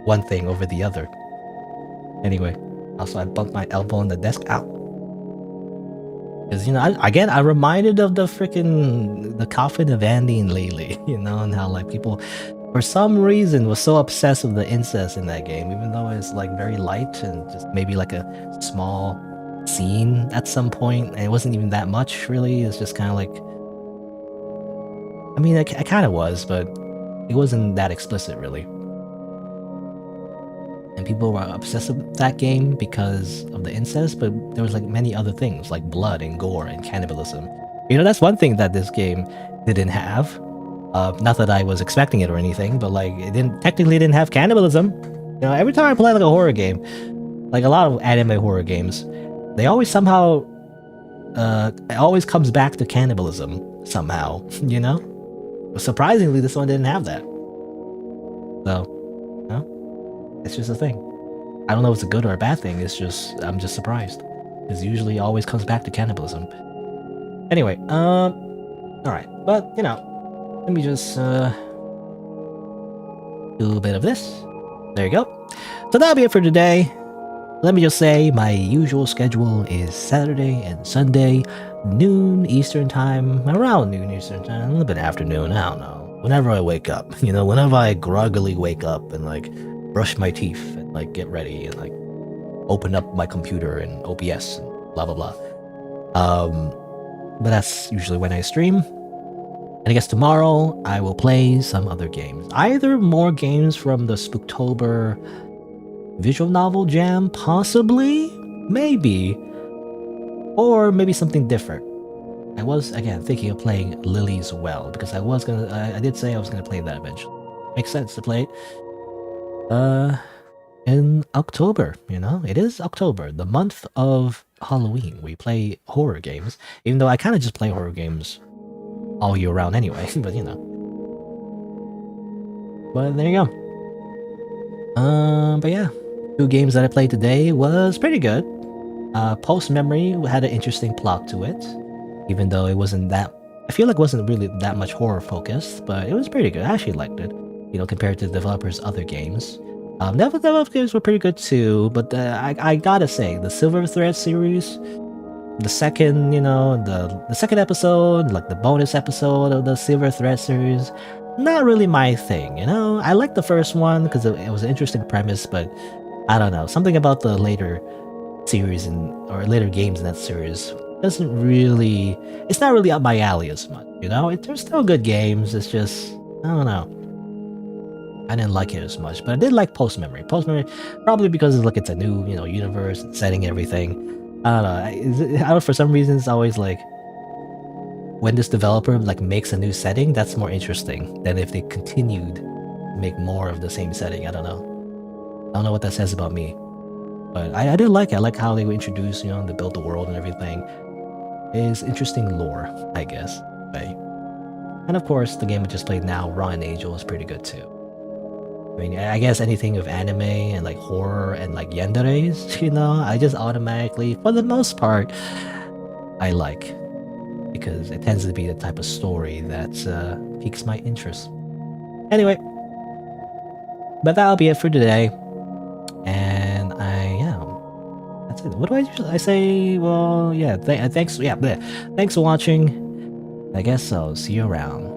one thing over the other. Anyway, also I bumped my elbow on the desk. Ow. Because I'm reminded of the coffin of Andy and Laylee, and how like people for some reason was so obsessed with the incest in that game, even though it's like very light and just maybe like a small scene at some point, and it wasn't even that much really. It's just kind of like, I mean, it kind of was, but it wasn't that explicit, really. And people were obsessed with that game because of the incest, but there was like many other things, like blood and gore and cannibalism. That's one thing that this game didn't have. Not that I was expecting it or anything, but like it technically didn't have cannibalism. Every time I play like a horror game, like a lot of anime horror games, they always somehow, it always comes back to cannibalism somehow, But surprisingly, this one didn't have that. So, it's just a thing. I don't know if it's a good or a bad thing. It's just, I'm just surprised. Because usually it always comes back to cannibalism. Anyway, alright. But, let me just do a bit of this. There you go. So that'll be it for today. Let me just say my usual schedule is Saturday and Sunday, noon Eastern time, around noon Eastern time, a little bit afternoon, I don't know. Whenever I wake up, whenever I groggily wake up and like brush my teeth and like get ready and like open up my computer and OBS and blah blah blah. But that's usually when I stream. And I guess tomorrow I will play some other games. Either more games from the Spooktober Visual novel jam, possibly, maybe, or maybe something different. I was again thinking of playing Lily's Well because I did say I was gonna play that eventually. Makes sense to play it. In October, it is October, the month of Halloween. We play horror games, even though I kind of just play horror games all year round anyway. But but there you go. But yeah, 2 games that I played today was pretty good. Post Memory had an interesting plot to it, even though it wasn't that. I feel like it wasn't really that much horror focused, but it was pretty good. I actually liked it, compared to the developers' other games. Developers games were pretty good too, but I gotta say, the Silver Thread series, the second, the second episode, like the bonus episode of the Silver Thread series, not really my thing. I liked the first one because it was an interesting premise, but I don't know, something about the later series or later games in that series it's not really up my alley as much, they're still good games, it's just, I don't know, I didn't like it as much, but I did like Post Memory, probably because it's a new, universe and setting, everything. I don't know, I don't know, for some reason it's always like when this developer makes a new setting, that's more interesting than if they continued to make more of the same setting. I don't know what that says about me. But I did like it. I like how they introduce, they built the world and everything. It's interesting lore, I guess. Right? And of course, the game we just played now, Raw and Angel, is pretty good too. I mean, I guess anything of anime and horror and yanderes, I just automatically, for the most part, I like. Because it tends to be the type of story that piques my interest. Anyway, but that'll be it for today. And that's it. What do I usually I say? Well, yeah, thanks. Yeah, thanks for watching. I guess I'll see you around.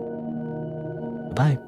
Bye.